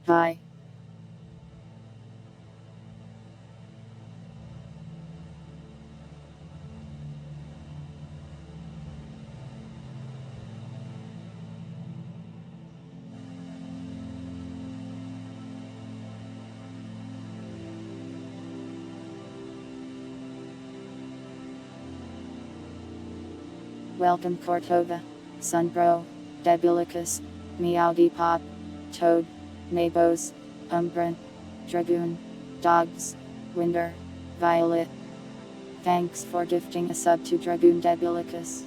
Hi. Welcome Cortova, Sunbro, Debulicus, Meow Depop, Toad, Nabos, Umbran, Dragoon, Dogs, Winder, Violet. Thanks for gifting a sub to Dragoon Debulicus.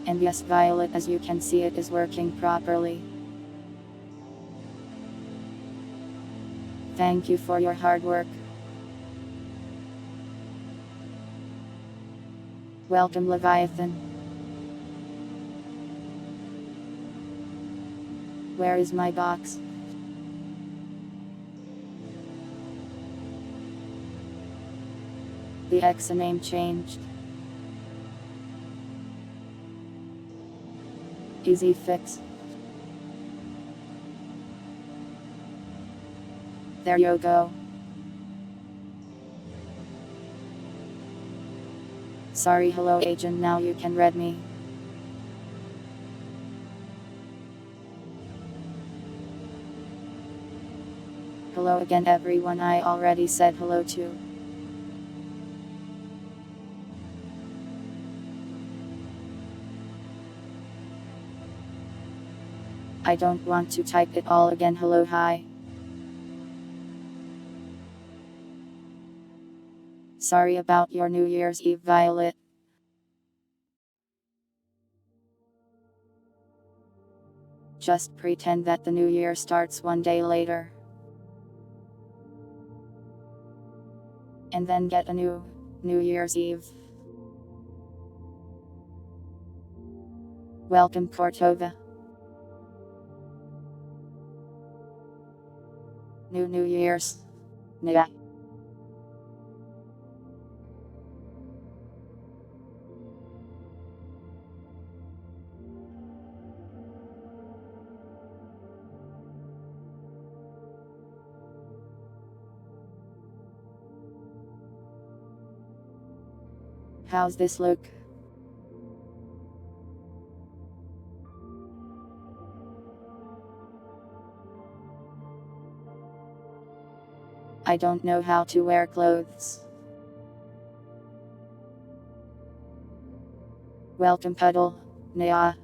And yes, Violet, as you can see, it is working properly. Thank you for your hard work. Welcome Leviathan. Where is my box? The Hexa name changed. Easy fix. There you go. Sorry, hello agent, now you can read me. Hello again everyone, I already said hello to. I don't want to type it all again. Hello, hi. Sorry about your New Year's Eve, Violet. Just pretend that the new year starts one day later. And then get a New Year's Eve. Welcome Cortova. New Year's. Yeah. How's this look? I don't know how to wear clothes. Welcome Puddle, Nya.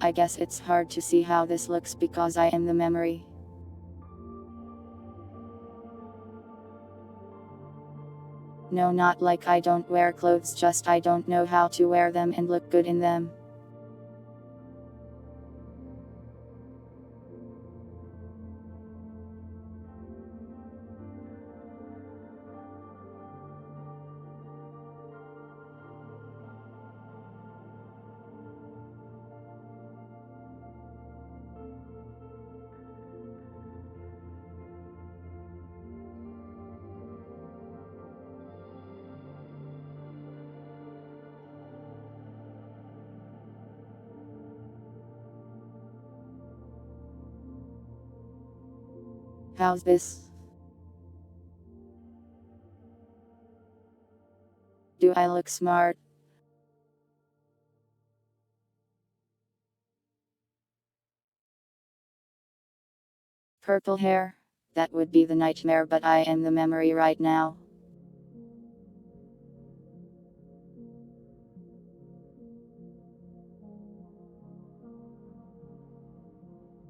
I guess it's hard to see how this looks because I am the memory. No, not like I don't wear clothes, just I don't know how to wear them and look good in them. How's this? Do I look smart? Purple hair? That would be the nightmare, but I am the memory right now.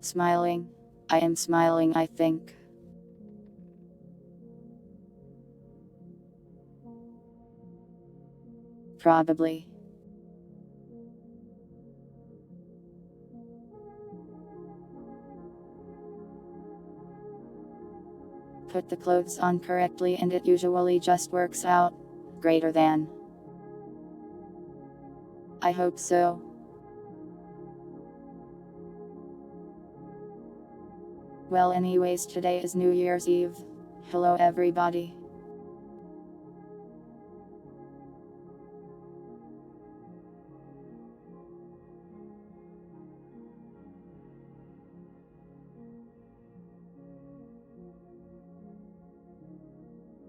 Smiling. I am smiling, I think. Probably. Put the clothes on correctly and it usually just works out. Greater than. I hope so. Well, anyways, today is New Year's Eve. Hello, everybody.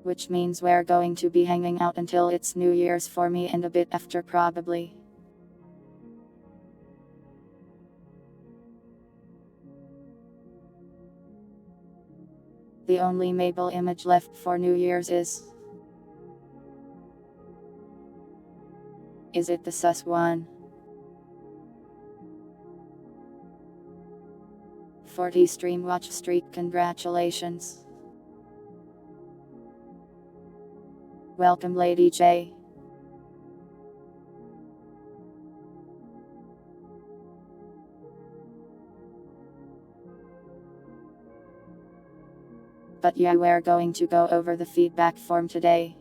Which means we're going to be hanging out until it's New Year's for me and a bit after probably. The only Mabel image left for New Year's is it the sus one? 40 stream watch streak, congratulations. Welcome, Lady J. But yeah, we're going to go over the feedback form today.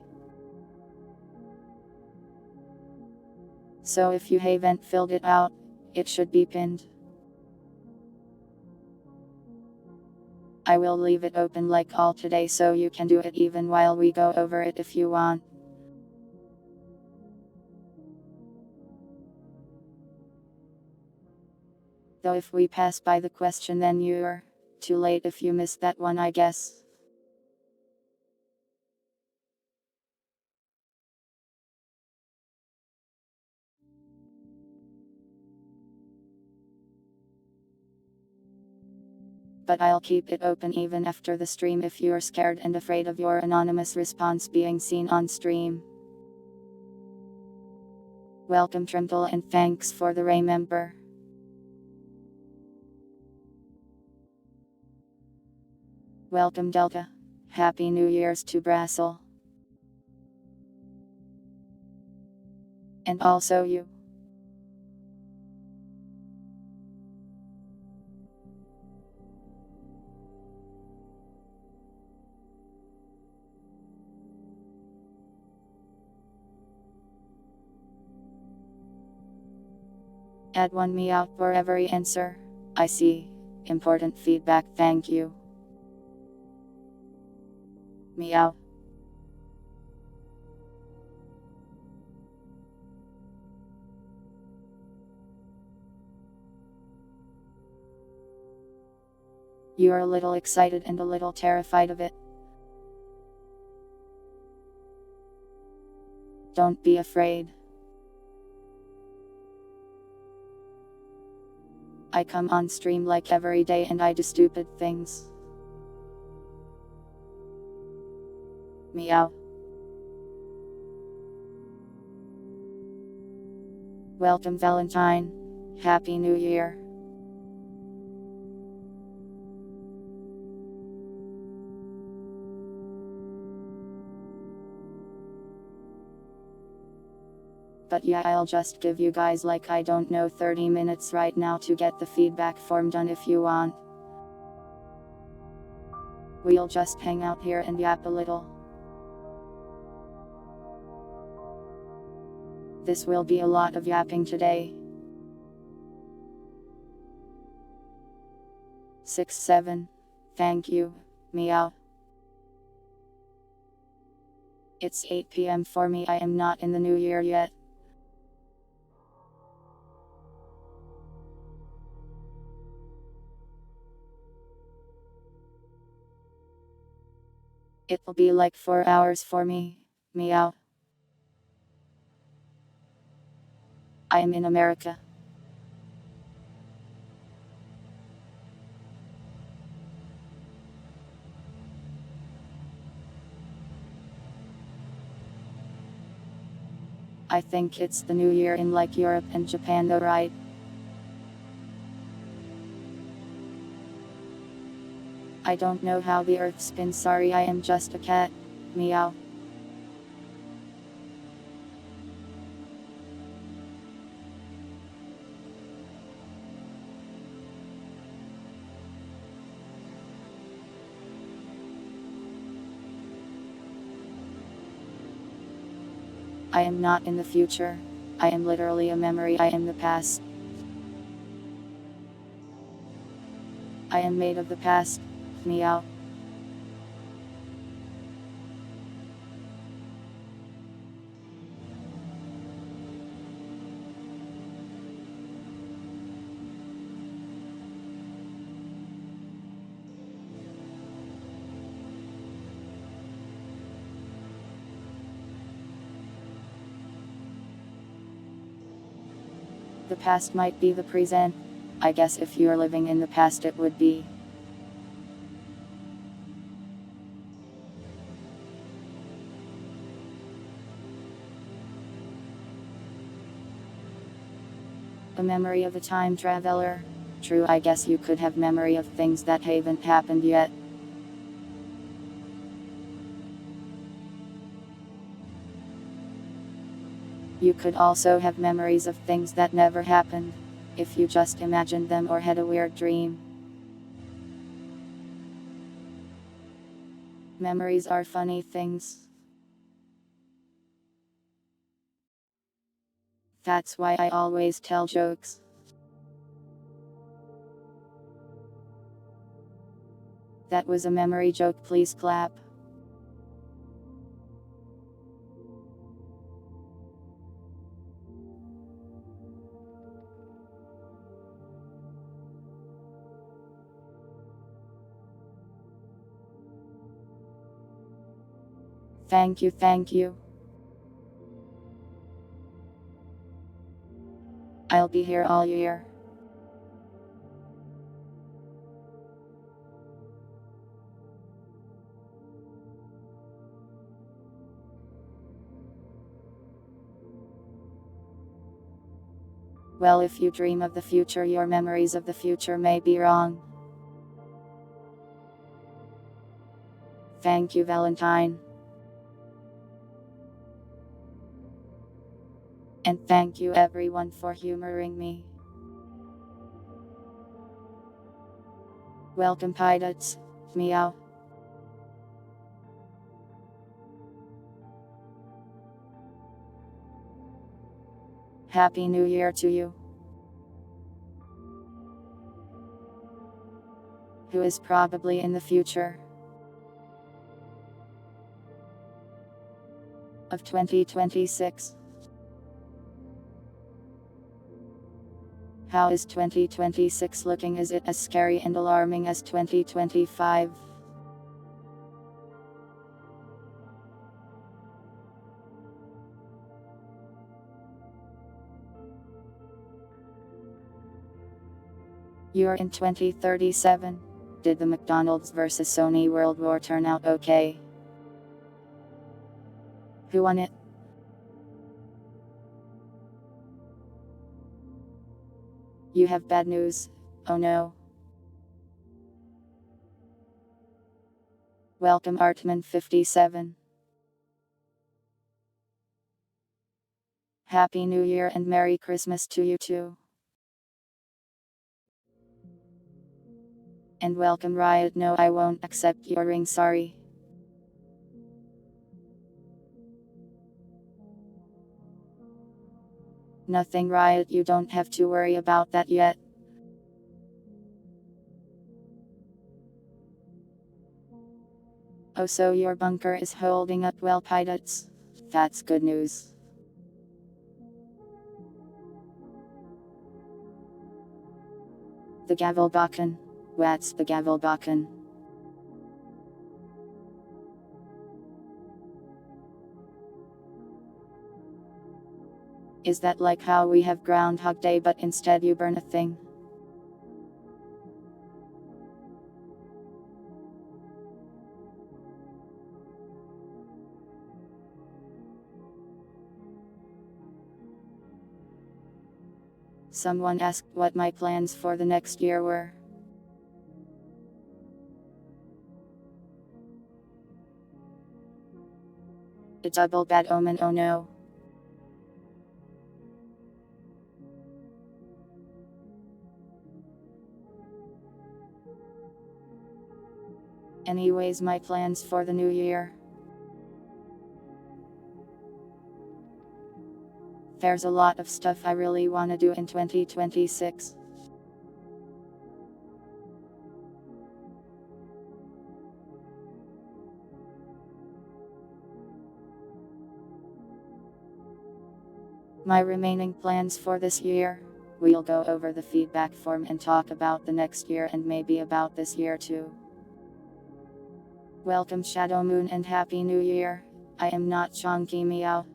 So if you haven't filled it out, it should be pinned. I will leave it open like all today so you can do it even while we go over it if you want. Though if we pass by the question then you're too late if you missed that one, I guess. But I'll keep it open even after the stream if you're scared and afraid of your anonymous response being seen on stream. Welcome Trimble and thanks for the Ray member. Welcome Delta. Happy New Year's to Brassel. And also you. Add one me out for every answer. I see. Important feedback, thank you. Meow. You're a little excited and a little terrified of it. Don't be afraid. I come on stream like every day and I do stupid things. Meow. Welcome Valentine. Happy New Year. But yeah, I'll just give you guys like I don't know 30 minutes right now to get the feedback form done if you want. We'll just hang out here and yap a little. This will be a lot of yapping today. 6-7. Thank you, meow. It's 8 PM for me, I am not in the new year yet. It'll be like 4 hours for me, meow. I am in America. I think it's the new year in like Europe and Japan though, right? I don't know how the earth spins, sorry I am just a cat, meow. I am not in the future. I am literally a memory, I am the past. I am made of the past, Meow. The past might be the present. I guess if you're living in the past it would be. A memory of a time traveler. True, I guess you could have memory of things that haven't happened yet. You could also have memories of things that never happened, if you just imagined them or had a weird dream. Memories are funny things. That's why I always tell jokes. That was a memory joke, please clap. Thank you, thank you. I'll be here all year. Well, if you dream of the future, your memories of the future may be wrong. Thank you, Valentine. And thank you everyone for humoring me. Welcome, pilots. Meow. Happy New Year to you. Who is probably in the future of 2026. How is 2026 looking? Is it as scary and alarming as 2025? You're in 2037. Did the McDonald's vs. Sony World War turn out okay? Who won it? You have bad news. Oh no. Welcome, Artman57. Happy New Year and Merry Christmas to you too. And welcome, Riot. No, I won't accept your ring, sorry. Nothing, Riot, you don't have to worry about that yet. Oh, so your bunker is holding up well, pilots? That's good news. The Gavelbakken. What's the Gavelbakken? Is that like how we have Groundhog Day but instead you burn a thing? Someone asked what my plans for the next year were. A double bad omen, oh no. Anyways, my plans for the new year. There's a lot of stuff I really wanna do in 2026. My remaining plans for this year. We'll go over the feedback form and talk about the next year and maybe about this year too. Welcome Shadow Moon and Happy New Year. I am not Chonky Meow.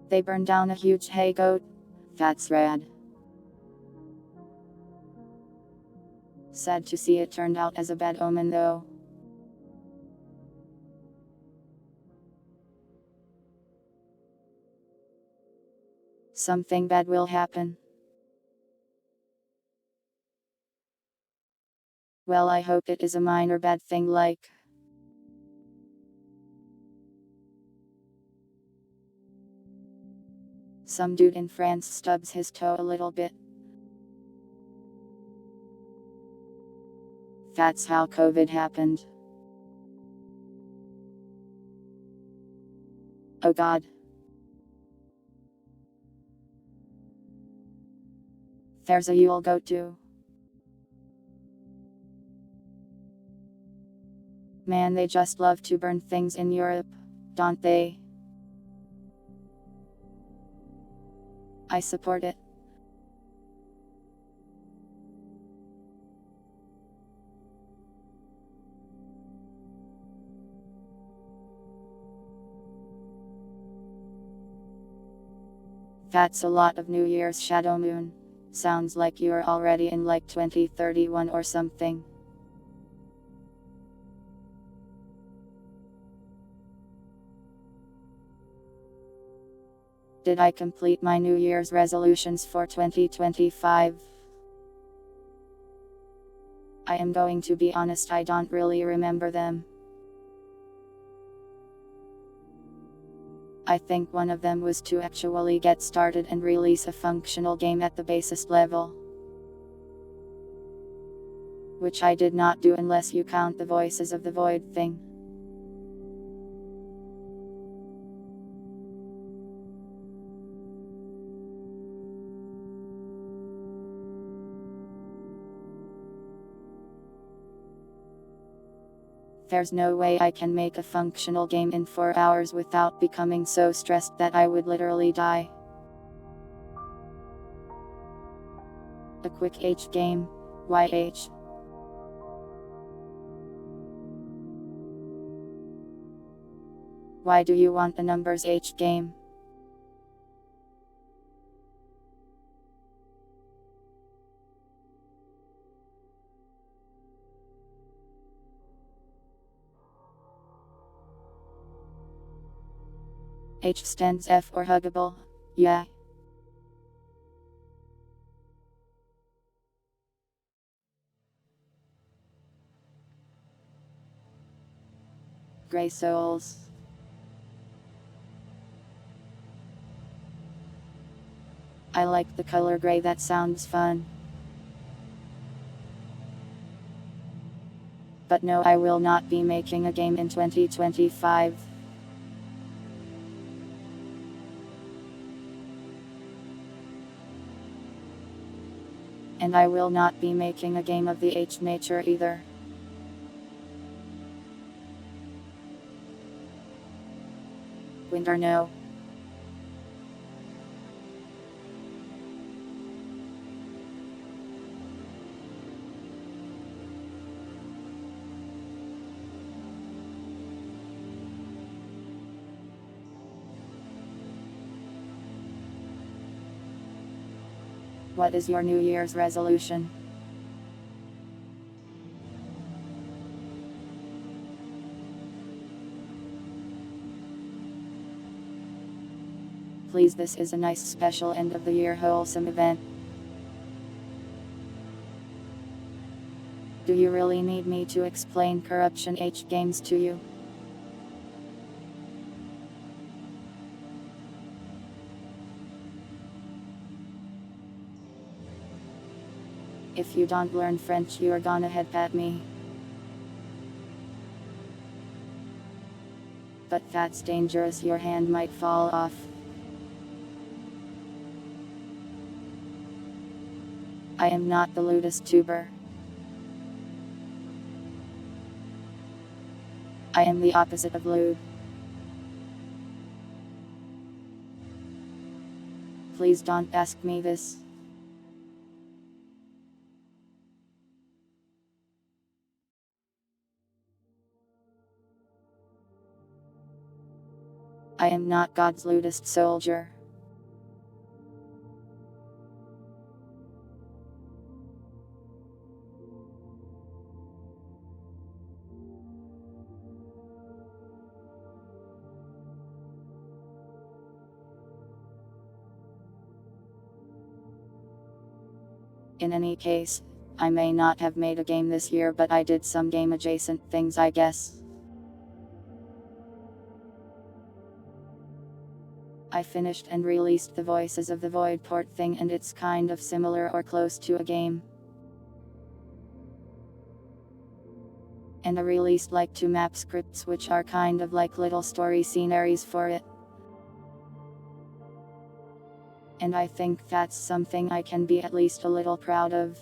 They burned down a huge hay goat. That's rad. Sad to see it turned out as a bad omen though. Something bad will happen. Well, I hope it is a minor bad thing like some dude in France stubs his toe a little bit. That's how COVID happened. Oh god. There's a Yule goat too. Man, they just love to burn things in Europe, don't they? I support it. That's a lot of New Year's Shadow Moon. Sounds like you're already in like 2031 or something. Did I complete my New Year's resolutions for 2025? I am going to be honest, I don't really remember them. I think one of them was to actually get started and release a functional game at the basest level. Which I did not do unless you count the Voices of the Void thing. There's no way I can make a functional game in 4 hours without becoming so stressed that I would literally die. A quick H game. YH. Why do you want a numbers H game? H stands F or huggable, yeah. Grey souls. I like the color gray, that sounds fun. But no, I will not be making a game in 2025. And I will not be making a game of the H nature either. Winter no. What is your New Year's resolution? Please, this is a nice special end of the year wholesome event. Do you really need me to explain corruption H games to you? If you don't learn French, you're gonna headbutt me. But that's dangerous, your hand might fall off. I am not the lewdest tuber. I am the opposite of lewd. Please don't ask me this. I am not God's lewdest soldier. In any case, I may not have made a game this year, but I did some game adjacent things, I guess. I finished and released the Voices of the Void port thing, and it's kind of similar or close to a game. And I released like 2 map scripts which are kind of like little story sceneries for it. And I think that's something I can be at least a little proud of.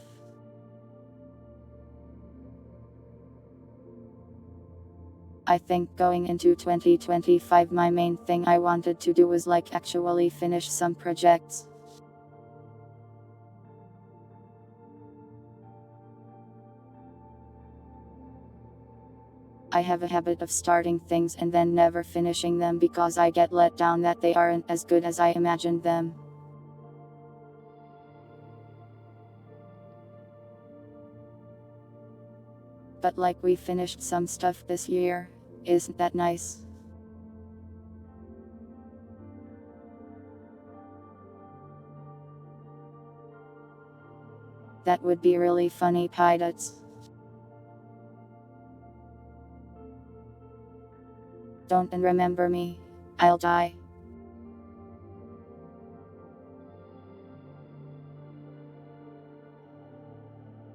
I think going into 2025 my main thing I wanted to do was like actually finish some projects. I have a habit of starting things and then never finishing them because I get let down that they aren't as good as I imagined them. But like we finished some stuff this year, isn't that nice? That would be really funny, pilots. Don't remember me, I'll die.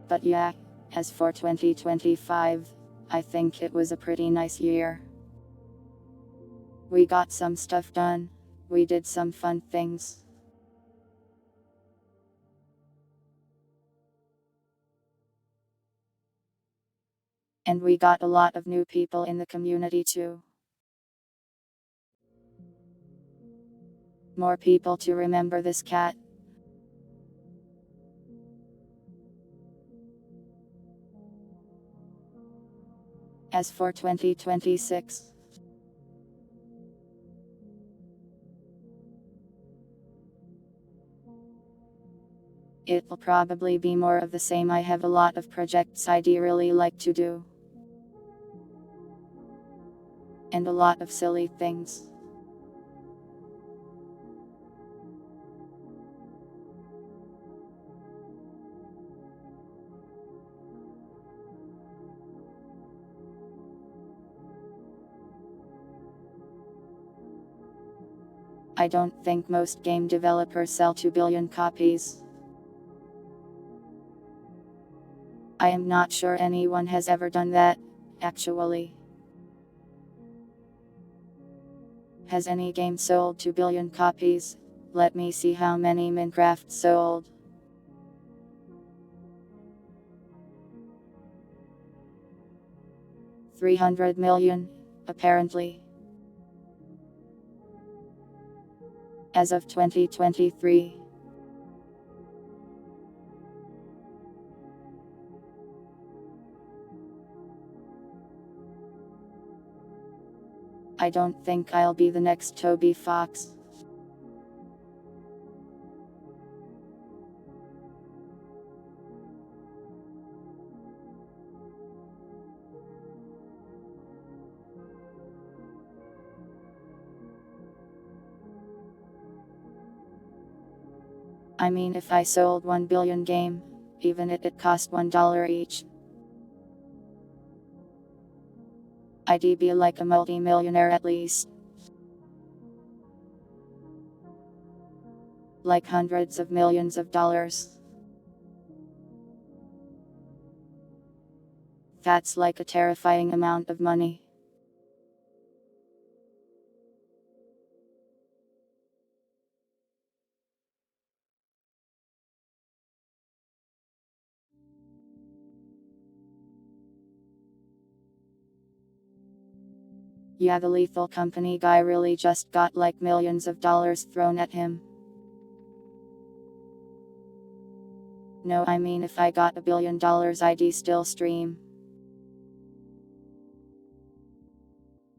But yeah, as for 2025, I think it was a pretty nice year. We got some stuff done, we did some fun things. And we got a lot of new people in the community too. More people to remember this cat. As for 2026, it'll probably be more of the same. I have a lot of projects I'd really like to do. And a lot of silly things. I don't think most game developers sell 2 billion copies. I am not sure anyone has ever done that, actually. Has any game sold 2 billion copies? Let me see how many Minecraft sold. $300 million, apparently. As of 2023. I don't think I'll be the next Toby Fox. I mean, if I sold 1 billion game, even if it cost $1 each, I'd be like a multi-millionaire at least. Like hundreds of millions of dollars. That's like a terrifying amount of money. Yeah, the Lethal Company guy really just got like millions of dollars thrown at him. No, I mean if I got $1 billion I'd still stream.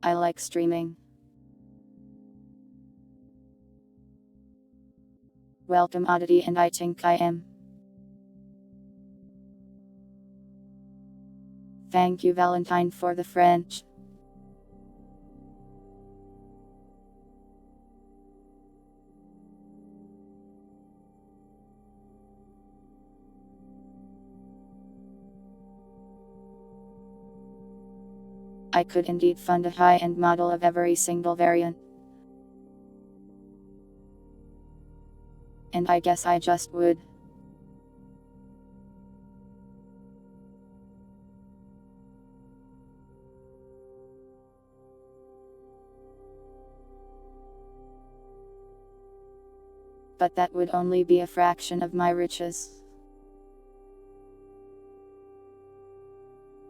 I like streaming. Welcome oddity, and I think I am. Thank you Valentine for the French. I could indeed fund a high-end model of every single variant. And I guess I just would. But that would only be a fraction of my riches.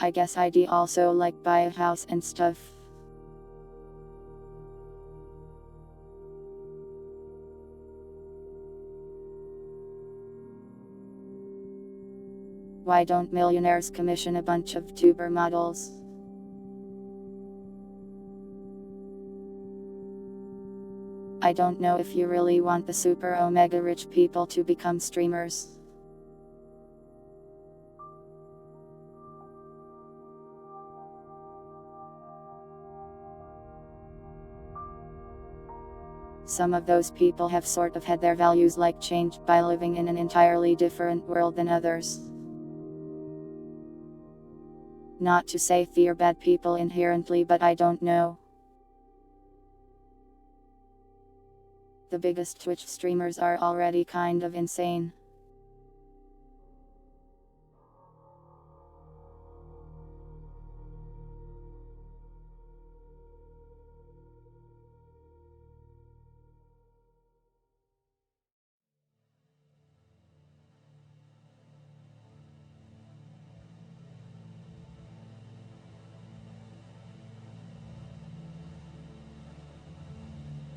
I guess I'd also like buy a house and stuff. Why don't millionaires commission a bunch of tuber models? I don't know if you really want the super omega rich people to become streamers. Some of those people have sort of had their values changed by living in an entirely different world than others. Not to say they're bad people inherently, but I don't know. The biggest Twitch streamers are already kind of insane.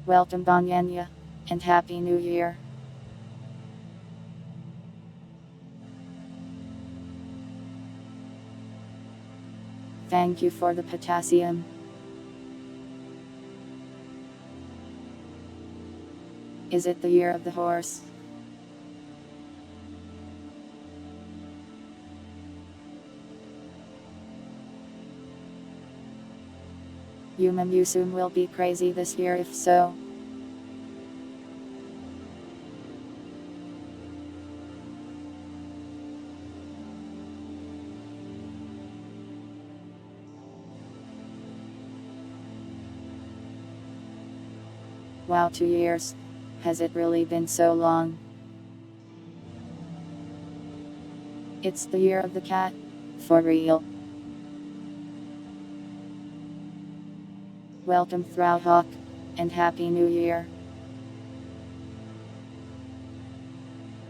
Welcome Banyanya, and Happy New Year. Thank you for the potassium. Is it the year of the horse? Musum will be crazy this year if so. Wow, 2 years. Has it really been so long? It's the year of the cat. For real. Welcome Throwhawk, and Happy New Year.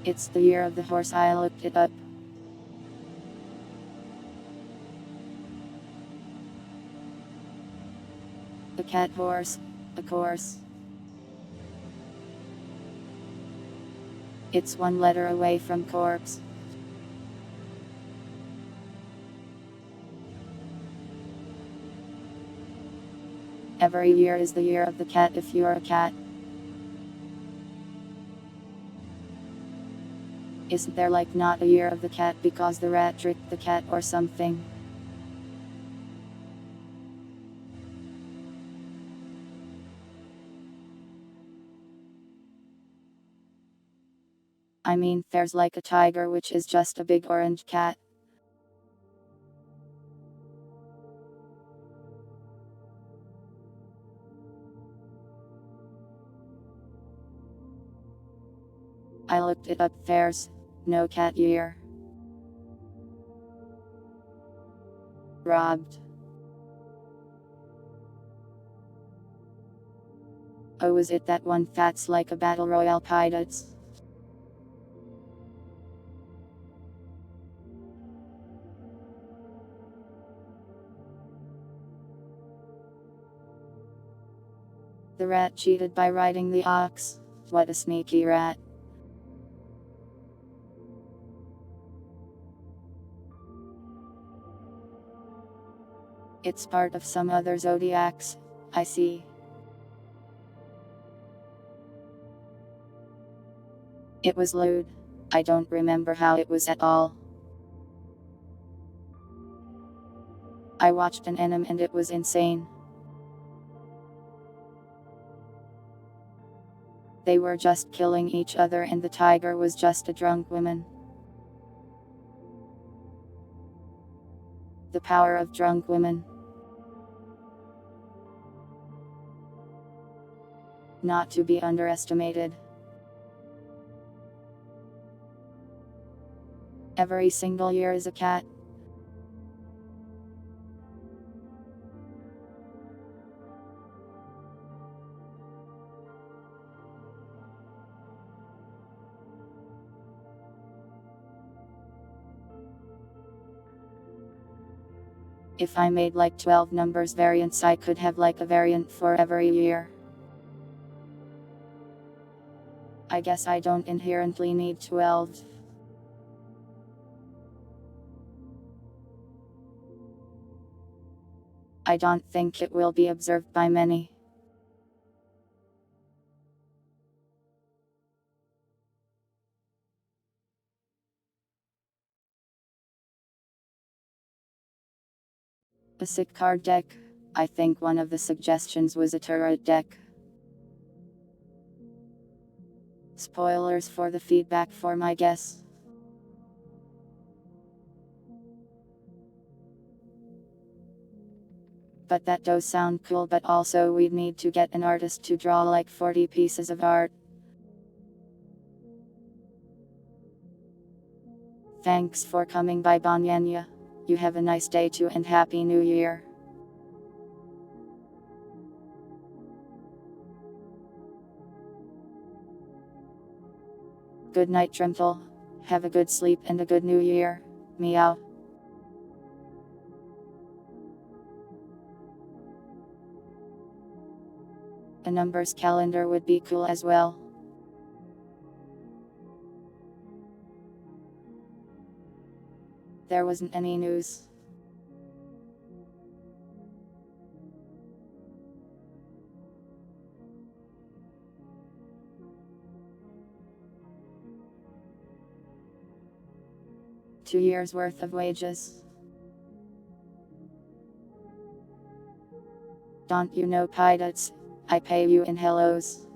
It's the year of the horse, I looked it up. The cat horse, of course. It's one letter away from corpse. Every year is the year of the cat if you're a cat. Isn't there not a year of the cat because the rat tricked the cat or something? I mean, there's a tiger which is just a big orange cat. I looked it up, there's no cat year. Robbed. Oh, is it that one that's like a battle royale pilots? The rat cheated by riding the ox. What a sneaky rat. It's part of some other zodiacs, I see. It was lewd. I don't remember how it was at all. I watched an anime and it was insane. They were just killing each other and the tiger was just a drunk woman. The power of drunk women. Not to be underestimated. Every single year is a cat. If I made like 12 numbers variants, I could have like a variant for every year. I guess I don't inherently need 12. I don't think it will be observed by many. A sick card deck. I think one of the suggestions was a turret deck. Spoilers for the feedback form, I guess. But that does sound cool, but also we'd need to get an artist to draw like 40 pieces of art. Thanks for coming by, Banyanya. You have a nice day too and Happy New Year. Good night, Trimple. Have a good sleep and a good New Year. Meow. A numbers calendar would be cool as well. There wasn't any news. Two years worth of wages. Don't you know, Pilots? I pay you in hellos.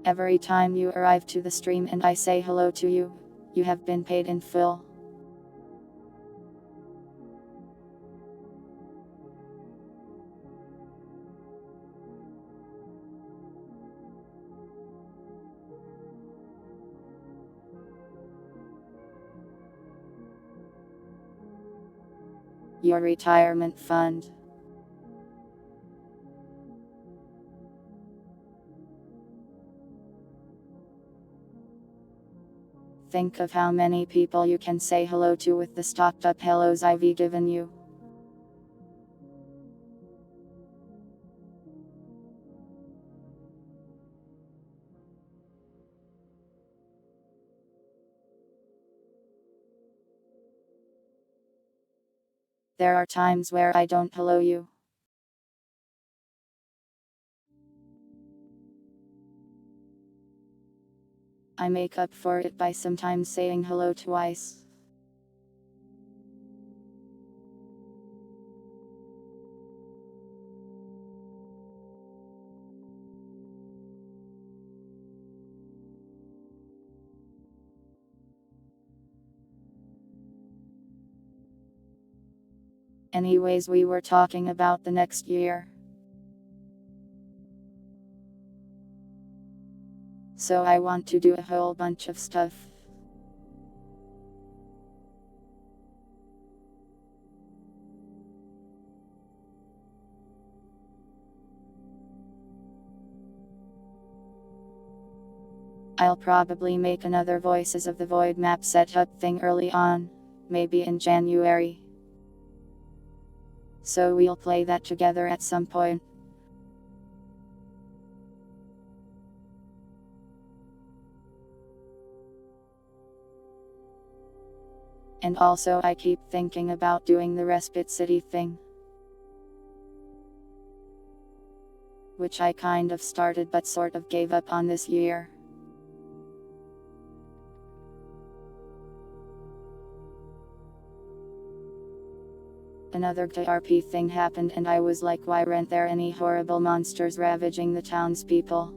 Every time you arrive to the stream and I say hello to you, you have been paid in full. Your retirement fund. Think of how many people you can say hello to with the stocked up hellos I've given you. There are times where I don't hello you. I make up for it by sometimes saying hello twice. Anyways, we were talking about the next year. So I want to do a whole bunch of stuff. I'll probably make another Voices of the Void map setup thing early on, maybe in January. So we'll play that together at some point. And also I keep thinking about doing the Respite City thing, which I kind of started but sort of gave up on this year. Another TRP thing happened and I was like, why aren't there any horrible monsters ravaging the townspeople?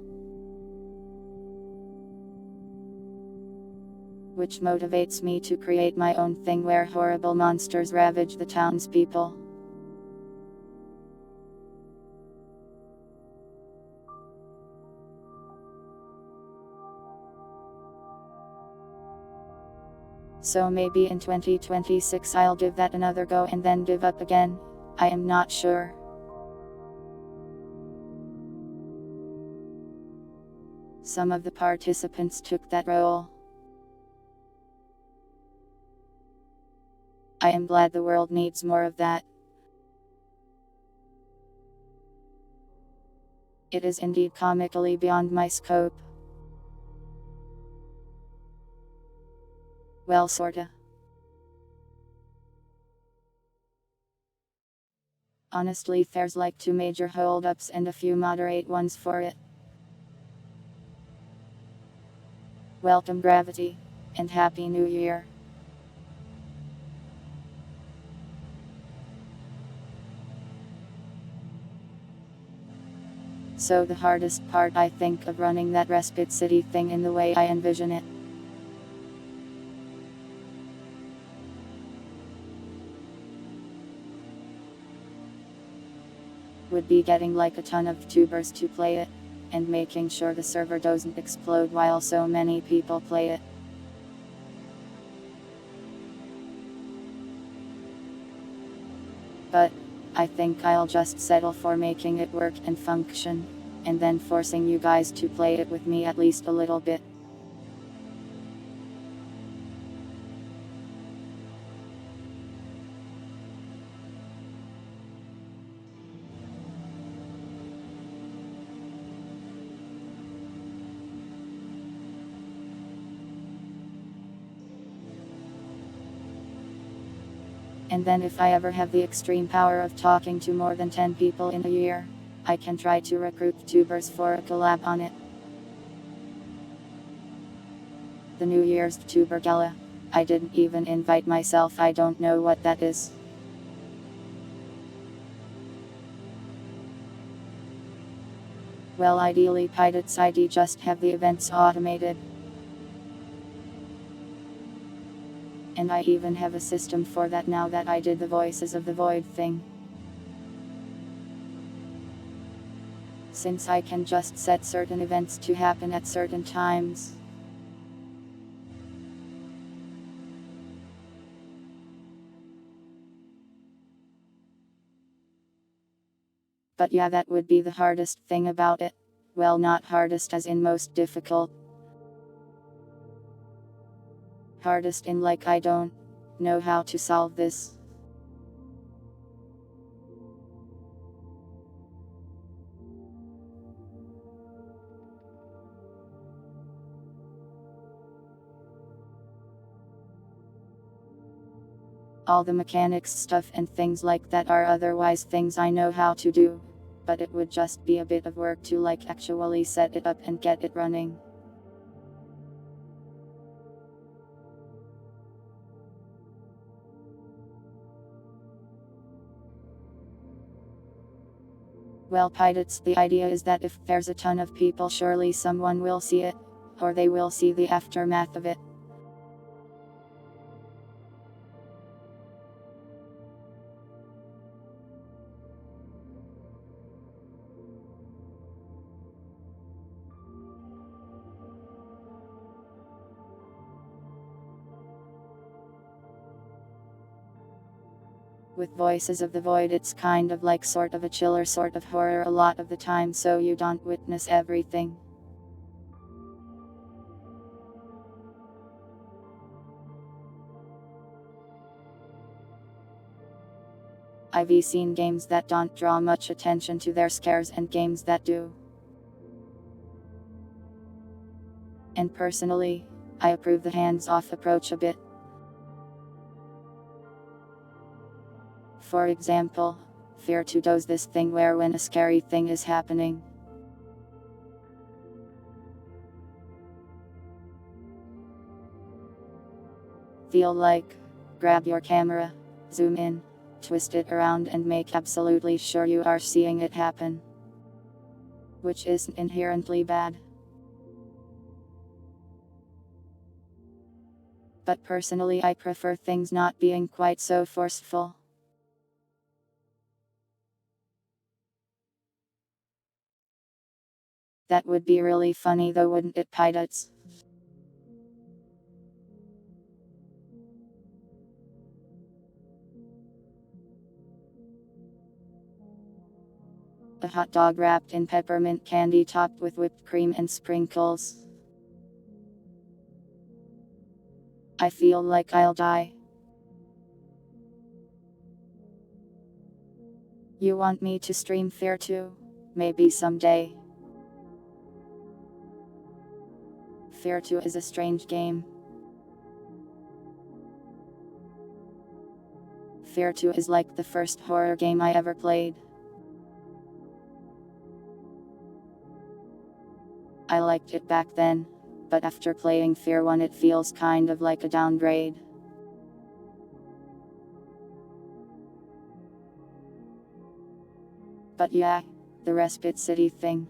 Which motivates me to create my own thing where horrible monsters ravage the townspeople. So maybe in 2026 I'll give that another go and then give up again. I am not sure. Some of the participants took that role. I am glad the world needs more of that. It is indeed comically beyond my scope. Well, sorta. Honestly, there's like 2 major holdups and a few moderate ones for it. Welcome Gravity, and Happy New Year. So the hardest part I think of running that Respite City thing in the way I envision it would be getting like a ton of tubers to play it, and making sure the server doesn't explode while so many people play it. But I think I'll just settle for making it work and function, and then forcing you guys to play it with me at least a little bit. And then if I ever have the extreme power of talking to more than 10 people in a year, I can try to recruit tubers for a collab on it. The New Year's Tuber Gala. I didn't even invite myself, I don't know what that is. Well, ideally Pirates ID just have the events automated. And I even have a system for that now that I did the Voices of the Void thing. Since I can just set certain events to happen at certain times. But yeah, that would be the hardest thing about it. Well, not hardest as in most difficult. Hardest in like I don't know how to solve this. All the mechanics stuff and things like that are otherwise things I know how to do. But it would just be a bit of work to like actually set it up and get it running. Well, Pirates, the idea is that if there's a ton of people, surely someone will see it, or they will see the aftermath of it. With Voices of the Void, it's kind of like sort of a chiller sort of horror a lot of the time, so you don't witness everything. I've seen games that don't draw much attention to their scares and games that do. And personally, I approve the hands-off approach a bit. For example, Fear 2 does this thing where when a scary thing is happening, feel like, grab your camera, zoom in, twist it around and make absolutely sure you are seeing it happen. Which isn't inherently bad. But personally I prefer things not being quite so forceful. That would be really funny though, wouldn't it, pilots? A hot dog wrapped in peppermint candy topped with whipped cream and sprinkles. I feel like I'll die. You want me to stream Fear 2? Maybe someday. Fear 2 is a strange game. Fear 2 is like the first horror game I ever played. I liked it back then, but after playing Fear 1 it feels kind of like a downgrade. But yeah, the Respite City thing.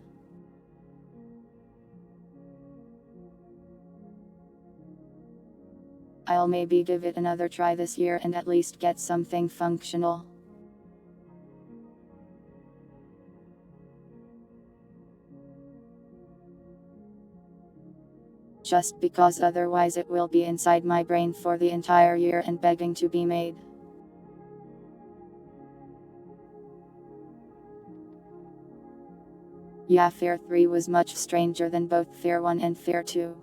I'll maybe give it another try this year and at least get something functional. Just because otherwise it will be inside my brain for the entire year and begging to be made. Yeah, Fear 3 was much stranger than both Fear 1 and Fear 2.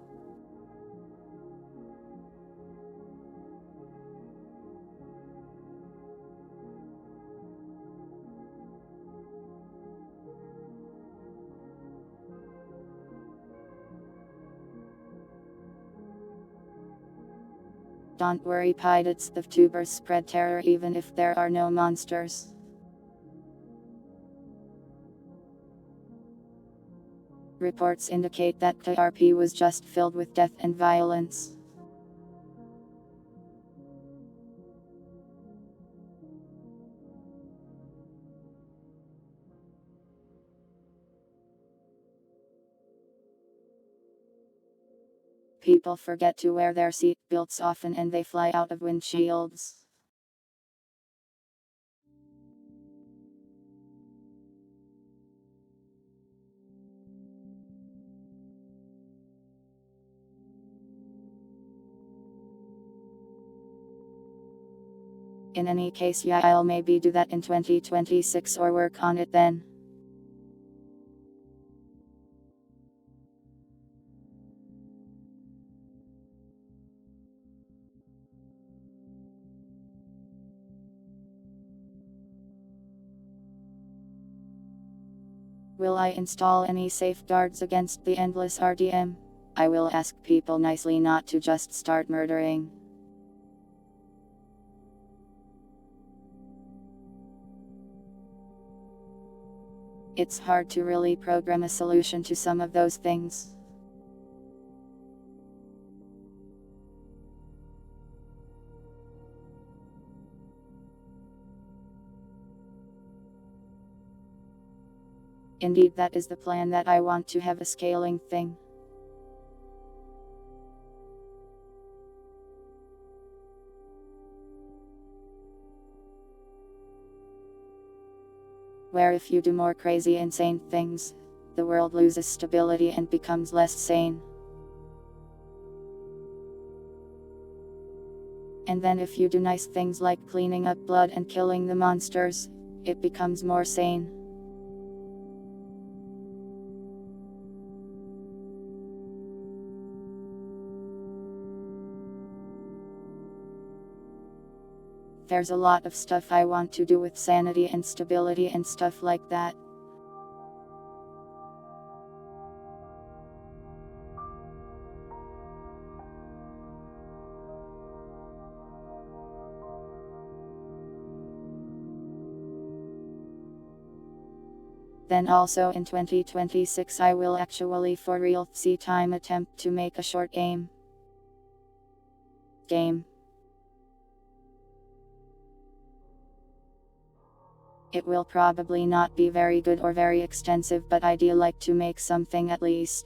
Don't worry, pilots, the tubers spread terror even if there are no monsters. Reports indicate that KRP was just filled with death and violence. People forget to wear their seat belts often and they fly out of windshields. In any case, yeah, I'll maybe do that in 2026 or work on it then. Will I install any safeguards against the endless RDM? I will ask people nicely not to just start murdering. It's hard to really program a solution to some of those things. Indeed, that is the plan, that I want to have a scaling thing. Where if you do more crazy insane things, the world loses stability and becomes less sane. And then if you do nice things like cleaning up blood and killing the monsters, it becomes more sane. There's a lot of stuff I want to do with sanity and stability and stuff like that. Then also in 2026 I will actually for real see time attempt to make a short game. It will probably not be very good or very extensive, but I'd like to make something at least.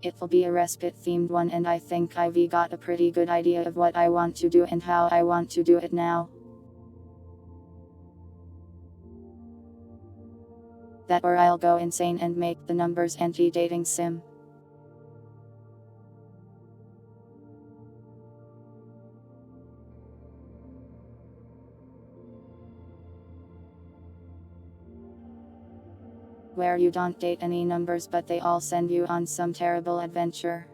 It'll be a respite themed one, and I think I've got a pretty good idea of what I want to do and how I want to do it now. That or I'll go insane and make the numbers anti-dating sim. Where you don't date any numbers but they all send you on some terrible adventure.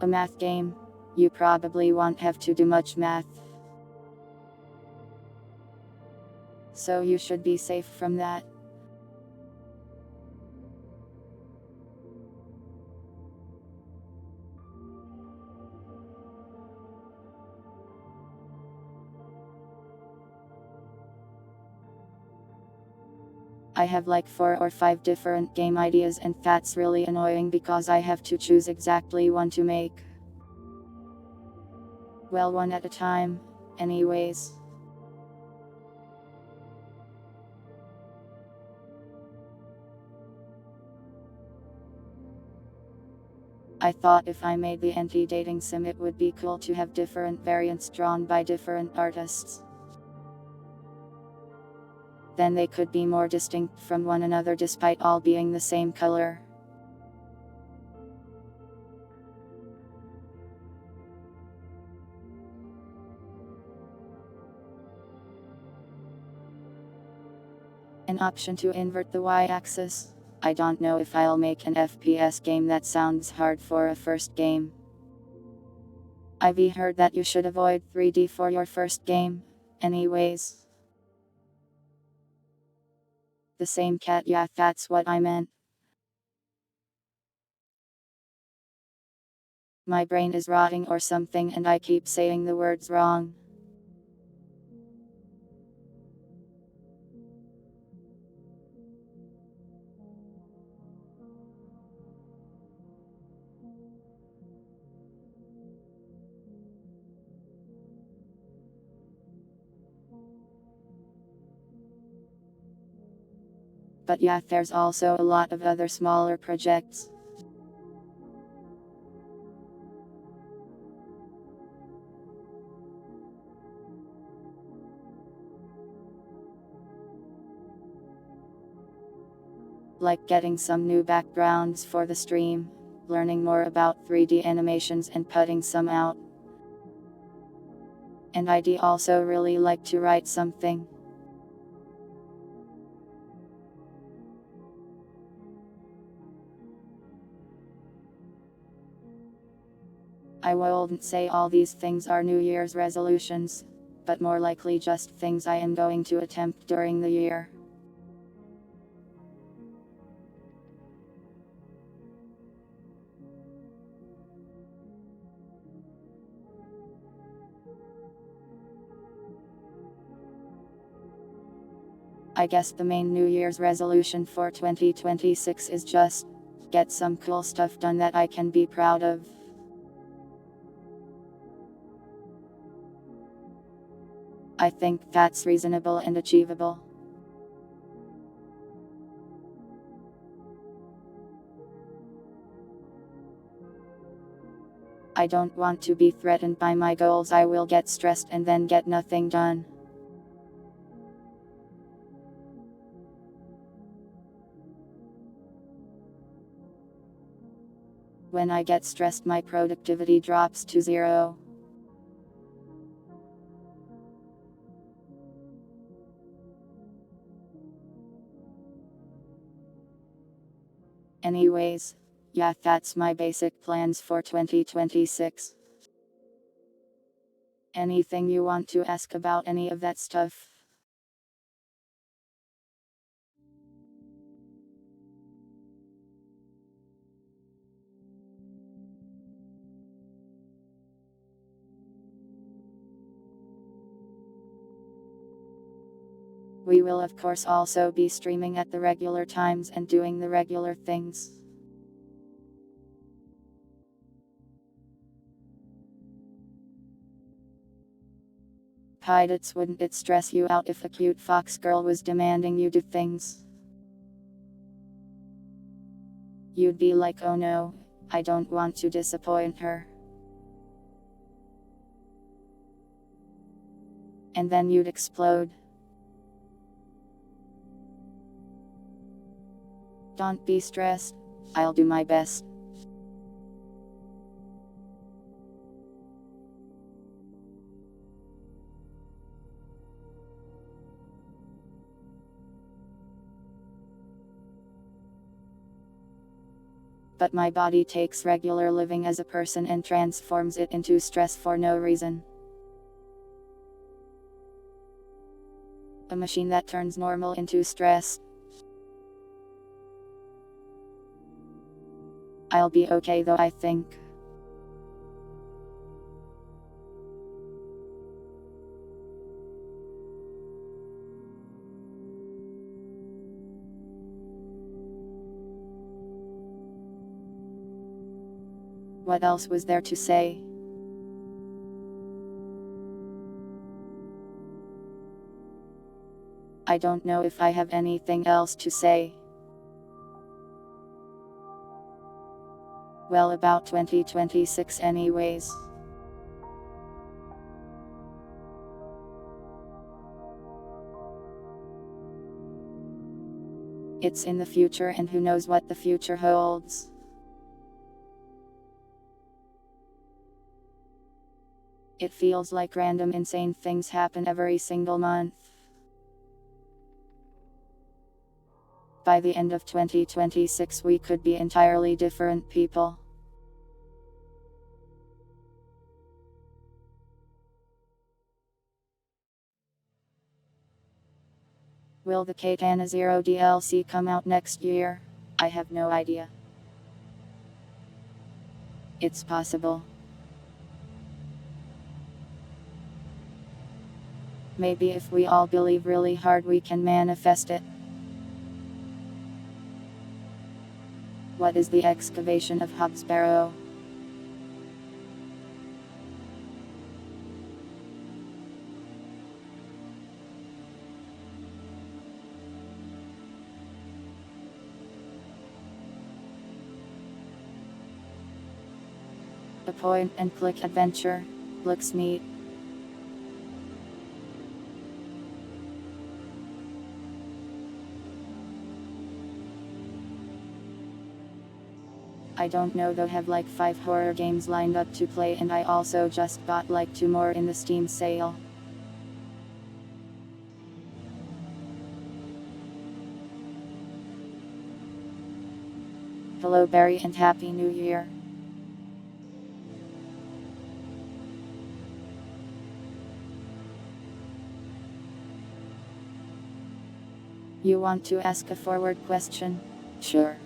A math game. You probably won't have to do much math. So you should be safe from that. I have like 4 or 5 different game ideas, and that's really annoying because I have to choose exactly one to make. Well, one at a time, anyways. I thought if I made the anti-dating sim it would be cool to have different variants drawn by different artists. Then they could be more distinct from one another despite all being the same color. An option to invert the y-axis. I don't know if I'll make an FPS game. That sounds hard for a first game. I've heard that you should avoid 3D for your first game. Anyways. The same cat, yeah, that's what I meant. My brain is rotting or something and I keep saying the words wrong. But yeah, there's also a lot of other smaller projects. Like getting some new backgrounds for the stream, learning more about 3D animations and putting some out. And I'd also really like to write something. I wouldn't say all these things are New Year's resolutions, but more likely just things I am going to attempt during the year. I guess the main New Year's resolution for 2026 is just get some cool stuff done that I can be proud of. I think that's reasonable and achievable. I don't want to be threatened by my goals. I will get stressed and then get nothing done. When I get stressed, my productivity drops to 0. Anyways, yeah, that's my basic plans for 2026. Anything you want to ask about any of that stuff? We will of course also be streaming at the regular times and doing the regular things. Pilots, wouldn't it stress you out if a cute fox girl was demanding you do things? You'd be like, oh no, I don't want to disappoint her. And then you'd explode. Don't be stressed, I'll do my best. But my body takes regular living as a person and transforms it into stress for no reason. A machine that turns normal into stress. I'll be okay though, I think. What else was there to say? I don't know if I have anything else to say. Well, about 2026 anyways. It's in the future and who knows what the future holds. It feels like random insane things happen every single month. By the end of 2026 we could be entirely different people. Will the Katana Zero DLC come out next year? I have no idea. It's possible. Maybe if we all believe really hard we can manifest it. What is the excavation of Hobbs Barrow? A point and click adventure. Looks neat. I don't know though, have like 5 horror games lined up to play and I also just got like 2 more in the Steam sale. Hello Barry and Happy New Year. You want to ask a forward question? Sure.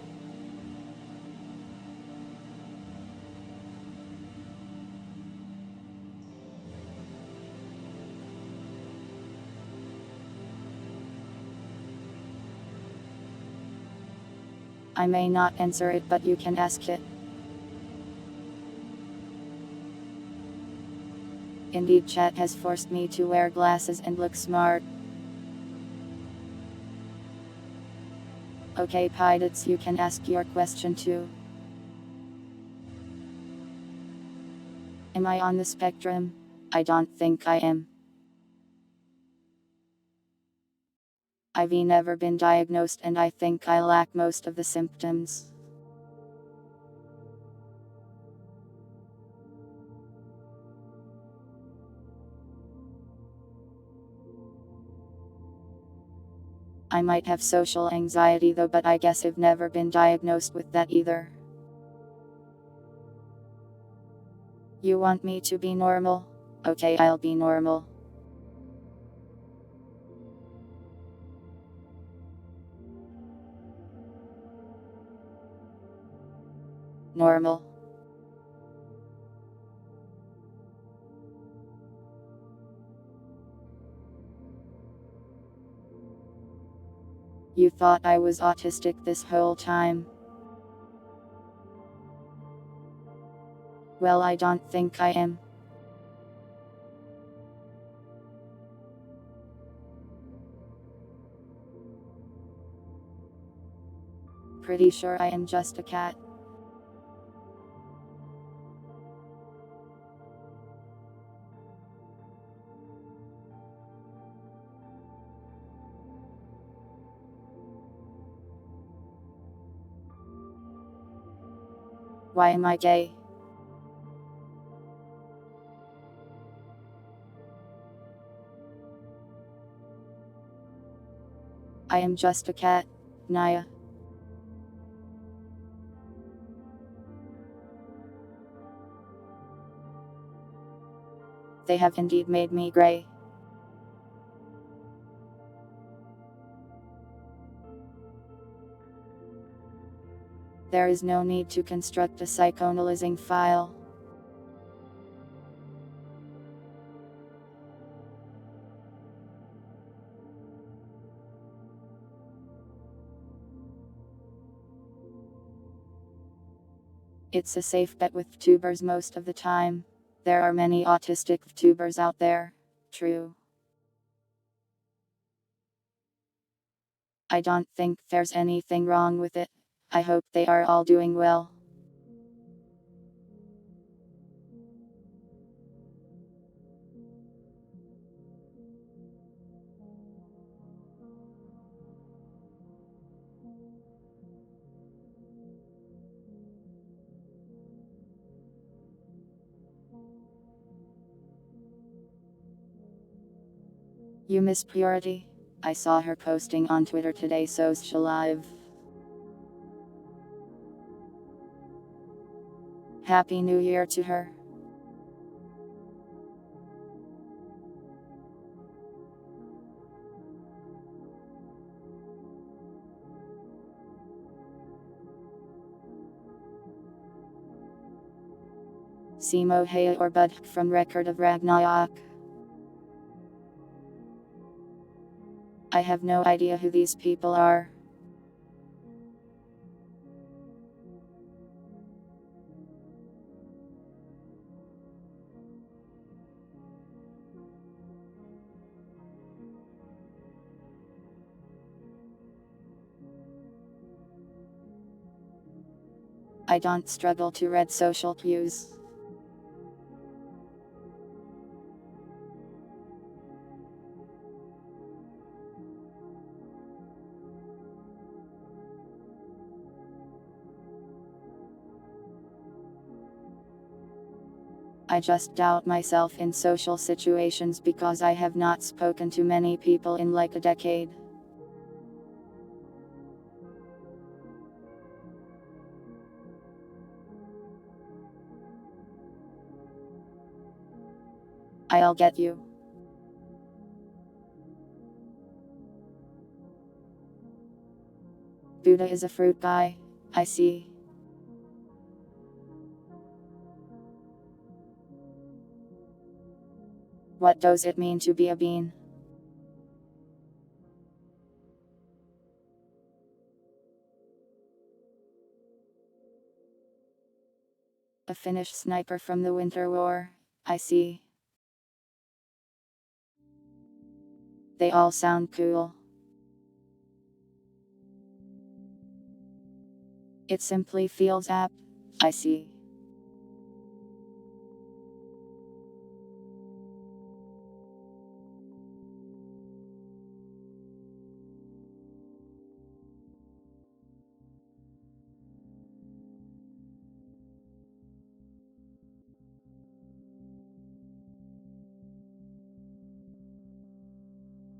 I may not answer it, but you can ask it. Indeed, chat has forced me to wear glasses and look smart. Okay, pilots, you can ask your question too. Am I on the spectrum? I don't think I am. I've never been diagnosed and I think I lack most of the symptoms. I might have social anxiety though, but I guess I've never been diagnosed with that either. You want me to be normal? Okay, I'll be normal. Normal. You thought I was autistic this whole time? Well, I don't think I am. Pretty sure I am just a cat. Why am I gay? I am just a cat, Naya. They have indeed made me gray. There is no need to construct a psychoanalyzing file. It's a safe bet with tubers most of the time. There are many autistic tubers out there. True. I don't think there's anything wrong with it. I hope they are all doing well. You miss Purity? I saw her posting on Twitter today, social live. Happy New Year to her. Simo Haya or Bud from Record of Ragnarok. I have no idea who these people are. I don't struggle to read social cues. I just doubt myself in social situations because I have not spoken to many people in like a decade. I'll get you. Buddha is a fruit guy. I see. What does it mean to be a bean? A Finnish sniper from the Winter War. I see. They all sound cool. It simply feels apt. I see.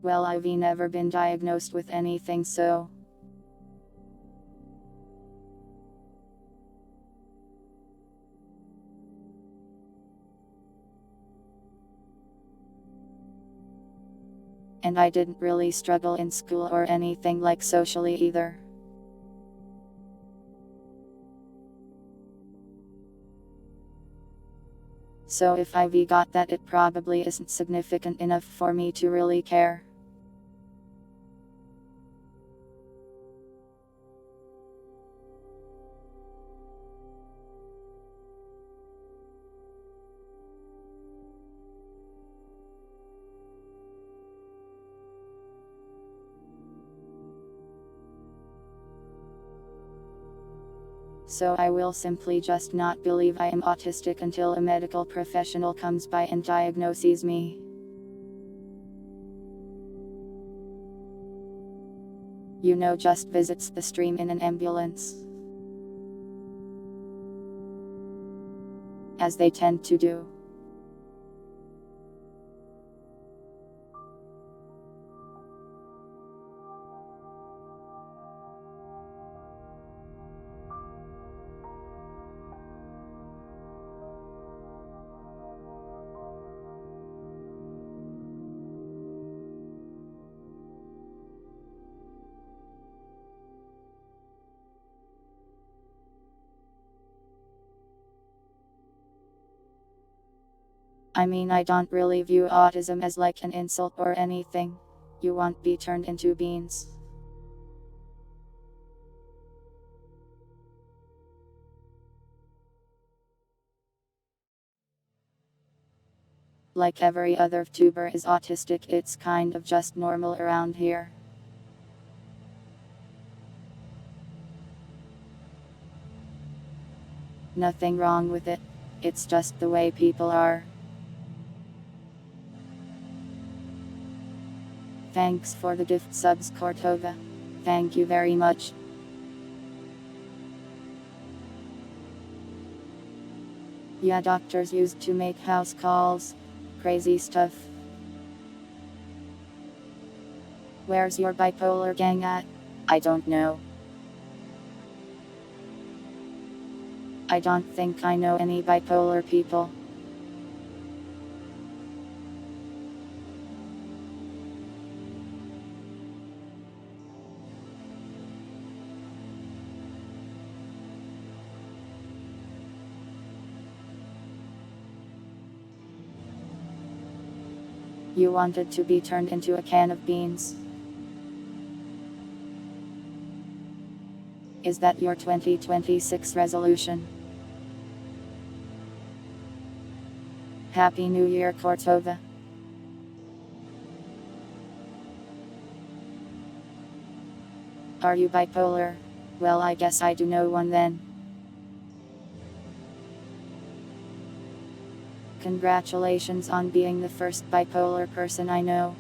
Well, I've never been diagnosed with anything, so. and I didn't really struggle in school or anything like socially either. So if Ivy got that, it probably isn't significant enough for me to really care. So I will simply just not believe I am autistic until a medical professional comes by and diagnoses me. You know, just visits the stream in an ambulance. As they tend to do. I mean, I don't really view autism as like an insult or anything. You won't be turned into beans. Like every other tuber is autistic, it's kind of just normal around here. Nothing wrong with it. It's just the way people are. Thanks for the gift subs, Cortova. Thank you very much. Yeah, doctors used to make house calls. Crazy stuff. Where's your bipolar gang at? I don't know. I don't think I know any bipolar people. You wanted to be turned into a can of beans. Is that your 2026 resolution? Happy New Year, Cortova. Are you bipolar? Well, I guess I do know one then. Congratulations on being the first bipolar person I know.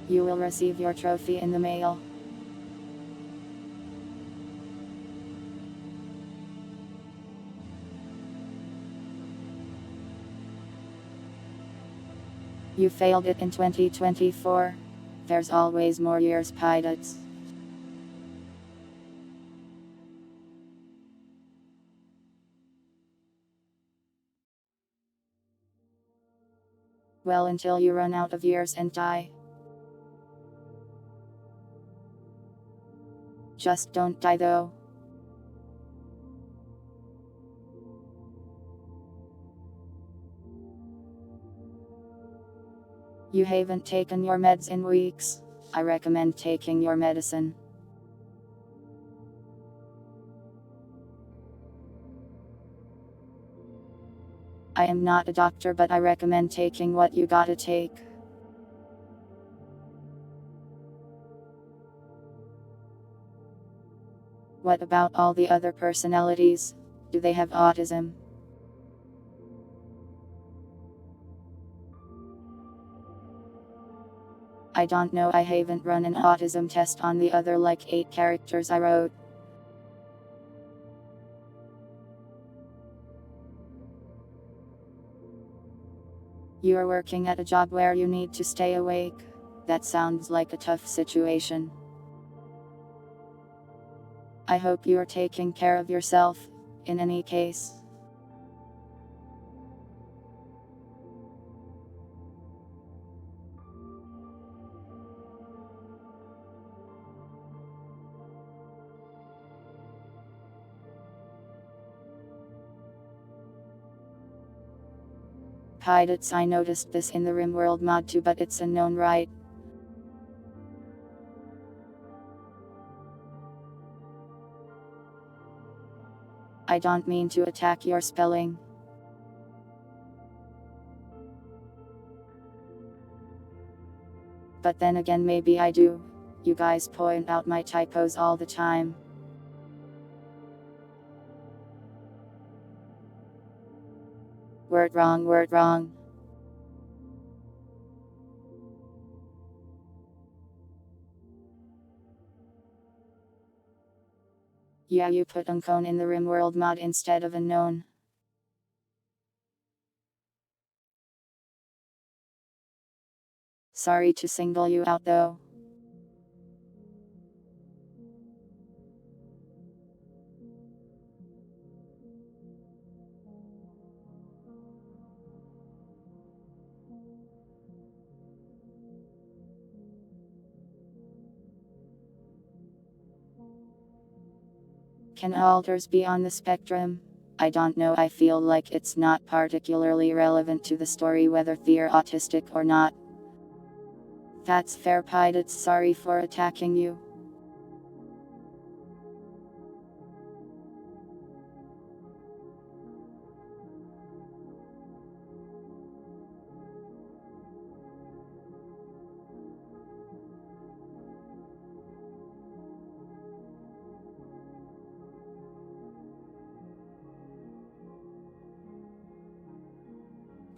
You will receive your trophy in the mail. You failed it in 2024. There's always more years, pilots. Well, until you run out of years and die. Just don't die though. You haven't taken your meds in weeks. I recommend taking your medicine. I am not a doctor, but I recommend taking what you gotta take. What about all the other personalities? Do they have autism? I don't know, I haven't run an autism test on the other like 8 characters I wrote. You are working at a job where you need to stay awake. That sounds like a tough situation. I hope you are taking care of yourself, in any case. Pilots, I noticed this in the RimWorld mod too, but it's unknown, right? I don't mean to attack your spelling. But then again, maybe I do. You guys point out my typos all the time. Word wrong, word wrong. Yeah, you put unknown in the RimWorld mod instead of unknown. Sorry to single you out though. Can alters be on the spectrum? I don't know, I feel like it's not particularly relevant to the story whether they're autistic or not. That's fair, Pilots, sorry for attacking you.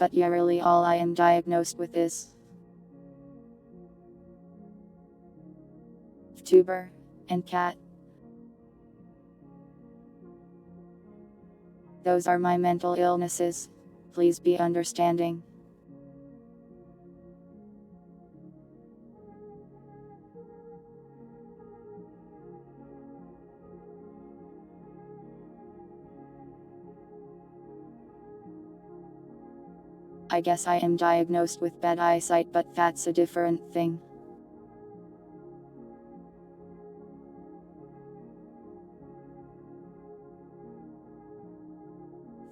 But yeah, really all I am diagnosed with is tuber and cat. Those are my mental illnesses. Please be understanding. I guess I am diagnosed with bad eyesight, but that's a different thing.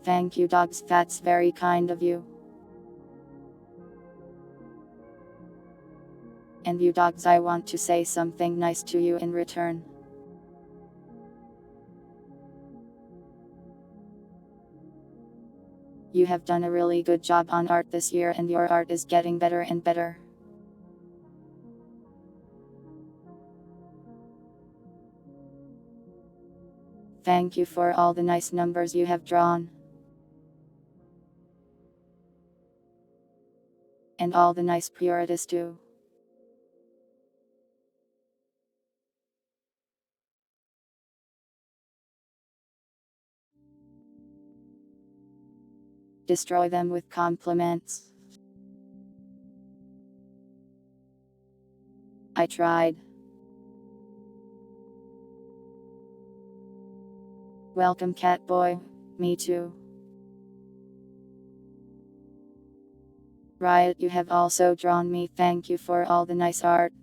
Thank you, dogs, that's very kind of you. And you dogs, I want to say something nice to you in return. You have done a really good job on art this year, and your art is getting better and better. Thank you for all the nice numbers you have drawn. And all the nice priorities too. Destroy them with compliments. I tried. Welcome, cat boy. Me too. Riot, you have also drawn me. Thank you for all the nice art.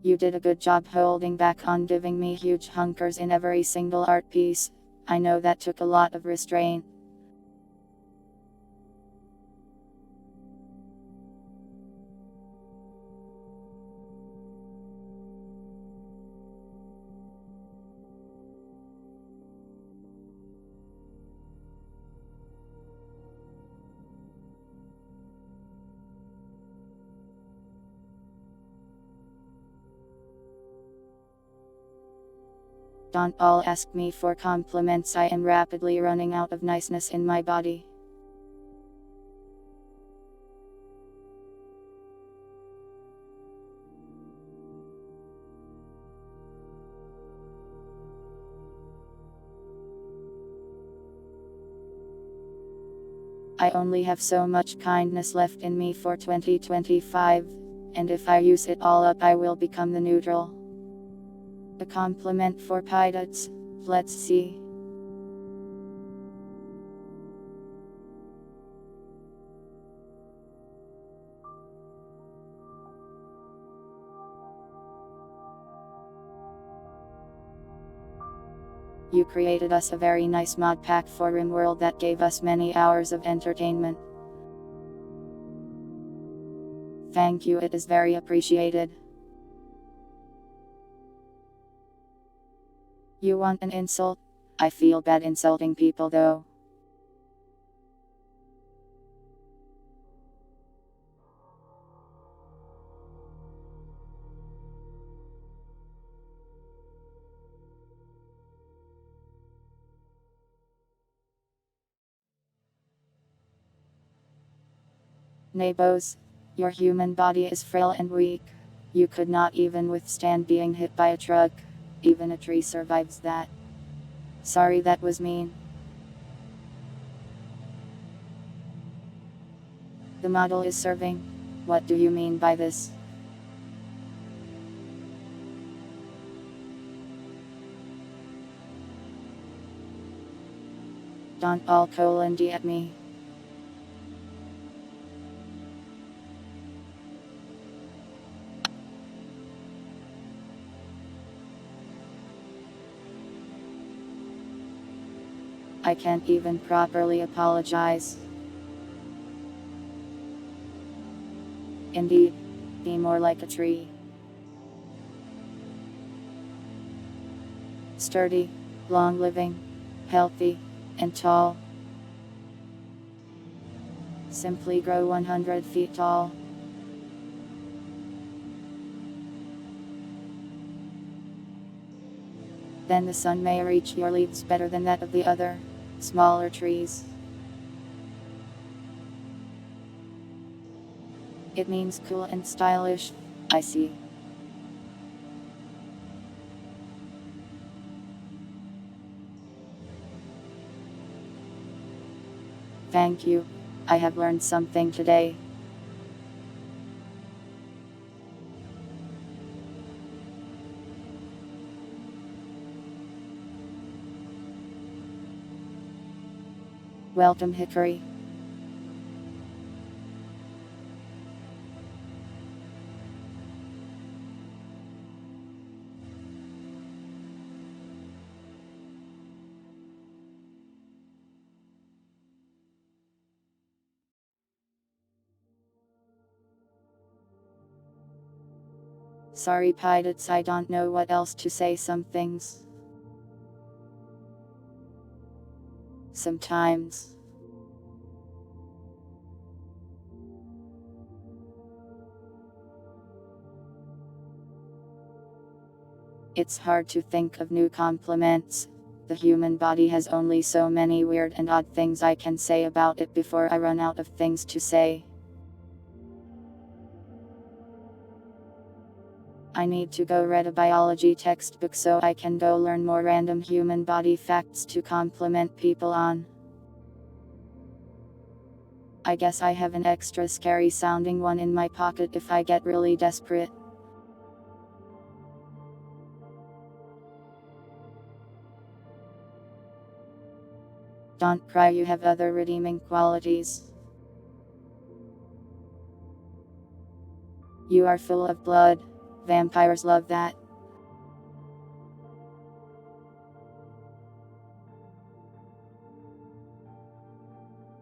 You did a good job holding back on giving me huge hunkers in every single art piece. I know that took a lot of restraint. Don't all ask me for compliments, I am rapidly running out of niceness in my body. I only have so much kindness left in me for 2025, and if I use it all up I will become the neutral. A compliment for pilots, let's see. You created us a very nice mod pack for RimWorld that gave us many hours of entertainment. Thank you, it is very appreciated. You want an insult? I feel bad insulting people though. Nabos, your human body is frail and weak. You could not even withstand being hit by a truck. Even a tree survives that. Sorry, that was mean. The model is serving. What do you mean by this? Don't all D at me. I can't even properly apologize. Indeed, be more like a tree. Sturdy, long-living, healthy, and tall. Simply grow 100 feet tall. Then the sun may reach your leaves better than that of the other, smaller trees. It means cool and stylish, I see. Thank you. I have learned something today. Welcome, Hickory. Sorry, Pirates, I don't know what else to say. Some things. Sometimes. It's hard to think of new compliments. The human body has only so many weird and odd things I can say about it before I run out of things to say. I need to go read a biology textbook so I can go learn more random human body facts to compliment people on. I guess I have an extra scary sounding one in my pocket if I get really desperate. Don't cry, you have other redeeming qualities. You are full of blood. Vampires love that.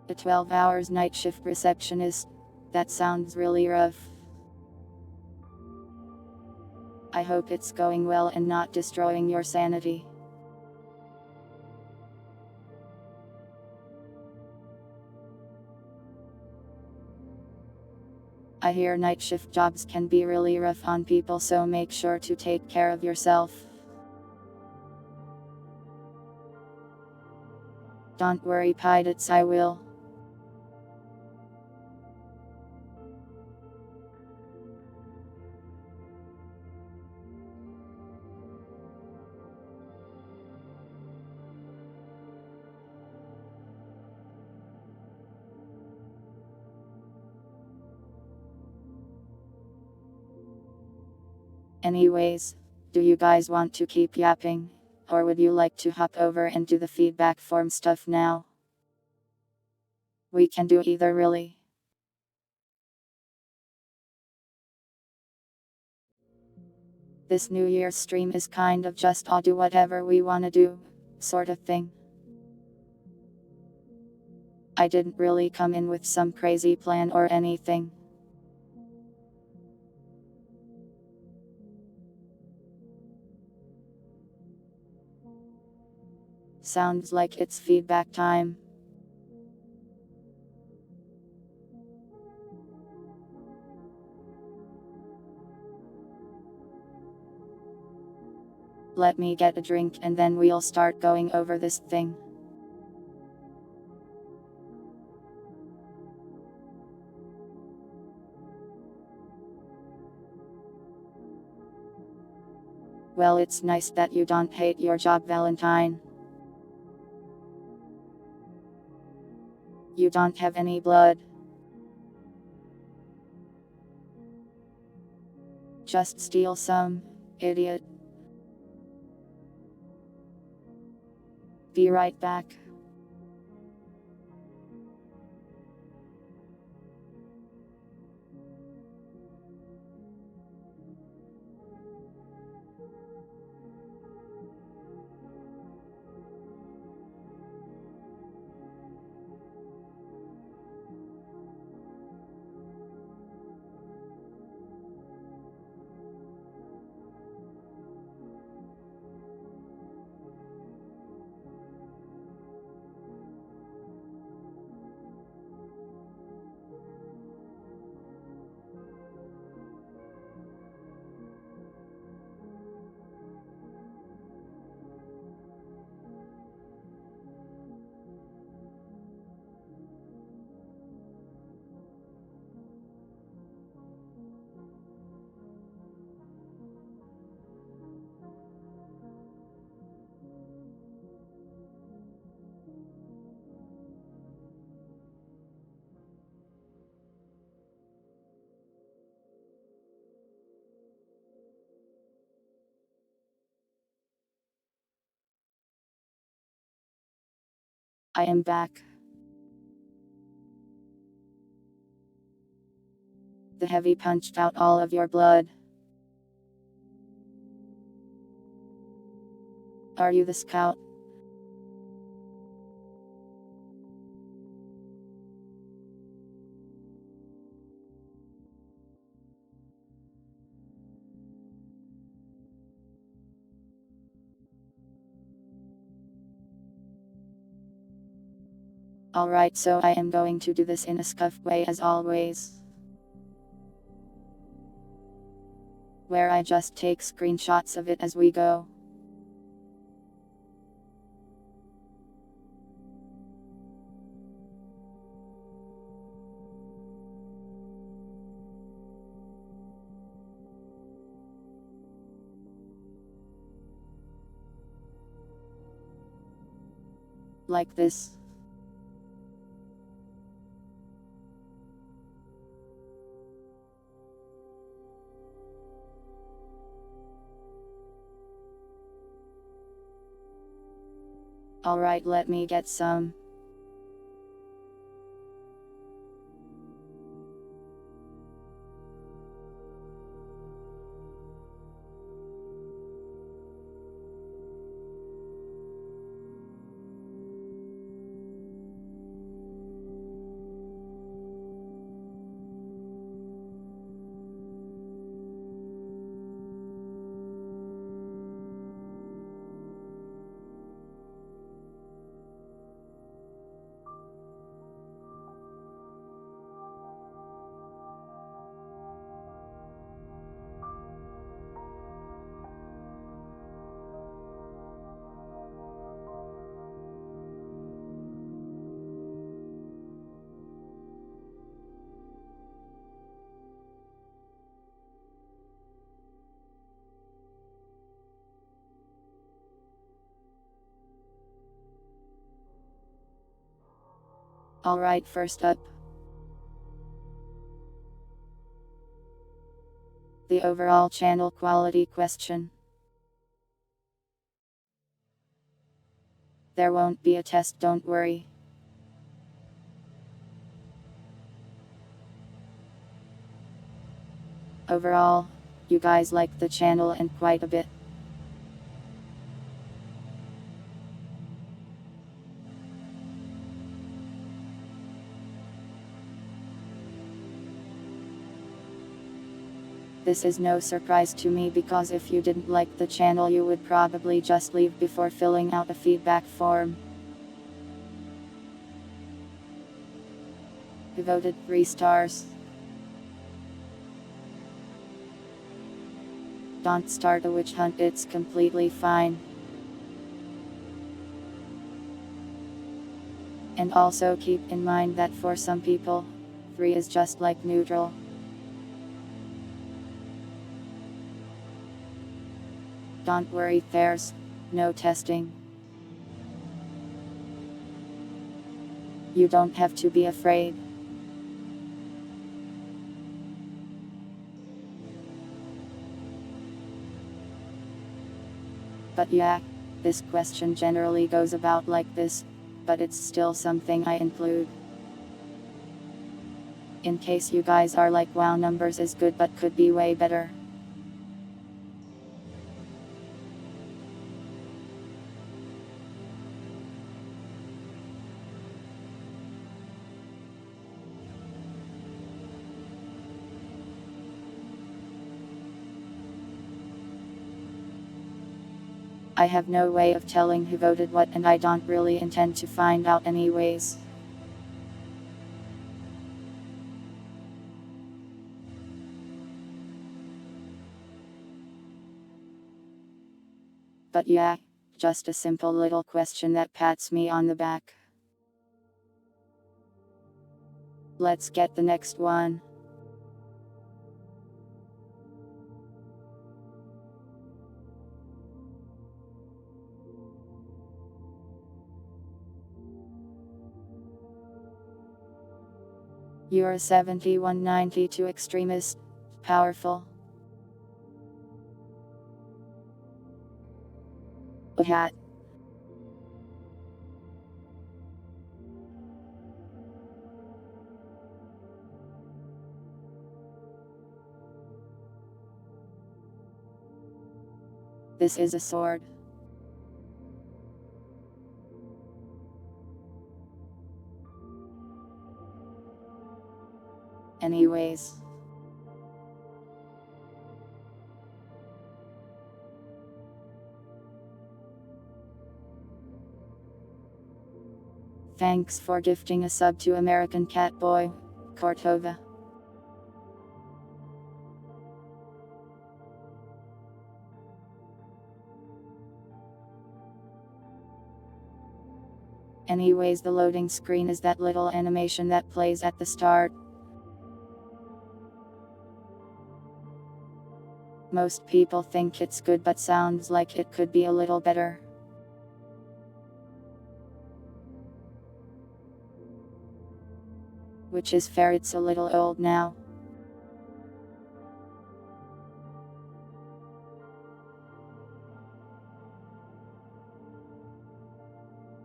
A 12 hours night shift receptionist. That sounds really rough. I hope it's going well and not destroying your sanity. I hear night shift jobs can be really rough on people, so make sure to take care of yourself. Don't worry, Pirates, I will. Anyways, do you guys want to keep yapping? Or would you like to hop over and do the feedback form stuff now? We can do either, really. This New Year's stream is kind of just do whatever we wanna do. sort of thing. I didn't really come in with some crazy plan or anything. Sounds like it's feedback time. Let me get a drink and then we'll start going over this thing. Well, it's nice that you don't hate your job, Valentine. You don't have any blood. Just steal some, idiot. Be right back. I am back. The heavy punched out all of your blood. Are you the scout? Alright, so I am going to do this in a scuffed way as always, where I just take screenshots of it as we go. Like this. Alright, let me get some. Alright, first up, the overall channel quality question. There won't be a test, don't worry. Overall, you guys like the channel and quite a bit. This is no surprise to me because if you didn't like the channel you would probably just leave before filling out a feedback form. Who voted 3 stars? Don't start a witch hunt, it's completely fine. And also keep in mind that for some people, 3 is just like neutral. Don't worry, there's no testing. You don't have to be afraid. But yeah, this question generally goes about like this, but it's still something I include. In case you guys are like, wow, numbers is good but could be way better. I have no way of telling who voted what, and I don't really intend to find out anyways. But yeah, just a simple little question that pats me on the back. Let's get the next one. You're a 7192 extremist. Powerful. Hat. This is a sword. Anyways. Thanks for gifting a sub to American Catboy, Cortova. Anyways, the loading screen is that little animation that plays at the start. Most people think it's good but sounds like it could be a little better. Which is fair, it's a little old now.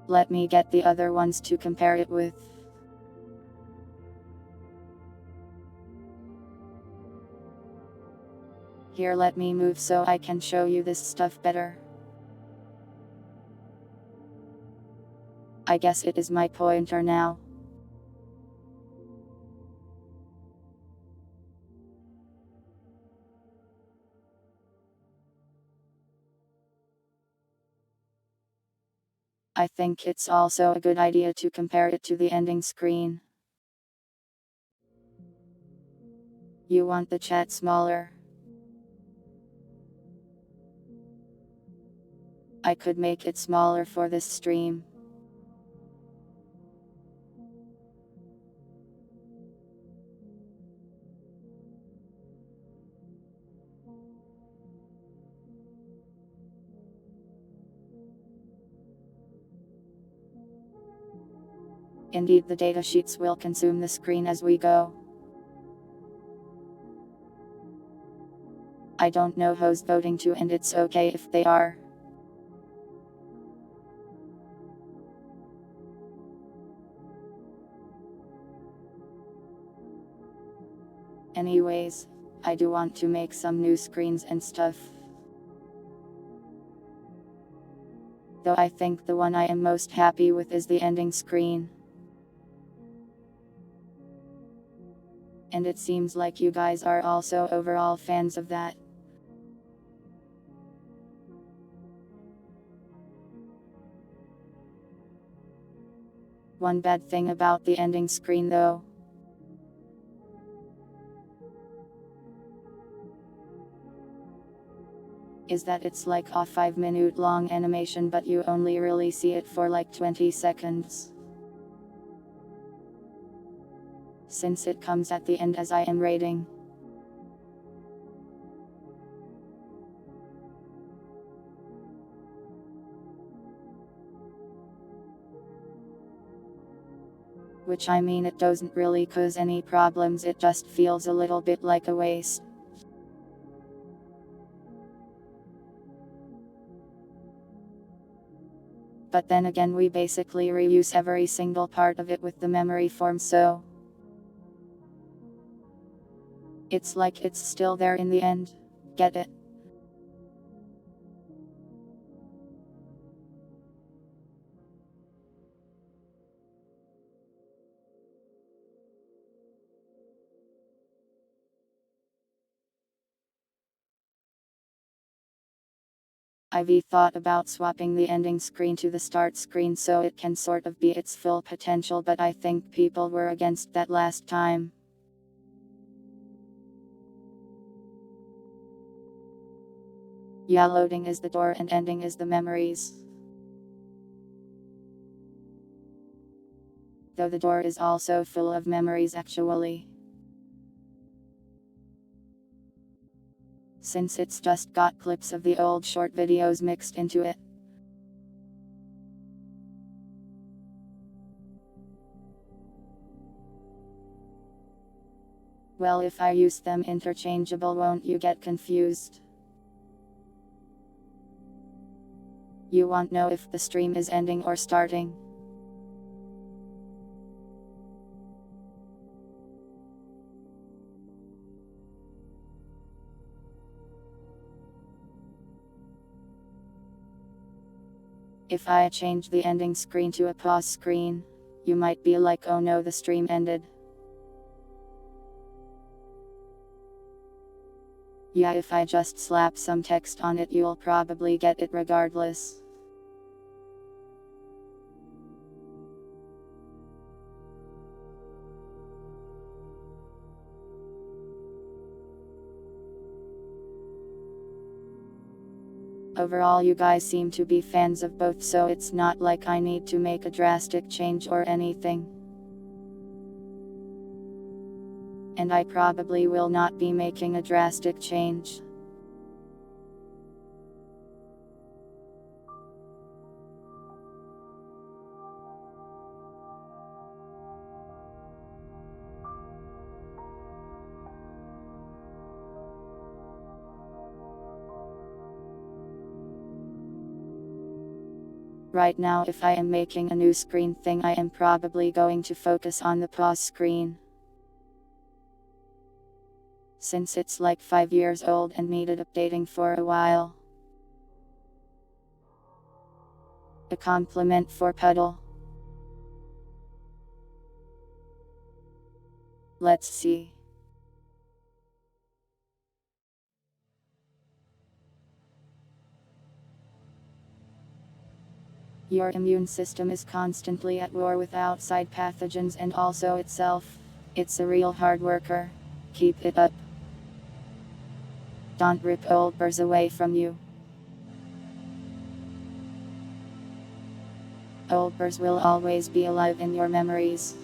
Let me get the other ones to compare it with. Here, let me move so I can show you this stuff better. I guess it is my pointer now. I think it's also a good idea to compare it to the ending screen. You want the chat smaller? I could make it smaller for this stream. Indeed, the datasheets will consume the screen as we go. I don't know who's voting to, and it's okay if they are. Anyways, I do want to make some new screens and stuff. Though I think the one I am most happy with is the ending screen. And it seems like you guys are also overall fans of that. One bad thing about the ending screen though is that it's like a 5-minute long animation, but you only really see it for like 20 seconds. Since it comes at the end as I am rating. Which I mean, it doesn't really cause any problems, it just feels a little bit like a waste. But then again, we basically reuse every single part of it with the memory form, so it's like it's still there in the end. Get it? I've thought about swapping the ending screen to the start screen so it can sort of be its full potential, but I think people were against that last time. Yeah, loading is the door and ending is the memories. Though the door is also full of memories actually. Since it's just got clips of the old short videos mixed into it. Well, if I use them interchangeable, won't you get confused? You won't know if the stream is ending or starting. If I change the ending screen to a pause screen, you might be like, oh no, the stream ended. Yeah, if I just slap some text on it, you'll probably get it regardless. Overall, you guys seem to be fans of both, so it's not like I need to make a drastic change or anything. And I probably will not be making a drastic change. Right now, if I am making a new screen thing, I am probably going to focus on the pause screen. Since it's like 5 years old and needed updating for a while. A compliment for Puddle. Let's see. Your immune system is constantly at war with outside pathogens and also itself. It's a real hard worker. Keep it up. Don't rip old birds away from you. Old birds will always be alive in your memories.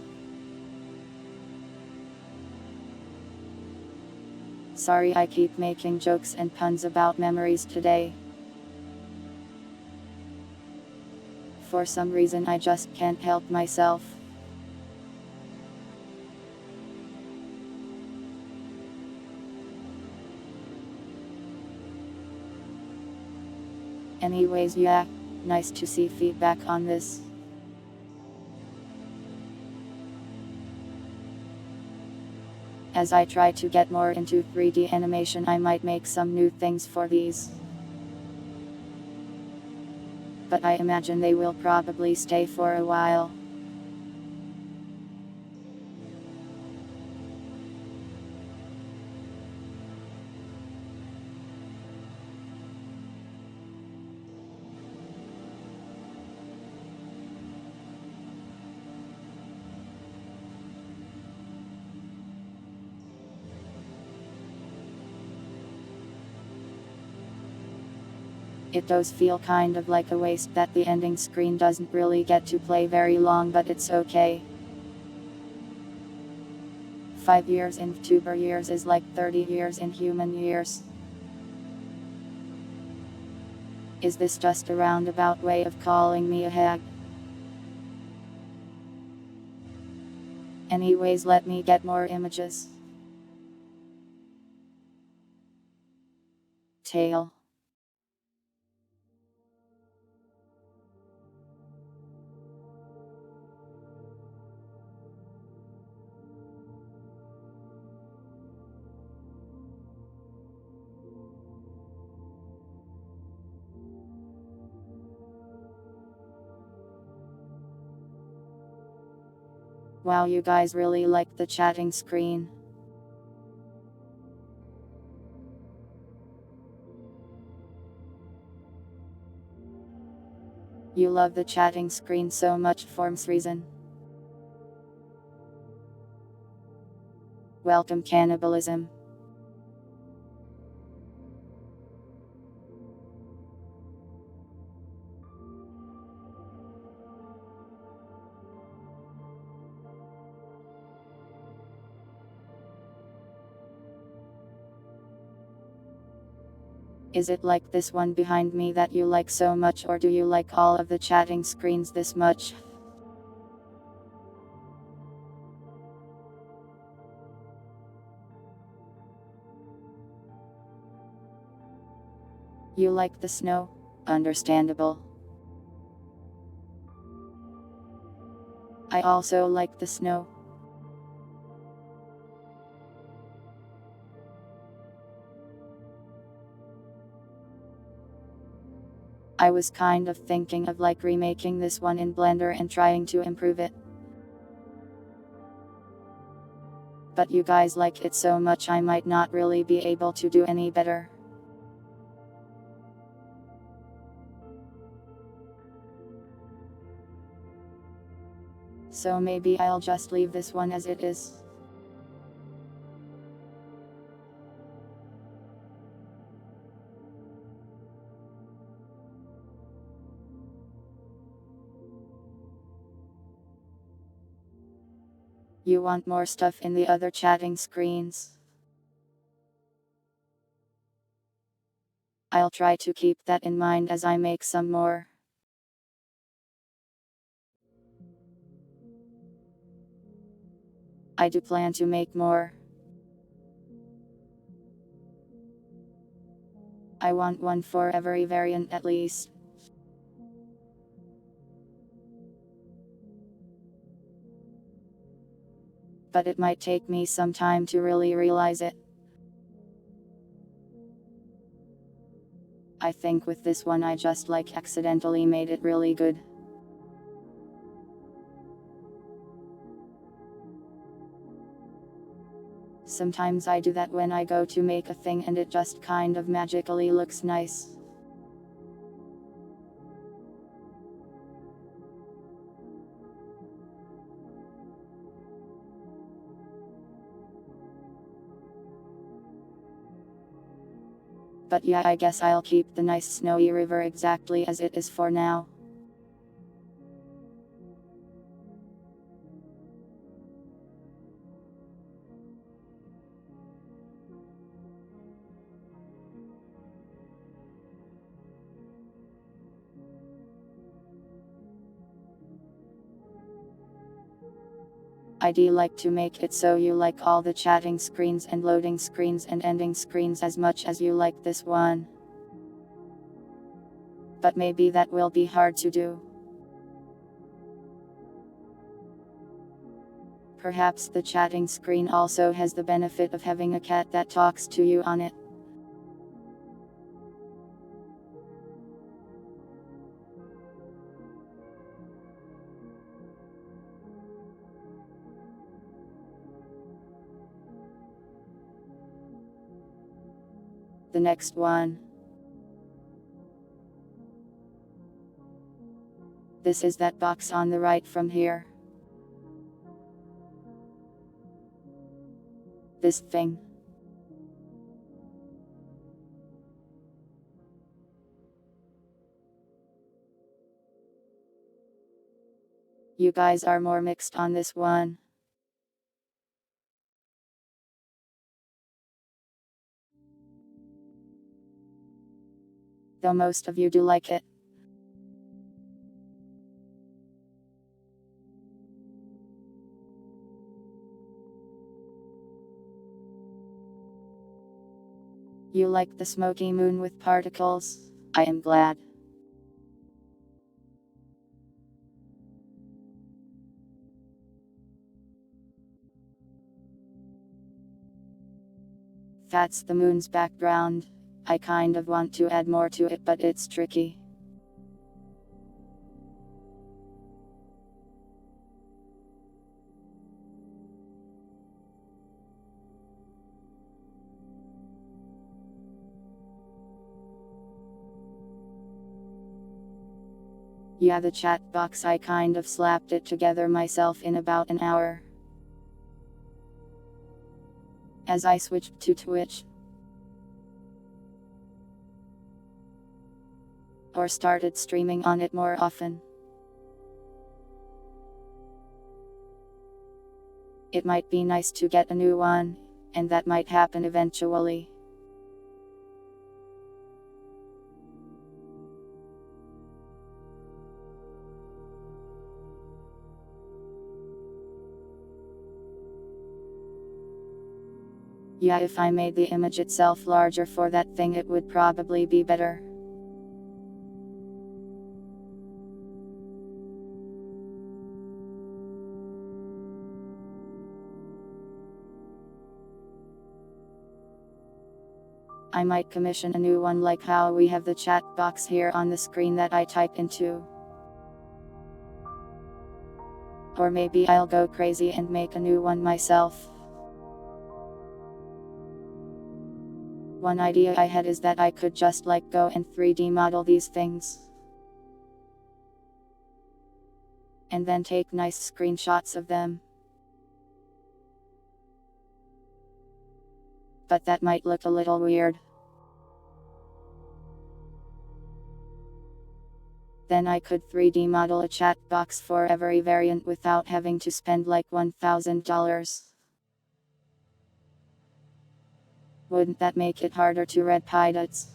Sorry, I keep making jokes and puns about memories today. For some reason I just can't help myself. Anyways, yeah, nice to see feedback on this. As I try to get more into 3D animation, I might make some new things for these. But I imagine they will probably stay for a while. It does feel kind of like a waste that the ending screen doesn't really get to play very long, but it's okay. 5 years in VTuber years is like 30 years in human years. Is this just a roundabout way of calling me a hag? Anyways, let me get more images. Tail. Wow, you guys really like the chatting screen. You love the chatting screen so much for some reason. Welcome cannibalism. Is it like this one behind me that you like so much, or do you like all of the chatting screens this much? You like the snow? Understandable. I also like the snow. I was kind of thinking of like remaking this one in Blender and trying to improve it. But you guys like it so much I might not really be able to do any better. So maybe I'll just leave this one as it is. You want more stuff in the other chatting screens? I'll try to keep that in mind as I make some more. I do plan to make more. I want one for every variant at least. But it might take me some time to really realize it. I think with this one I just like accidentally made it really good. Sometimes I do that when I go to make a thing and it just kind of magically looks nice. But yeah, I guess I'll keep the nice snowy river exactly as it is for now. I'd like to make it so you like all the chatting screens and loading screens and ending screens as much as you like this one. But maybe that will be hard to do. Perhaps the chatting screen also has the benefit of having a cat that talks to you on it. The next one. This is that box on the right from here. This thing. You guys are more mixed on this one. Though most of you do like it. You like the smoky moon with particles? I am glad. That's the moon's background. I kind of want to add more to it, but it's tricky. Yeah, the chat box, I kind of slapped it together myself in about an hour. As I switched to Twitch. Or started streaming on it more often. It might be nice to get a new one, and that might happen eventually. Yeah, if I made the image itself larger for that thing, it would probably be better. I might commission a new one like how we have the chat box here on the screen that I type into. Or maybe I'll go crazy and make a new one myself. One idea I had is that I could just like go and 3D model these things. And then take nice screenshots of them. But that might look a little weird. Then I could 3D model a chat box for every variant without having to spend like $1,000. Wouldn't that make it harder to read pilots?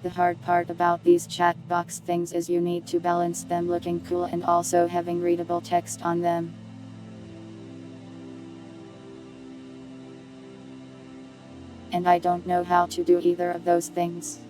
The hard part about these chat box things is you need to balance them looking cool and also having readable text on them. And I don't know how to do either of those things.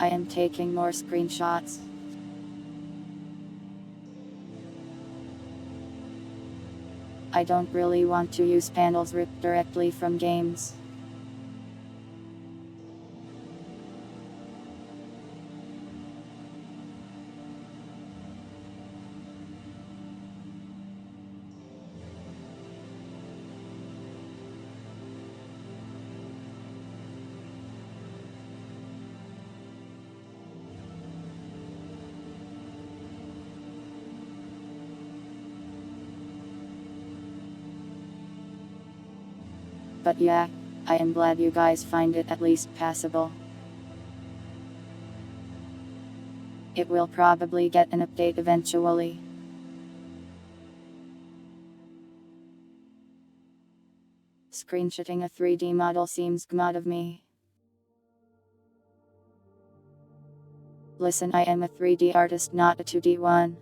I am taking more screenshots. I don't really want to use panels ripped directly from games. But yeah, I am glad you guys find it at least passable. It will probably get an update eventually. Screenshotting a 3D model seems gmod of me. Listen, I am a 3D artist, not a 2D one.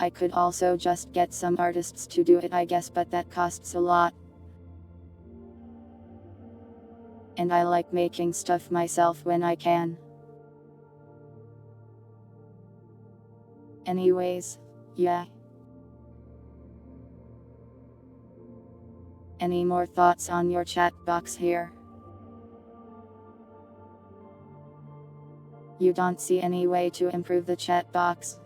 I could also just get some artists to do it, I guess, but that costs a lot. And I like making stuff myself when I can. Anyways, yeah. Any more thoughts on your chat box here? You don't see any way to improve the chat box?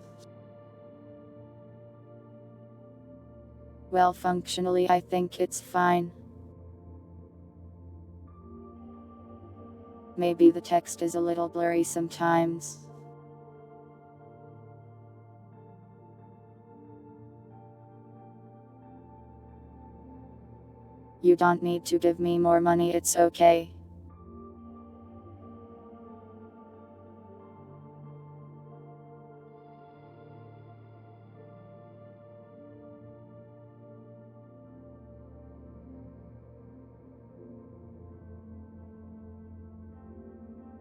Well, functionally I think it's fine. Maybe the text is a little blurry sometimes. You don't need to give me more money, it's okay.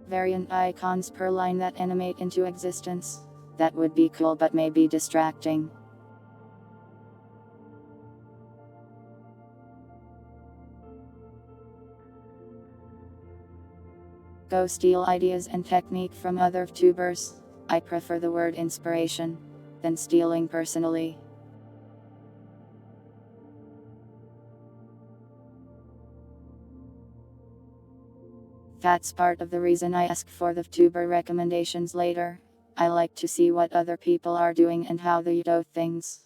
Variant icons per line that animate into existence. That would be cool, but maybe distracting. Go steal ideas and technique from other tubers. I prefer the word inspiration than stealing personally. That's part of the reason I ask for the tuber recommendations later. I like to see what other people are doing and how they do things.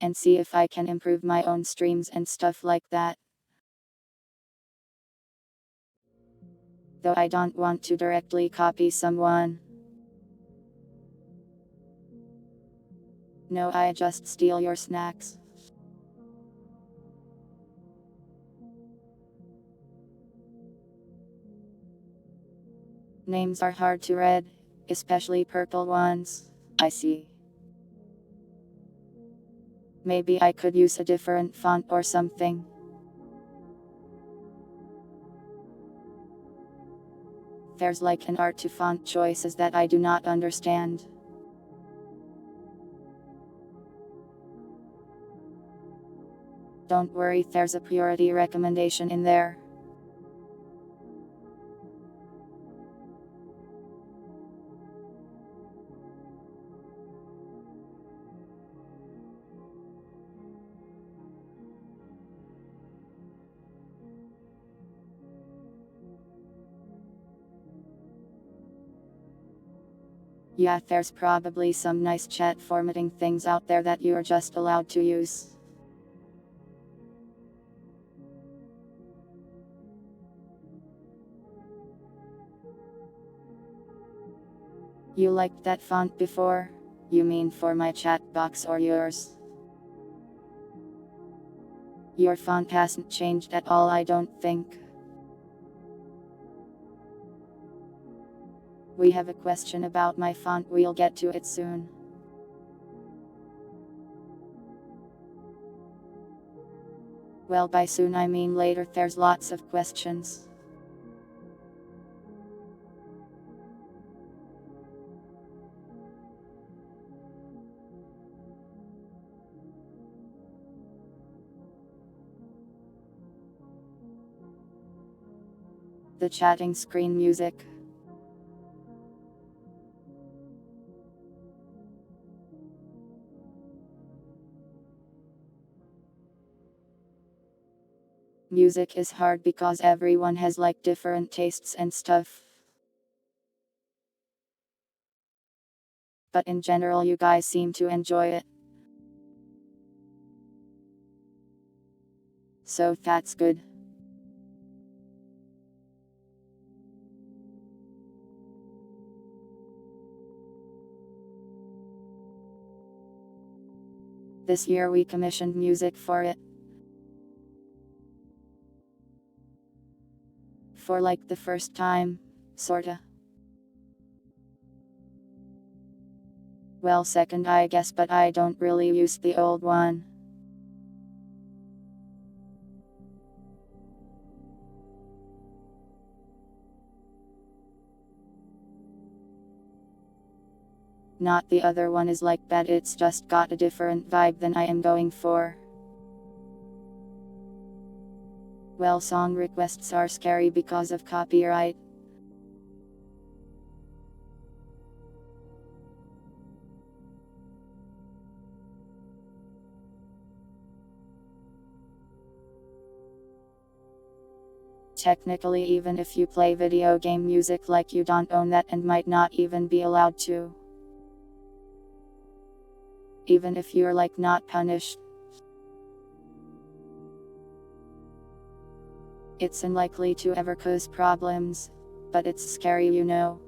And see if I can improve my own streams and stuff like that. Though I don't want to directly copy someone. No, I just steal your snacks. Names are hard to read, especially purple ones. I see. Maybe I could use a different font or something. There's like an art to font choices that I do not understand. Don't worry, there's a purity recommendation in there. Yeah, there's probably some nice chat formatting things out there that you're just allowed to use. You liked that font before? You mean for my chat box or yours? Your font hasn't changed at all, I don't think. We have a question about my font, we'll get to it soon. Well, by soon I mean later, there's lots of questions. The chatting screen music. Music is hard because everyone has like different tastes and stuff. But in general, you guys seem to enjoy it. So that's good. This year we commissioned music for it. For like the first time, sorta. Well, second I guess, but I don't really use the old one. Not the other one is like bad, it's just got a different vibe than I am going for. Well, song requests are scary because of copyright. Technically, even if you play video game music, like, you don't own that and might not even be allowed to. Even if you're like not punished. It's unlikely to ever cause problems, but it's scary, you know.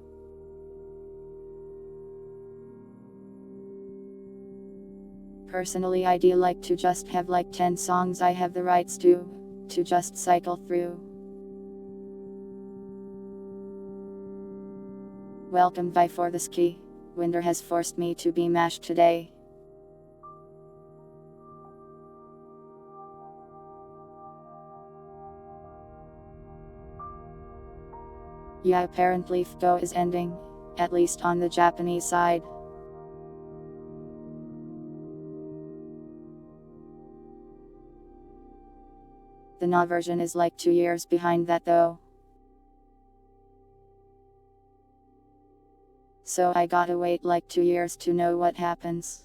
Personally, I'd like to just have like 10 songs I have the rights to just cycle through. Welcome by for the ski. Winter has forced me to be mashed today. Yeah, apparently FGO is ending, at least on the Japanese side. The NA version is like 2 years behind that though. So I gotta wait like 2 years to know what happens.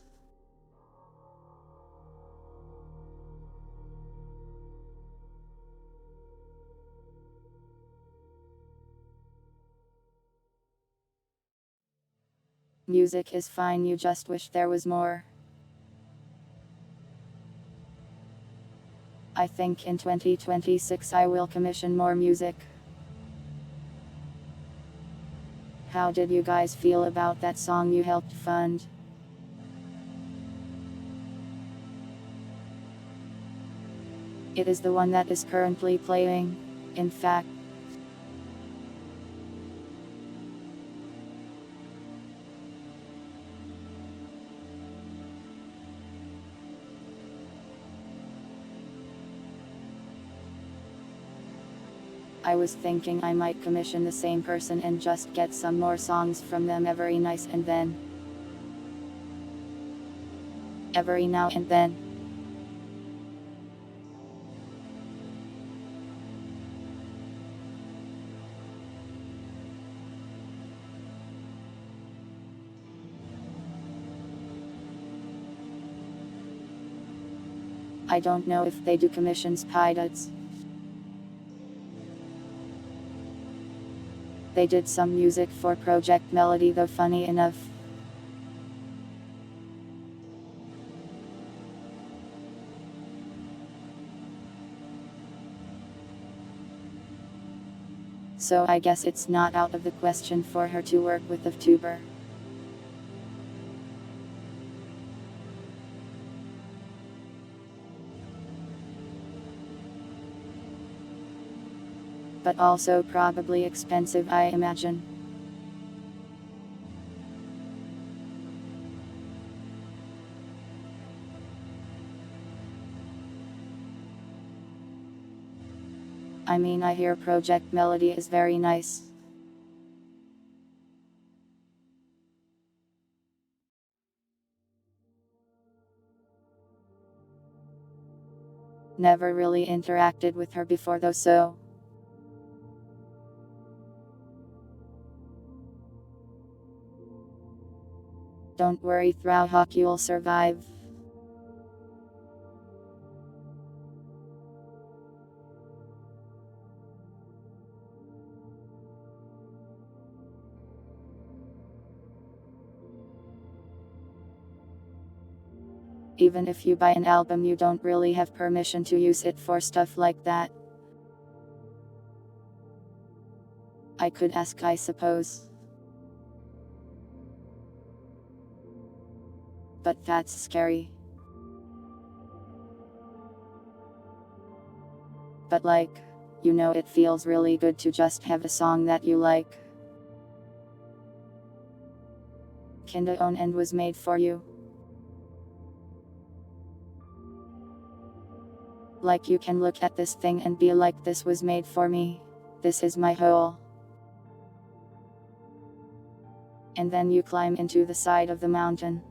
Music is fine, you just wish there was more. I think in 2026 I will commission more music. How did you guys feel about that song you helped fund? It is the one that is currently playing, in fact. I was thinking I might commission the same person and just get some more songs from them every now and then. Every now and then. I don't know if they do commissions pilots. They did some music for Project Melody though, funny enough. So I guess it's not out of the question for her to work with a tuber. But also probably expensive, I imagine. I mean, I hear Project Melody is very nice. Never really interacted with her before though, so. Don't worry, Throwhawk, you'll survive. Even if you buy an album, you don't really have permission to use it for stuff like that. I could ask, I suppose. But that's scary. But like, you know, it feels really good to just have a song that you like. Kinda own and was made for you. Like, you can look at this thing and be like, this was made for me. This is my whole. And then you climb into the side of the mountain.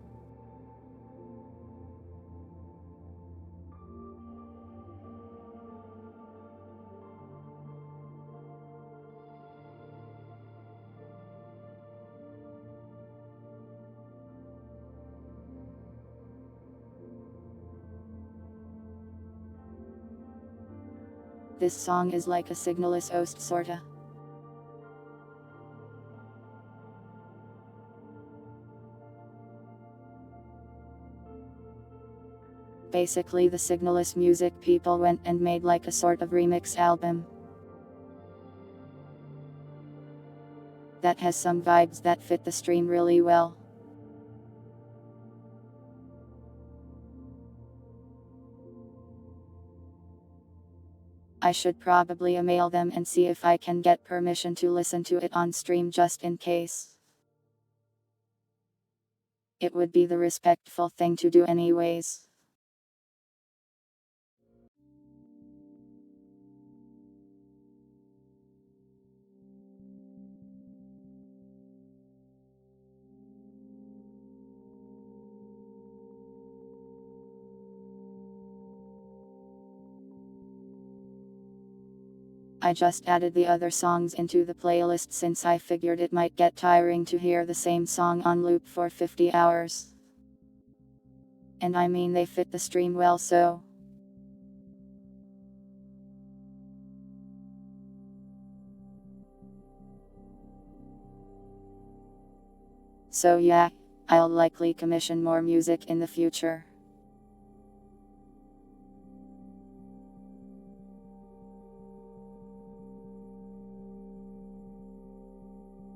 This song is like a signalless oast sorta. Basically the signalless music people went and made like a sort of remix album. That has some vibes that fit the stream really well. I should probably email them and see if I can get permission to listen to it on stream just in case. It would be the respectful thing to do anyways. I just added the other songs into the playlist since I figured it might get tiring to hear the same song on loop for 50 hours. And I mean they fit the stream well so. So yeah, I'll likely commission more music in the future.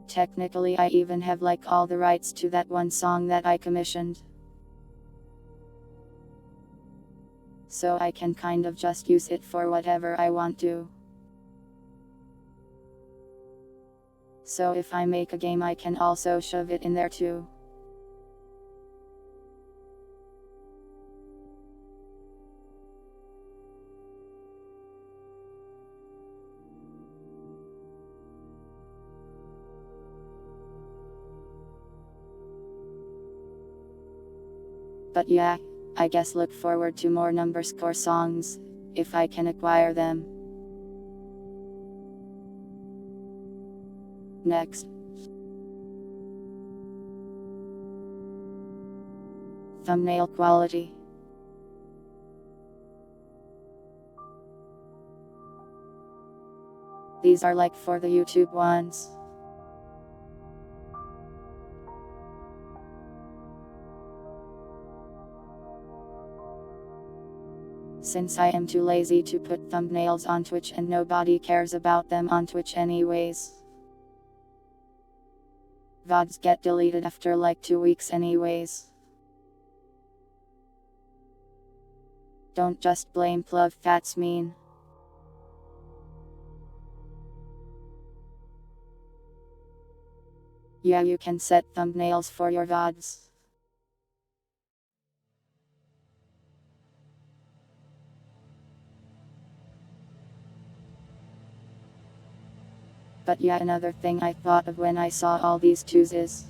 Technically I even have like all the rights to that one song that I commissioned. So I can kind of just use it for whatever I want to. So if I make a game I can also shove it in there too. But yeah, I guess look forward to more #score songs, if I can acquire them. Next. Thumbnail quality. These are like for the YouTube ones. Since I am too lazy to put thumbnails on Twitch and nobody cares about them on Twitch anyways. VODs get deleted after like 2 weeks anyways. Don't just blame Pluv, that's mean. Yeah, you can set thumbnails for your VODs. But yeah, another thing I thought of when I saw all these twos is,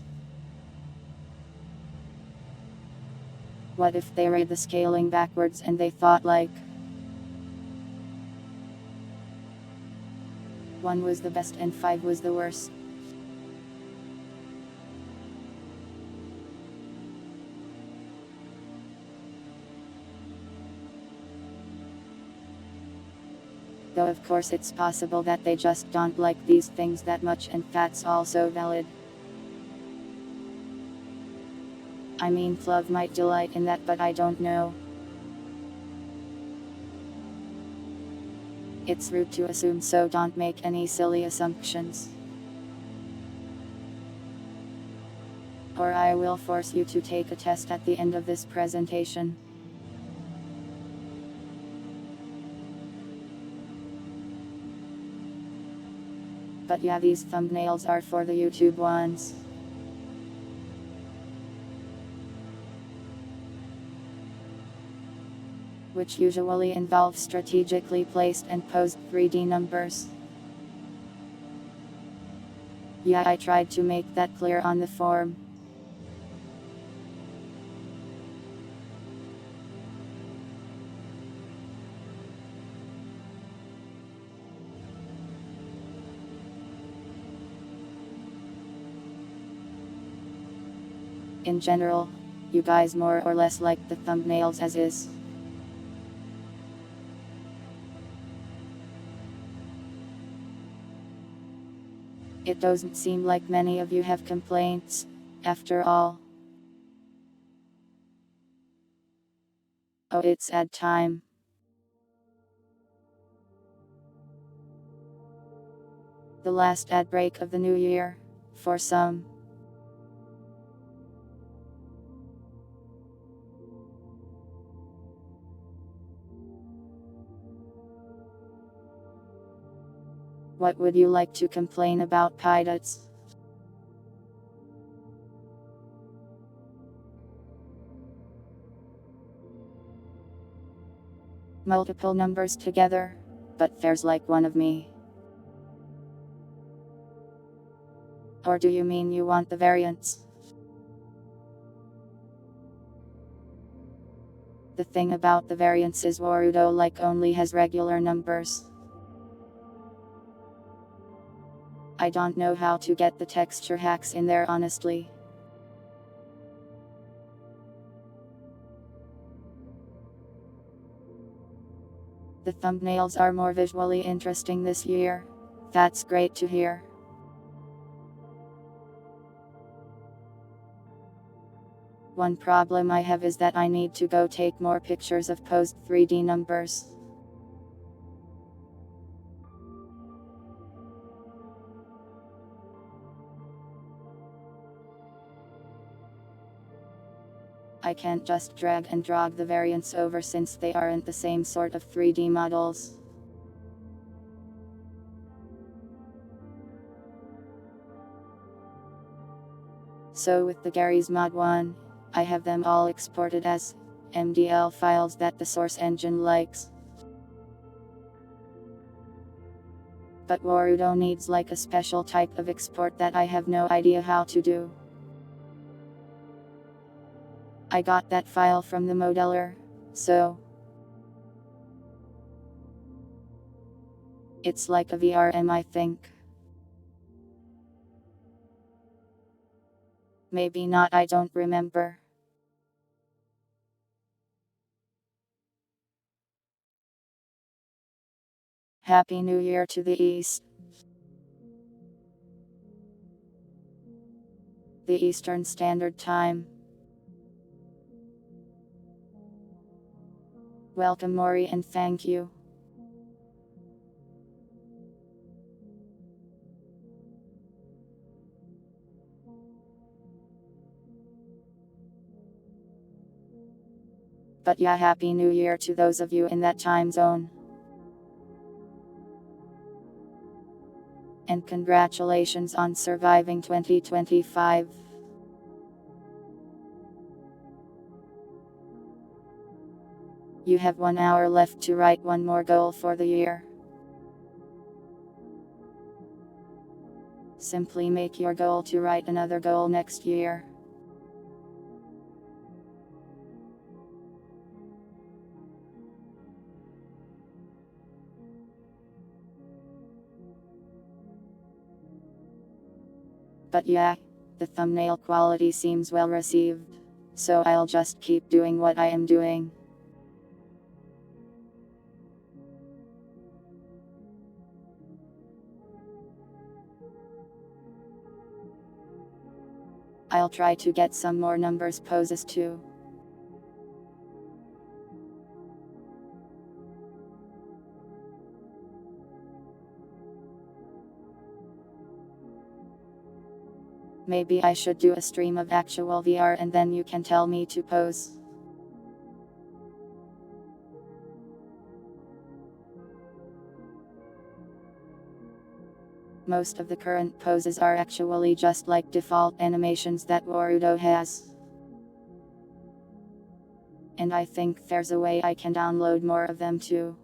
what if they read the scaling backwards and they thought like 1 was the best and 5 was the worst? Though of course it's possible that they just don't like these things that much, and that's also valid. I mean Pluv might delight in that, but I don't know. It's rude to assume, so don't make any silly assumptions. Or I will force you to take a test at the end of this presentation. But yeah, these thumbnails are for the YouTube ones. Which usually involve strategically placed and posed 3D numbers. Yeah, I tried to make that clear on the form. In general, you guys more or less like the thumbnails as is. It doesn't seem like many of you have complaints, after all. Oh, it's ad time. The last ad break of the new year, for some. What would you like to complain about, pilots? Multiple numbers together, but there's like one of me. Or do you mean you want the variants? The thing about the variants is Warudo like only has regular numbers. I don't know how to get the texture hacks in there honestly. The thumbnails are more visually interesting this year. That's great to hear. One problem I have is that I need to go take more pictures of post 3D numbers. I can't just drag and drag the variants over since they aren't the same sort of 3D models. So with the Gary's Mod 1, I have them all exported as MDL files that the source engine likes. But Warudo needs like a special type of export that I have no idea how to do. I got that file from the modeler, so it's like a VRM, I think. Maybe not, I don't remember. Happy New Year to the East. The Eastern Standard Time. Welcome Mori and thank you. But yeah, Happy New Year to those of you in that time zone. And congratulations on surviving 2025. You have 1 hour left to write one more goal for the year. Simply make your goal to write another goal next year. But yeah, the thumbnail quality seems well received, so I'll just keep doing what I am doing. I'll try to get some more numbers poses too. Maybe I should do a stream of actual VR and then you can tell me to pose. Most of the current poses are actually just like default animations that Warudo has. And I think there's a way I can download more of them too.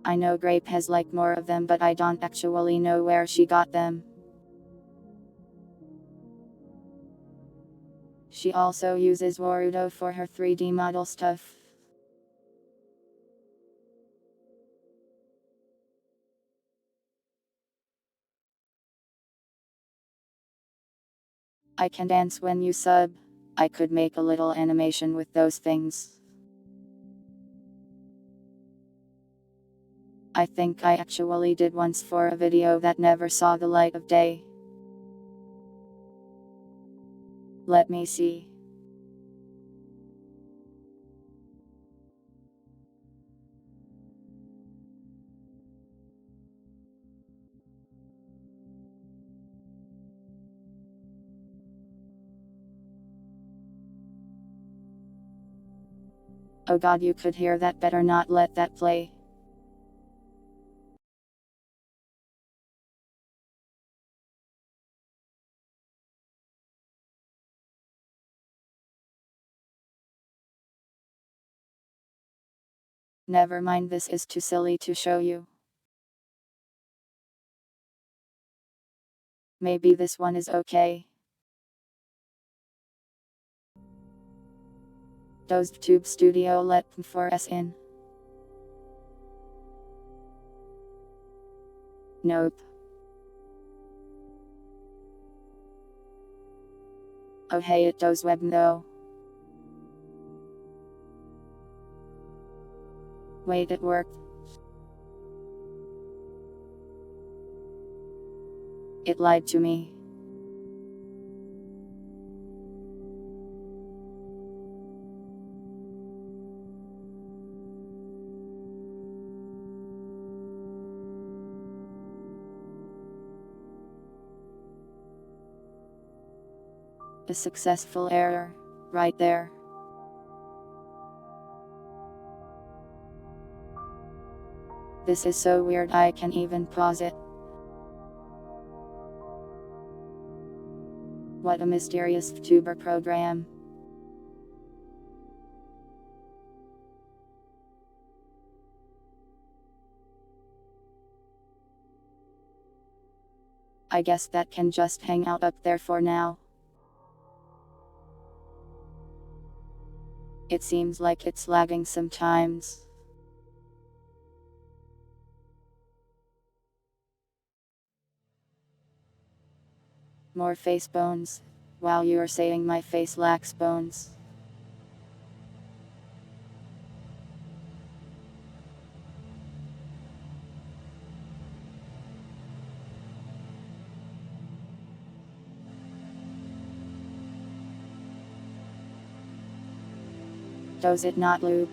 I know Grape has like more of them, but I don't actually know where she got them. She also uses Warudo for her 3D model stuff. I can dance when you sub. I could make a little animation with those things. I think I actually did once for a video that never saw the light of day. Let me see. Oh god, you could hear that, better not let that play. Never mind, this is too silly to show you. Maybe this one is okay. Does Tube Studio let M4S in? Nope. Oh hey, it does web though. Wait, it worked. It lied to me. A successful error, right there. This is so weird, I can even pause it. What a mysterious VTuber program. I guess that can just hang out up there for now. It seems like it's lagging sometimes. More face bones. Wow, you're saying my face lacks bones. Does it not loop?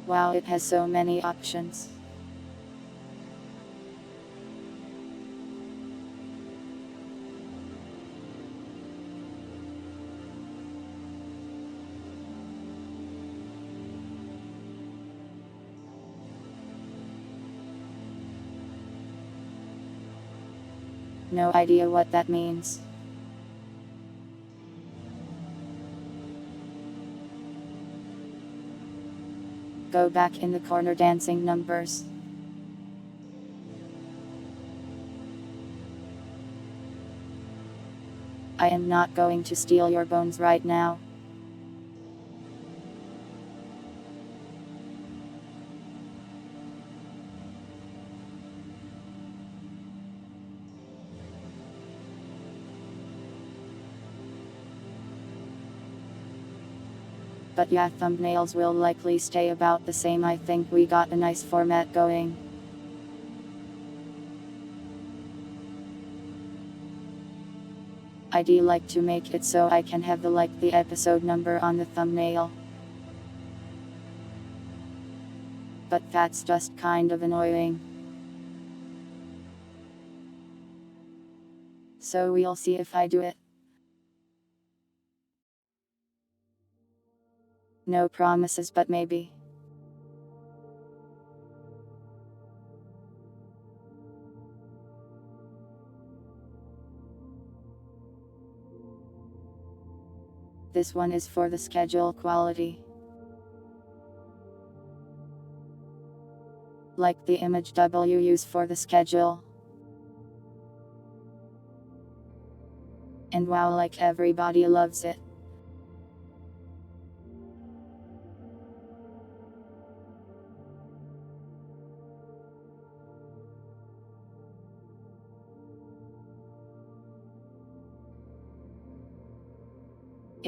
Wow, it has so many options. No idea what that means. Go back in the corner, dancing numbers. I am not going to steal your bones right now. But yeah, thumbnails will likely stay about the same. I think we got a nice format going. I'd like to make it so I can have the episode number on the thumbnail. But that's just kind of annoying. So we'll see if I do it. No promises, but maybe. this one is for the schedule quality. Like the image W use for the schedule. And wow, like everybody loves it.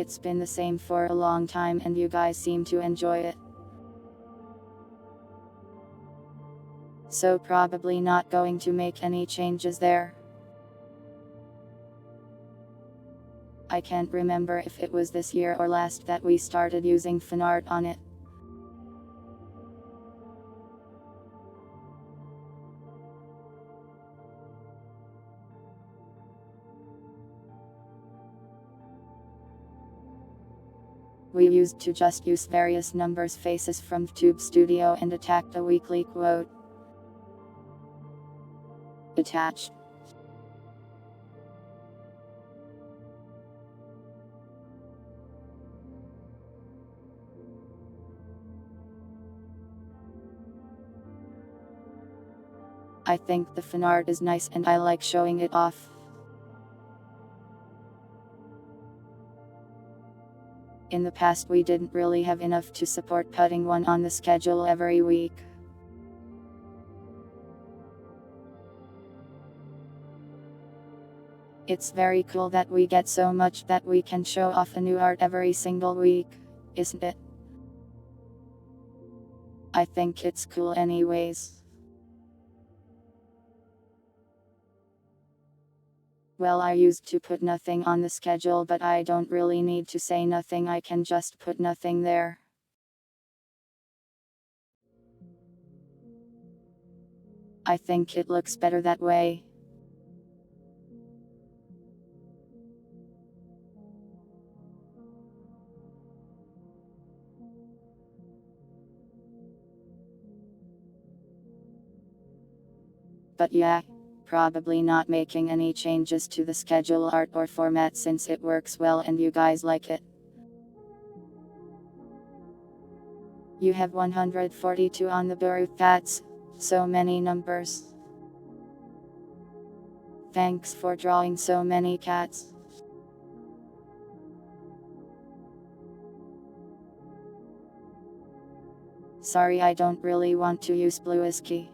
It's been the same for a long time and you guys seem to enjoy it. So probably not going to make any changes there. I can't remember if it was this year or last that we started using fan art on it. We used to just use various numbers faces from Tube Studio and attacked a weekly quote. Attached. I think the fan art is nice and I like showing it off. In the past we didn't really have enough to support putting one on the schedule every week. It's very cool that we get so much that we can show off a new art every single week, isn't it? I think it's cool anyways. Well, I used to put nothing on the schedule, but I don't really need to say nothing, I can just put nothing there. I think it looks better that way. But yeah, probably not making any changes to the schedule art or format since it works well and you guys like it. You have 142 on the Baruch cats, so many numbers. Thanks for drawing so many cats. Sorry, I don't really want to use blue whiskey.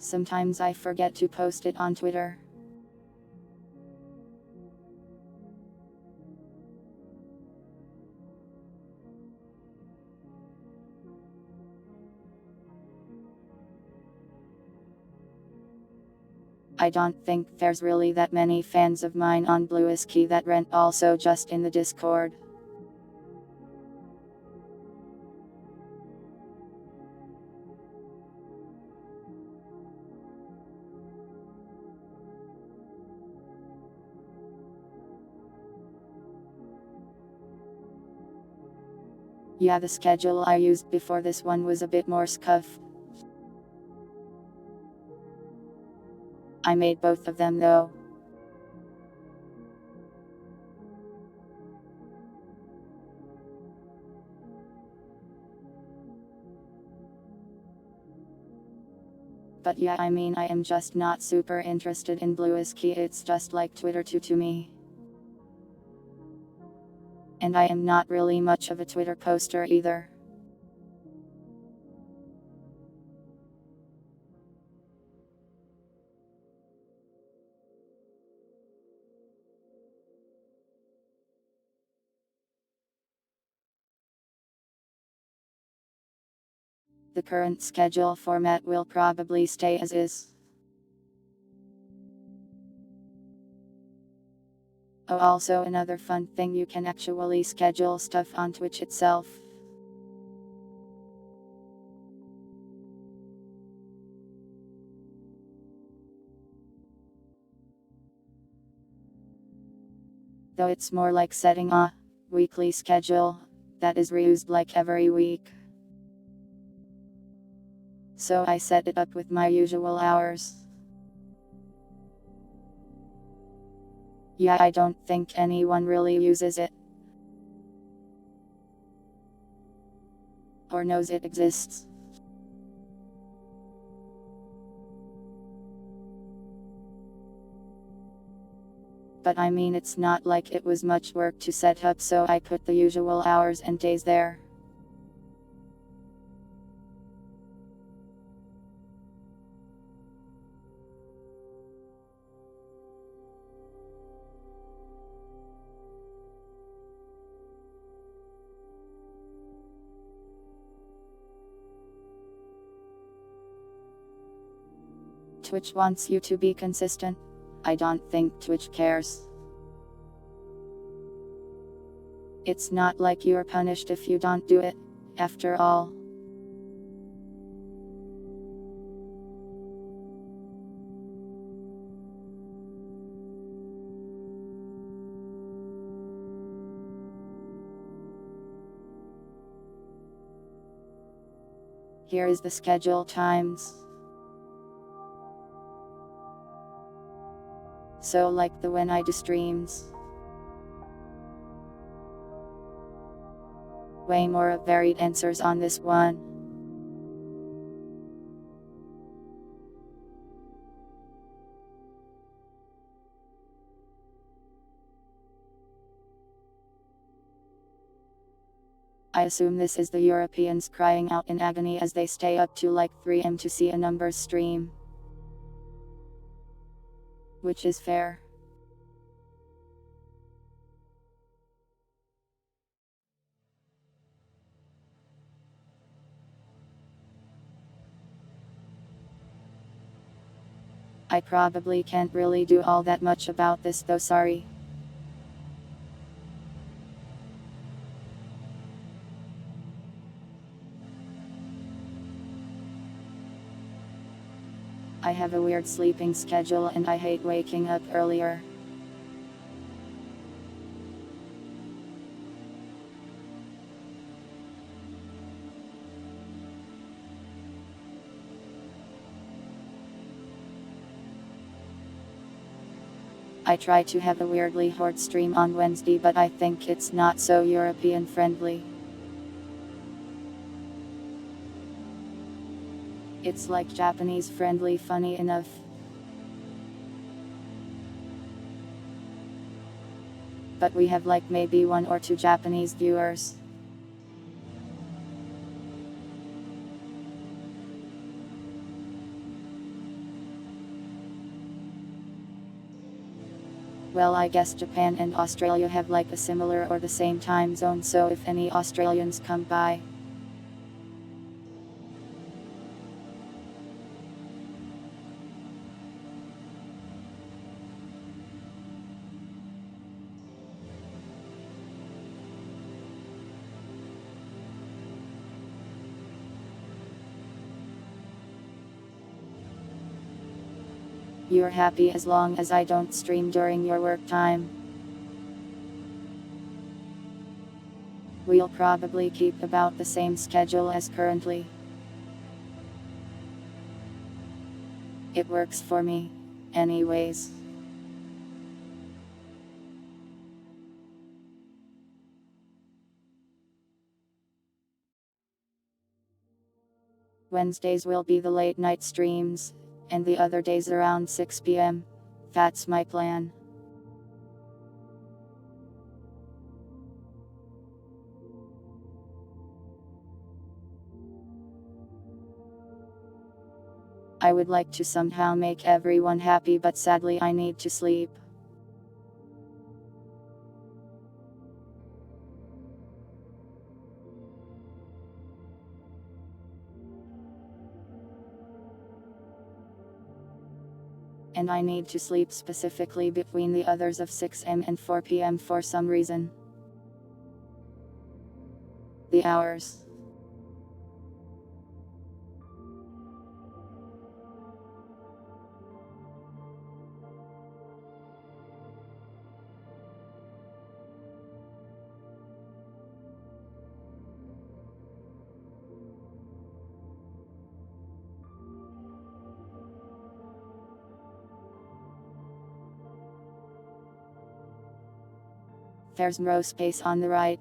Sometimes I forget to post it on Twitter. I don't think there's really that many fans of mine on Blue Whiskey that rent also just in the Discord. Yeah, the schedule I used before this one was a bit more scuff. I made both of them though. But yeah, I mean, I am just not super interested in Blue Whiskey, it's just like Twitter 2 to me. And I am not really much of a Twitter poster either. The current schedule format will probably stay as is. Oh, also another fun thing, you can actually schedule stuff on Twitch itself. Though it's more like setting a weekly schedule that is reused like every week. So I set it up with my usual hours. Yeah, I don't think anyone really uses it. Or knows it exists. But I mean, it's not like it was much work to set up, so I put the usual hours and days there. Twitch wants you to be consistent. I don't think Twitch cares. It's not like you're punished if you don't do it, after all. Here is the schedule times. So like the when I do streams. Way more varied answers on this one. I assume this is the Europeans crying out in agony as they stay up to like 3 am to see a numbers stream. Which is fair. I probably can't really do all that much about this though, sorry. I have a weird sleeping schedule and I hate waking up earlier. I try to have a weirdly horde stream on Wednesday, but I think it's not so European friendly. It's like Japanese friendly funny enough. But we have like maybe 1 or 2 Japanese viewers. Well, I guess Japan and Australia have like a similar or the same time zone, so if any Australians come by. You're happy as long as I don't stream during your work time. We'll probably keep about the same schedule as currently. It works for me, anyways. Wednesdays will be the late night streams, and the other days around 6 p.m. That's my plan. I would like to somehow make everyone happy, but sadly I need to sleep. And I need to sleep specifically between the others of 6 am and 4 p.m. for some reason. The hours. There's row space on the right.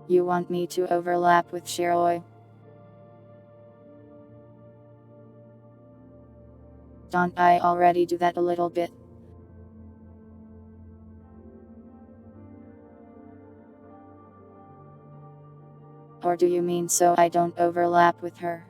You want me to overlap with Shiroi? Don't I already do that a little bit? Or do you mean so I don't overlap with her?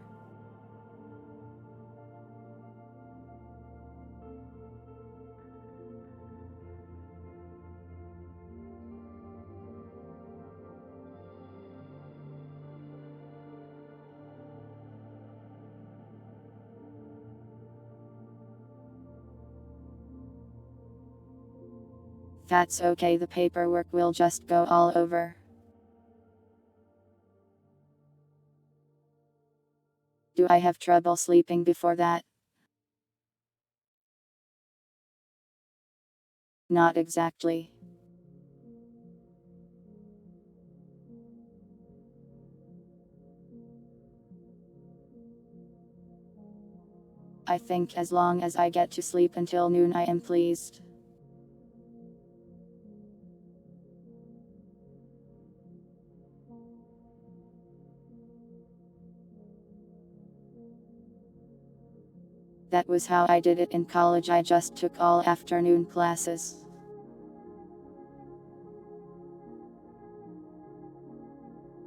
That's okay, the paperwork will just go all over. Do I have trouble sleeping before that? Not exactly. I think as long as I get to sleep until noon I am pleased. That was how I did it in college, I just took all afternoon classes.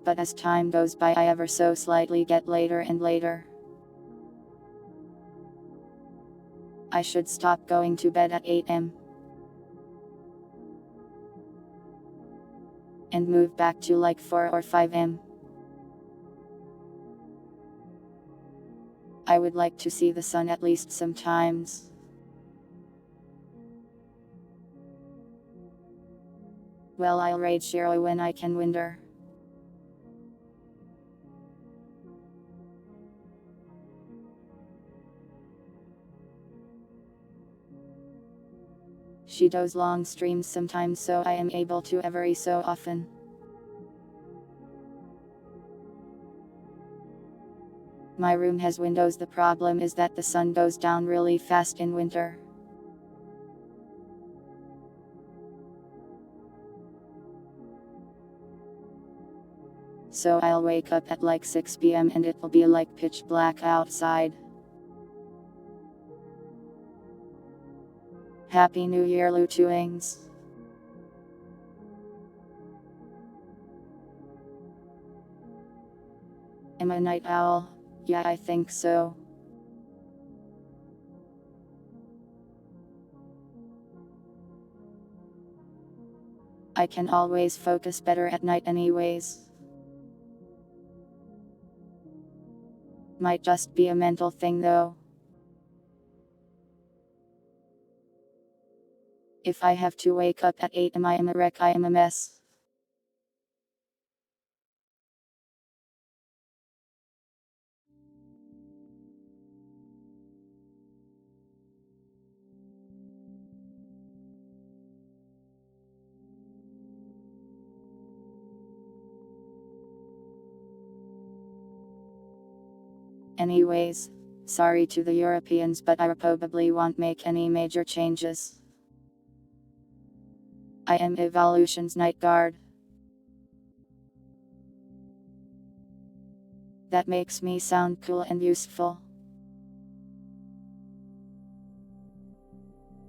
But as time goes by I ever so slightly get later and later. I should stop going to bed at 8 am. And move back to like 4 or 5 am. I would like to see the sun at least sometimes. Well, I'll raid Shiro when I can winter. She does long streams sometimes, so I am able to every so often. My room has windows, the problem is that the sun goes down really fast in winter. So I'll wake up at like 6 p.m. and it'll be like pitch black outside. Happy New Year, Lutuings. Am I a night owl? Yeah, I think so. I can always focus better at night anyways. Might just be a mental thing though. If I have to wake up at 8 am I am a wreck, I am a mess. Anyways, sorry to the Europeans, but I probably won't make any major changes. I am Evolution's Night Guard. That makes me sound cool and useful.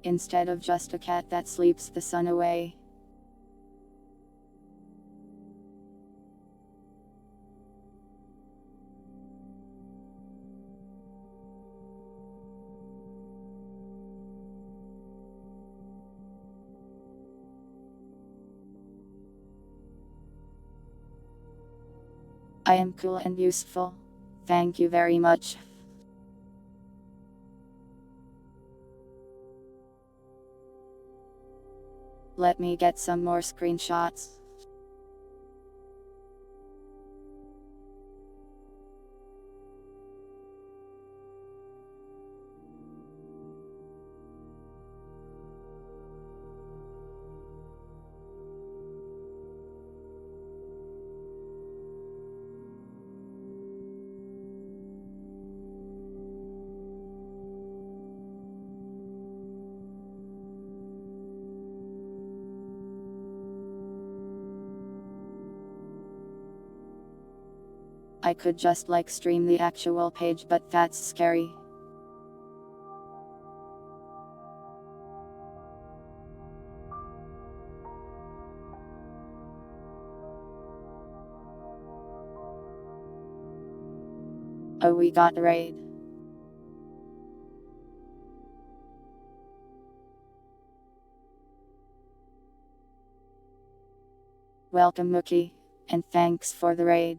Instead of just a cat that sleeps the sun away. I am cool and useful. Thank you very much. Let me get some more screenshots. I could just like stream the actual page, but that's scary. Oh, we got a raid. Welcome Mookie, and thanks for the raid.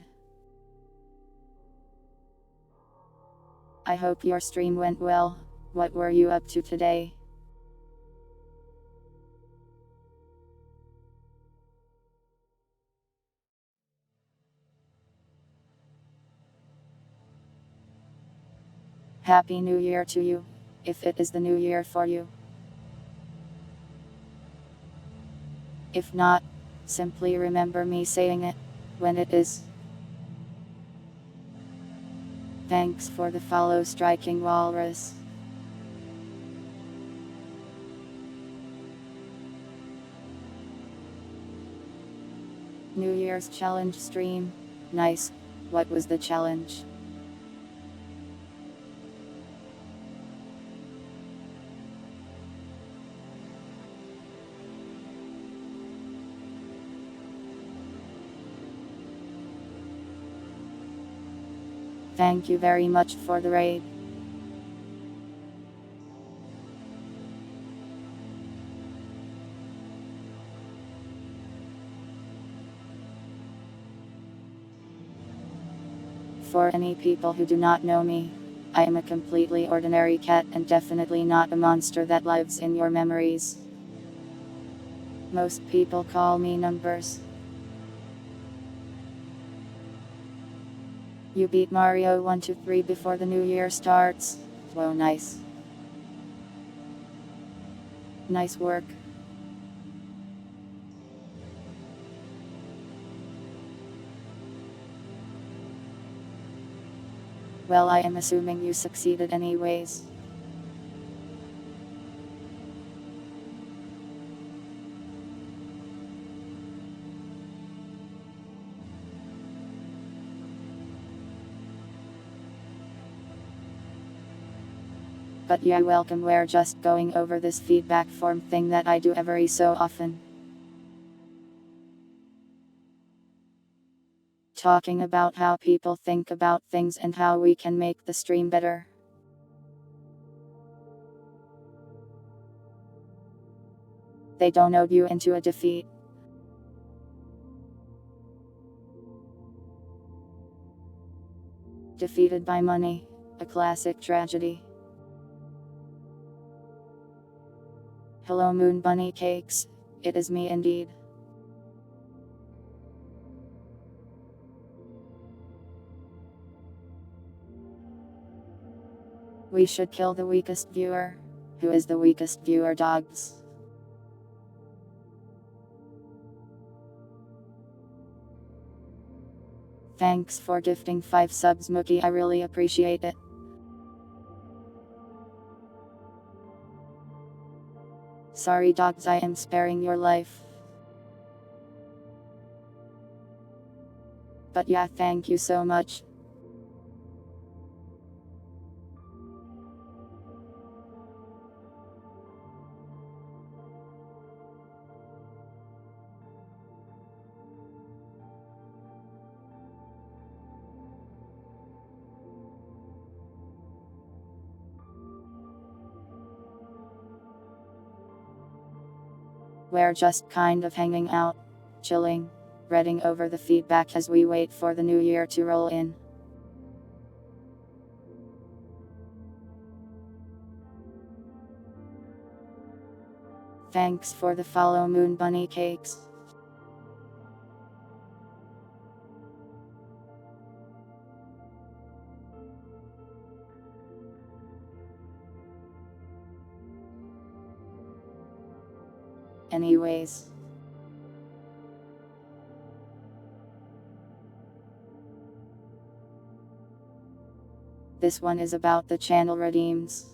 I hope your stream went well. What were you up to today? Happy New Year to you, if it is the new year for you. If not, simply remember me saying it when it is. Thanks for the follow, Striking Walrus. New Year's challenge stream. Nice. What was the challenge? Thank you very much for the raid. For any people who do not know me, I am a completely ordinary cat and definitely not a monster that lives in your memories. Most people call me Numbers. You beat Mario 123 before the new year starts. Whoa, nice. Nice work. Well, I am assuming you succeeded anyways. But yeah, welcome. We're just going over this feedback form thing that I do every so often. Talking about how people think about things and how we can make the stream better. They download you into a defeat. Defeated by money, a classic tragedy. Hello Moon Bunny Cakes, it is me indeed. We should kill the weakest viewer. Who is the weakest viewer, dogs? Thanks for gifting 5 subs, Mookie, I really appreciate it. Sorry dogs, I am sparing your life. But yeah, thank you so much. We're just kind of hanging out, chilling, reading over the feedback as we wait for the new year to roll in. Thanks for the follow, Moon Bunny Cakes. Anyways. This one is about the channel redeems,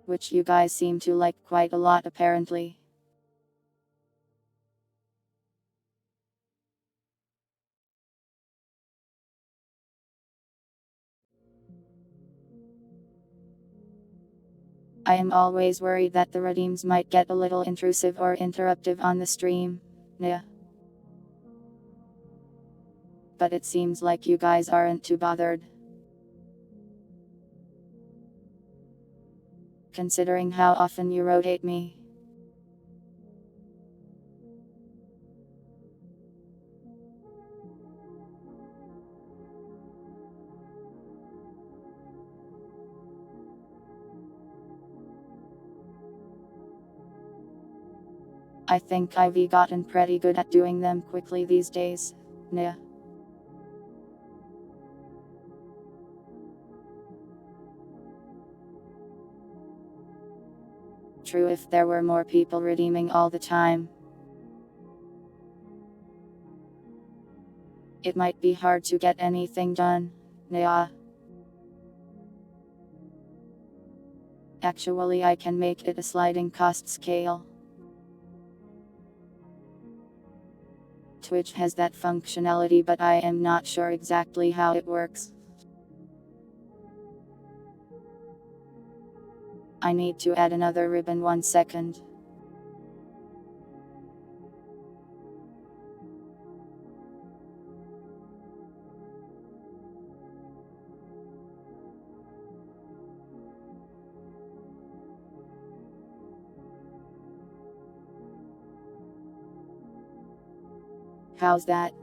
which you guys seem to like quite a lot apparently. I am always worried that the redeems might get a little intrusive or interruptive on the stream. Yeah. But it seems like you guys aren't too bothered. Considering how often you rotate me. I think I've gotten pretty good at doing them quickly these days. Yeah. True, if there were more people redeeming all the time, it might be hard to get anything done. Yeah. Actually, I can make it a sliding cost scale. Twitch has that functionality, but I am not sure exactly how it works. I need to add another ribbon 1 second. How's that?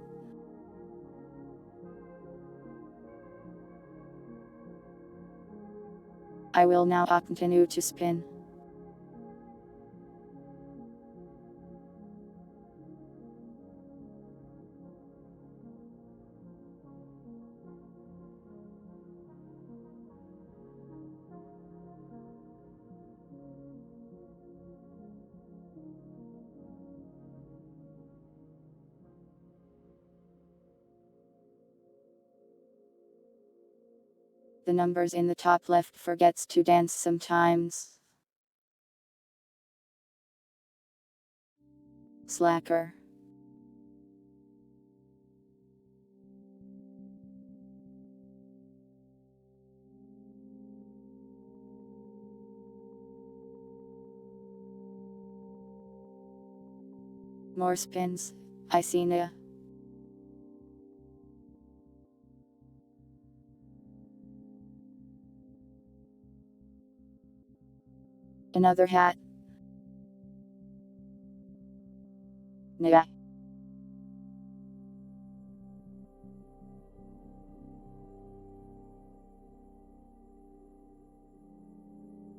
I will now continue to spin. The numbers in the top left forgets to dance sometimes. Slacker. More spins. I see ya. Another hat. Nah.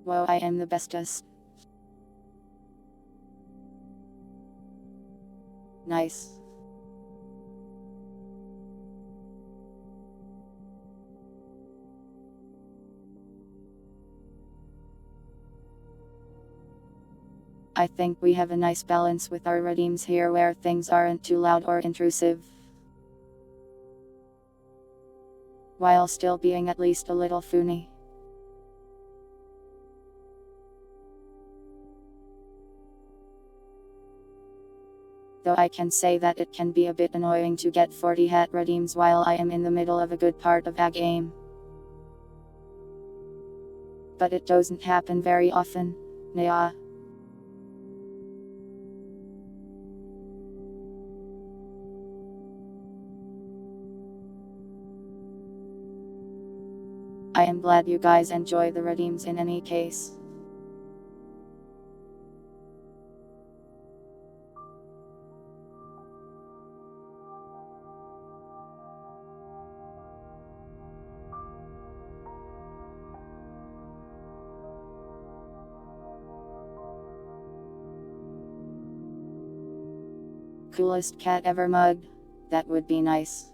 Whoa, I am the bestest. Nice. I think we have a nice balance with our redeems here where things aren't too loud or intrusive, while still being at least a little funny. Though I can say that it can be a bit annoying to get 40 hat redeems while I am in the middle of a good part of a game. But it doesn't happen very often. Nah. I am glad you guys enjoy the redeems in any case. Coolest cat ever mug? That would be nice.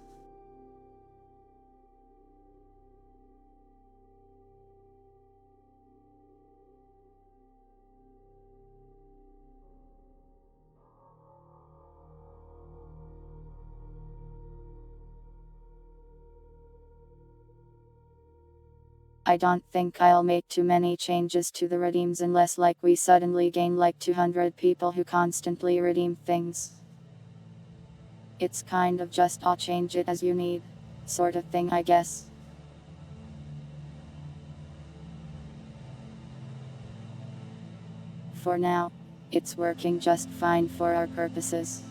I don't think I'll make too many changes to the redeems unless like we suddenly gain like 200 people who constantly redeem things. It's kind of just I'll change it as you need, sort of thing, I guess. for now, it's working just fine for our purposes.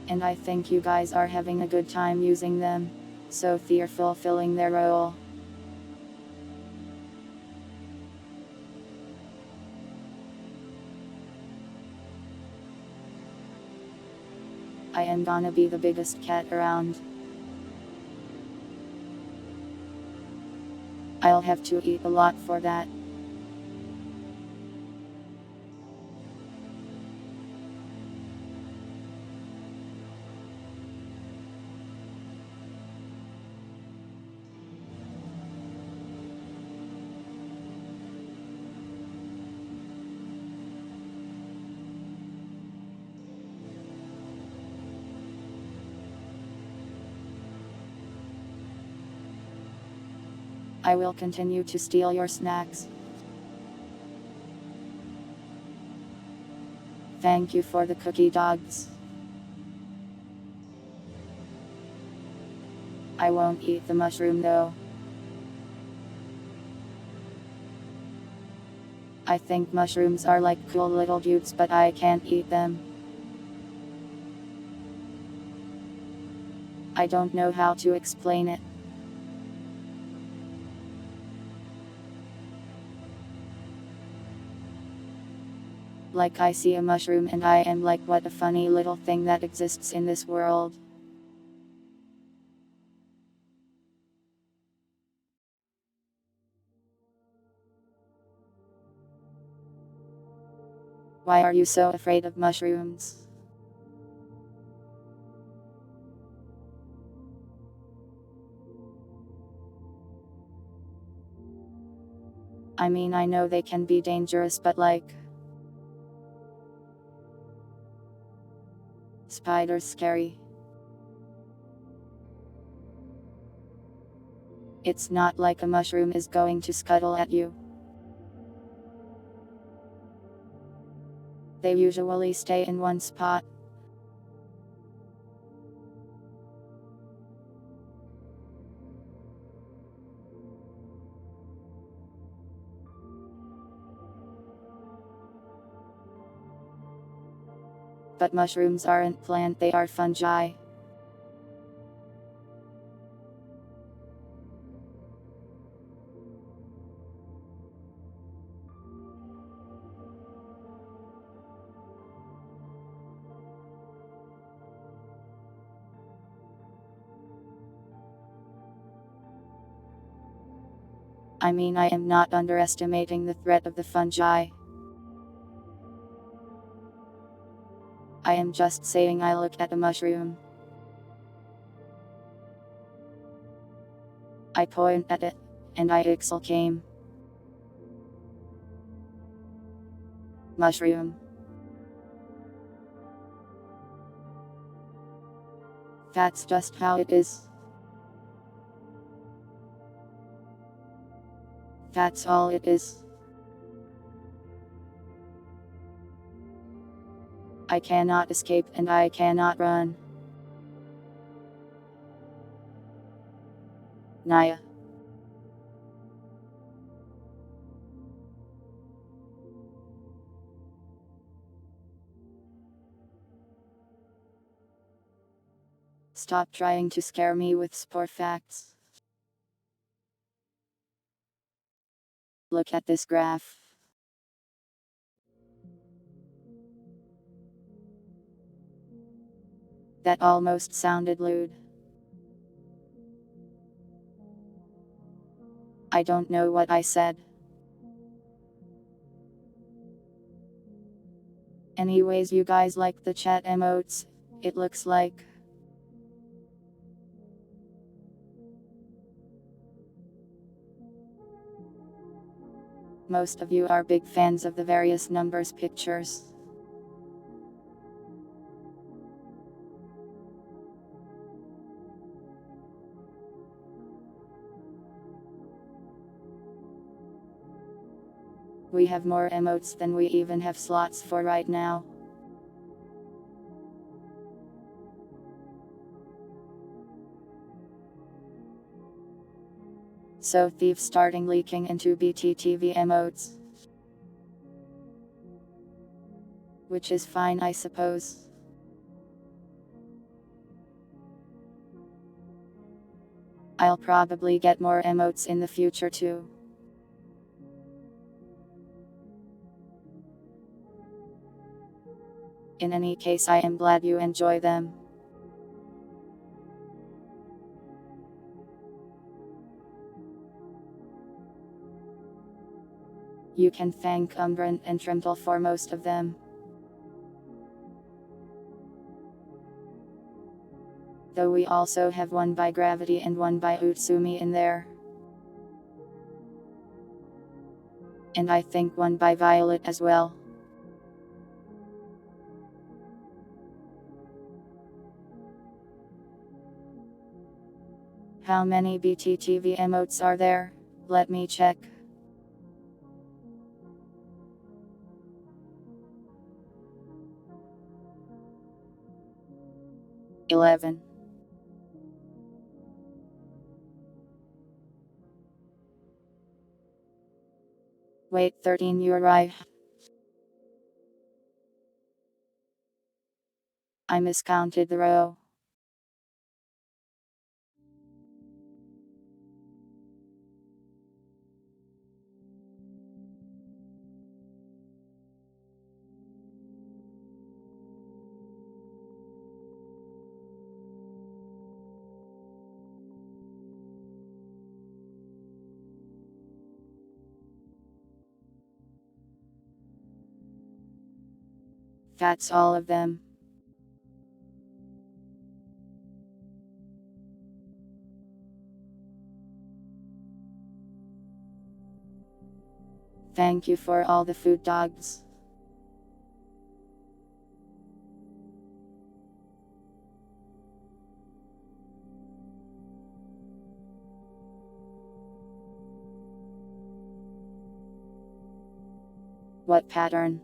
And I think you guys are having a good time using them, so they're fulfilling their role. I am gonna be the biggest cat around. I'll have to eat a lot for that. I will continue to steal your snacks. Thank you for the cookie dogs. I won't eat the mushroom though. I think mushrooms are like cool little dudes, but I can't eat them. I don't know how to explain it. Like I see a mushroom and I am like, what a funny little thing that exists in this world. Why are you so afraid of mushrooms? I mean, I know they can be dangerous, but like, spiders scary. It's not like a mushroom is going to scuttle at you. They usually stay in one spot. But mushrooms aren't plant, they are fungi. I mean, I am not underestimating the threat of the fungi. I am just saying I look at a mushroom. I point at it, and I exclaim. Mushroom. That's just how it is. That's all it is. I cannot escape and I cannot run. Naya. Stop trying to scare me with sport facts. Look at this graph. That almost sounded lewd. I don't know what I said. Anyways, you guys like the chat emotes, it looks like. Most of you are big fans of the various numbers pictures. We have more emotes than we even have slots for right now. So thieves starting leaking into BTTV emotes. Which is fine, I suppose. I'll probably get more emotes in the future too. In any case, I am glad you enjoy them. You can thank Umbran and Trimble for most of them. Though we also have one by Gravity and one by Utsumi in there. And I think one by Violet as well. How many BTTV emotes are there? Let me check. $11. Wait, 13, you're right. I miscounted the row. That's all of them. Thank you for all the food dogs. What pattern?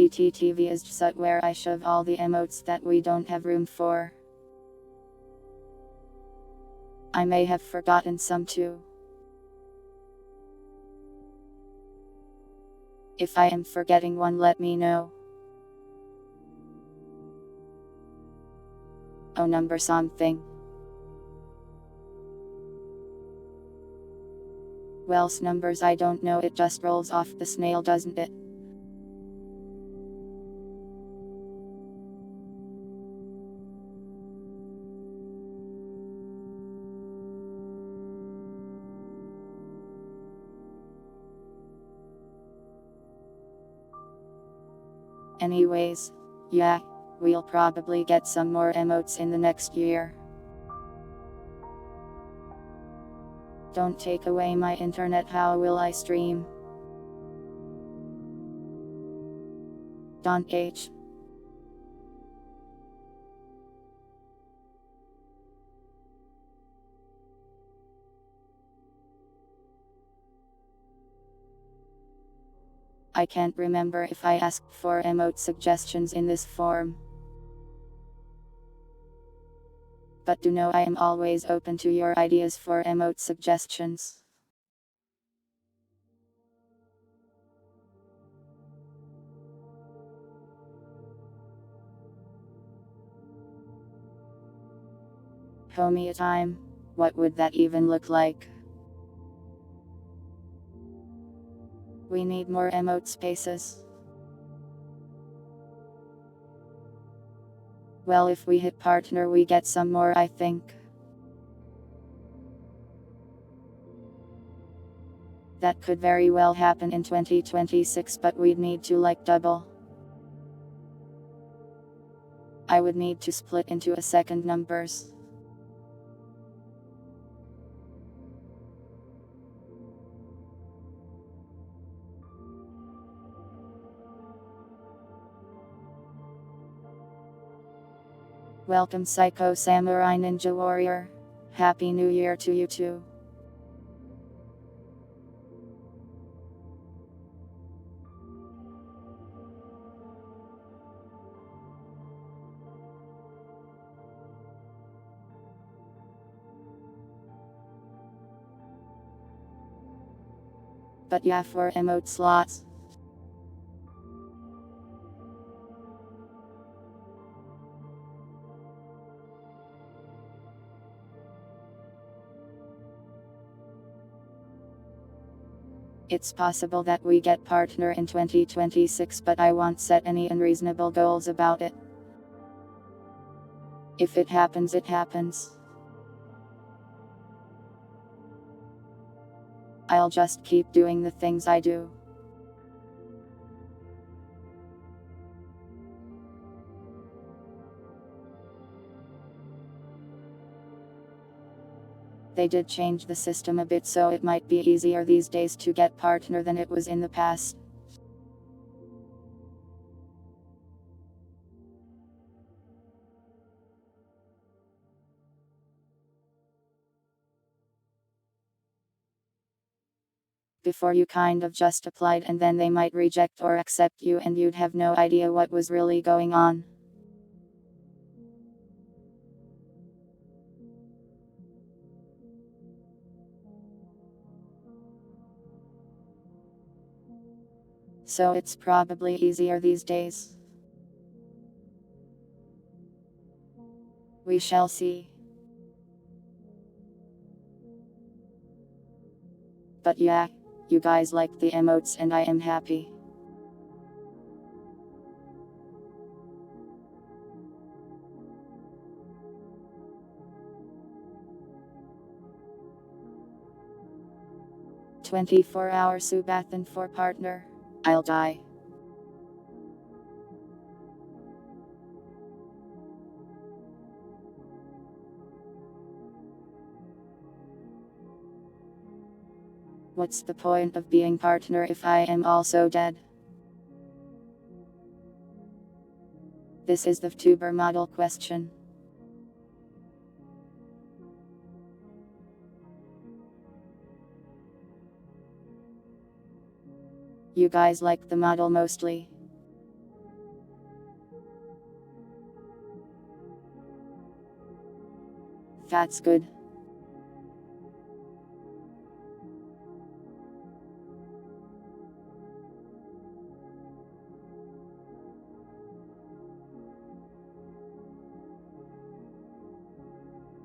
BTTV is just where I shove all the emotes that we don't have room for. I may have forgotten some too. If I am forgetting one, let me know. Oh, number something. Well's numbers, I don't know, it just rolls off the snail, doesn't it? Anyways, yeah, we'll probably get some more emotes in the next year. Don't take away my internet, how will I stream? Don H. I can't remember if I asked for emote suggestions in this form. But do know I am always open to your ideas for emote suggestions. Homie time, what would that even look like? We need more emote spaces. Well, if we hit partner, we get some more, I think. That could very well happen in 2026, but we'd need to like double. I would need to split into a second numbers. Welcome Psycho Samurai Ninja Warrior. Happy New Year to you too. But yeah, for emote slots. It's possible that we get partner in 2026, but I won't set any unreasonable goals about it. If it happens, it happens. I'll just keep doing the things I do. They did change the system a bit, so it might be easier these days to get partner than it was in the past. Before you kind of just applied and then they might reject or accept you and you'd have no idea what was really going on. So it's probably easier these days. We shall see. But yeah, you guys like the emotes and I am happy. "24-hour Subathan for partner. I'll die." What's the point of being partner if I am also dead? This is the VTuber model question. You guys like the model mostly. That's good.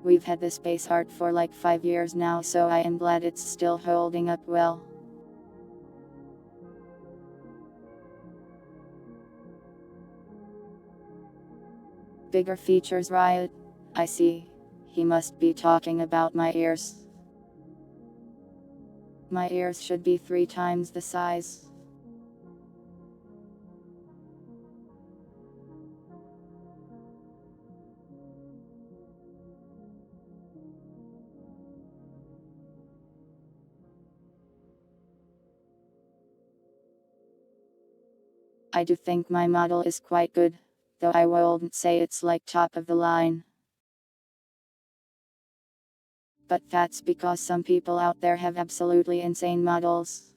We've had this base art for like 5 years now, so I am glad it's still holding up well. Bigger features, Riot. I see. He must be talking about my ears. My ears should be 3 times the size. I do think my model is quite good, though I wouldn't say it's like top of the line. But that's because some people out there have absolutely insane models.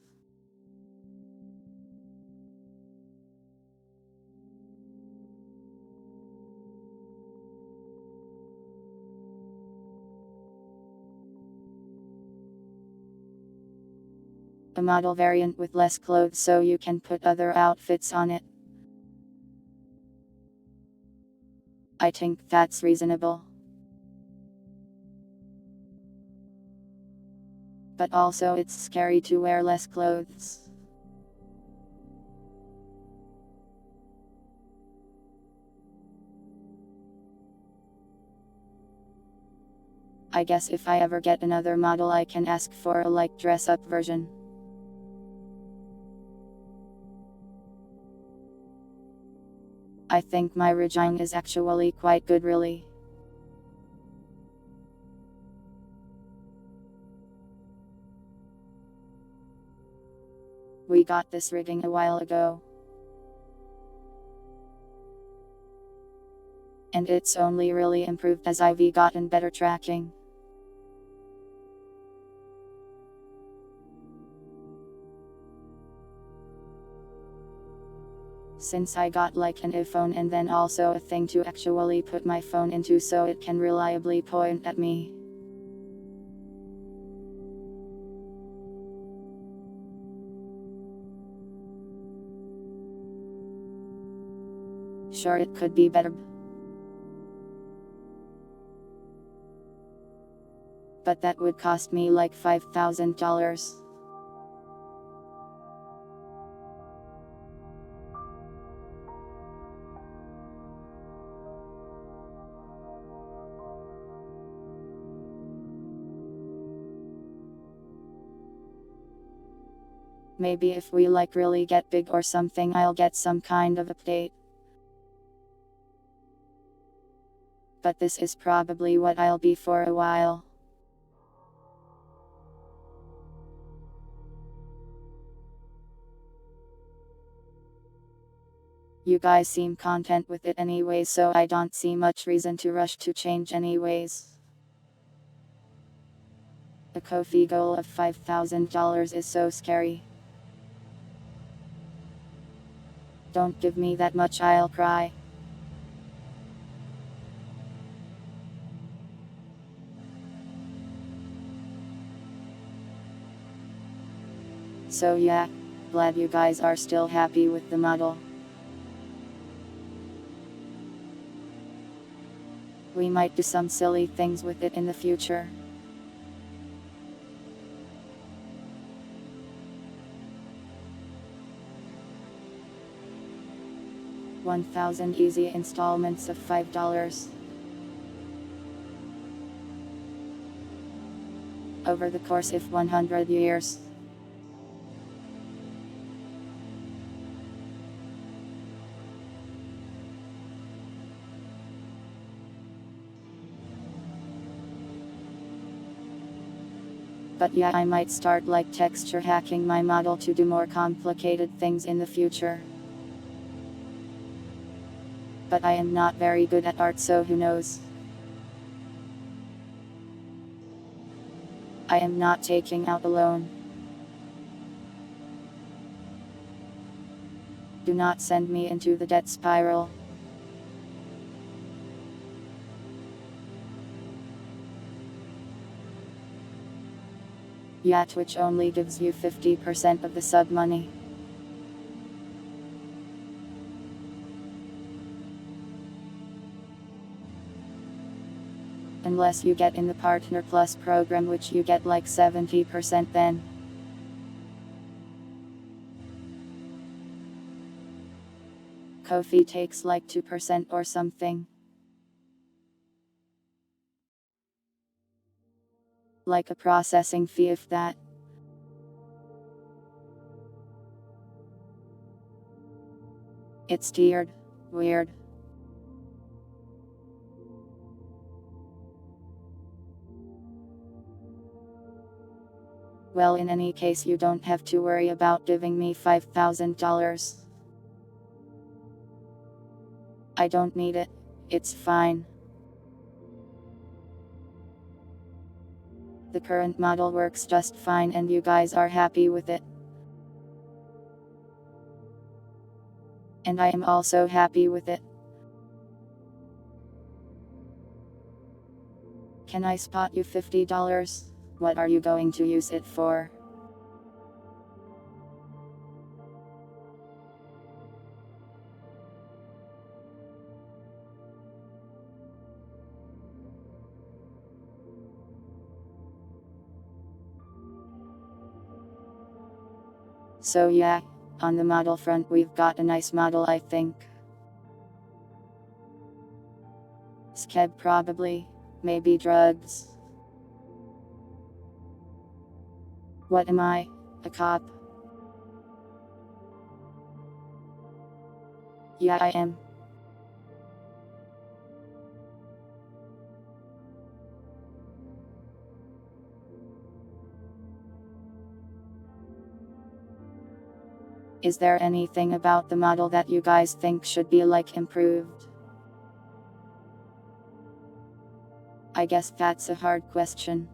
A model variant with less clothes so you can put other outfits on it. I think that's reasonable. But also it's scary to wear less clothes. I guess if I ever get another model I can ask for a like dress up version. I think my rigging is actually quite good, really. We got this rigging a while ago. And it's only really improved as I've gotten better tracking. Since I got like an iPhone and then also a thing to actually put my phone into so it can reliably point at me. Sure, it could be better, but that would cost me like $5,000. Maybe if we like really get big or something, I'll get some kind of update. But this is probably what I'll be for a while. You guys seem content with it anyway, so I don't see much reason to rush to change anyways. A Ko-fi goal of $5,000 is so scary. Don't give me that much, I'll cry. So yeah, glad you guys are still happy with the model. We might do some silly things with it in the future. $1,000 easy installments of $5. Over the course of 100 years. But yeah, I might start like texture hacking my model to do more complicated things in the future. But I am not very good at art, so who knows. I am not taking out a loan. Do not send me into the debt spiral. Yeah, Twitch only gives you 50% of the sub money. Unless you get in the Partner Plus program, which you get like 70% then. Ko-fi takes like 2% or something. Like a processing fee, if that. It's tiered. Weird. Well, in any case, you don't have to worry about giving me $5,000. I don't need it. It's fine. The current model works just fine and you guys are happy with it. And I am also happy with it. Can I spot you $50? What are you going to use it for? So yeah, on the model front we've got a nice model, I think. Skeb probably, maybe drugs. What am I, a cop? Yeah, I am. Is there anything about the model that you guys think should be like improved? I guess that's a hard question.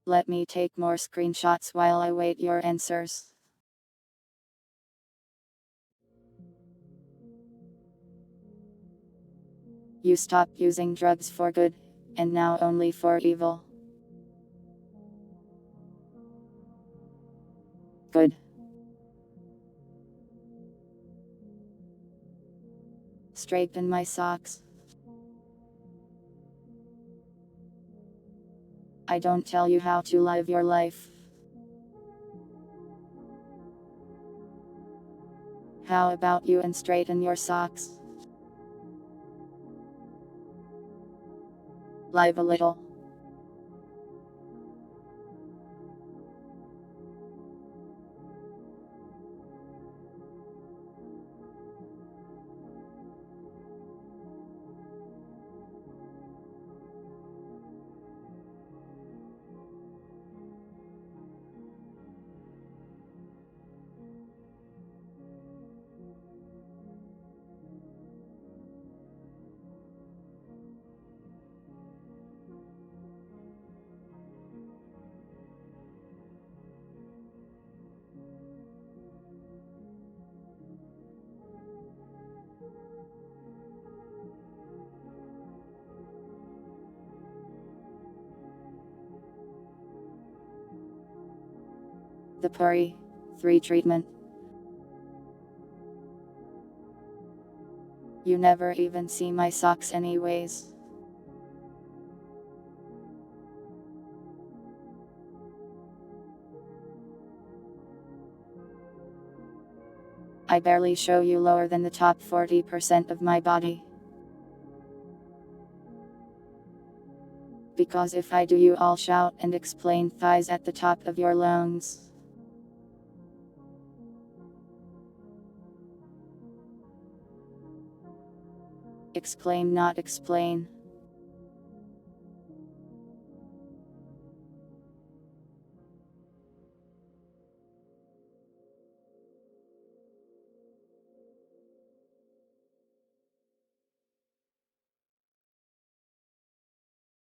Let me take more screenshots while I wait your answers. You stopped using drugs for good, and now only for evil. Good. Straighten my socks. I don't tell you how to live your life. How about you and straighten your socks? Live a little. The Puri 3 treatment. You never even see my socks anyways. I barely show you lower than the top 40% of my body. Because if I do, you all shout and explain thighs at the top of your lungs. Exclaim, not explain.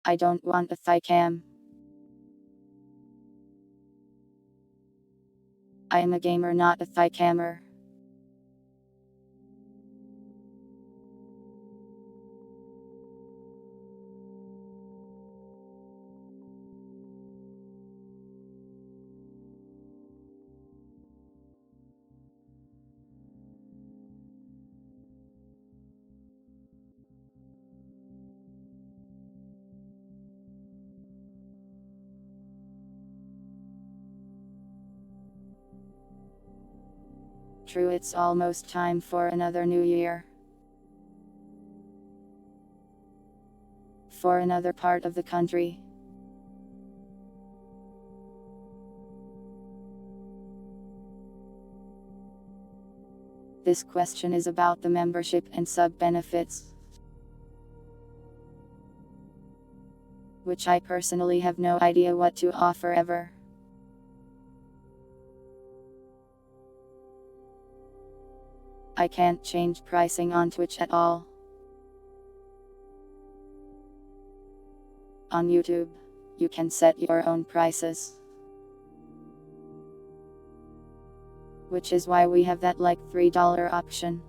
I don't want a thigh cam. I am a gamer, not a thigh cammer. True, it's almost time for another new year. For another part of the country. This question is about the membership and sub benefits, which I personally have no idea what to offer ever. I can't change pricing on Twitch at all. On YouTube, you can set your own prices. Which is why we have that like $3 option.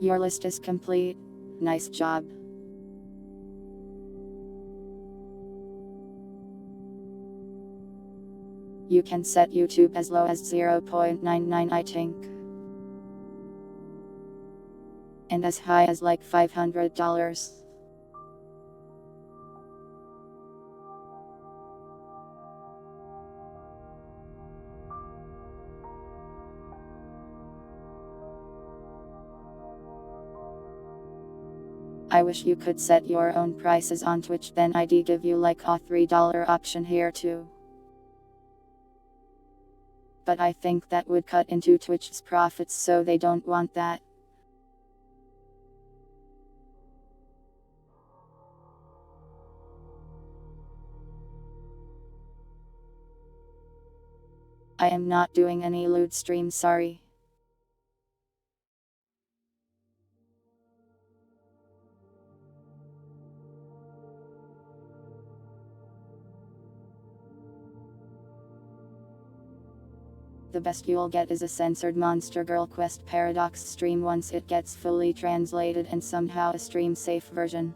Your list is complete. Nice job. You can set YouTube as low as 0.99, I think. And as high as like $500. I wish you could set your own prices on Twitch, then I'd give you like a $3 option here too. But I think that would cut into Twitch's profits, so they don't want that. I am not doing any lewd streams, sorry. The best you'll get is a censored Monster Girl Quest Paradox stream once it gets fully translated and somehow a stream safe version.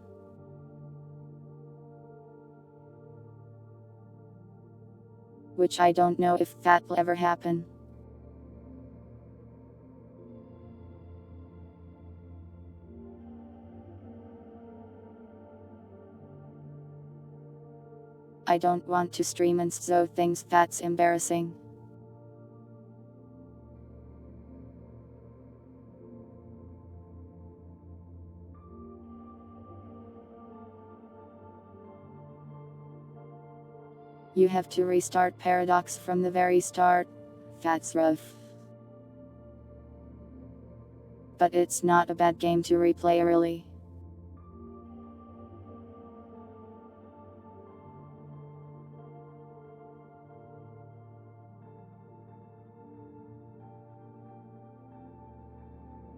Which I don't know if that'll ever happen. I don't want to stream and so things that's embarrassing. You have to restart Paradox from the very start. That's rough. But it's not a bad game to replay really.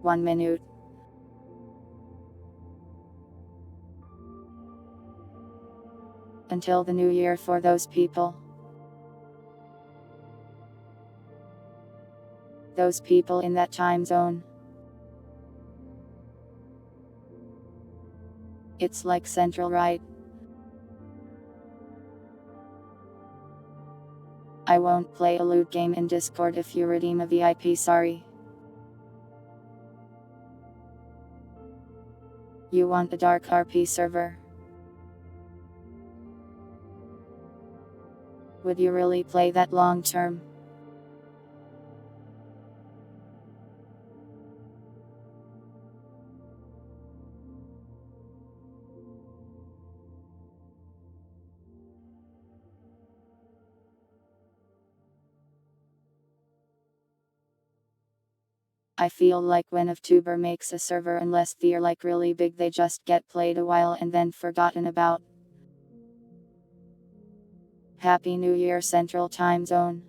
One minute. Until the new year for those people. Those people in that time zone. It's like Central, right? I won't play a loot game in Discord if you redeem a VIP, sorry. You want a dark RP server? Would you really play that long term? I feel like when a VTuber makes a server, unless they're like really big, they just get played a while and then forgotten about. Happy New Year, Central Time Zone.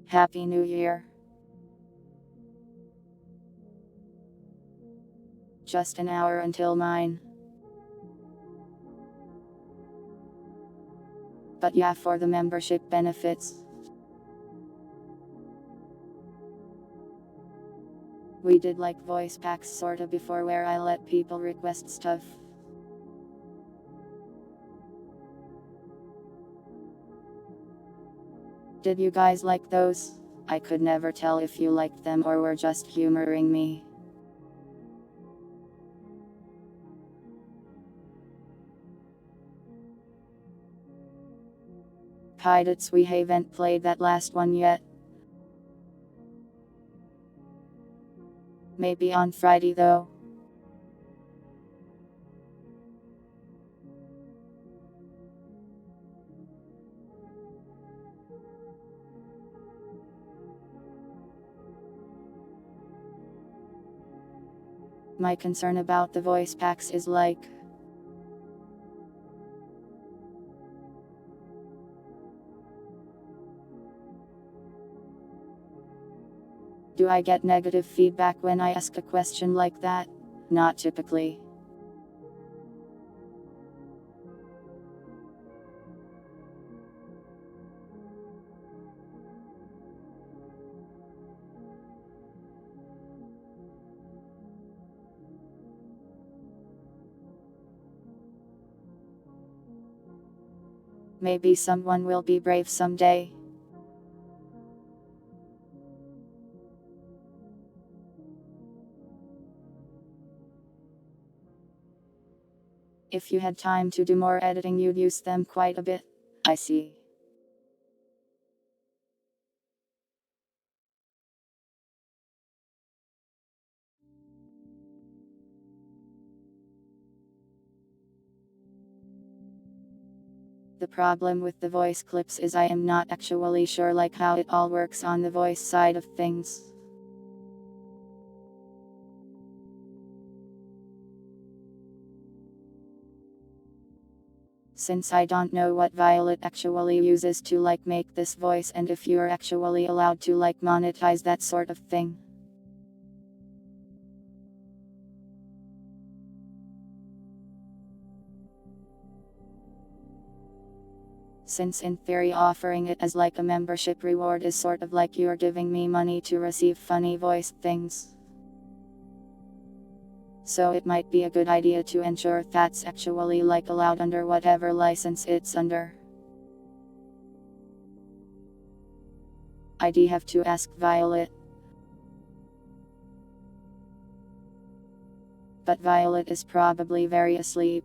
Happy New Year. Just an hour until mine. But yeah, for the membership benefits. We did like voice packs sorta before where I let people request stuff. Did you guys like those? I could never tell if you liked them or were just humoring me. Pirates, we haven't played that last one yet. Maybe on Friday though. My concern about the voice packs is like, do I get negative feedback when I ask a question like that? Not typically. Maybe someone will be brave someday. If you had time to do more editing, you'd use them quite a bit. I see. The problem with the voice clips is I am not actually sure like how it all works on the voice side of things. Since I don't know what Violet actually uses to like make this voice and if you're actually allowed to like monetize that sort of thing. since in theory offering it as like a membership reward is sort of like you're giving me money to receive funny voice things. So it might be a good idea to ensure that's actually like allowed under whatever license it's under. I'd have to ask Violet. But Violet is probably very asleep.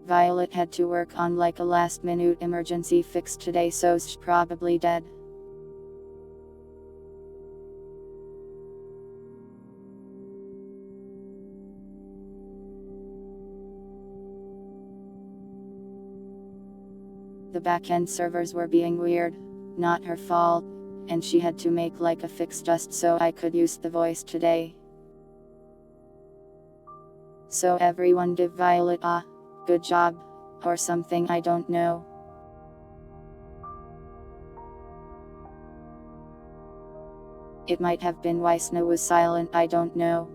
Violet had to work on like a last minute emergency fix today, so she's probably dead. The backend servers were being weird, not her fault, and she had to make like a fix just so I could use the voice today. So everyone give Violet a good job, or something, I don't know. It might have been why Snow was silent, I don't know.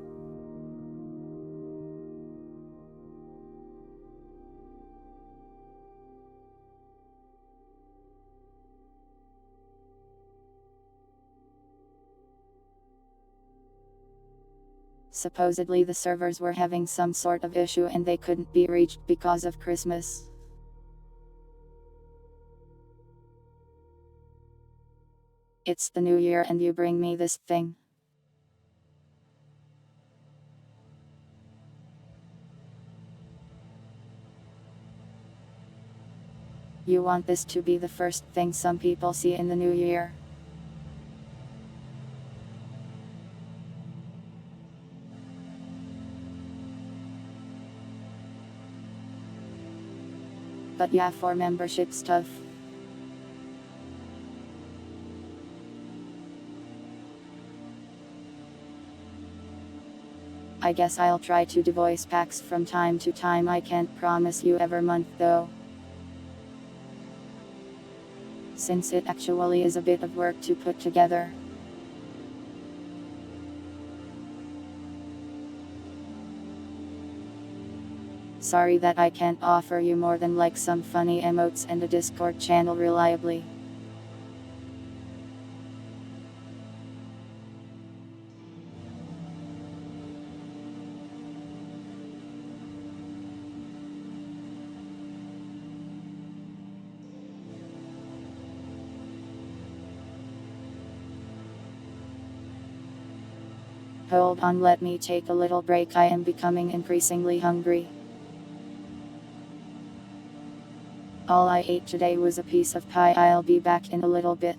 Supposedly the servers were having some sort of issue and they couldn't be reached because of Christmas. It's the new year and you bring me this thing. You want this to be the first thing some people see in the new year. But yeah, for membership stuff. I guess I'll try to do voice packs from time to time. I can't promise you every month though, since it actually is a bit of work to put together. Sorry that I can't offer you more than like some funny emotes and a Discord channel reliably. Hold on, let me take a little break. I am becoming increasingly hungry. All I ate today was a piece of pie. I'll be back in a little bit.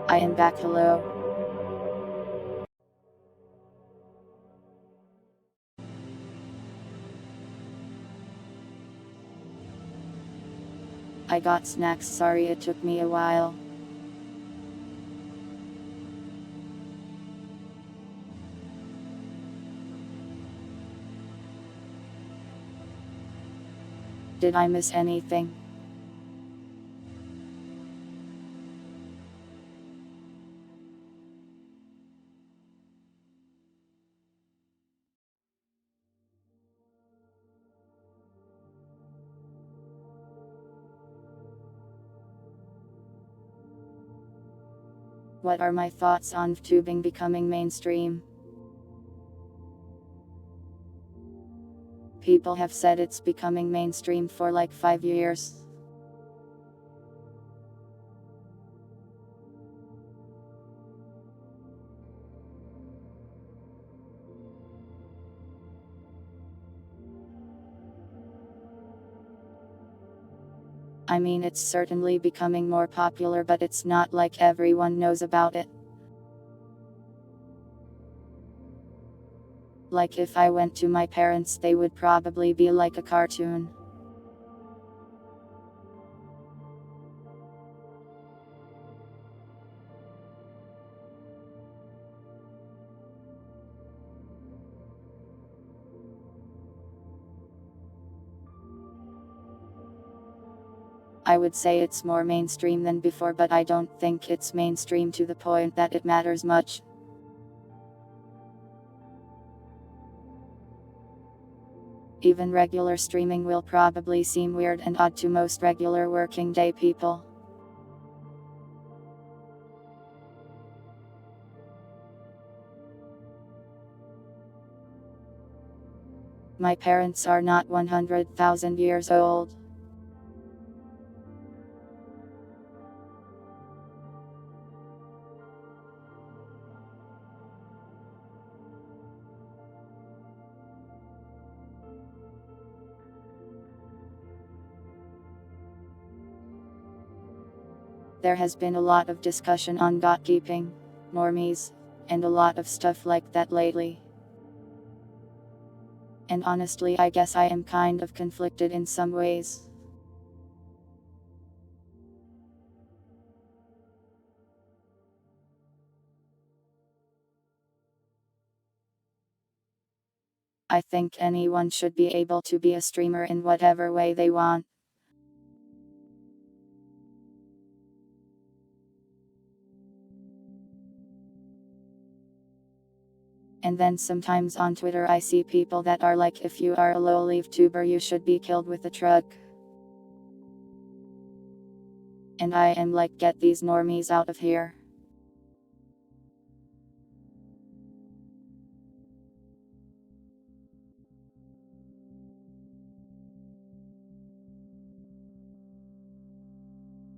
I am back, hello. I got snacks, sorry it took me a while. Did I miss anything? What are my thoughts on tubing becoming mainstream? People have said it's becoming mainstream for like 5 years. I mean, it's certainly becoming more popular, but it's not like everyone knows about it. Like if I went to my parents, they would probably be like a cartoon. I would say it's more mainstream than before, but I don't think it's mainstream to the point that it matters much. Even regular streaming will probably seem weird and odd to most regular working day people. My parents are not 100,000 years old. There has been a lot of discussion on gatekeeping, normies, and a lot of stuff like that lately. And honestly, I guess I am kind of conflicted in some ways. I think anyone should be able to be a streamer in whatever way they want. And then sometimes on Twitter I see people that are like, if you are a low-leaf tuber you should be killed with a truck. And I am like, get these normies out of here.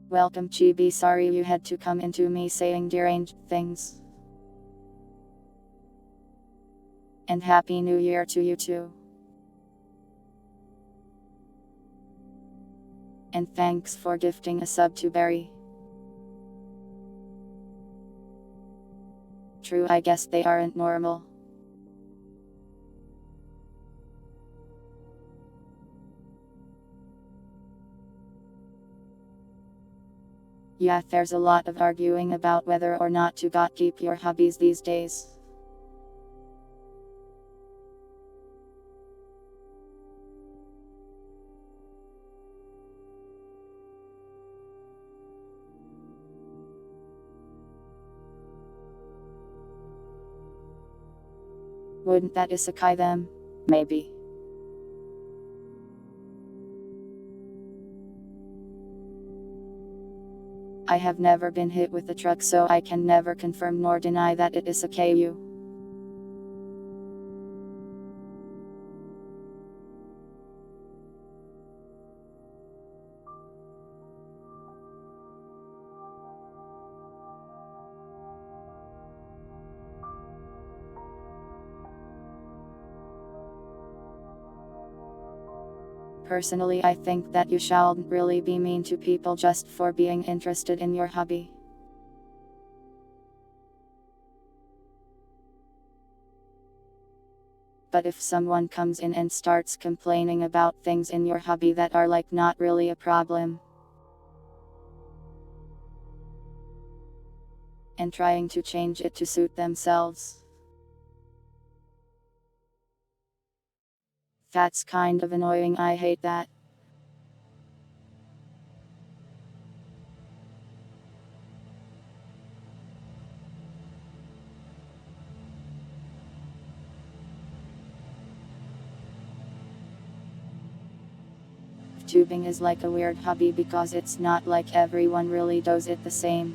Welcome Chibi, sorry you had to come into me saying deranged things. And Happy New Year to you too. And thanks for gifting a sub to Barry. True, I guess they aren't normal. Yeah, there's a lot of arguing about whether or not to gatekeep your hobbies these days. Wouldn't that isekai them? Maybe. I have never been hit with a truck, so I can never confirm nor deny that it isekai you. Personally, I think that you shouldn't really be mean to people just for being interested in your hobby. But if someone comes in and starts complaining about things in your hobby that are like not really a problem, and trying to change it to suit themselves, that's kind of annoying. I hate that. Tubing is like a weird hobby because it's not like everyone really does it the same.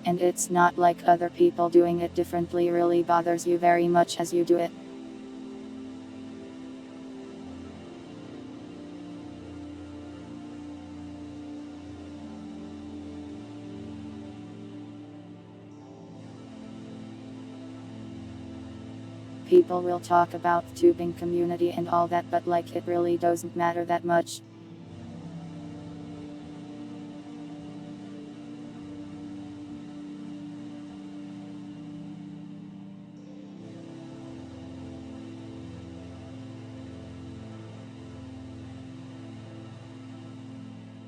And it's not like other people doing it differently really bothers you very much as you do it. People will talk about the tubing community and all that, but like it really doesn't matter that much.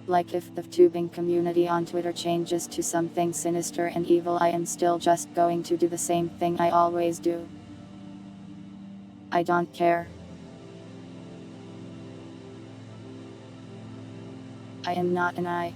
Like if the tubing community on Twitter changes to something sinister and evil, I am still just going to do the same thing I always do. I don't care. I am not an I.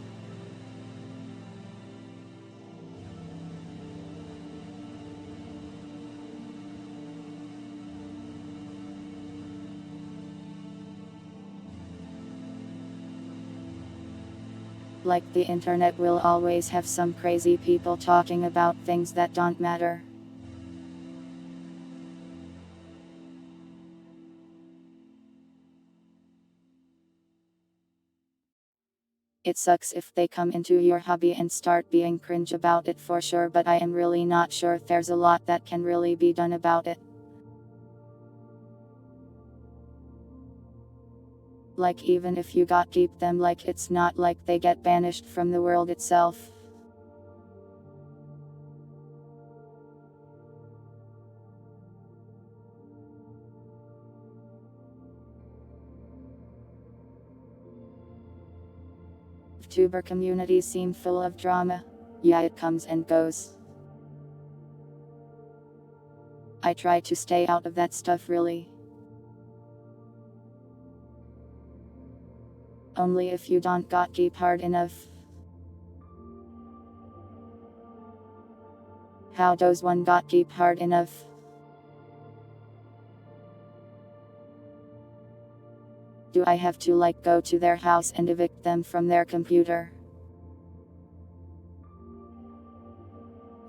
Like the internet will always have some crazy people talking about things that don't matter. It sucks if they come into your hobby and start being cringe about it for sure, but I am really not sure there's a lot that can really be done about it. Like even if you got keep them, like it's not like they get banished from the world itself. Tuber communities seem full of drama. Yeah, it comes and goes. I try to stay out of that stuff really. Only if you don't got keep hard enough. How does one got keep hard enough? Do I have to like go to their house and evict them from their computer?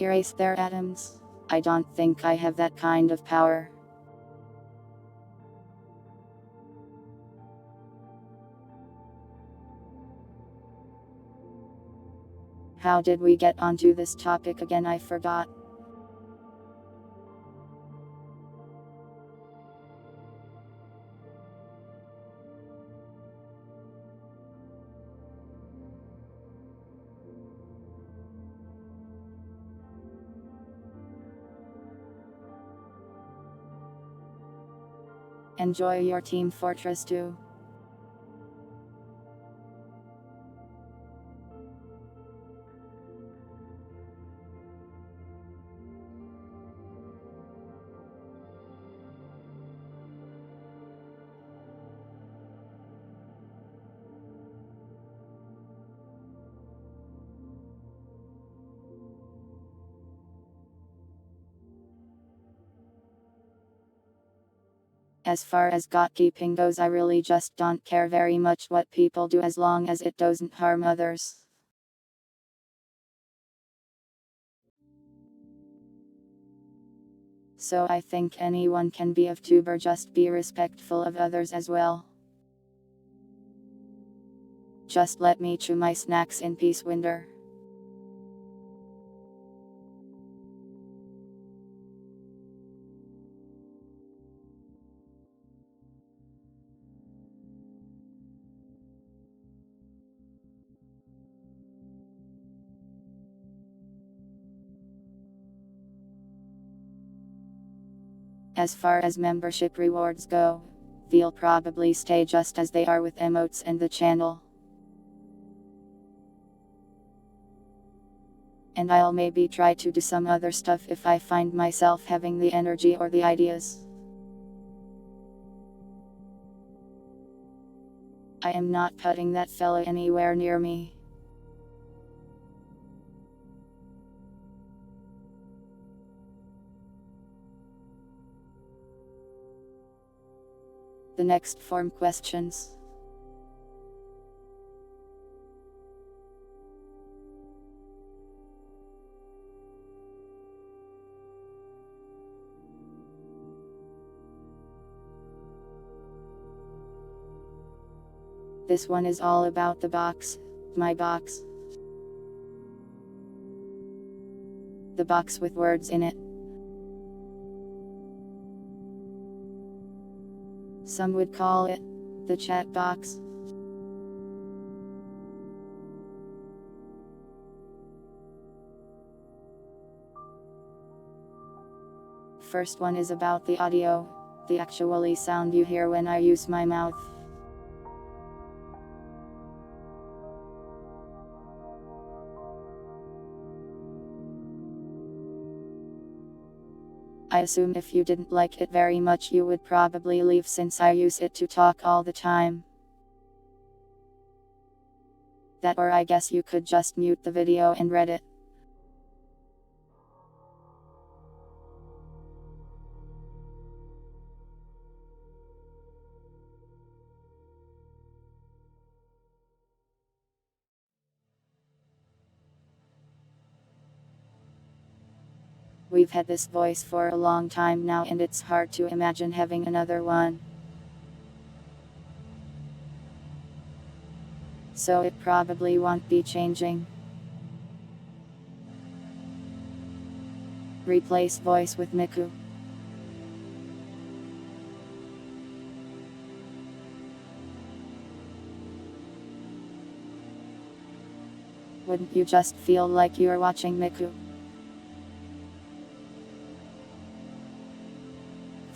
Erase their atoms? I don't think I have that kind of power. How did we get onto this topic again? I forgot. Enjoy your Team Fortress 2. As far as gatekeeping goes, I really just don't care very much what people do as long as it doesn't harm others. So I think anyone can be a tuber, just be respectful of others as well. Just let me chew my snacks in peace, Winder. As far as membership rewards go, they'll probably stay just as they are with emotes and the channel. And I'll maybe try to do some other stuff if I find myself having the energy or the ideas. I am not putting that fella anywhere near me. The next form questions. This one is all about the box, my box. The box with words in it. Some would call it the chat box. First one is about the audio, the actually sound you hear when I use my mouth. I assume if you didn't like it very much you would probably leave since I use it to talk all the time. That or I guess you could just mute the video and read it. We've had this voice for a long time now and it's hard to imagine having another one. So it probably won't be changing. Replace voice with Miku. Wouldn't you just feel like you're watching Miku?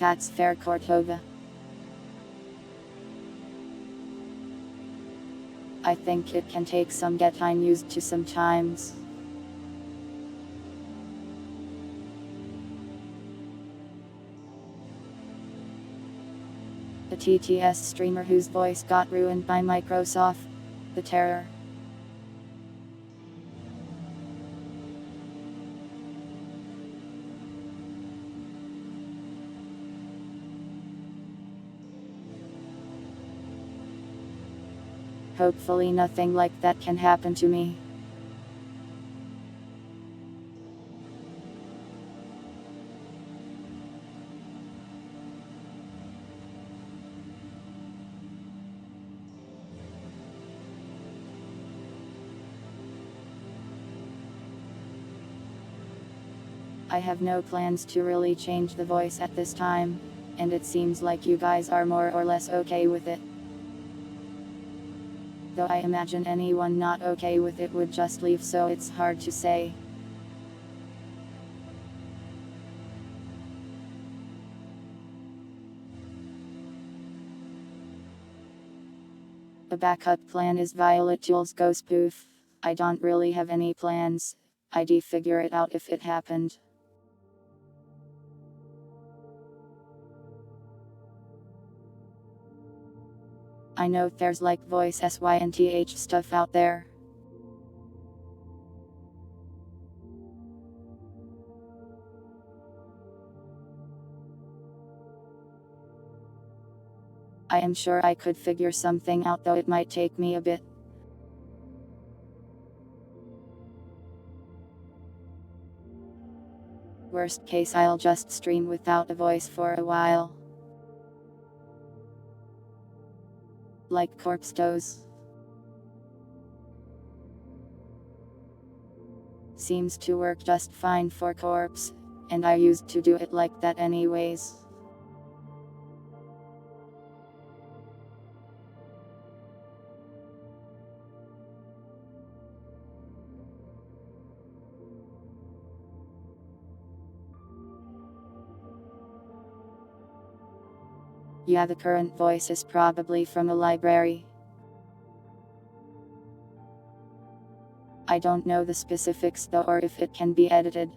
That's fair, Cortova. I think it can take some getting used to sometimes. A TTS streamer whose voice got ruined by Microsoft. The terror. Hopefully nothing like that can happen to me. I have no plans to really change the voice at this time, and it seems like you guys are more or less okay with it. Though I imagine anyone not okay with it would just leave, so it's hard to say. A backup plan is Violet Jules Go Spoof. I don't really have any plans. I'd figure it out if it happened. I know there's like voice synth stuff out there. I am sure I could figure something out, though it might take me a bit. Worst case, I'll just stream without a voice for a while. Like Corpse does. Seems to work just fine for Corpse, and I used to do it like that anyways. Yeah, the current voice is probably from a library. I don't know the specifics though, or if it can be edited.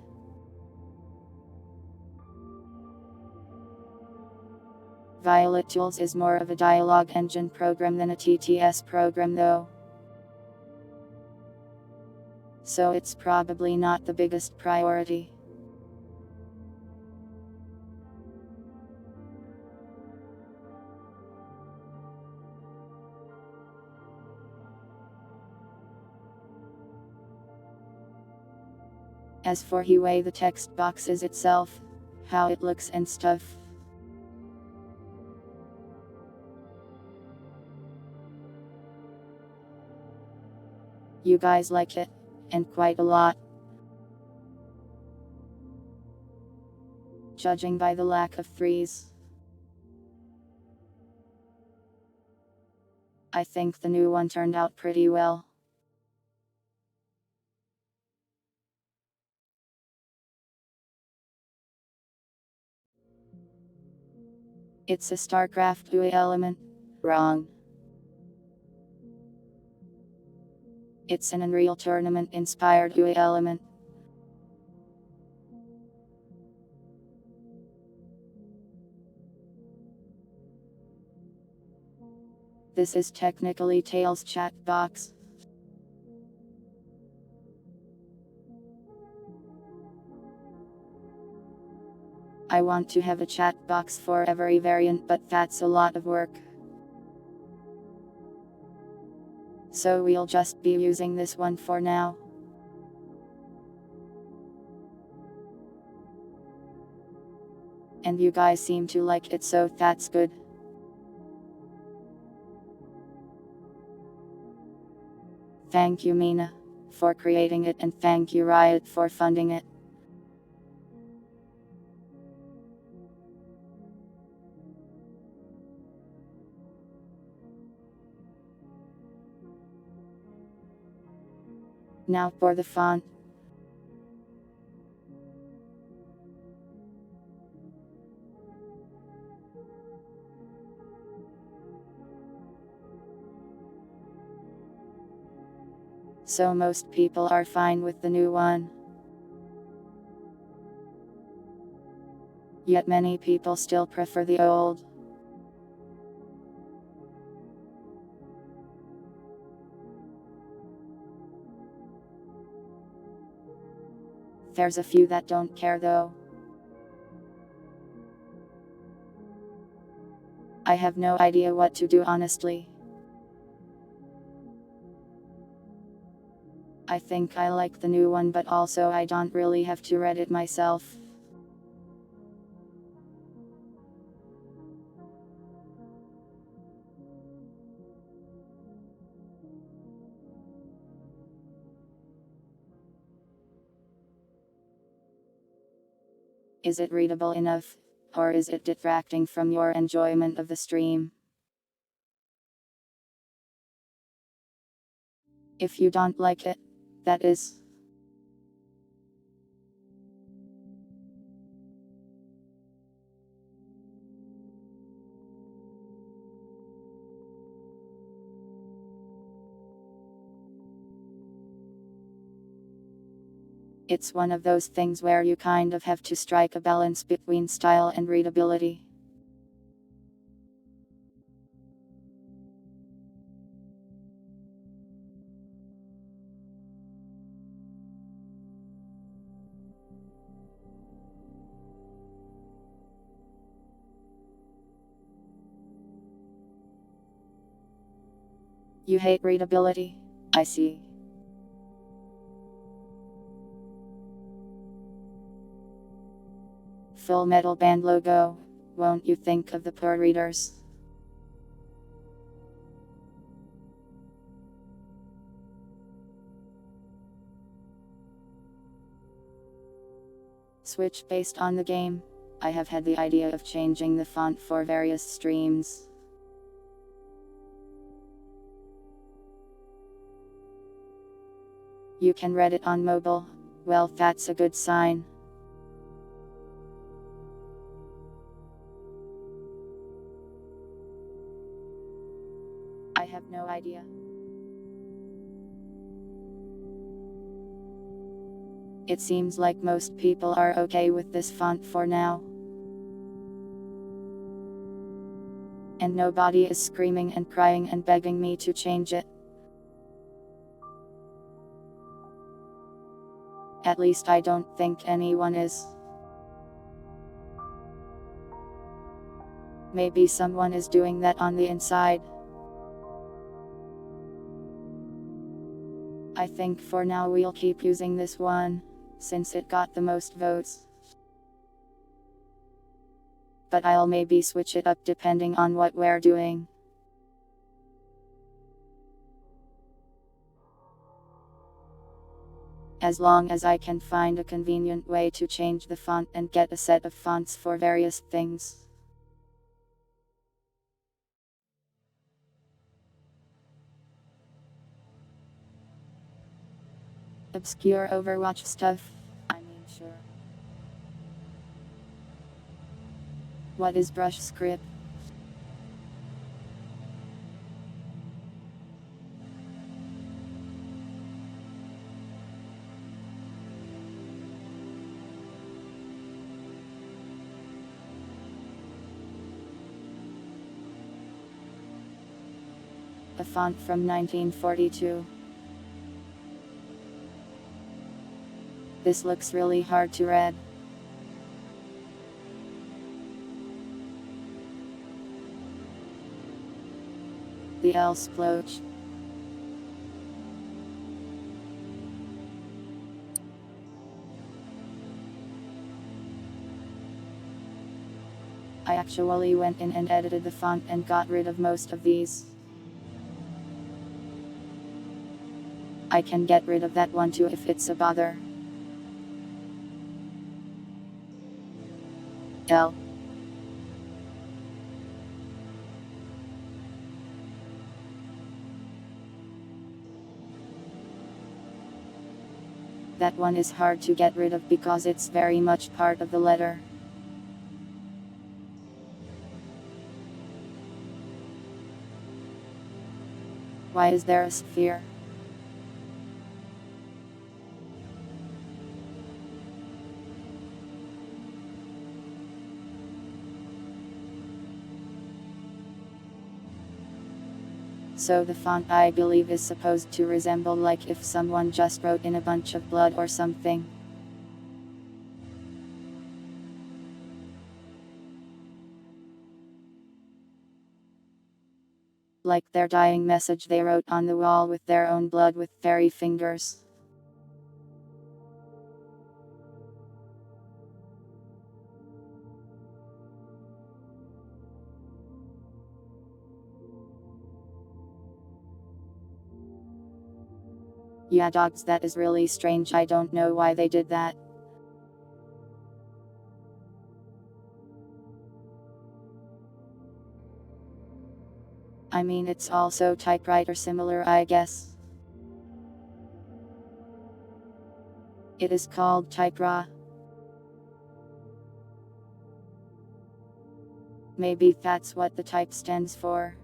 Violet Tools is more of a dialogue engine program than a TTS program though. So it's probably not the biggest priority. As for Huawei, the text boxes itself, how it looks and stuff. You guys like it, and quite a lot. Judging by the lack of threes, I think the new one turned out pretty well. It's a StarCraft UI element. Wrong. It's an Unreal Tournament inspired UI element. This is technically Tails chat box. I want to have a chat box for every variant, but that's a lot of work. So we'll just be using this one for now. And you guys seem to like it, so that's good. Thank you Mina for creating it, and thank you Riot for funding it. Now for the font. So most people are fine with the new one. Yet many people still prefer the old. There's a few that don't care though. I have no idea what to do honestly. I think I like the new one, but also I don't really have to read it myself. Is it readable enough, or is it detracting from your enjoyment of the stream? If you don't like it, that is. It's one of those things where you kind of have to strike a balance between style and readability. You hate readability? I see. Full Metal Band logo. Won't you think of the poor readers? Switch based on the game. I have had the idea of changing the font for various streams. You can read it on mobile. Well, that's a good sign. idea. It seems like most people are okay with this font for now. And nobody is screaming and crying and begging me to change it. At least I don't think anyone is. Maybe someone is doing that on the inside. I think for now we'll keep using this one, since it got the most votes. But I'll maybe switch it up depending on what we're doing. As long as I can find a convenient way to change the font and get a set of fonts for various things. Obscure Overwatch stuff? I mean, sure. What is brush script? A font from 1942. This looks really hard to read. The L splotch. I actually went in and edited the font and got rid of most of these. I can get rid of that one too if it's a bother. L. That one is hard to get rid of because it's very much part of the letter. Why is there a sphere? So the font I believe is supposed to resemble like if someone just wrote in a bunch of blood or something. Like their dying message they wrote on the wall with their own blood with fairy fingers. Yeah, dogs, that is really strange. I don't know why they did that. I mean, it's also typewriter similar, I guess. It is called typra. Maybe that's what the type stands for.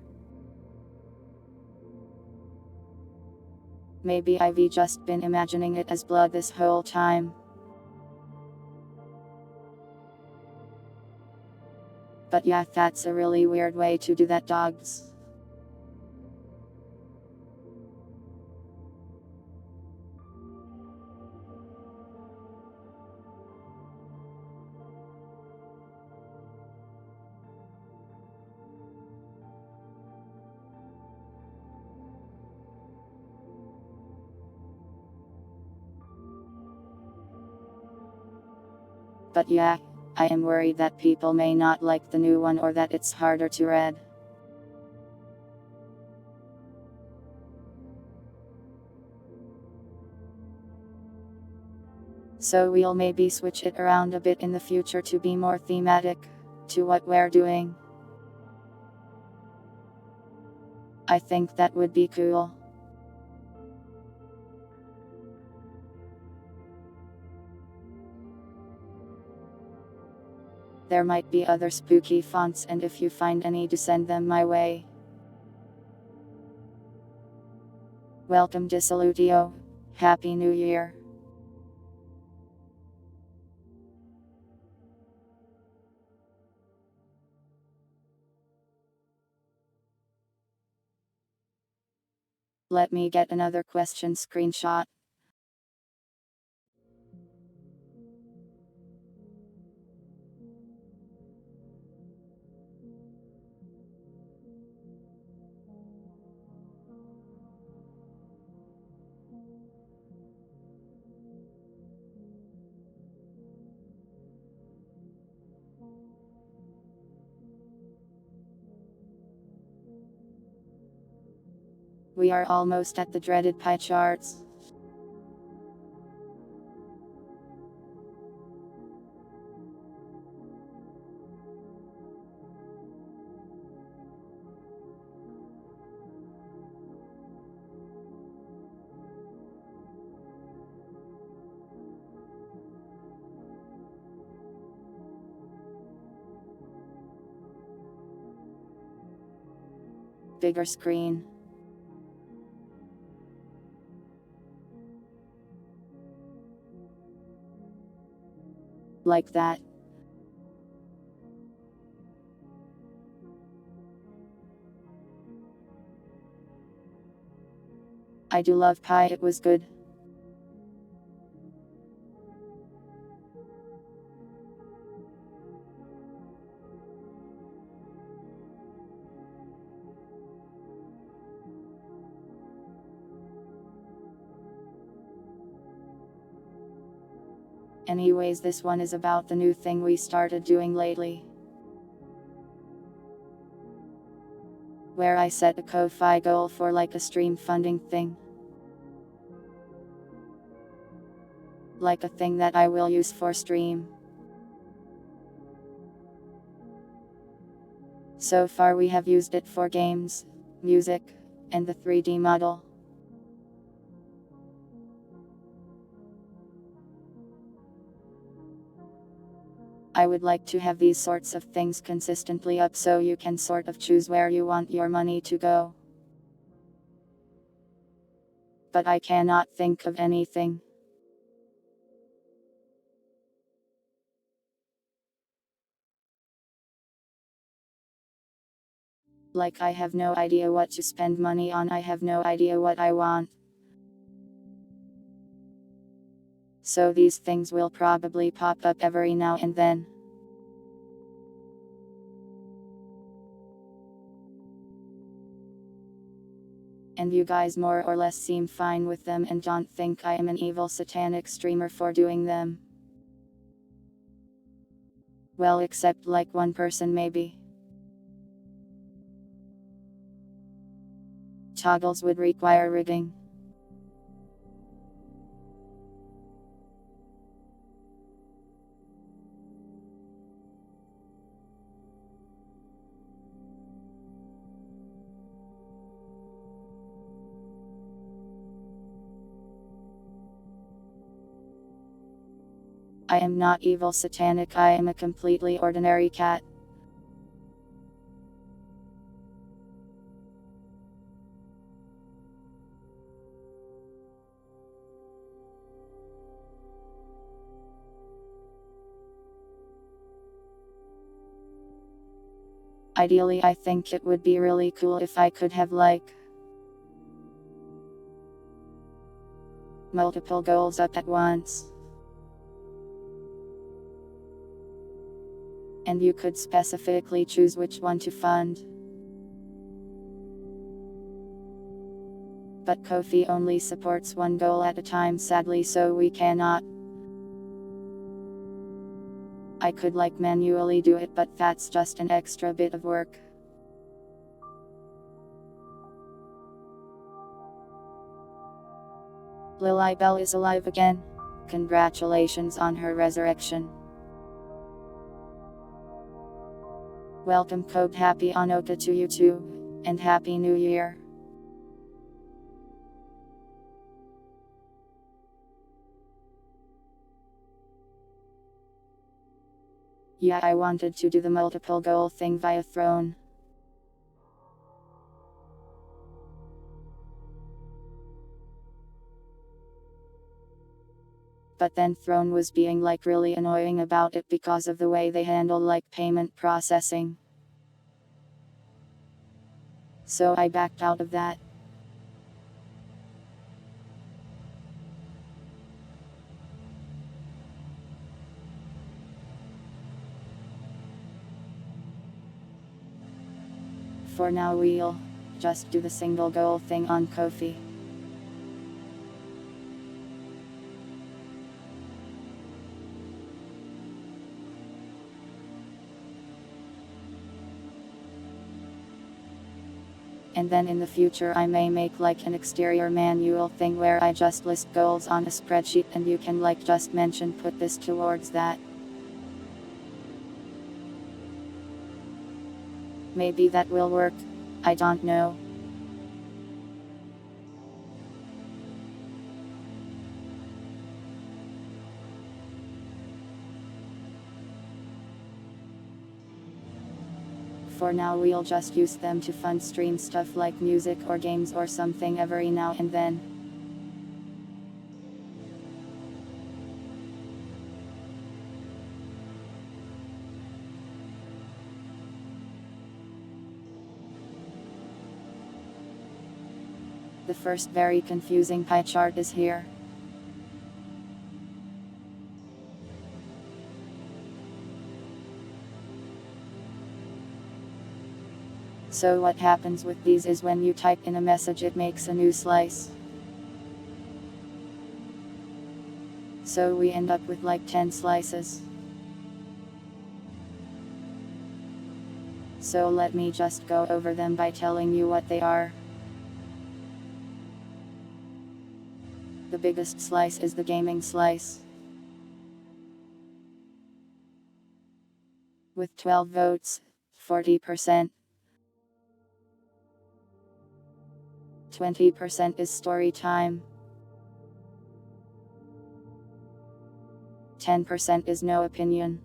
Maybe I've just been imagining it as blood this whole time. But yeah, that's a really weird way to do that, dogs. But yeah, I am worried that people may not like the new one or that it's harder to read. So we'll maybe switch it around a bit in the future to be more thematic to what we're doing. I think that would be cool. There might be other spooky fonts, and if you find any, to send them my way. Welcome to Salutio. Happy New Year. Let me get another question screenshot. We are almost at the dreaded pie charts. Bigger screen. Like that. I do love pie, it was good. Anyways, this one is about the new thing we started doing lately, where I set a Ko-Fi goal for like a stream funding thing. Like a thing that I will use for stream. So far we have used it for games, music, and the 3D model. I would like to have these sorts of things consistently up so you can sort of choose where you want your money to go. But I cannot think of anything. Like I have no idea what to spend money on, I have no idea what I want. So these things will probably pop up every now and then. And you guys more or less seem fine with them and don't think I am an evil satanic streamer for doing them. Well, except like one person maybe. Toggles would require rigging. I am not evil satanic, I am a completely ordinary cat. Ideally, I think it would be really cool if I could have like multiple goals up at once. And you could specifically choose which one to fund. But Ko-fi only supports one goal at a time sadly, so we cannot. I could like manually do it, but that's just an extra bit of work. Lily Bell is alive again. Congratulations on her resurrection. Welcome code Happy Hanukkah to you too, and Happy New Year. Yeah, I wanted to do the multiple goal thing via throne. But then Throne was being like really annoying about it because of the way they handle like payment processing. So I backed out of that. For now we'll just do the single goal thing on Ko-fi. And then in the future I may make like an exterior manual thing where I just list goals on a spreadsheet and you can like just mention put this towards that. Maybe that will work, I don't know. For now we'll just use them to fund stream stuff like music or games or something every now and then. The first very confusing pie chart is here. So what happens with these is when you type in a message it makes a new slice. So we end up with like 10 slices. So let me just go over them by telling you what they are. The biggest slice is the gaming slice. With 12 votes, 40%. 20% is story time. 10% is no opinion.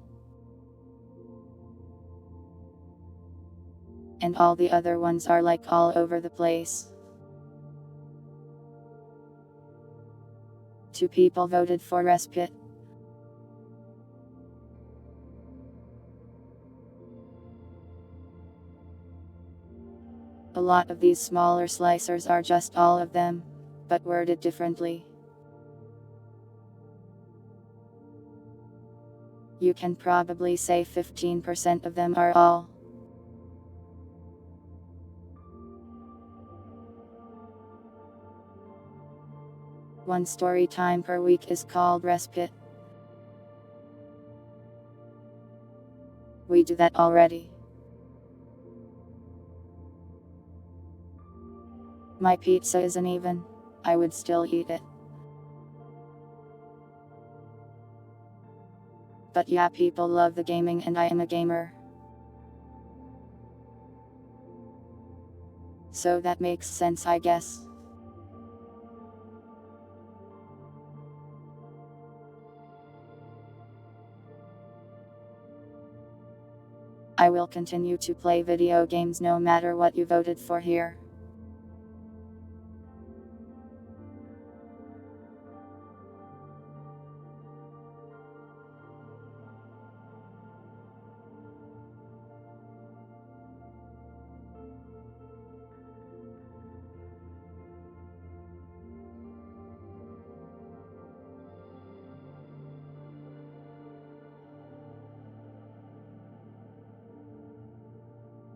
And all the other ones are like all over the place. 2 people voted for respite. A lot of these smaller slicers are just all of them, but worded differently. You can probably say 15% of them are all. One story time per week is called respite. We do that already. My pizza isn't even. I would still eat it. But yeah, people love the gaming and I am a gamer. So that makes sense, I guess. I will continue to play video games no matter what you voted for here.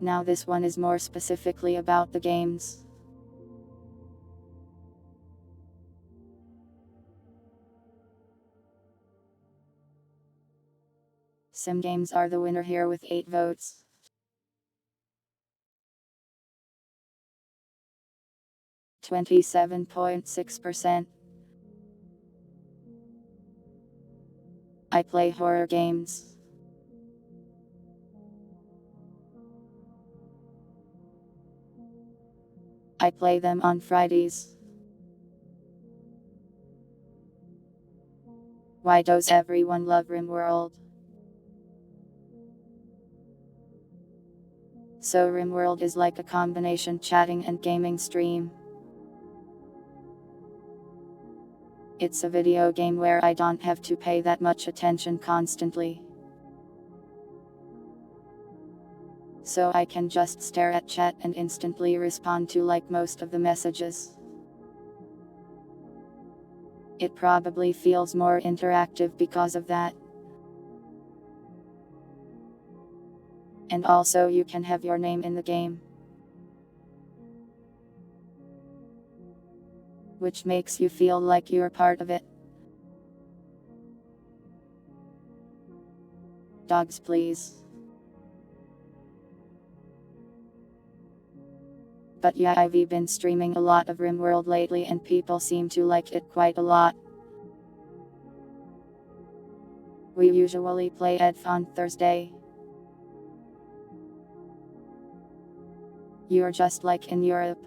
Now this one is more specifically about the games. Sim games are the winner here with 8 votes. %. I play horror games. I play them on Fridays. Why does everyone love RimWorld? So RimWorld is like a combination chatting and gaming stream. It's a video game where I don't have to pay that much attention constantly. So I can just stare at chat and instantly respond to like most of the messages. It probably feels more interactive because of that. And also you can have your name in the game, which makes you feel like you're part of it. Dogs please. But yeah, I've been streaming a lot of RimWorld lately and people seem to like it quite a lot. We usually play it on Thursday. You're just like in Europe.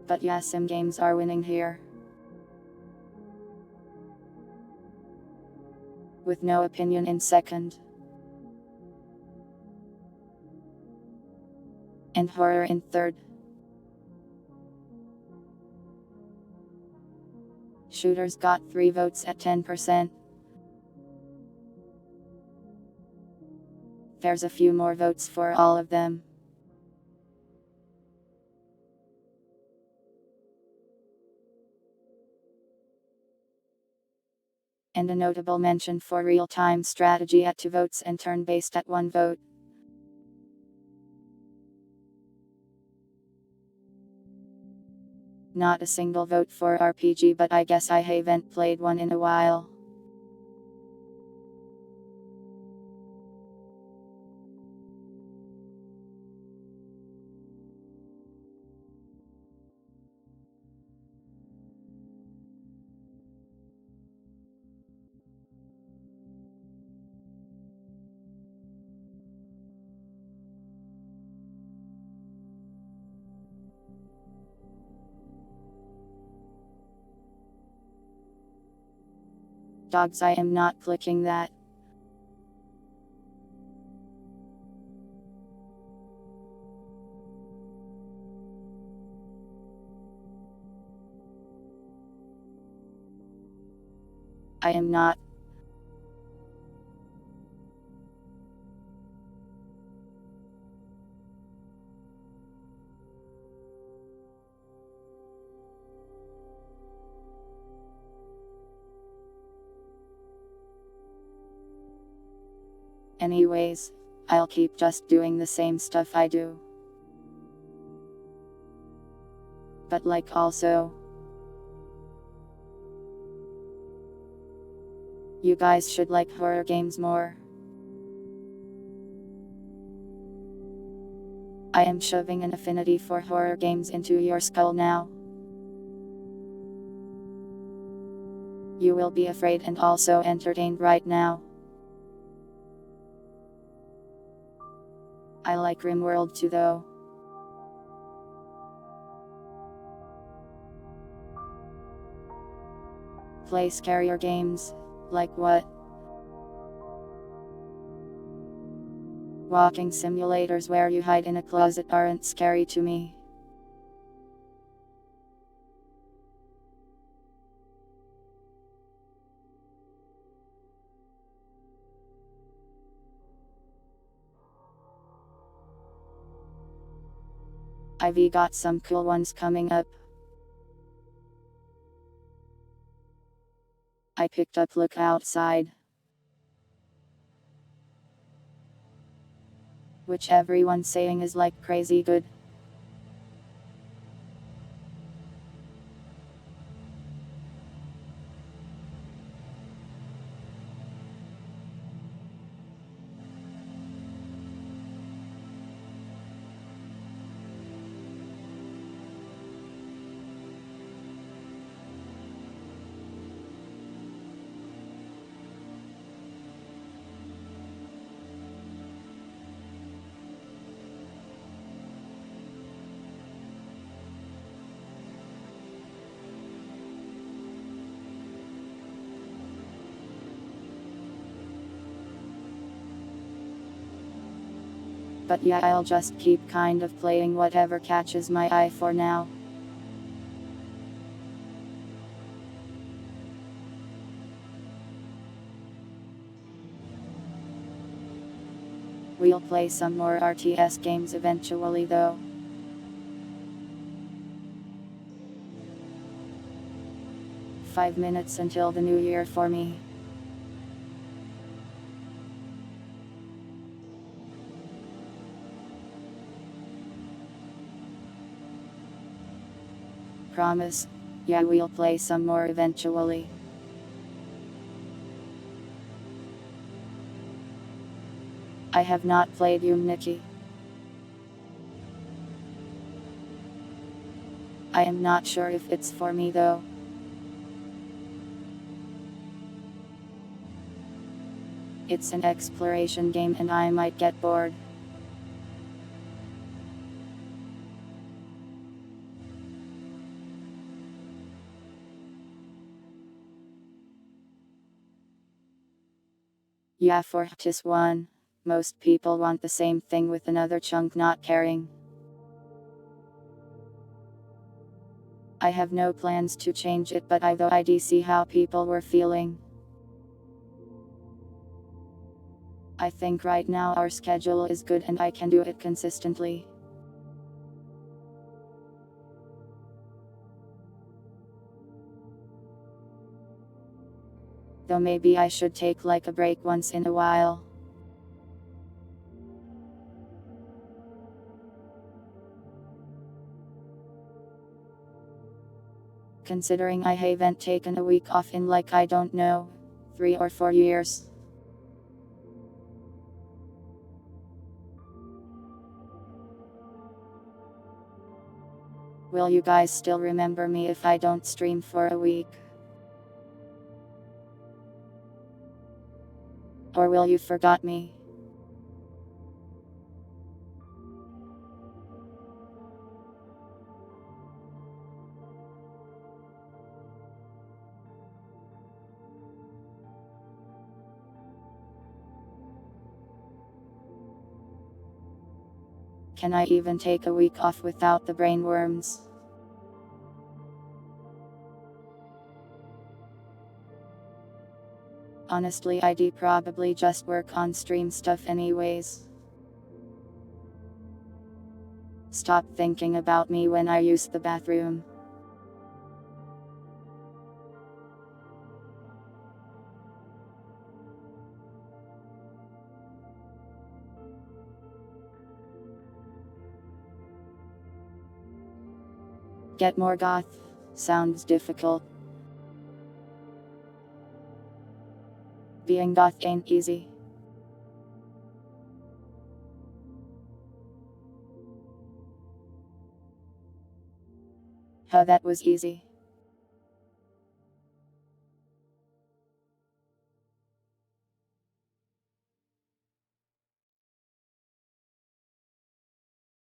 But yeah, sim games are winning here. With no opinion in second. And horror in third. Shooters got 3 votes at 10%. There's a few more votes for all of them. And a notable mention for real-time strategy at 2 votes and turn-based at 1 vote. Not a single vote for RPG, but I guess I haven't played one in a while. Dogs, I am not clicking that. I am not. Anyways, I'll keep just doing the same stuff I do. But like also, you guys should like horror games more. I am shoving an affinity for horror games into your skull now. You will be afraid and also entertained right now. I like RimWorld too though. Play scarier games. Like what? Walking simulators where you hide in a closet aren't scary to me. I've got some cool ones coming up. I picked up Look Outside, which everyone's saying is like crazy good. But yeah, I'll just keep kind of playing whatever catches my eye for now. We'll play some more RTS games eventually though. "5 minutes until the new year for me. Promise. Yeah, we'll play some more eventually. I have not played Unity. I am not sure if it's for me though. It's an exploration game and I might get bored. Yeah, for this one. Most people want the same thing with another chunk not caring. I have no plans to change it, but I do see how people were feeling. I think right now our schedule is good and I can do it consistently. Though maybe I should take like a break once in a while. Considering I haven't taken a week off in like I don't know, 3 or 4 years. Will you guys still remember me if I don't stream for a week? Or will you forgot me? Can I even take a week off without the brainworms? Honestly, I'd probably just work on stream stuff anyways. Stop thinking about me when I use the bathroom. Get more goth. Sounds difficult. Being goth ain't easy. Huh, that was easy.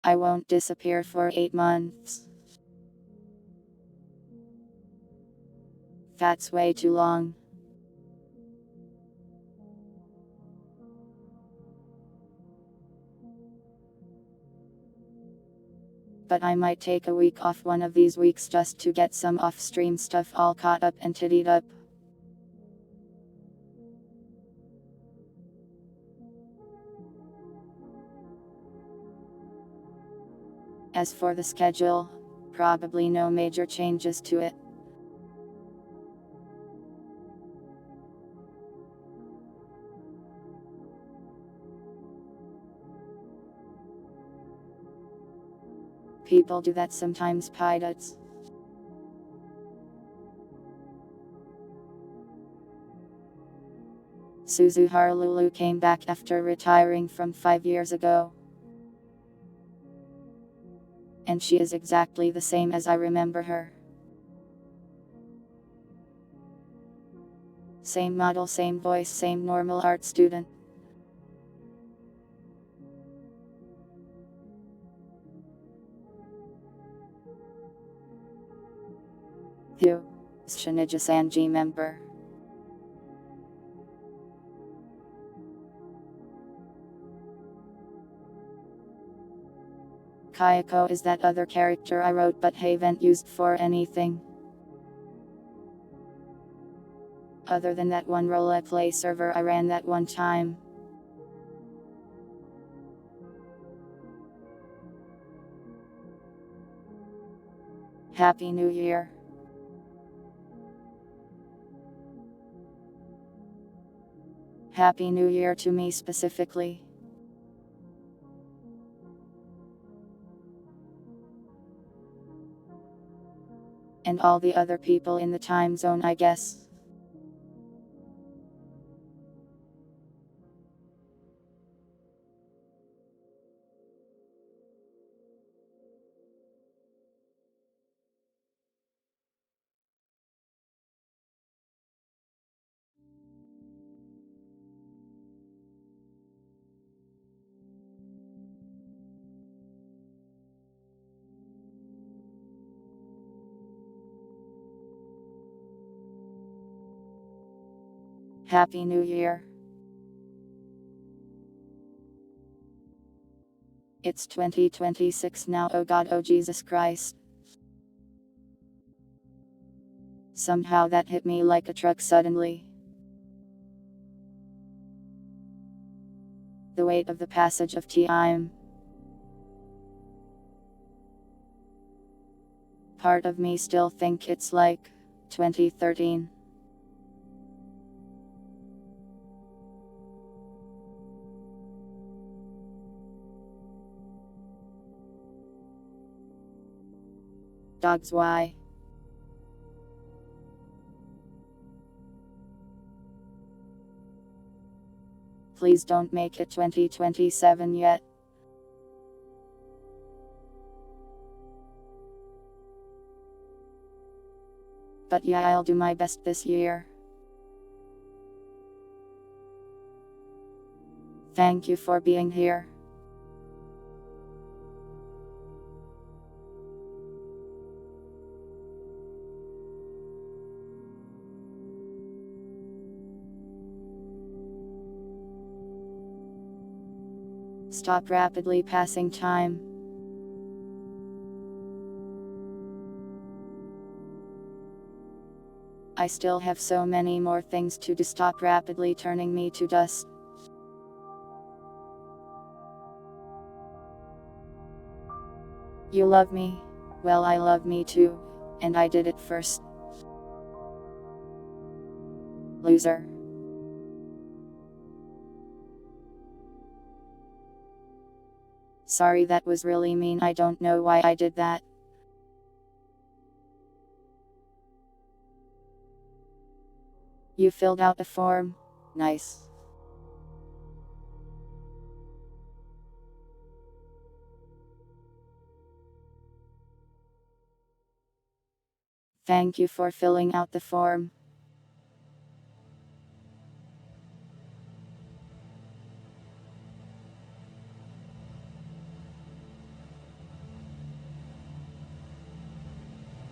I won't disappear for 8 months. That's way too long. But I might take a week off one of these weeks just to get some off-stream stuff all caught up and tittied up. As for the schedule, probably no major changes to it. People do that sometimes, pilots. Suzu Harlulu came back after retiring from 5 years ago. And she is exactly the same as I remember her. Same model, same voice, same normal art student. Hugh. Shinichi Sanji member. Kayako is that other character I wrote but haven't used for anything. Other than that one roleplay server I ran that one time. Happy New Year. Happy New Year to me specifically. And all the other people in the time zone, I guess. Happy New Year. It's 2026 now, oh God, oh Jesus Christ. Somehow that hit me like a truck suddenly. The weight of the passage of time. Part of me still think it's like 2013. Dogs, why? Please don't make it 2027 yet. But yeah, I'll do my best this year. Thank you for being here. Stop rapidly passing time. I still have so many more things to do. Stop rapidly turning me to dust. You love me? Well, I love me too. And I did it first. Loser. Sorry, that was really mean. I don't know why I did that. You filled out a form. Nice. Thank you for filling out the form.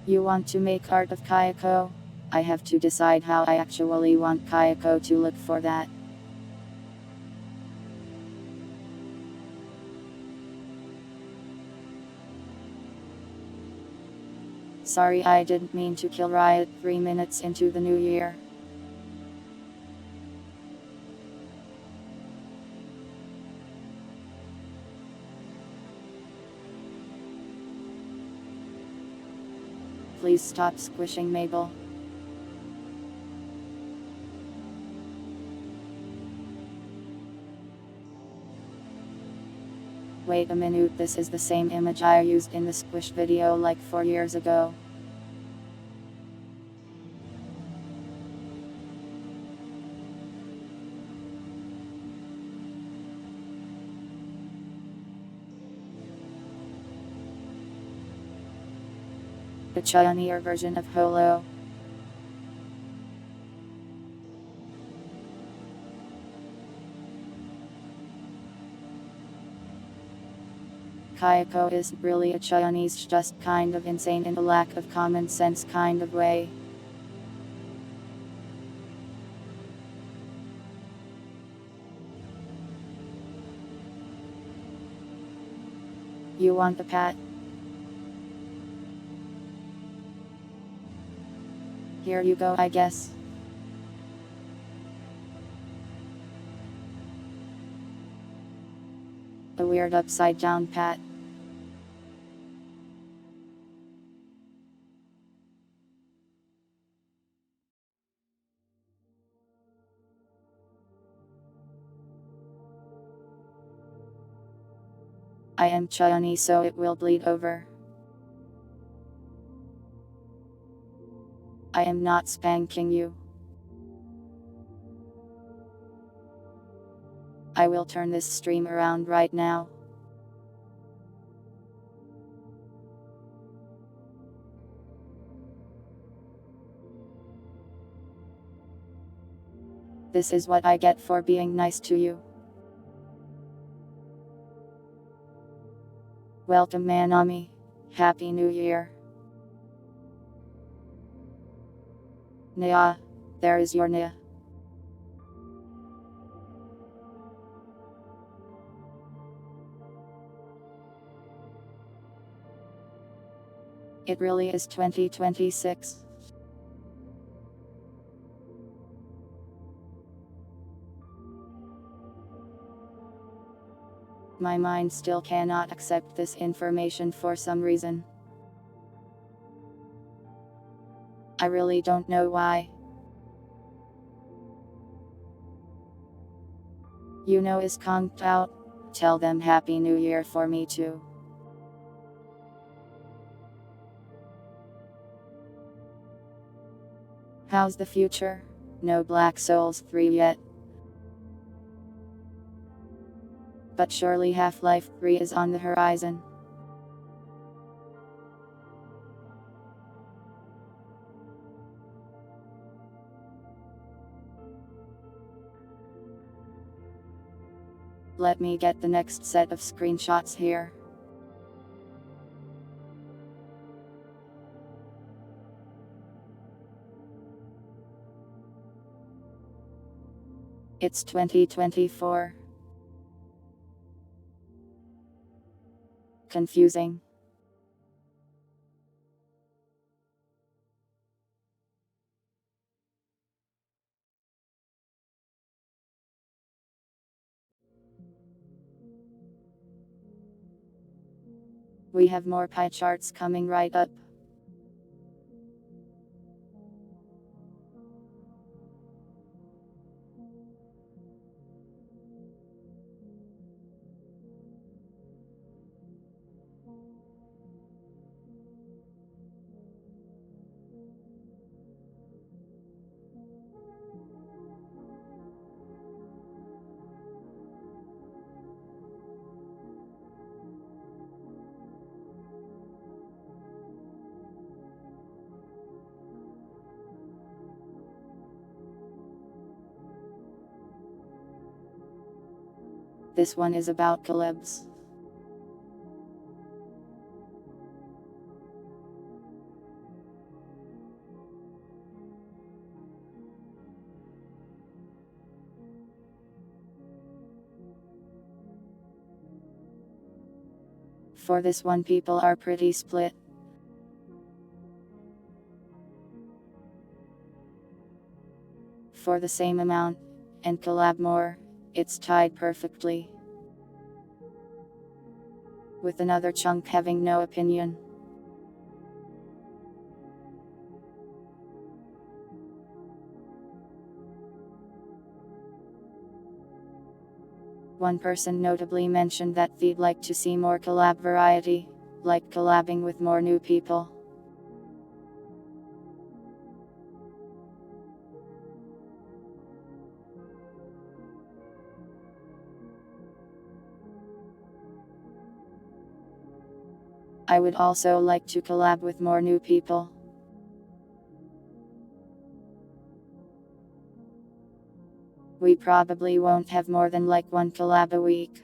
You want to make art of Kayako? I have to decide how I actually want Kayako to look for that. Sorry, I didn't mean to kill Riot 3 minutes into the new year. Please stop squishing Mabel. Wait a minute, this is the same image I used in the squish video like 4 years ago. The Chioneer version of Holo. Kayako is really a Chinese, just kind of insane in a lack of common sense kind of way. You want a pat? Here you go, I guess. A weird upside down pat. I am Chunny, so it will bleed over. I am not spanking you. I will turn this stream around right now. This is what I get for being nice to you. Welcome, Manami. Happy New Year. Nya, there is your Nya. It really is 2026. My mind still cannot accept this information for some reason. I really don't know why. You know is conked out. Tell them Happy New Year for me too. How's the future? No Black Souls 3 yet. But surely Half-Life 3 is on the horizon. Let me get the next set of screenshots here. It's 2024. Confusing. We have more pie charts coming right up. This one is about collabs. For this one, people are pretty split. For the same amount, and collab more, it's tied perfectly. With another chunk having no opinion. One person notably mentioned that they'd like to see more collab variety, like collabing with more new people. I would also like to collab with more new people. We probably won't have more than like one collab a week.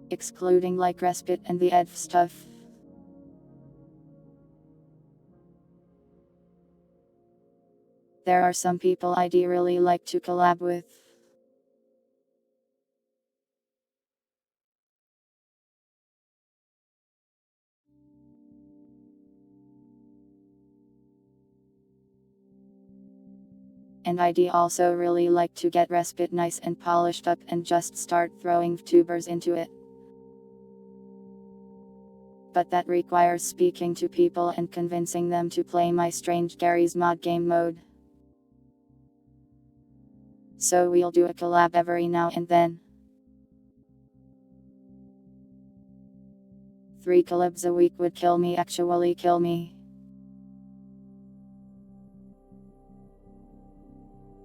Excluding like Respite and the EDF stuff. There are some people I'd really like to collab with. And I'd also really like to get Respite nice and polished up and just start throwing tubers into it. But that requires speaking to people and convincing them to play my Strange Gary's mod game mode. So we'll do a collab every now and then. 3 collabs a week would actually kill me.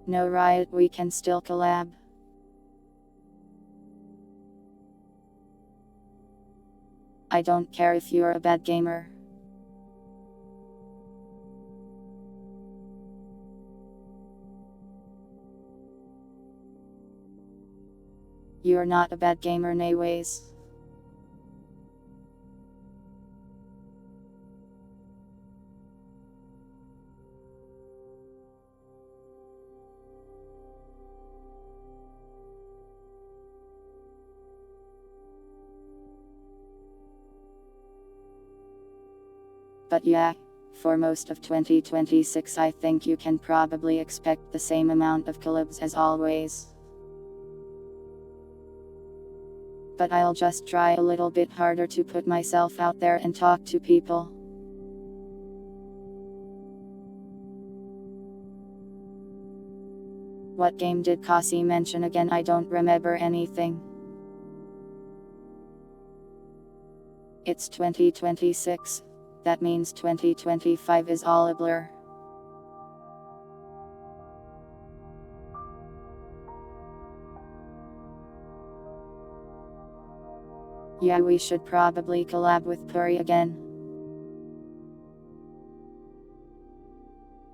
No riot, we can still collab. I don't care if you're a bad gamer. You're not a bad gamer, anyways. But yeah, for most of 2026 I think you can probably expect the same amount of collabs as always. But I'll just try a little bit harder to put myself out there and talk to people. What game did Kasi mention again? I don't remember anything. It's 2026. That means 2025 is all a blur. Yeah, we should probably collab with Puri again.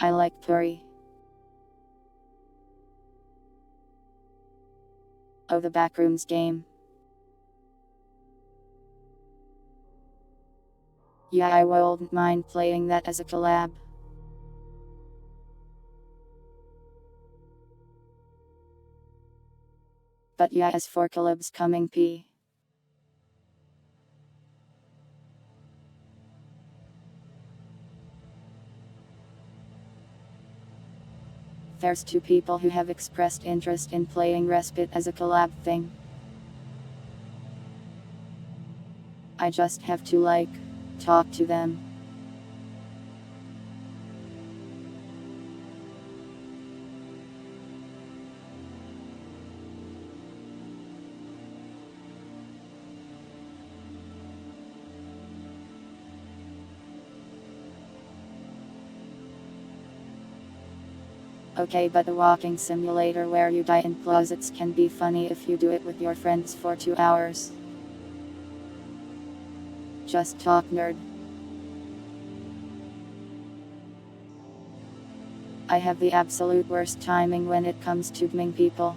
I like Puri. Oh, the Backrooms game. Yeah, I wouldn't mind playing that as a collab. But yeah, as for collabs coming there's 2 people who have expressed interest in playing Respite as a collab thing. I just have to talk to them. Okay, but a walking simulator where you die in closets can be funny if you do it with your friends for 2 hours. Just talk, nerd. I have the absolute worst timing when it comes to DMing people.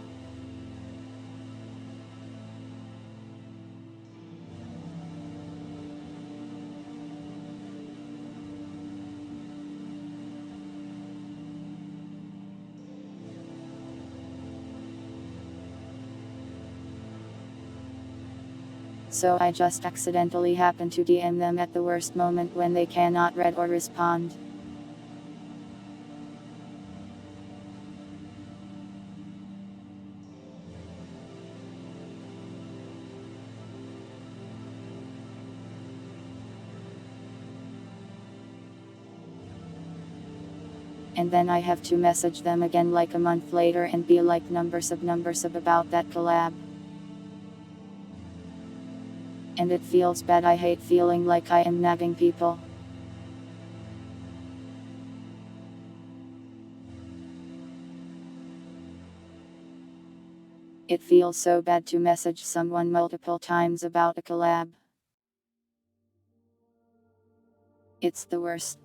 So I just accidentally happen to DM them at the worst moment when they cannot read or respond. And then I have to message them again like a month later and be like number sub about that collab. And it feels bad. I hate feeling like I am nagging people. It feels so bad to message someone multiple times about a collab. It's the worst.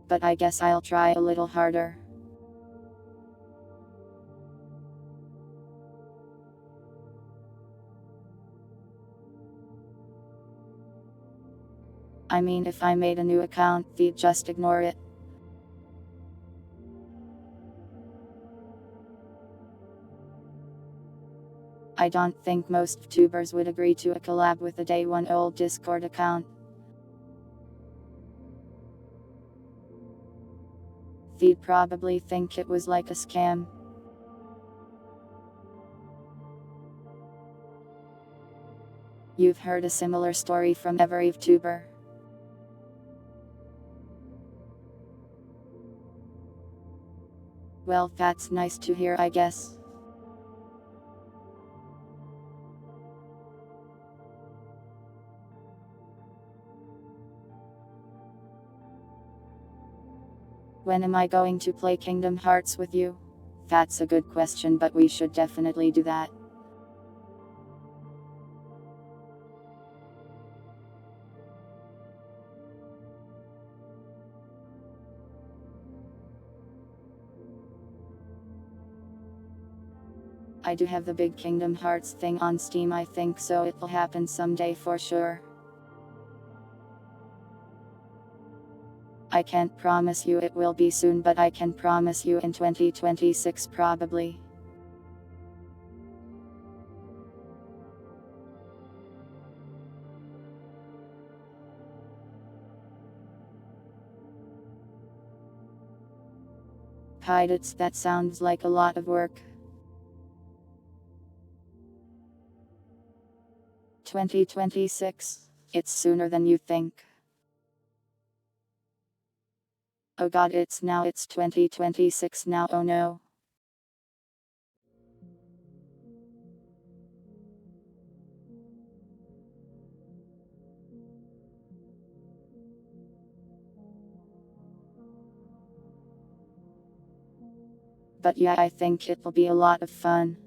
But I guess I'll try a little harder. I mean, if I made a new account, they'd just ignore it. I don't think most tubers would agree to a collab with a day one old Discord account. They'd probably think it was like a scam. You've heard a similar story from every tuber. Well, that's nice to hear, I guess. When am I going to play Kingdom Hearts with you? That's a good question, but we should definitely do that. I do have the big Kingdom Hearts thing on Steam, I think, so it'll happen someday for sure. I can't promise you it will be soon, but I can promise you in 2026 probably. Pirates, that sounds like a lot of work. 2026? It's sooner than you think. Oh god, it's 2026 now, oh no. But yeah, I think it'll be a lot of fun.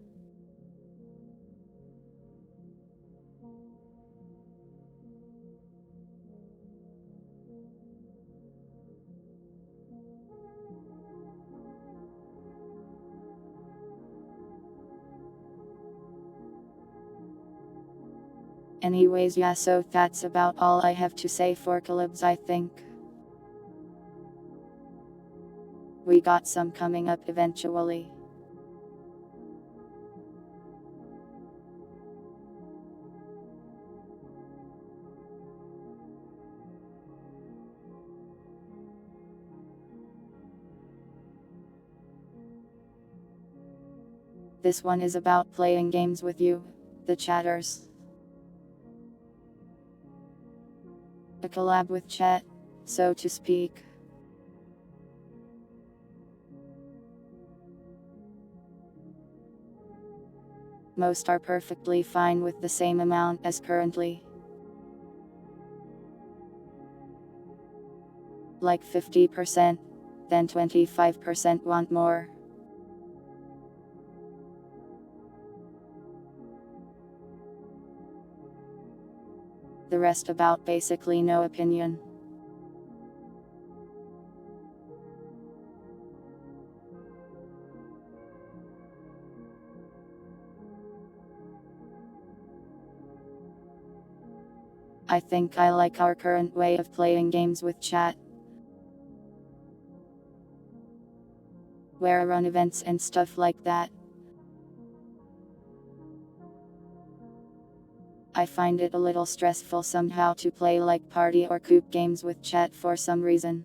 Anyways, yeah, so that's about all I have to say for collabs, I think. We got some coming up eventually. This one is about playing games with you, the chatters. A collab with chat, so to speak. Most are perfectly fine with the same amount as currently. Like 50%, then 25% want more. The rest about basically no opinion. I think I like our current way of playing games with chat, where I run events and stuff like that. I find it a little stressful somehow to play like party or coop games with chat for some reason.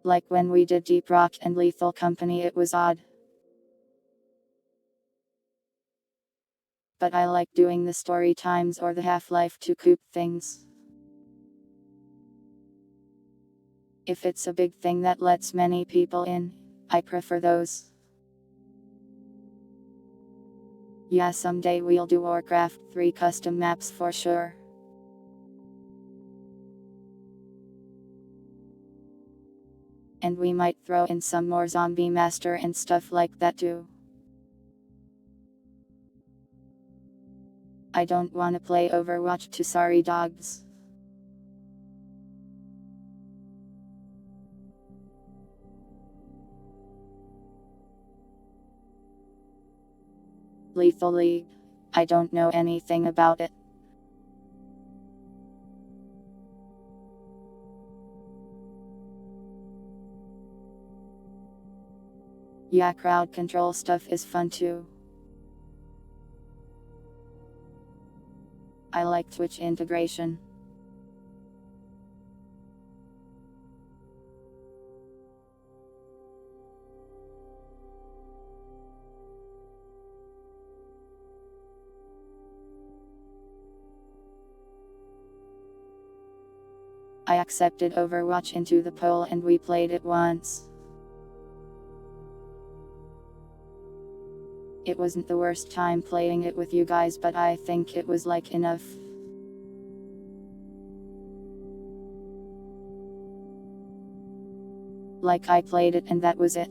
Like when we did Deep Rock and Lethal Company, it was odd. But I like doing the story times or the Half-Life 2 coop things. If it's a big thing that lets many people in, I prefer those. Yeah, someday we'll do Warcraft 3 custom maps for sure. And we might throw in some more Zombie Master and stuff like that too. I don't wanna play Overwatch 2, sorry dogs. Lethal League. I don't know anything about it. Yeah, crowd control stuff is fun too. I like Twitch integration. I accepted Overwatch into the poll and we played it once. It wasn't the worst time playing it with you guys, but I think it was like enough. Like I played it and that was it.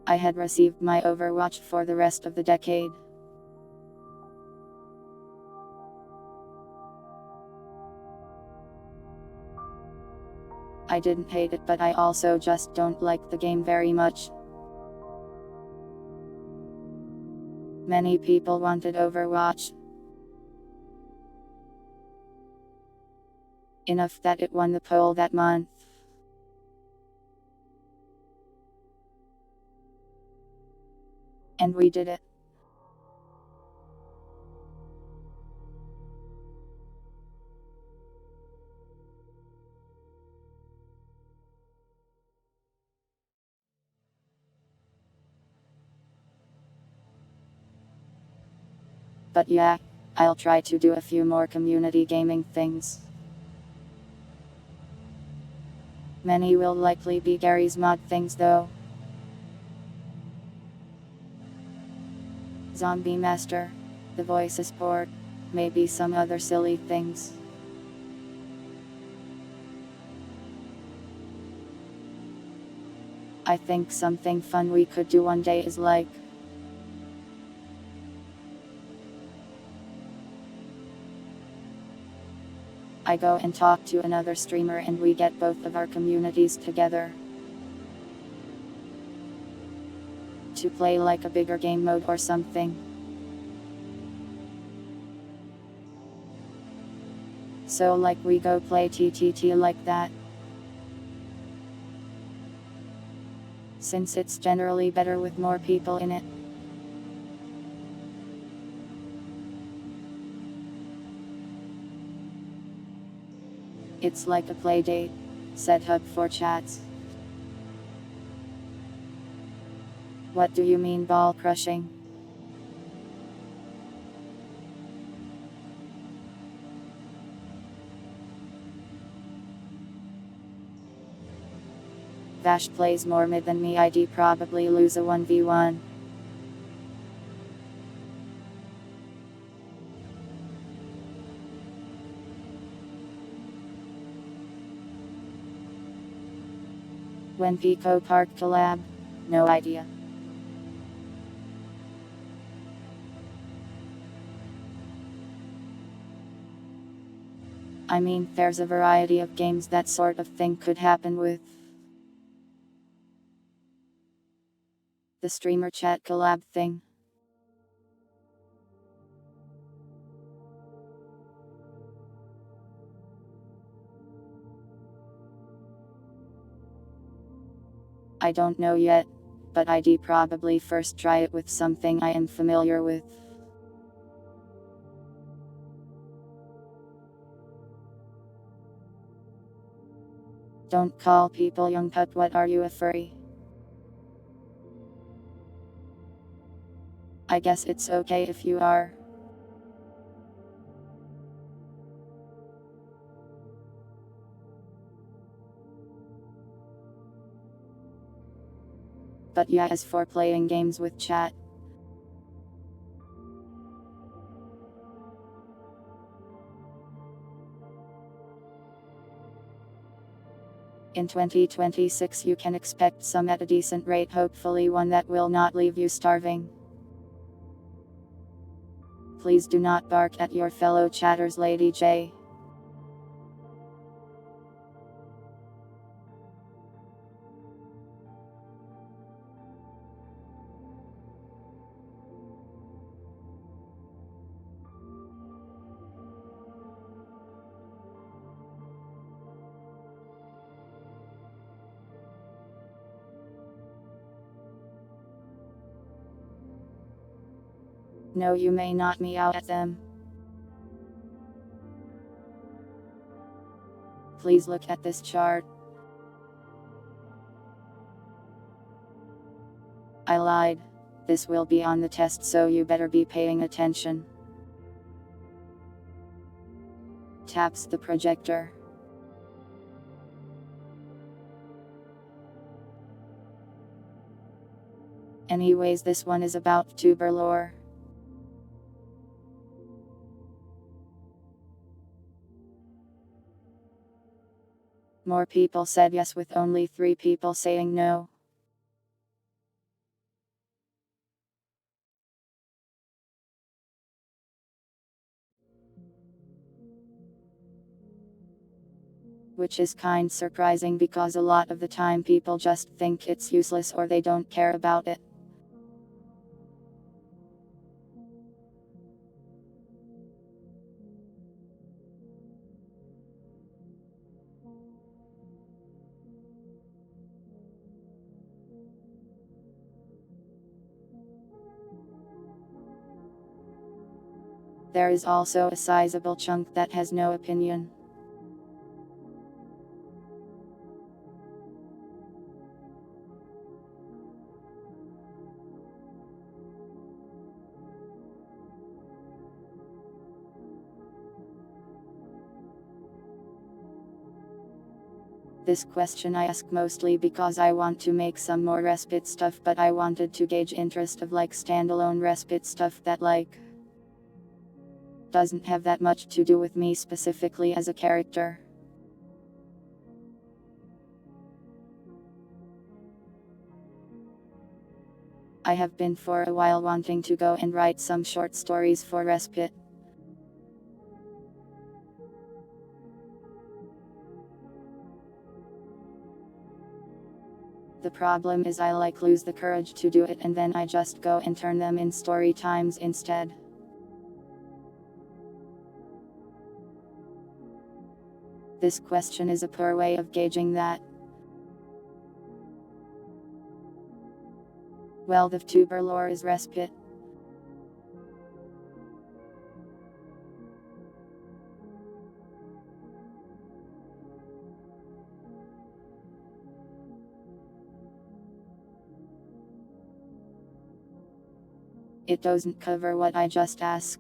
I had received my Overwatch for the rest of the decade. I didn't hate it, but I also just don't like the game very much. Many people wanted Overwatch. Enough that it won the poll that month. And we did it. But yeah, I'll try to do a few more community gaming things. Many will likely be Gary's mod things though. Zombie Master, the voice support, maybe some other silly things. I think something fun we could do one day is like I go and talk to another streamer and we get both of our communities together to play like a bigger game mode or something. So like we go play TTT like that. Since it's generally better with more people in it. It's like a play date, set up for chats. What do you mean ball crushing? Vash plays more mid than me, I'd probably lose a 1v1. When Pico Park collab? No idea. I mean, there's a variety of games that sort of thing could happen with. The streamer chat collab thing. I don't know yet, but I'd probably first try it with something I am familiar with. Don't call people young pup, what are you, a furry? I guess it's okay if you are. But yeah, as for playing games with chat, in 2026 you can expect some at a decent rate, hopefully one that will not leave you starving. Please do not bark at your fellow chatters, Lady J. No, you may not meow at them. Please look at this chart. I lied. This will be on the test, so you better be paying attention. Taps the projector. Anyways, this one is about tuber lore. More people said yes, with only 3 people saying no. Which is kind surprising, because a lot of the time people just think it's useless or they don't care about it. There is also a sizable chunk that has no opinion. This question I ask mostly because I want to make some more respite stuff, but I wanted to gauge interest of like standalone respite stuff that like doesn't have that much to do with me specifically as a character. I have been for a while wanting to go and write some short stories for respite. The problem is I like lose the courage to do it, and then I just go and turn them in story times instead. This question is a poor way of gauging that. Well, the tuber lore is respite. It doesn't cover what I just asked.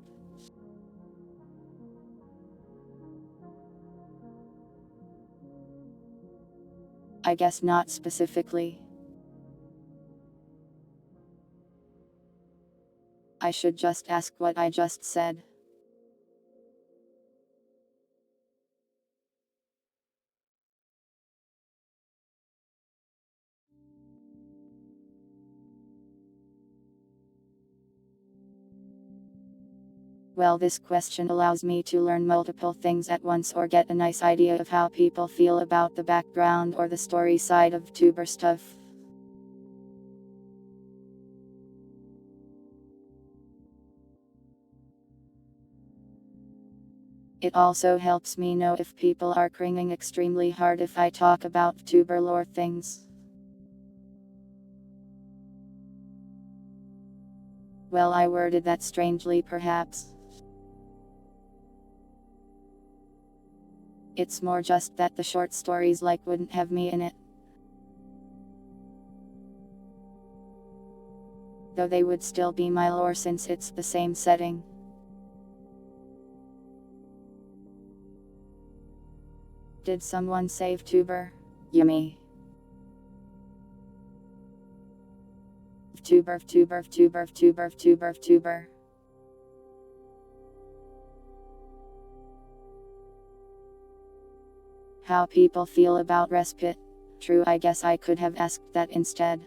I guess not specifically. I should just ask what I just said. Well, this question allows me to learn multiple things at once, or get a nice idea of how people feel about the background or the story side of tuber stuff. It also helps me know if people are cringing extremely hard if I talk about tuber lore things. Well, I worded that strangely perhaps. It's more just that the short stories like wouldn't have me in it. Though they would still be my lore since it's the same setting. Did someone save tuber? Yummy. Tuber. How people feel about respite. True, I guess I could have asked that instead.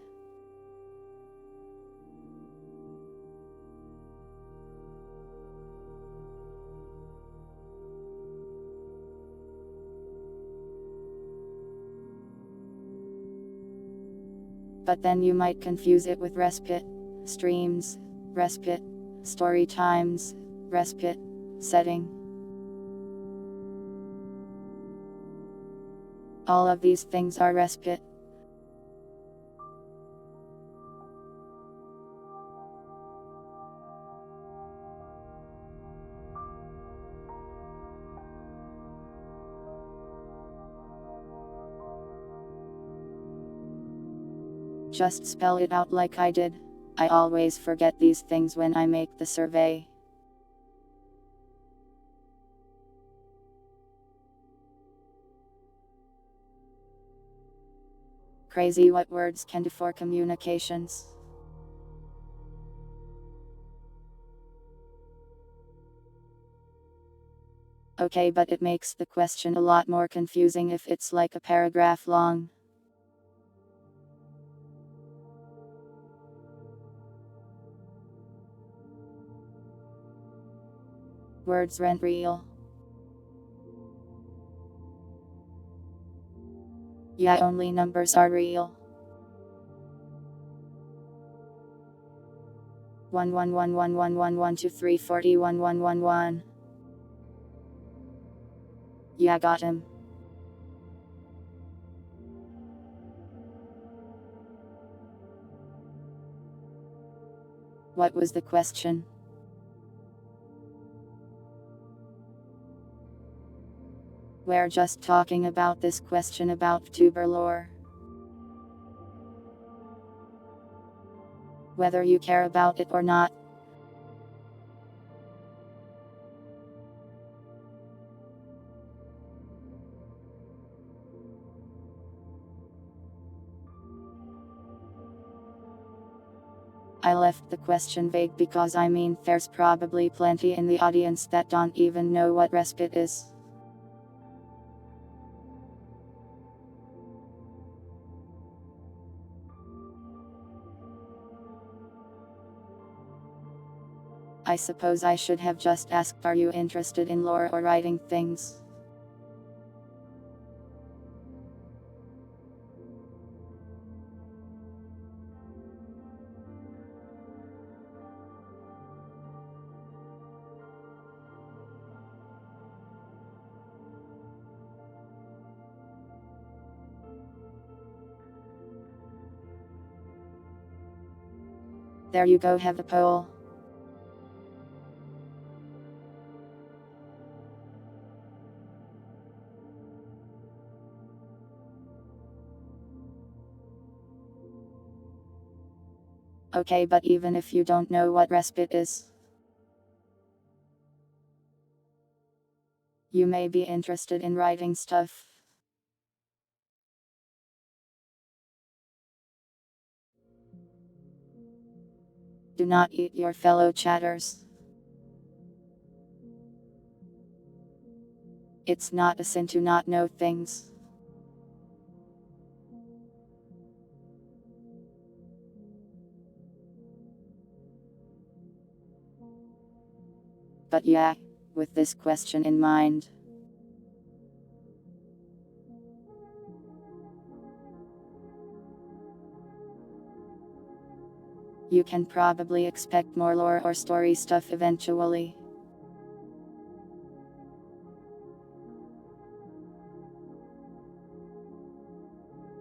But then you might confuse it with respite streams, respite story times, respite setting. All of these things are respite. just spell it out like I did. I always forget these things when I make the survey. Crazy what words can do for communications. Okay, but it makes the question a lot more confusing if it's like a paragraph long. Words rent real. Yeah, only numbers are real. 1111112340111. Yeah, got him. What was the question? We're just talking about this question about tuber lore. Whether you care about it or not. I left the question vague because I mean there's probably plenty in the audience that don't even know what respite is. I suppose I should have just asked, are you interested in lore or writing things? There you go, have a poll. Okay, but even if you don't know what respite is, you may be interested in writing stuff. Do not eat your fellow chatters. It's not a sin to not know things. But yeah, with this question in mind, you can probably expect more lore or story stuff eventually.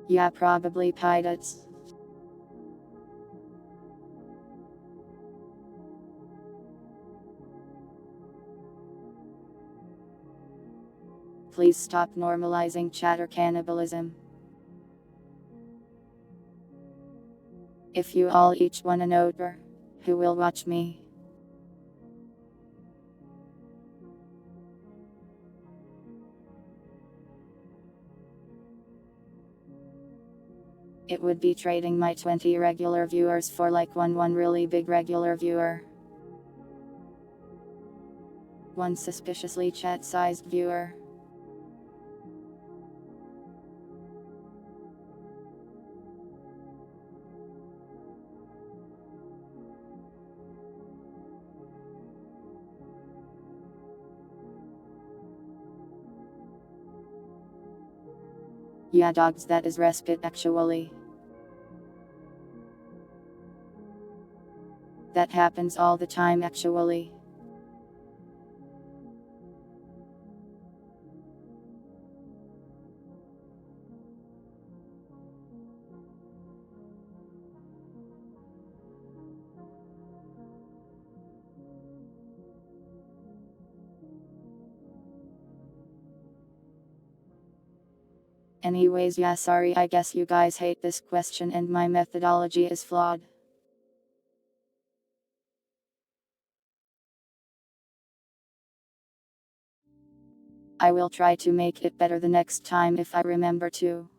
Yeah, probably pirates. Please stop normalizing chatter cannibalism. If you all each want a noter, who will watch me? It would be trading my 20 regular viewers for like one really big regular viewer. One suspiciously chat-sized viewer. Yeah, dogs, that is respite actually. That happens all the time actually. Anyways, yeah, sorry, I guess you guys hate this question and my methodology is flawed. I will try to make it better the next time if I remember to.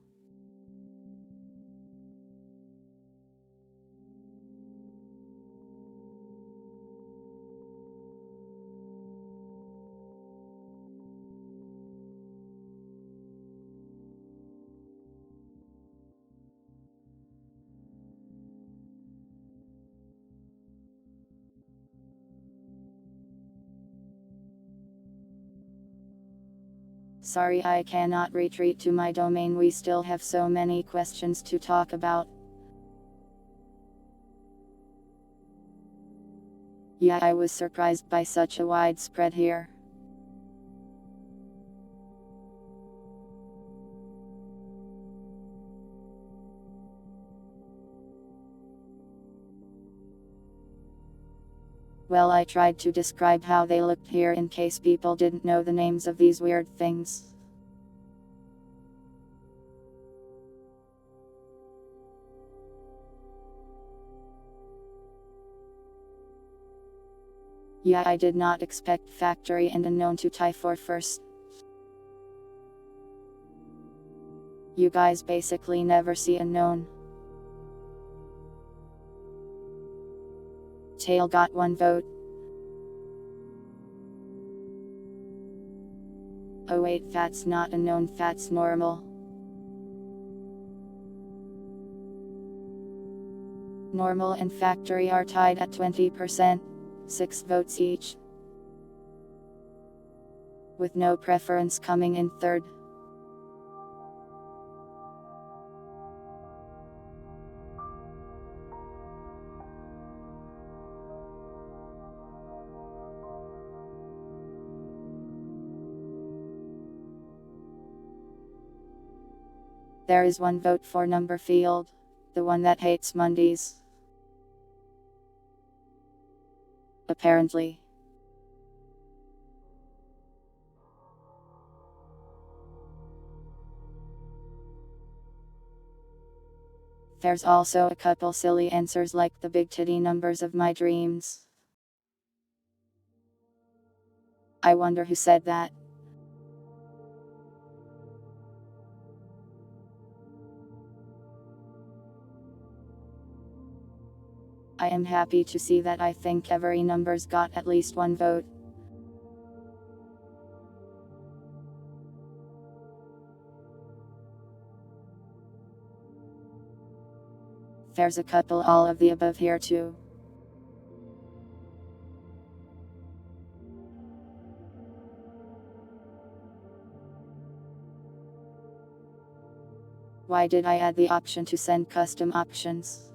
Sorry, I cannot retreat to my domain, we still have so many questions to talk about. Yeah, I was surprised by such a widespread here. Well, I tried to describe how they looked here in case people didn't know the names of these weird things. Yeah, I did not expect factory and unknown to tie for first. You guys basically never see unknown. Tail got 1 vote. Oh wait, fat's not unknown, fat's normal. Normal and factory are tied at 20%, 6 votes each. With no preference coming in third. There is 1 vote for number field, the one that hates Mondays. Apparently. There's also a couple silly answers like the big titty numbers of my dreams. I wonder who said that. I am happy to see that I think every number's got at least 1 vote. There's a couple all of the above here too. Why did I add the option to send custom options?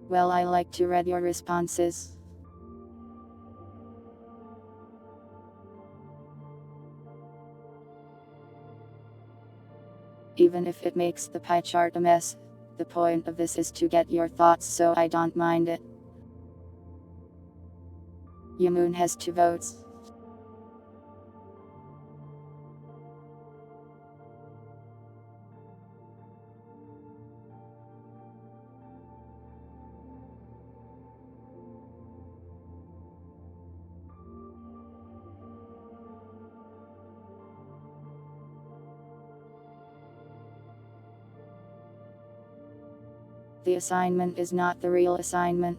Well, I like to read your responses. Even if it makes the pie chart a mess, the point of this is to get your thoughts, so I don't mind it. Yamoon has 2 votes. The assignment is not the real assignment.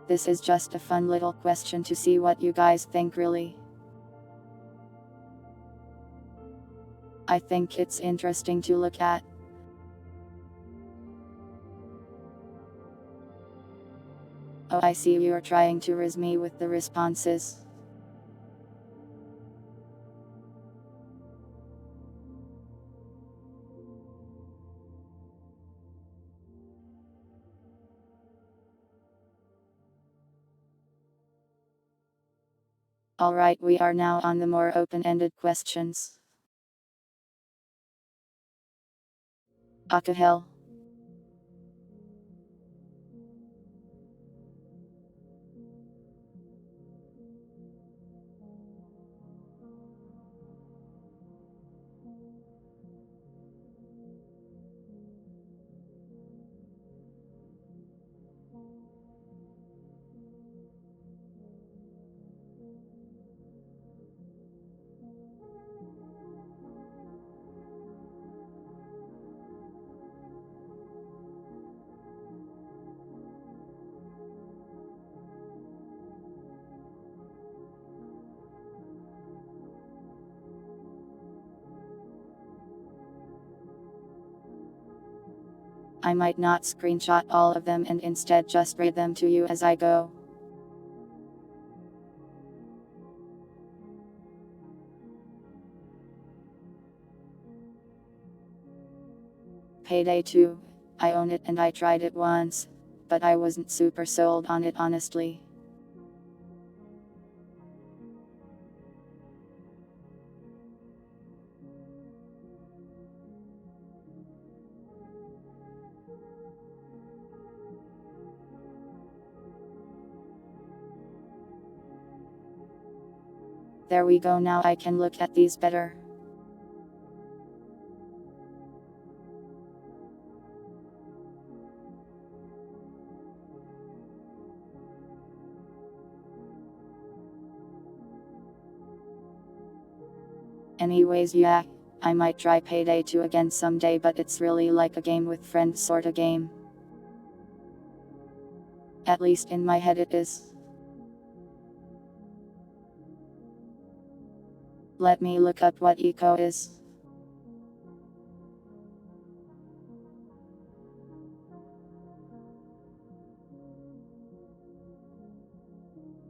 This is just a fun little question to see what you guys think really. I think it's interesting to look at. Oh, I see you're trying to riz me with the responses. Alright, we are now on the more open-ended questions. Akahel. I might not screenshot all of them and instead just read them to you as I go. Payday 2. I own it and I tried it once, but I wasn't super sold on it honestly. There we go, now I can look at these better. Anyways, yeah, I might try Payday 2 again someday, but it's really like a game with friends sorta game. At least in my head it is. Let me look up what eco is.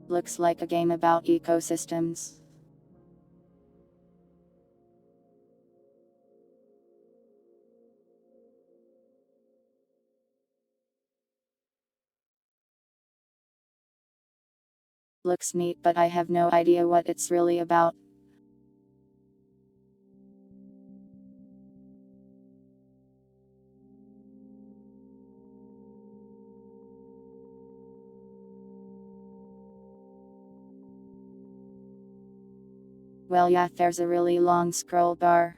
Looks like a game about ecosystems. Looks neat, but I have no idea what it's really about. Well, yeah, there's a really long scroll bar.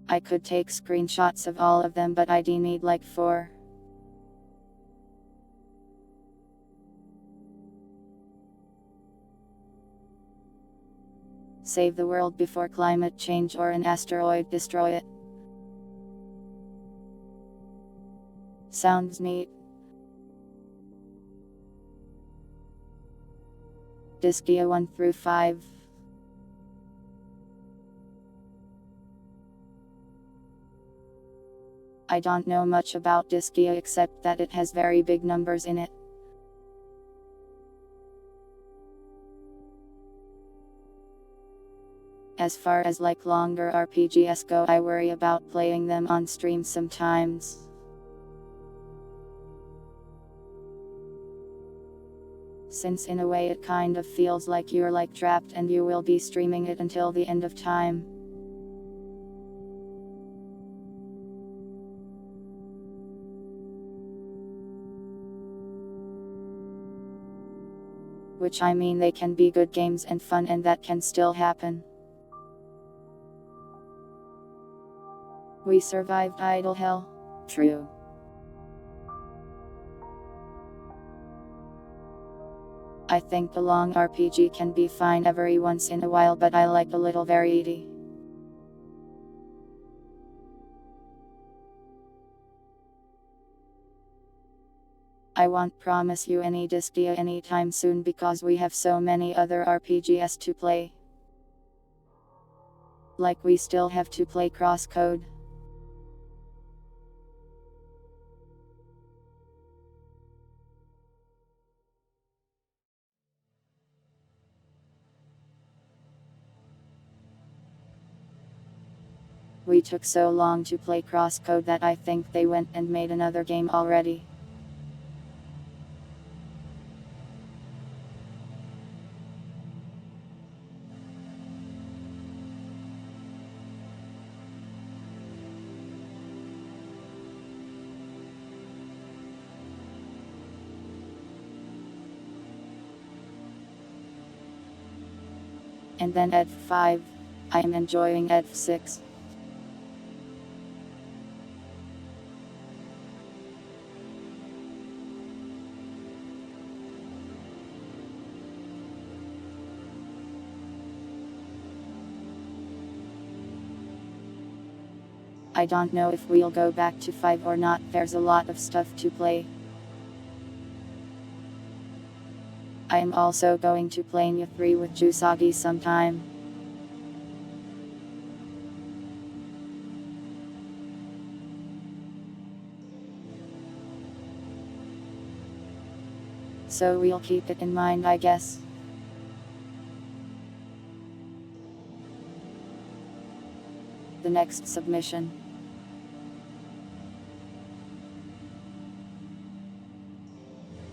I could take screenshots of all of them, but I'd need like 4. Save the world before climate change or an asteroid destroy it. Sounds neat. Diskia 1 through 5. I don't know much about Diskia except that it has very big numbers in it. As far as like longer RPGs go, I worry about playing them on stream sometimes. Since in a way it kind of feels like you're like trapped and you will be streaming it until the end of time. Which I mean, they can be good games and fun, and that can still happen. We survived idle hell. True. I think the long RPG can be fine every once in a while, but I like a little variety. I won't promise you any Diskia anytime soon because we have so many other RPGs to play. Like we still have to play Crosscode. We took so long to play Crosscode that I think they went and made another game already. And then EDF 5. I am enjoying EDF 6. I don't know if we'll go back to 5 or not, there's a lot of stuff to play. I am also going to play Nya 3 with Jusagi sometime. So we'll keep it in mind, I guess. The next submission.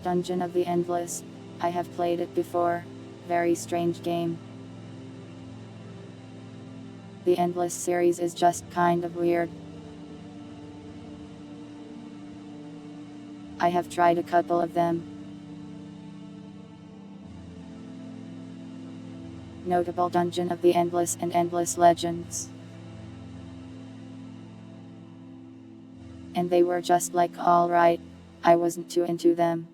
Dungeon of the Endless. I have played it before. Very strange game. The Endless series is just kind of weird. I have tried a couple of them. Notable Dungeon of the Endless and Endless Legends. And they were just like alright. I wasn't too into them.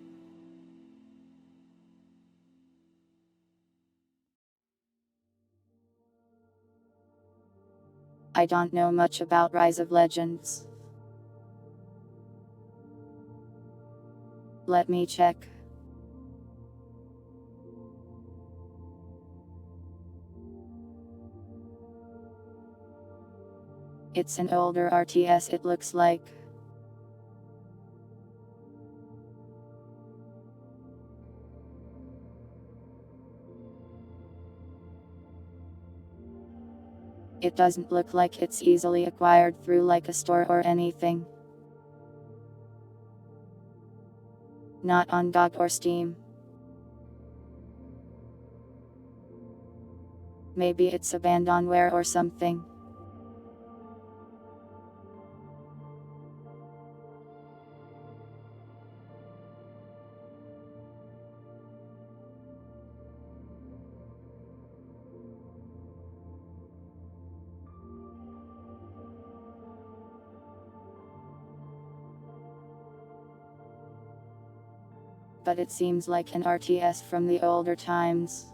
I don't know much about Rise of Legends. Let me check. It's an older RTS, it looks like. It doesn't look like it's easily acquired through like a store or anything. Not on GOG or Steam. Maybe it's abandonware or something. But it seems like an RTS from the older times.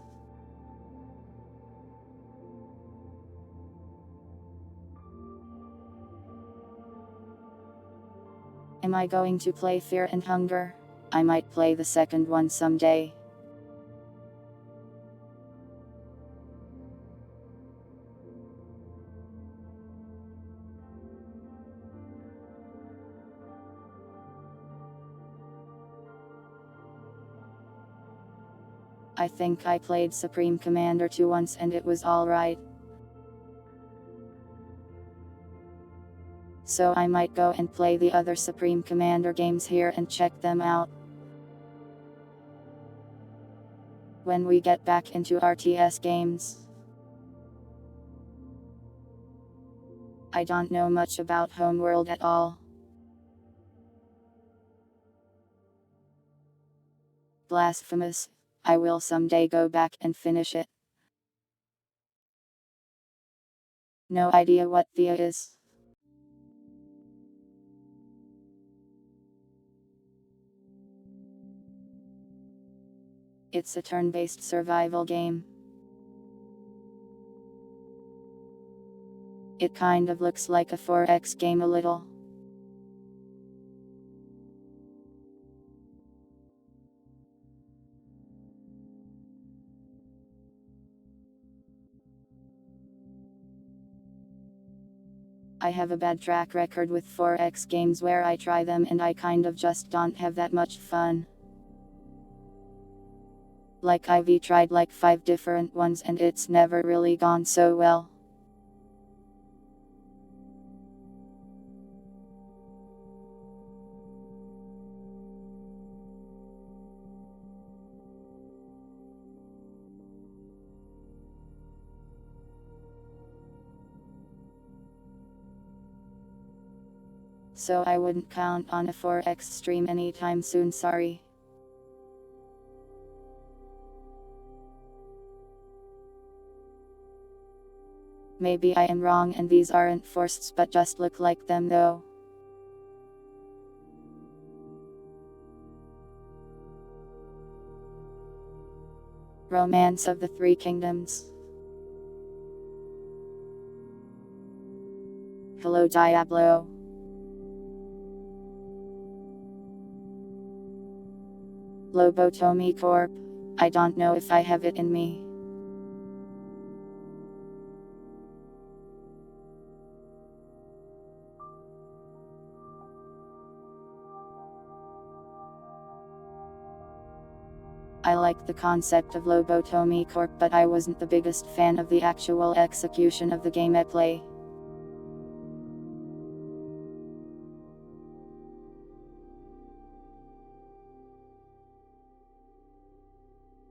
Am I going to play Fear and Hunger? I might play the second one someday. I think I played Supreme Commander 2 once and it was alright. So I might go and play the other Supreme Commander games here and check them out. When we get back into RTS games. I don't know much about Homeworld at all. Blasphemous. I will someday go back and finish it. No idea what Thea is. It's a turn-based survival game. It kind of looks like a 4X game a little. I have a bad track record with 4X games where I try them and I kind of just don't have that much fun. Like I've tried like 5 different ones and it's never really gone so well. So I wouldn't count on a 4X stream anytime soon, sorry. Maybe I am wrong and these aren't forced but just look like them though. Romance of the Three Kingdoms. Hello Diablo. Lobotomy Corp. I don't know if I have it in me. I like the concept of Lobotomy Corp, but I wasn't the biggest fan of the actual execution of the gameplay.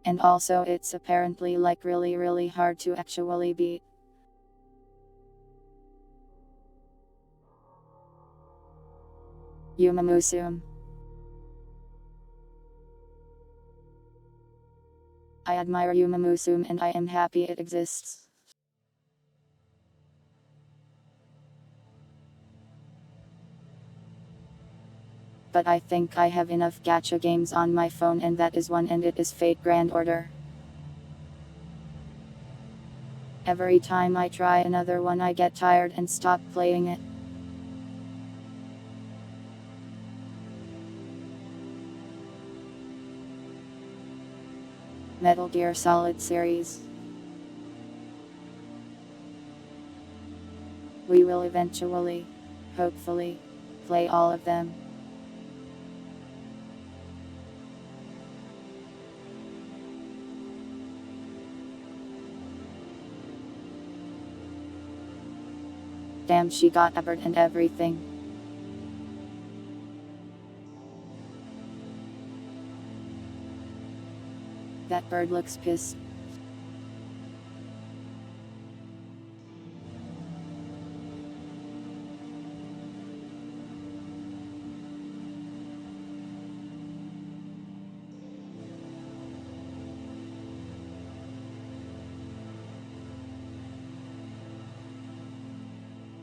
And also it's apparently like really hard to actually beat. Yumamusume. I admire Yumamusume and I am happy it exists. But I think I have enough gacha games on my phone, and that is one, and it is Fate Grand Order. Every time I try another one I get tired and stop playing it. Metal Gear Solid series. We will eventually, hopefully, play all of them. Damn, she got a bird and everything. That bird looks pissed.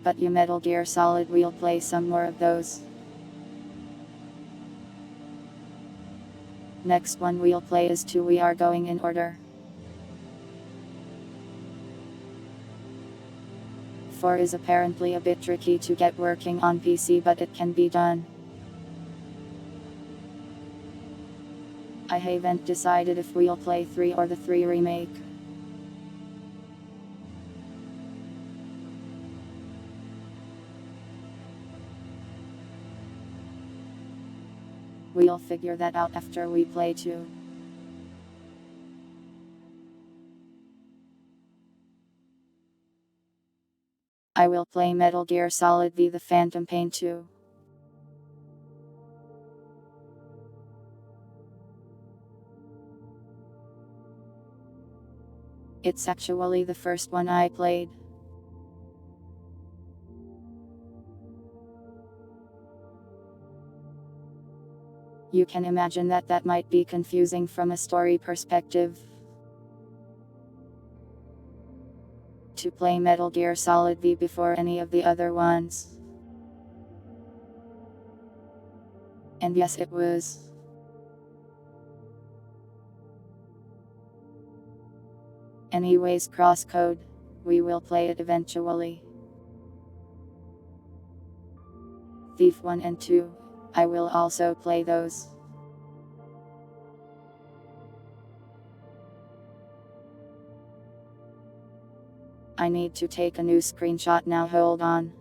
But you Metal Gear Solid, we'll play some more of those. Next one we'll play is 2. We are going in order. 4 is apparently a bit tricky to get working on PC, but it can be done. I haven't decided if we'll play 3 or the 3 remake. We'll figure that out after we play 2. I will play Metal Gear Solid V: The Phantom Pain 2. It's actually the first one I played. You can imagine that might be confusing from a story perspective. To play Metal Gear Solid V before any of the other ones. And yes, it was. Anyways, crosscode. We will play it eventually. Thief 1 and 2. I will also play those. I need to take a new screenshot now, hold on.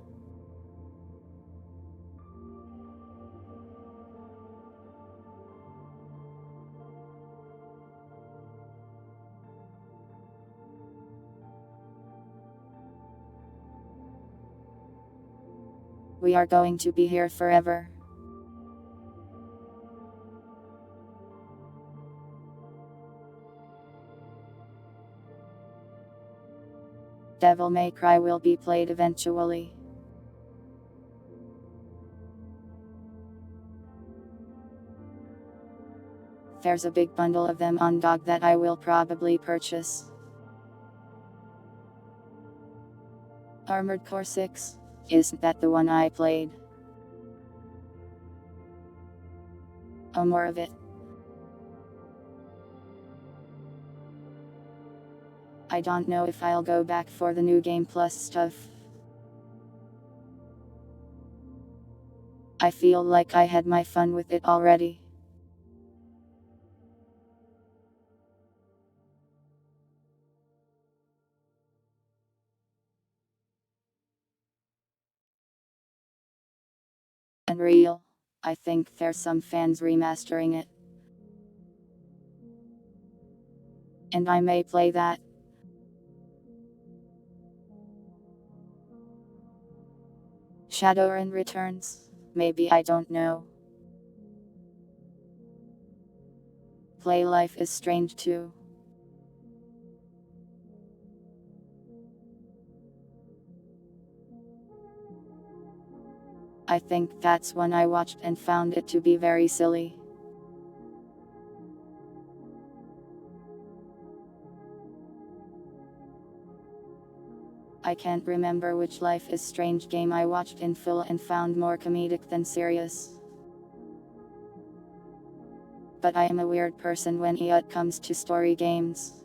We are going to be here forever. Devil May Cry will be played eventually. There's a big bundle of them on GOG that I will probably purchase. Armored Core 6? Isn't that the one I played? Oh, more of it. I don't know if I'll go back for the new Game Plus stuff. I feel like I had my fun with it already. Unreal. I think there's some fans remastering it. And I may play that. Shadowrun returns. Maybe, I don't know. Play Life is Strange too. I think that's one I watched and found it to be very silly. I can't remember which Life is Strange game I watched in full and found more comedic than serious. But I am a weird person when it comes to story games.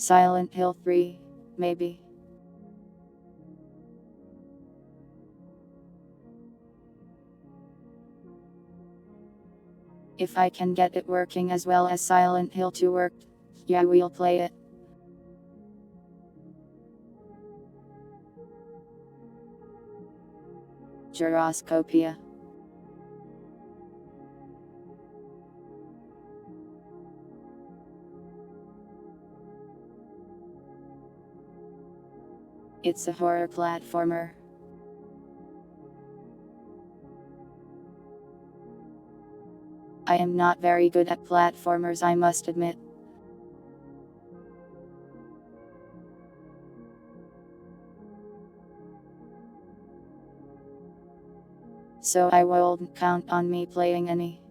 Silent Hill 3, maybe. If I can get it working as well as Silent Hill 2 worked, yeah, we'll play it. Gyroscopia. It's a horror platformer. I am not very good at platformers, I must admit. So I won't count on me playing any.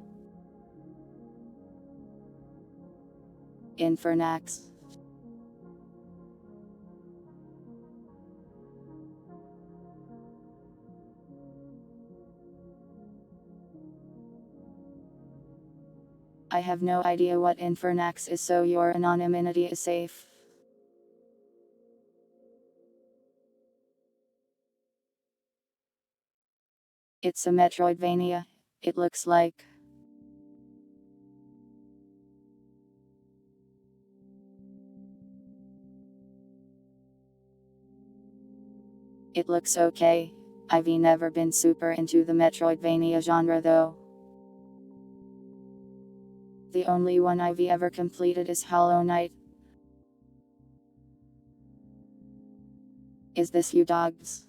Infernax. I have no idea what Infernax is, so your anonymity is safe. It's a Metroidvania, it looks like. It looks okay. I've never been super into the Metroidvania genre though. The only one I've ever completed is Hollow Knight. Is this you dogs?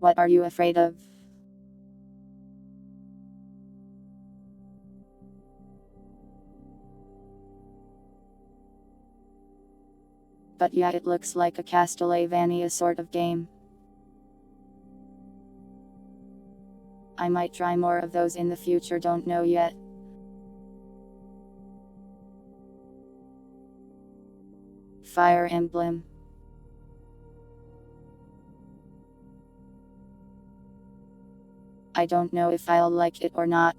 What are you afraid of? But yeah, it looks like a Castlevania sort of game. I might try more of those in the future, don't know yet. Fire Emblem. I don't know if I'll like it or not.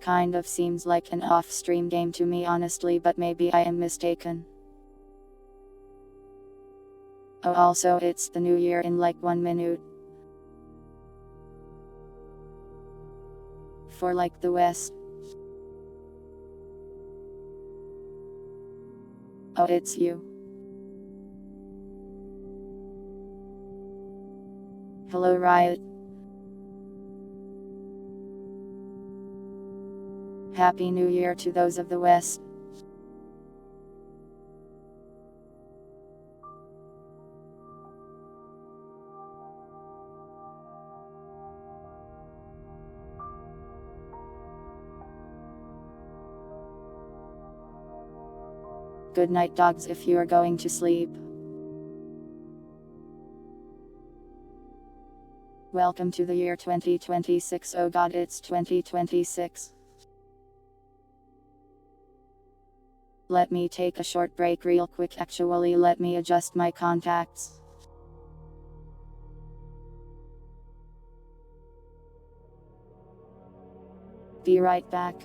Kind of seems like an off-stream game to me honestly, but maybe I am mistaken. Oh, also it's the new year in like 1 minute. For like the West. Oh, it's you. Hello Riot. Happy New Year to those of the West. Good night dogs if you are going to sleep. Welcome to the year 2026. Oh god, it's 2026. Let me take a short break real quick, actually let me adjust my contacts. Be right back.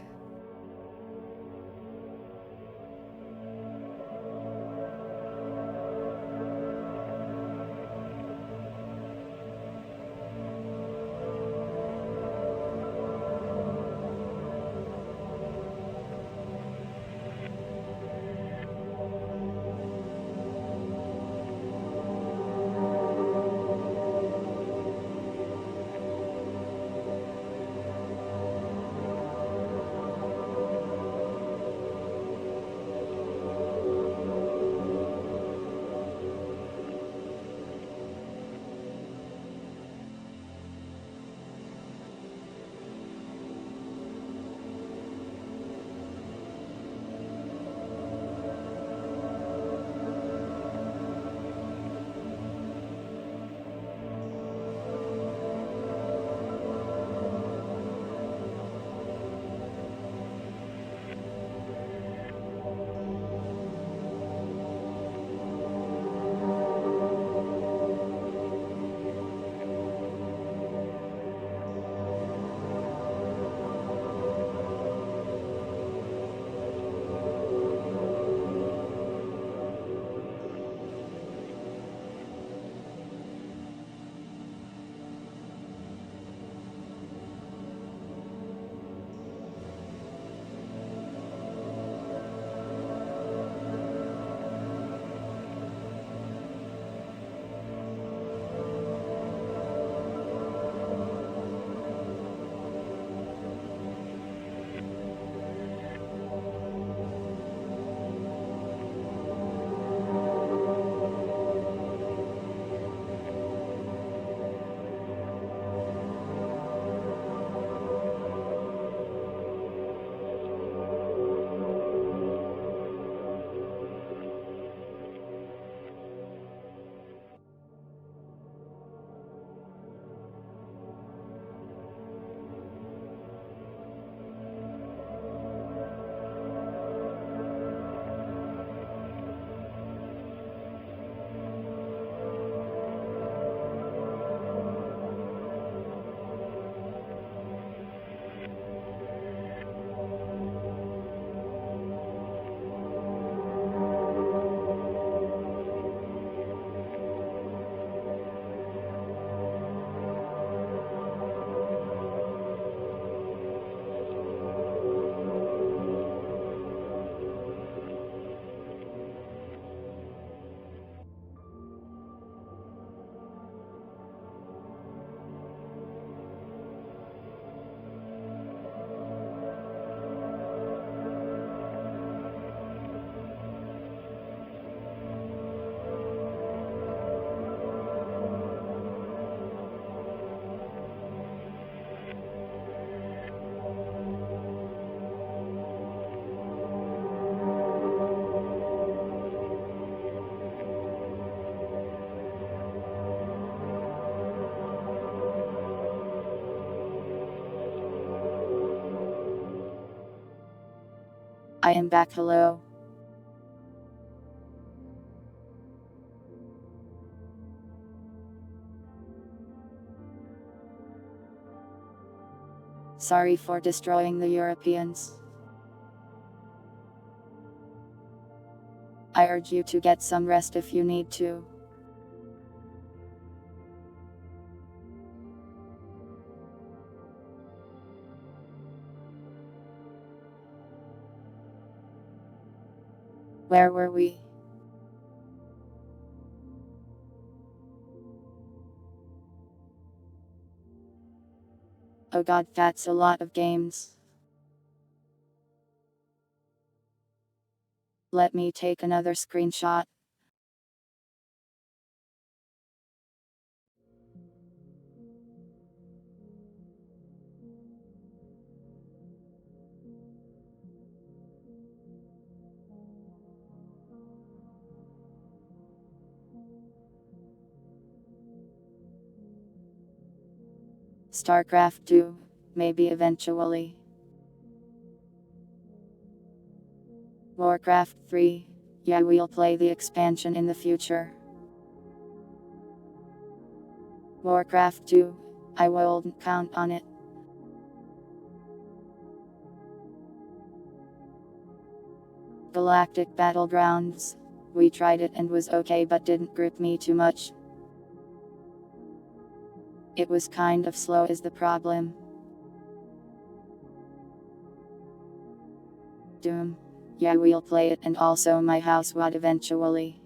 I am back, hello. Sorry for destroying the Europeans. I urge you to get some rest if you need to. Where were we? Oh god, that's a lot of games. Let me take another screenshot. StarCraft 2, maybe eventually. Warcraft 3, yeah, we'll play the expansion in the future. Warcraft 2, I won't count on it. Galactic Battlegrounds, we tried it and was okay but didn't grip me too much. It was kind of slow is the problem. Doom, yeah, we'll play it, and also my house VOD eventually.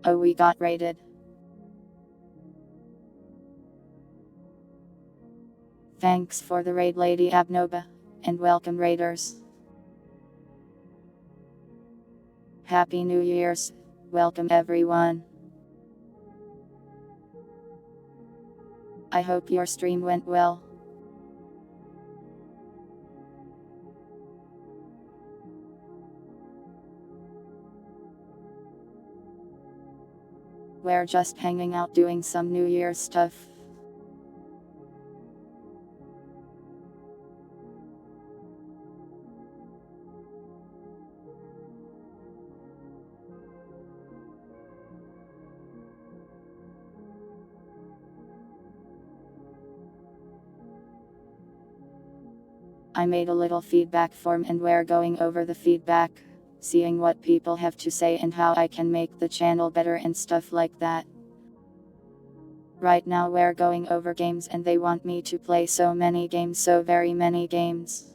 Oh, we got raided. Thanks for the raid, Lady Abnoba, and welcome raiders. Happy New Year's, welcome everyone. I hope your stream went well. We're just hanging out doing some New Year's stuff. I made a little feedback form and we're going over the feedback, seeing what people have to say and how I can make the channel better and stuff like that. Right now we're going over games and they want me to play so many games, so very many games.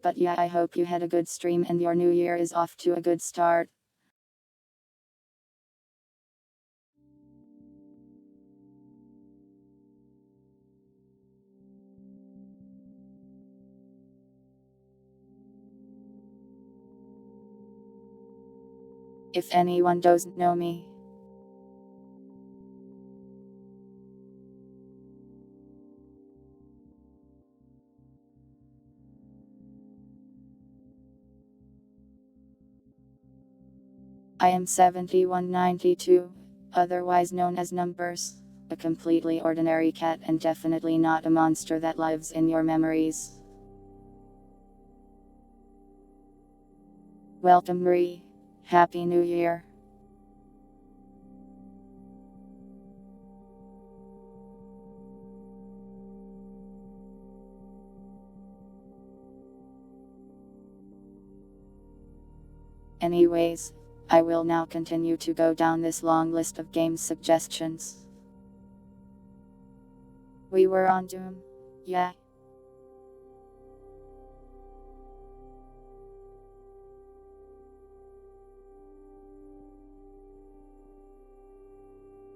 But yeah, I hope you had a good stream and your new year is off to a good start. If anyone doesn't know me, I am 7192, otherwise known as Numbers, a completely ordinary cat and definitely not a monster that lives in your memories. Welcome Marie, Happy New Year. Anyways, I will now continue to go down this long list of game suggestions. We were on Doom, yeah.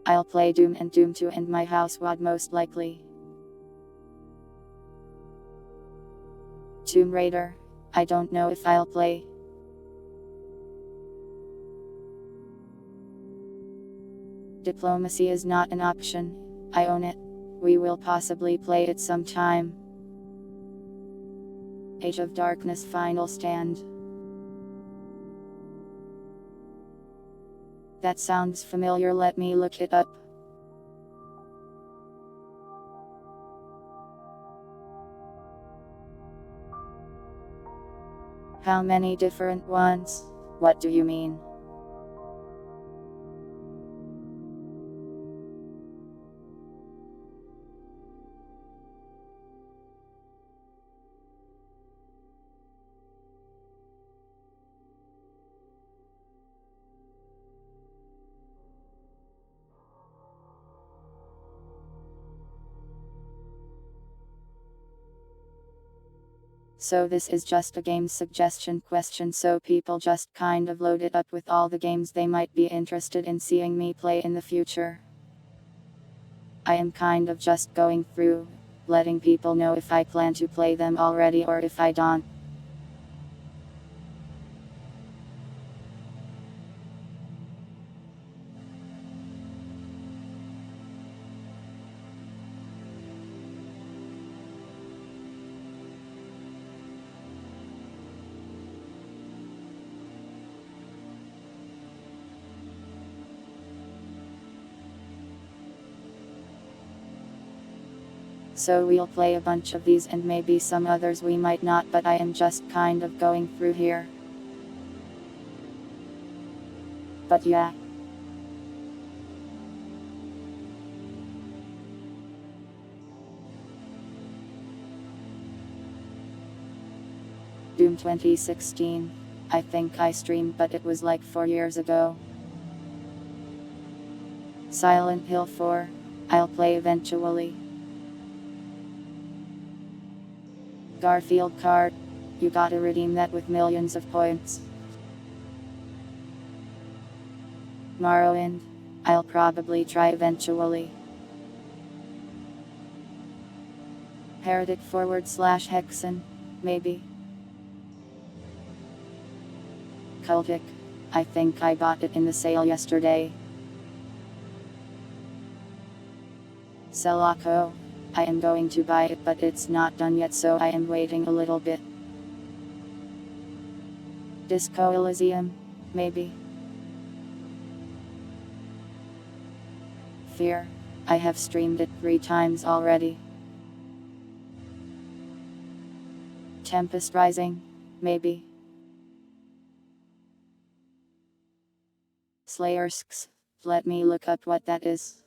I'll play Doom and Doom 2 and my house VOD most likely. Tomb Raider, I don't know if I'll play. Diplomacy is not an option, I own it. We will possibly play it sometime. Age of Darkness Final Stand. That sounds familiar, let me look it up. How many different ones? What do you mean? So this is just a game suggestion question, so people just kind of load it up with all the games they might be interested in seeing me play in the future. I am kind of just going through, letting people know if I plan to play them already or if I don't. So we'll play a bunch of these and maybe some others we might not, but I am just kind of going through here. But yeah. Doom 2016. I think I streamed, but it was like 4 years ago. Silent Hill 4. I'll play eventually. Garfield card. You gotta redeem that with millions of points. Morrowind. I'll probably try eventually. Heretic /Hexen. Maybe. Cultic. I think I bought it in the sale yesterday. Celaco. I am going to buy it, but it's not done yet, so I am waiting a little bit. Disco Elysium. Maybe. Fear. I have streamed it 3 times already. Tempest Rising. Maybe. Slayersk. Let me look up what that is.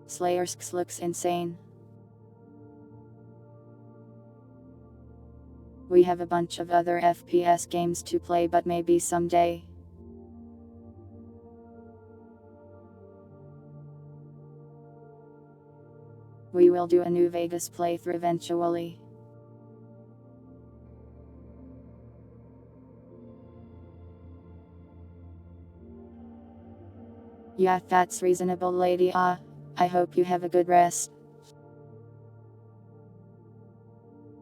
Slayersk looks insane. We have a bunch of other FPS games to play, but maybe someday. We will do a New Vegas playthrough eventually. Yeah, that's reasonable, lady. I hope you have a good rest.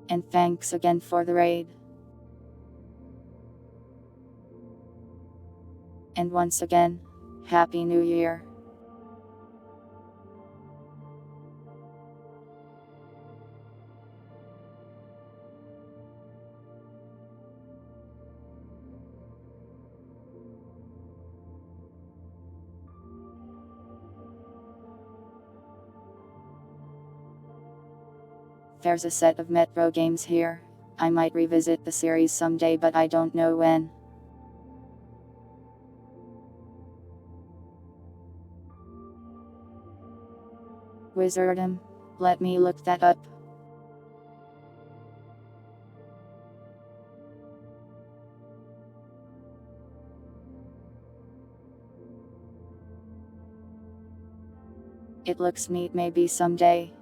And thanks again for the raid. And once again, Happy New Year. There's a set of Metro games here. I might revisit the series someday, but I don't know when. Wizardom. Let me look that up. It looks neat, maybe someday.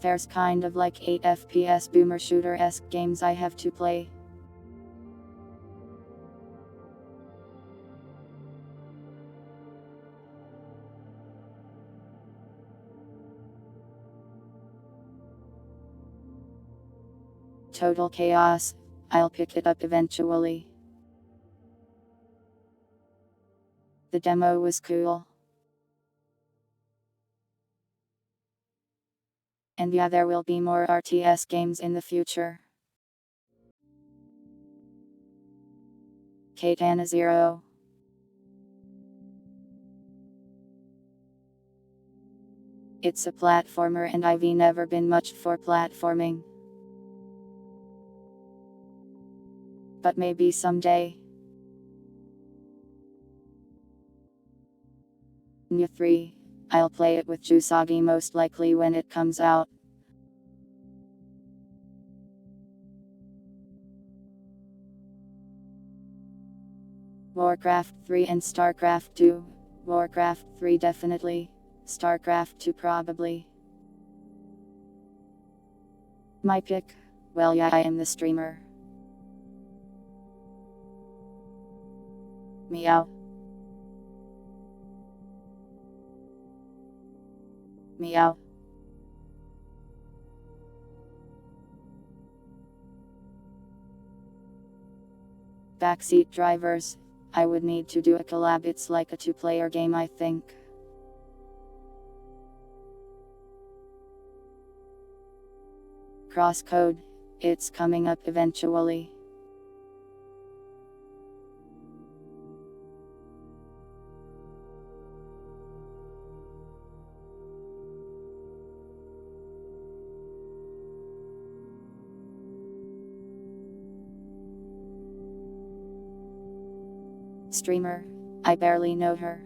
There's kind of like 8 FPS boomer shooter-esque games I have to play. Total Chaos. I'll pick it up eventually. The demo was cool. And yeah, there will be more RTS games in the future. Katana Zero. It's a platformer and I've never been much for platforming. But maybe someday. Nya 3. I'll play it with Jusagi most likely when it comes out. Warcraft 3 and Starcraft 2. Warcraft 3 definitely. Starcraft 2 probably. My pick? Well, yeah, I am the streamer. Meow. Meow. Backseat drivers. I would need to do a collab, it's like a two-player game I think. Crosscode. It's coming up eventually. Streamer. I barely know her.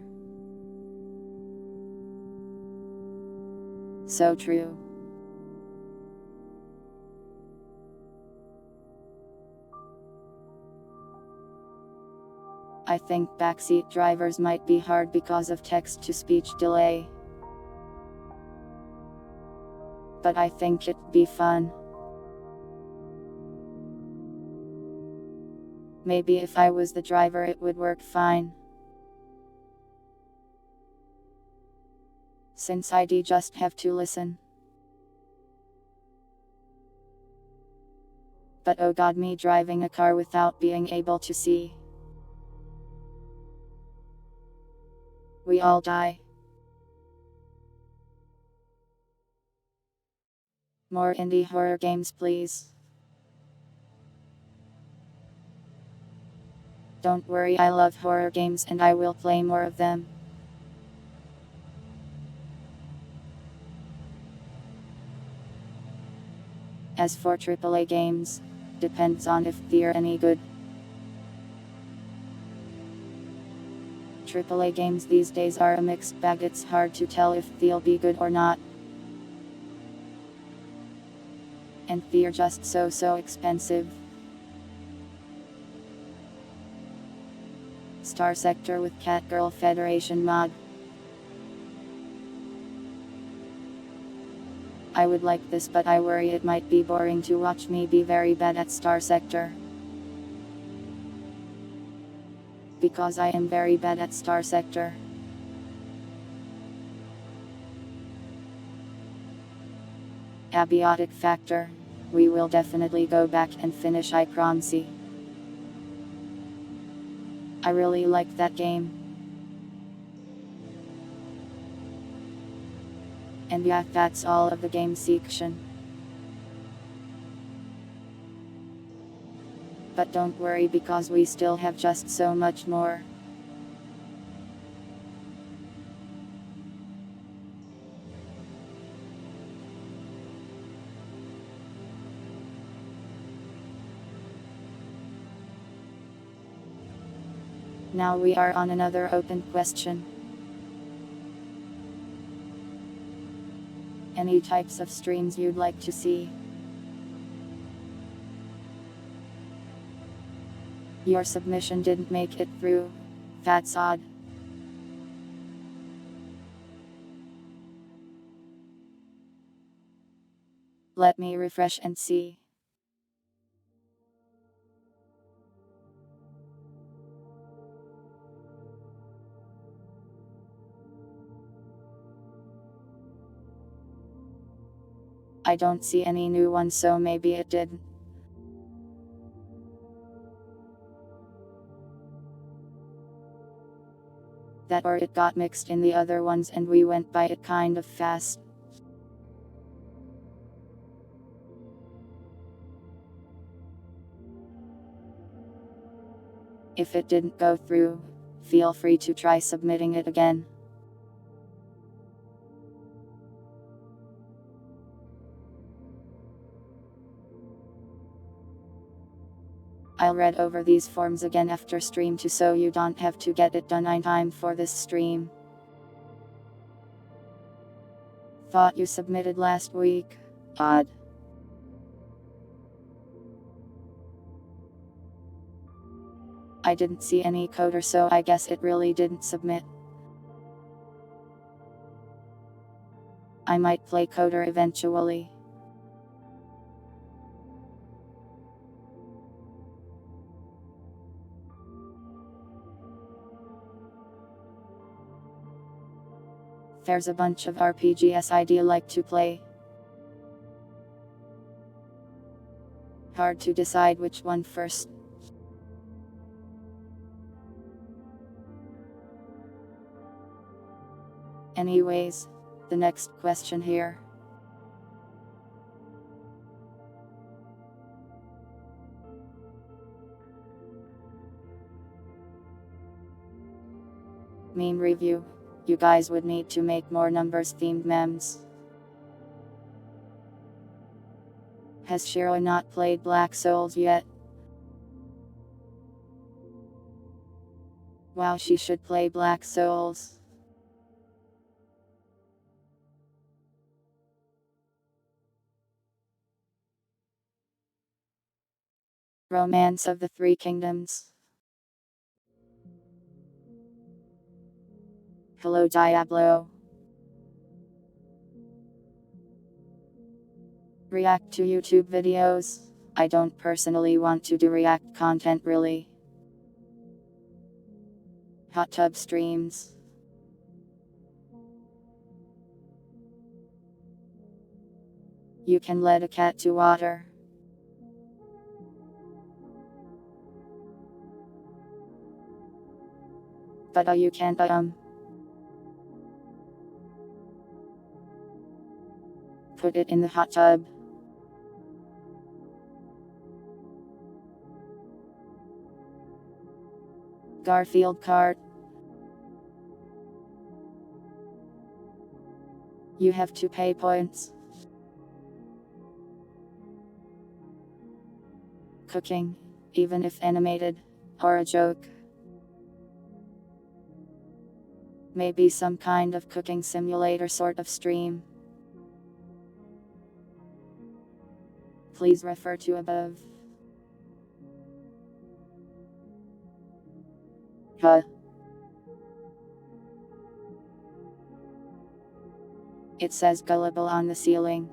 So true. I think backseat drivers might be hard because of text-to-speech delay. But I think it'd be fun. Maybe if I was the driver it would work fine. Since I'd just have to listen. But oh god, me driving a car without being able to see. We all die. More indie horror games please. Don't worry, I love horror games and I will play more of them. As for AAA games, depends on if they're any good. AAA games these days are a mixed bag, it's hard to tell if they'll be good or not. And they're just so expensive. Star Sector with Catgirl Federation mod. I would like this, but I worry it might be boring to watch me be very bad at Star Sector. Because I am very bad at Star Sector. Abiotic Factor. We will definitely go back and finish Icroncy. I really like that game. And yeah, that's all of the game section. But don't worry because we still have just so much more. Now we are on another open question. Any types of streams you'd like to see? Your submission didn't make it through. That's odd. Let me refresh and see. I don't see any new ones, so maybe it did. That or it got mixed in the other ones and we went by it kind of fast. If it didn't go through, feel free to try submitting it again. I'll read over these forms again after stream too, so you don't have to get it done in time for this stream. Thought you submitted last week. Odd. I didn't see any coder, so I guess it really didn't submit. I might play coder eventually. There's a bunch of RPGs I'd like to play. Hard to decide which one first. Anyways, the next question here. Meme review. You guys would need to make more numbers themed memes. Has Shiro not played Black Souls yet? Wow, she should play Black Souls. Romance of the Three Kingdoms. Hello Diablo. React to YouTube videos. I don't personally want to do react content really. Hot tub streams. You can lead a cat to water. But you can't put it in the hot tub. Garfield cart. You have to pay points. Cooking, even if animated, or a joke. Maybe some kind of cooking simulator sort of stream. Please refer to above. Huh. It says gullible on the ceiling.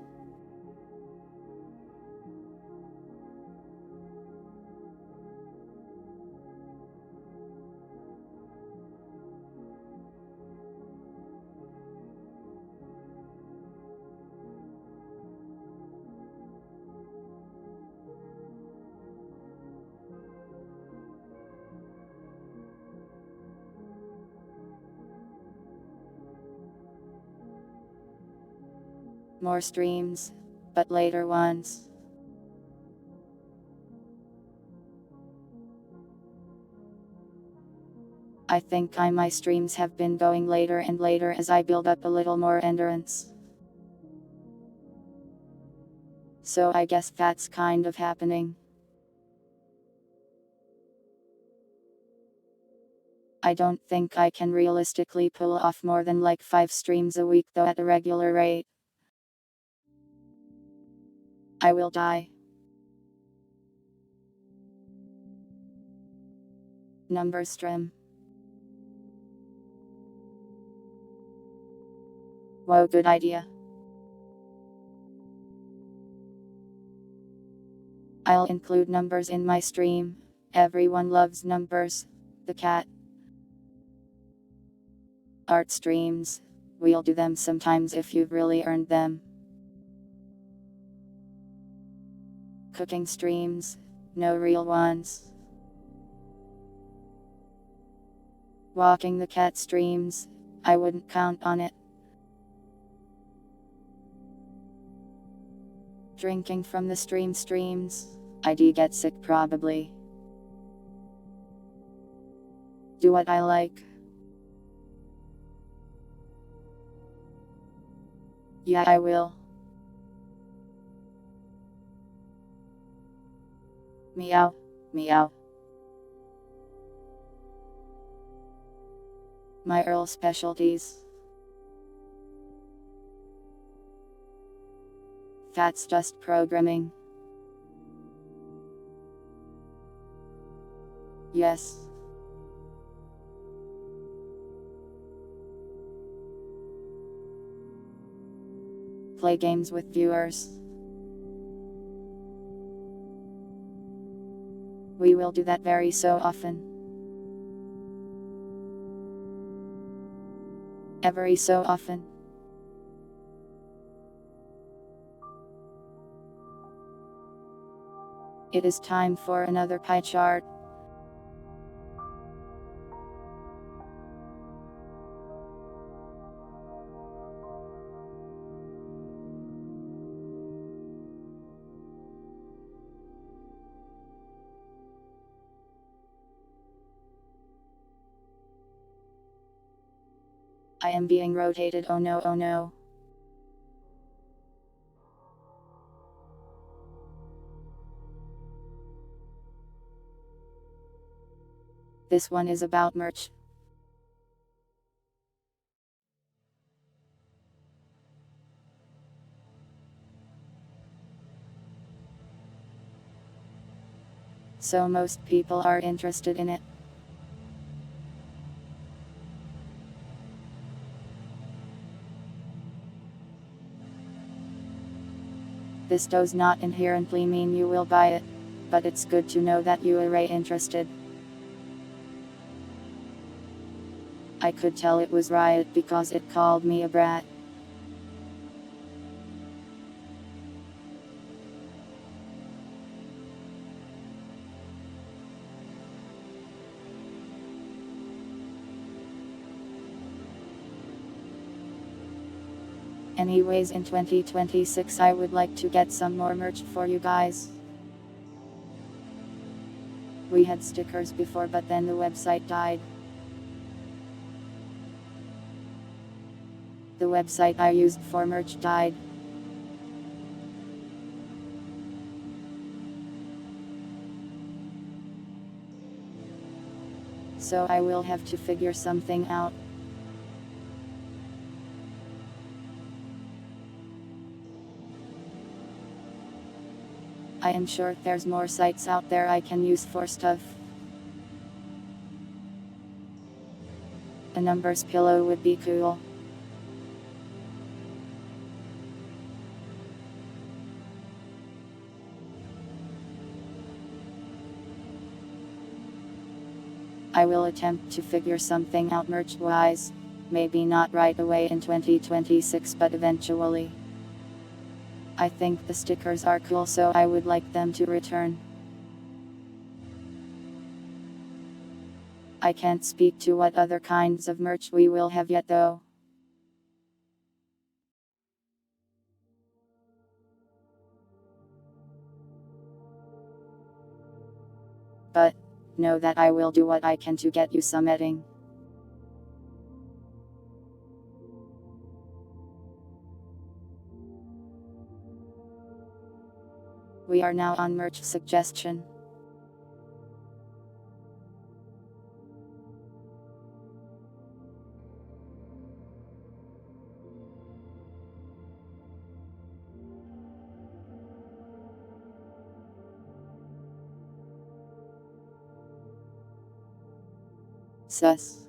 More streams, but later ones. I think my streams have been going later and later as I build up a little more endurance. So I guess that's kind of happening. I don't think I can realistically pull off more than like 5 streams a week though at a regular rate. I will die. Number stream. Whoa, good idea. I'll include numbers in my stream. Everyone loves numbers. The cat. Art streams. We'll do them sometimes if you've really earned them. Cooking streams. No real ones. Walking the cat streams. I wouldn't count on it. Drinking from the streams. I'd get sick probably. Do what I like. Yeah, I will. Meow, meow. My Earl specialties. That's just programming. Yes. Play games with viewers. We will do that very so often. Every so often. It is time for another pie chart. I am being rotated, oh no, oh no. This one is about merch. So most people are interested in it. This does not inherently mean you will buy it, but it's good to know that you are interested. I could tell it was riot because it called me a brat. Anyways, in 2026 I would like to get some more merch for you guys. We had stickers before, but then the website died. The website I used for merch died. So I will have to figure something out. I am sure there's more sites out there I can use for stuff. A numbers pillow would be cool. I will attempt to figure something out merch-wise. Maybe not right away in 2026, but eventually. I think the stickers are cool, so I would like them to return. I can't speak to what other kinds of merch we will have yet though. But know that I will do what I can to get you some editing. We are now on merch suggestion. Sus.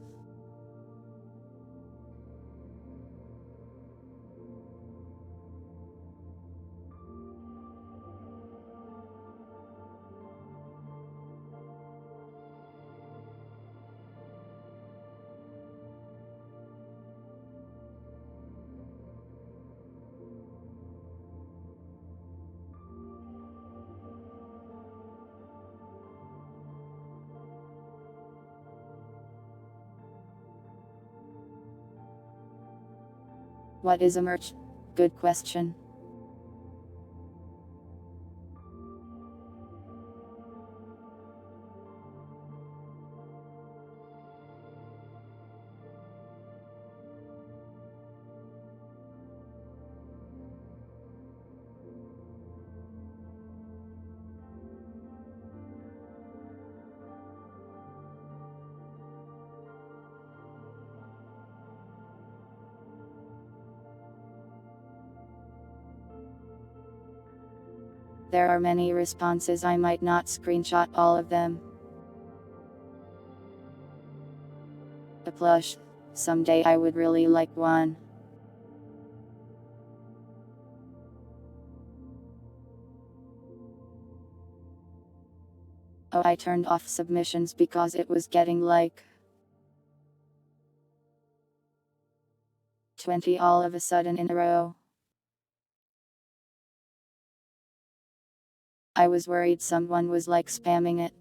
What is a merch? Good question. There are many responses, I might not screenshot all of them. A plush. Someday I would really like one. Oh, I turned off submissions because it was getting like 20 all of a sudden in a row. I was worried someone was like spamming it.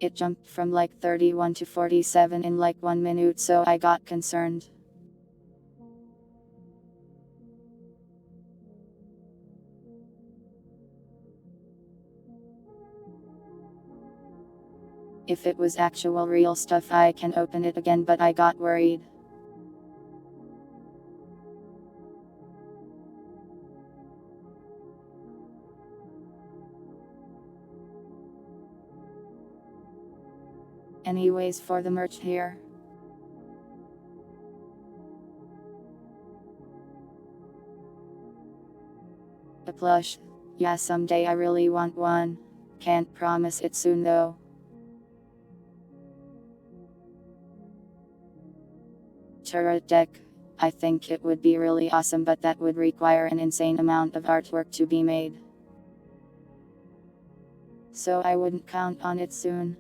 It jumped from like 31 to 47 in like 1 minute, so I got concerned. If it was actual real stuff, I can open it again, but I got worried. Anyways, for the merch here. A plush. Yeah, someday I really want one. Can't promise it soon though. Turret deck. I think it would be really awesome, but that would require an insane amount of artwork to be made. So I wouldn't count on it soon.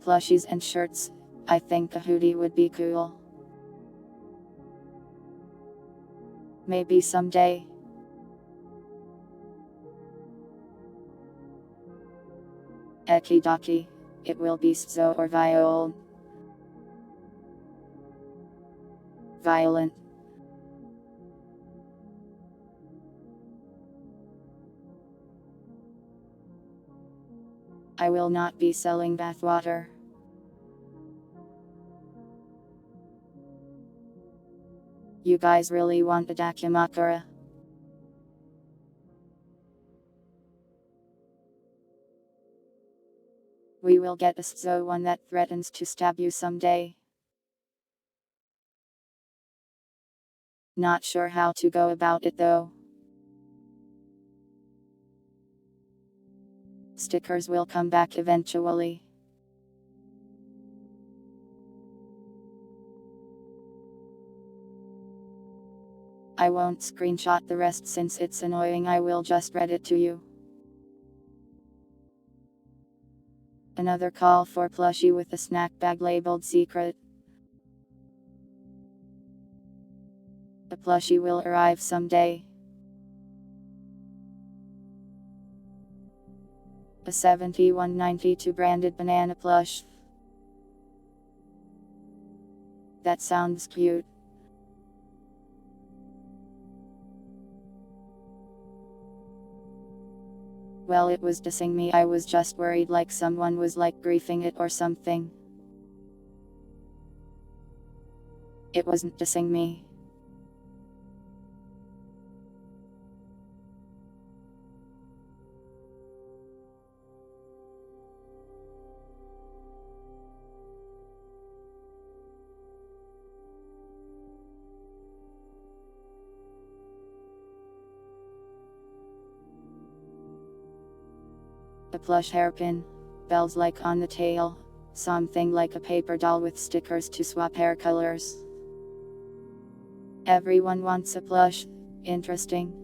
Plushies and shirts. I think a hoodie would be cool. Maybe someday. Eki doki. It will be so or violent. I will not be selling bathwater. You guys really want a dakimakura? We will get a so one that threatens to stab you someday. Not sure how to go about it though. Stickers will come back eventually. I won't screenshot the rest since it's annoying, I will just read it to you. Another call for plushie with a snack bag labeled secret. A plushie will arrive someday. A 7192 branded banana plush. That sounds cute. Well, it was dissing me, I was just worried like someone was like griefing it or something. It wasn't dissing me. A plush hairpin. Bells like on the tail. Something like a paper doll with stickers to swap hair colors. Everyone wants a plush. Interesting.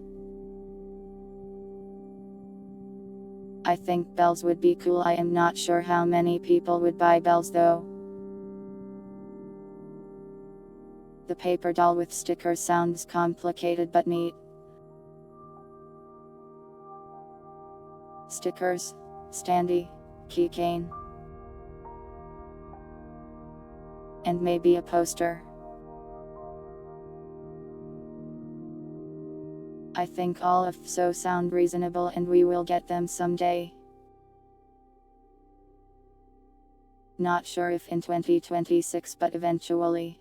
I think bells would be cool. I am not sure how many people would buy bells though. The paper doll with stickers sounds complicated but neat. Stickers, standee, keychain, and maybe a poster. I think all of so sound reasonable and we will get them someday. Not sure if in 2026, but eventually.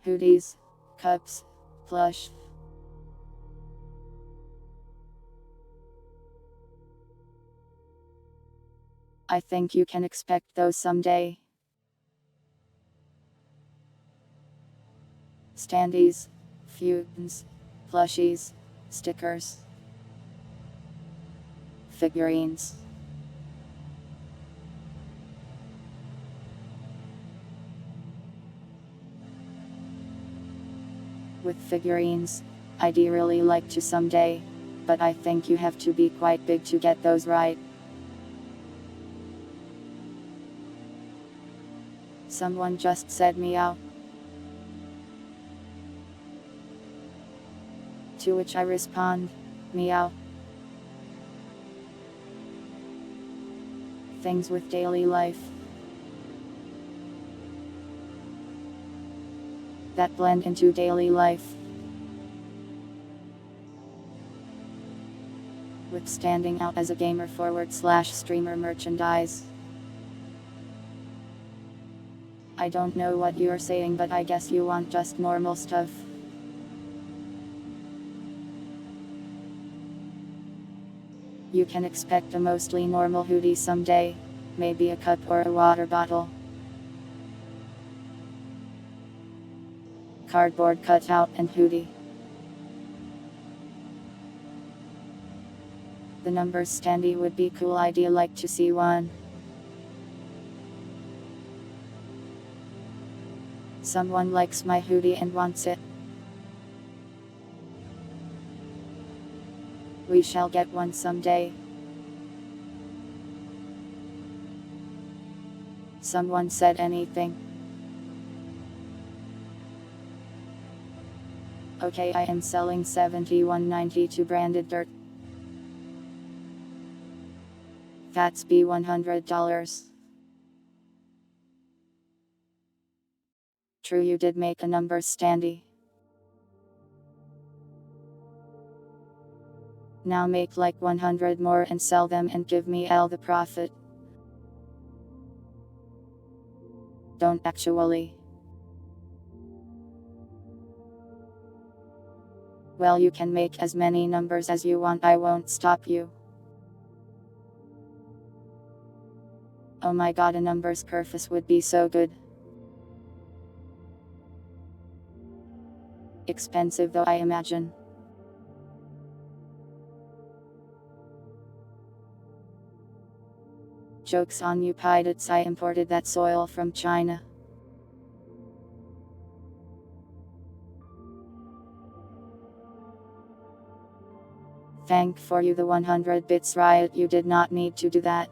Hoodies, cups, plush. I think you can expect those someday. Standees, feuds, plushies, stickers, figurines. With figurines, I'd really like to someday, but I think you have to be quite big to get those right. Someone just said meow. To which I respond, meow. Things with daily life that blend into daily life. With standing out as a gamer / streamer merchandise. I don't know what you're saying, but I guess you want just normal stuff. You can expect a mostly normal hoodie someday, maybe a cup or a water bottle. Cardboard cutout and hoodie. The numbers standee would be cool idea, like to see one. Someone likes my hoodie and wants it. We shall get one someday. Someone said anything. Okay, I am selling $71.92 branded dirt. That's be $100. True, you did make a numbers standee. Now make like 100 more and sell them and give me all the profit. Don't actually. Well, you can make as many numbers as you want, I won't stop you. Oh my god, a numbers curfew would be so good. Expensive though, I imagine. Joke's on you, pirates, I imported that soil from China. Thank for you the 100 bits riot, you did not need to do that.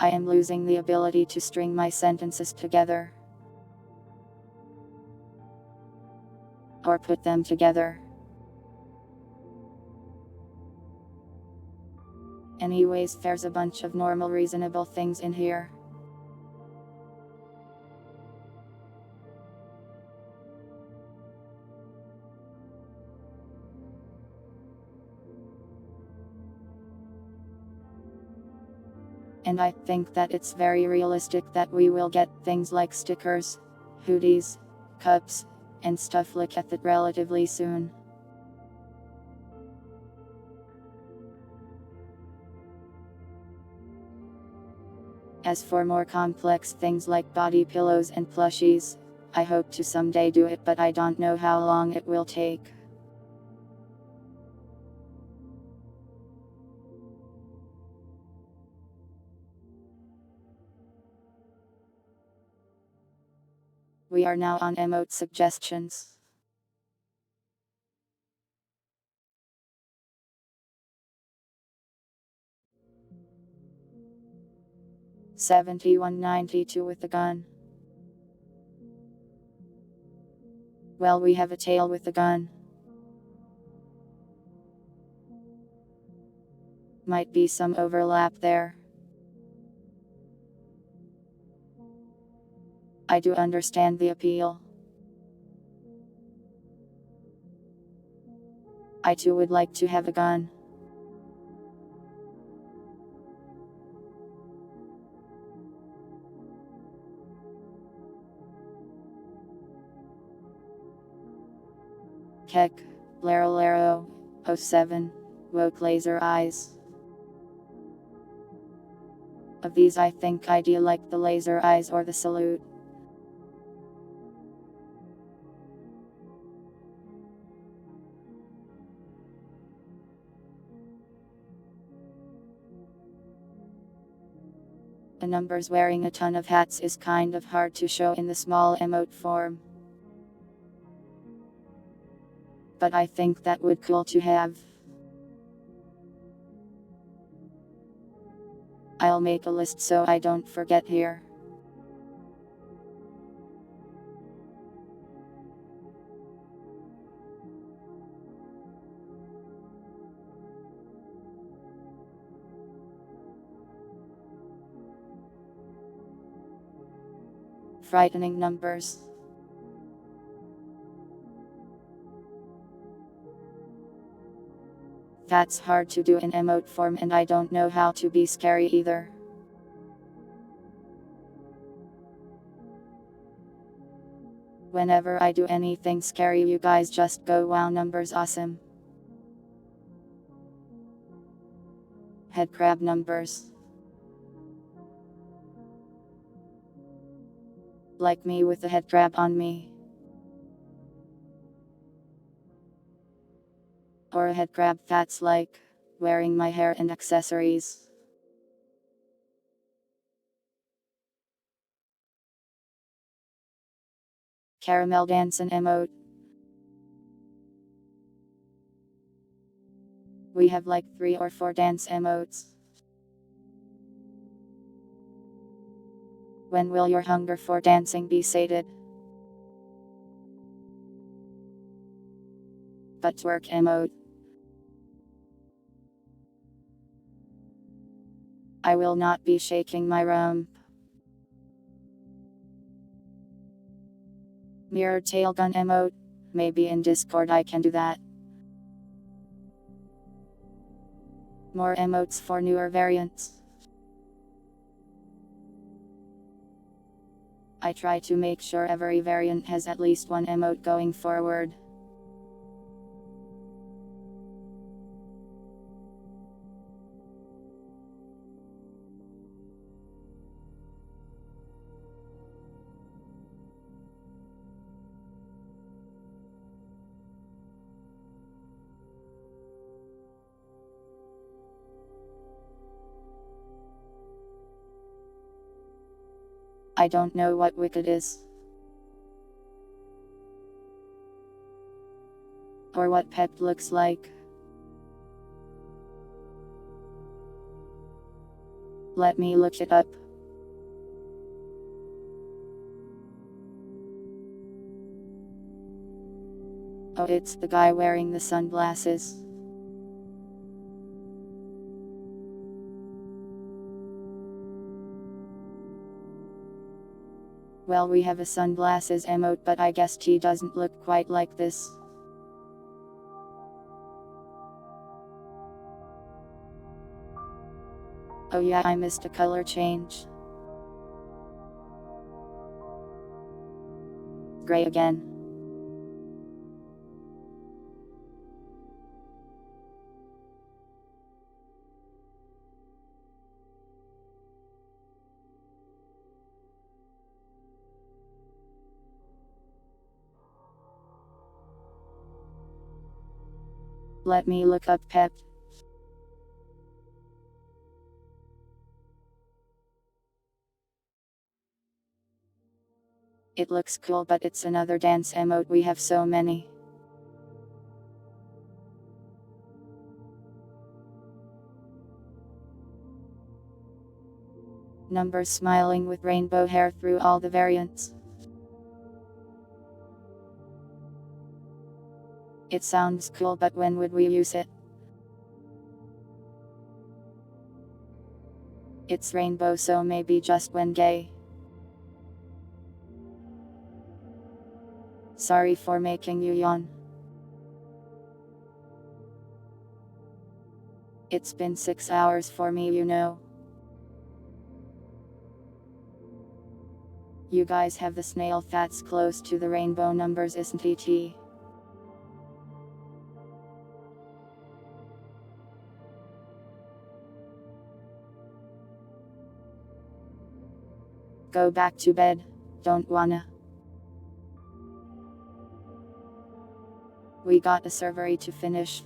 I am losing the ability to string my sentences together. Or put them together. Anyways, there's a bunch of normal reasonable things in here. And I think that it's very realistic that we will get things like stickers, hoodies, cups, and stuff like that relatively soon. As for more complex things like body pillows and plushies, I hope to someday do it, but I don't know how long it will take. We are now on emote suggestions. $71.92 with a gun. Well, we have a tail with a gun. Might be some overlap there. I do understand the appeal. I too would like to have a gun. Keck, Lero Lero, 07, woke laser eyes. Of these I think I do like the laser eyes or the salute. A numbers wearing a ton of hats is kind of hard to show in the small emote form. But I think that would cool to have. I'll make a list so I don't forget here. Frightening numbers. That's hard to do in emote form and I don't know how to be scary either. Whenever I do anything scary you guys just go wow numbers awesome. Head crab numbers. Like me with the head crab on me. Or a head crab that's like wearing my hair and accessories. Caramel dancing emote. We have like 3 or 4 dance emotes. When will your hunger for dancing be sated? But twerk emote. I will not be shaking my rump. Mirror tail gun emote. Maybe in Discord I can do that. More emotes for newer variants. I try to make sure every variant has at least one emote going forward. I don't know what wicked is. Or what pep looks like. Let me look it up. Oh, it's the guy wearing the sunglasses. Well, we have a sunglasses emote, but I guess he doesn't look quite like this. Oh yeah, I missed a color change. Gray again. Let me look up pep. It looks cool, but it's another dance emote. We have so many. Numbers smiling with rainbow hair through all the variants. It sounds cool, but when would we use it? It's rainbow, so maybe just when gay. Sorry for making you yawn. It's been 6 hours for me, you know. You guys have the snail fats close to the rainbow numbers, isn't it? Go back to bed, don't wanna. We got a survey to finish.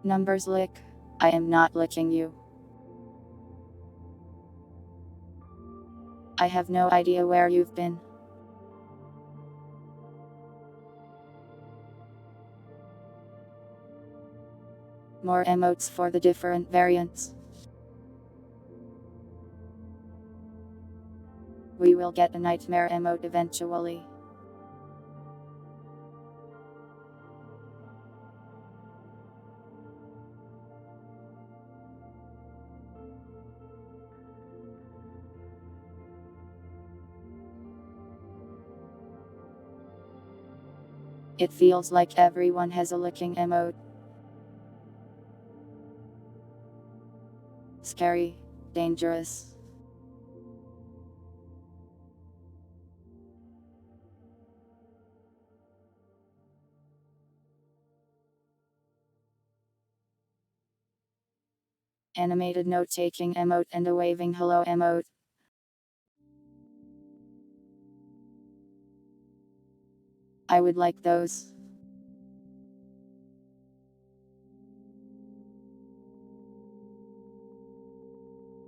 Numbers lick. I am not licking you. I have no idea where you've been. More emotes for the different variants. We will get a nightmare emote eventually. It feels like everyone has a licking emote. Scary, dangerous. Animated note-taking emote and a waving hello emote. I would like those.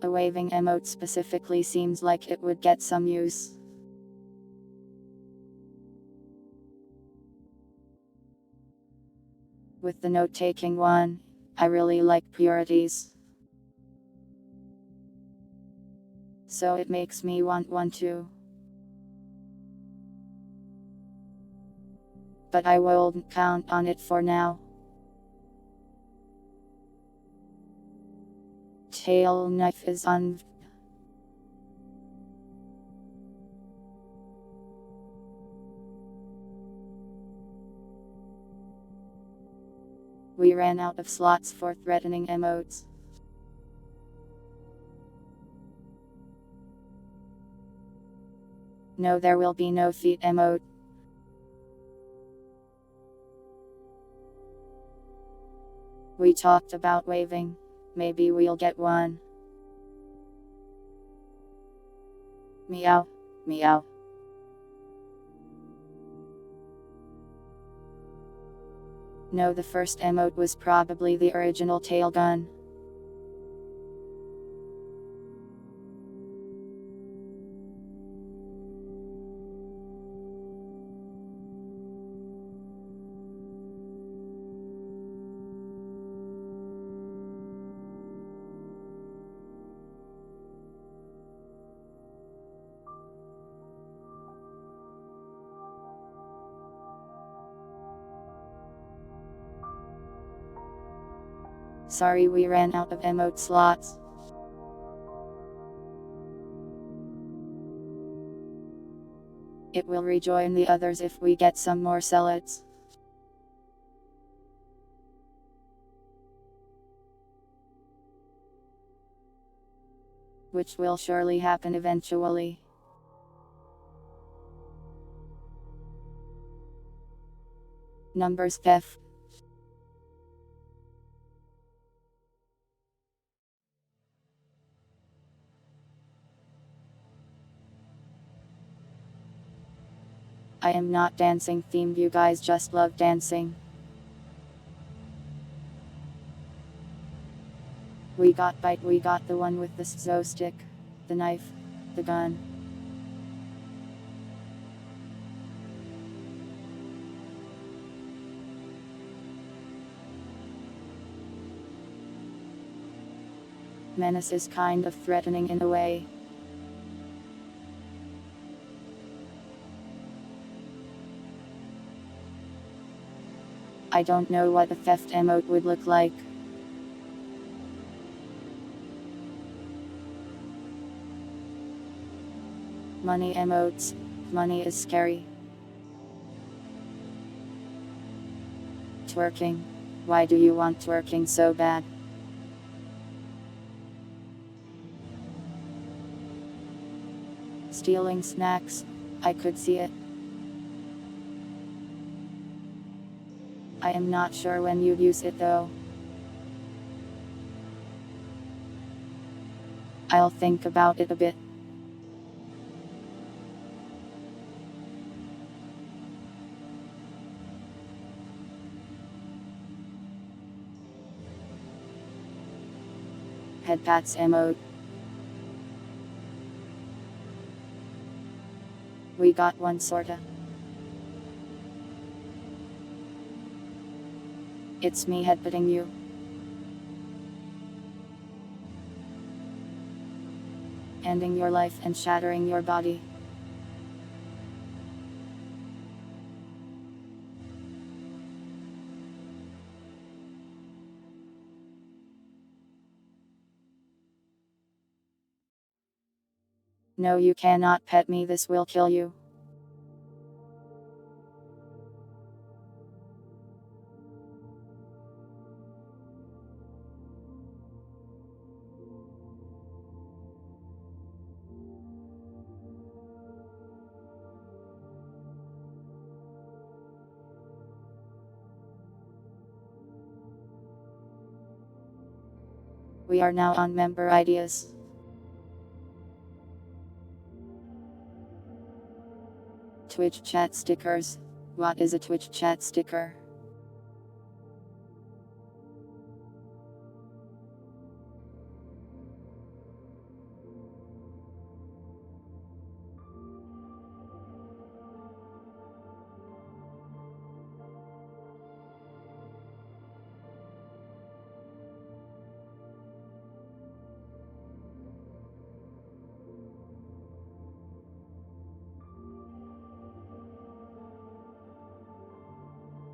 A waving emote specifically seems like it would get some use. With the note-taking one, I really like priorities. So it makes me want one too. But I won't count on it for now. Tail knife is on. We ran out of slots for threatening emotes. No, there will be no feet emote. We talked about waving. Maybe we'll get one. Meow, meow. No, the first emote was probably the original tail gun. Sorry, we ran out of emote slots. It will rejoin the others if we get some more sellets. Which will surely happen eventually. Numbers F. I am not dancing themed, you guys just love dancing. We got bite, we got the one with the so stick, the knife, the gun. Menace is kind of threatening in a way. I don't know what a theft emote would look like. Money emotes. Money is scary. Twerking. Why do you want twerking so bad? Stealing snacks. I could see it. I am not sure when you'd use it though. I'll think about it a bit. Headpats emote. We got one sorta. It's me headbutting you. Ending your life and shattering your body. No, you cannot pet me, this will kill you. We are now on member ideas. Twitch chat stickers. What is a Twitch chat sticker?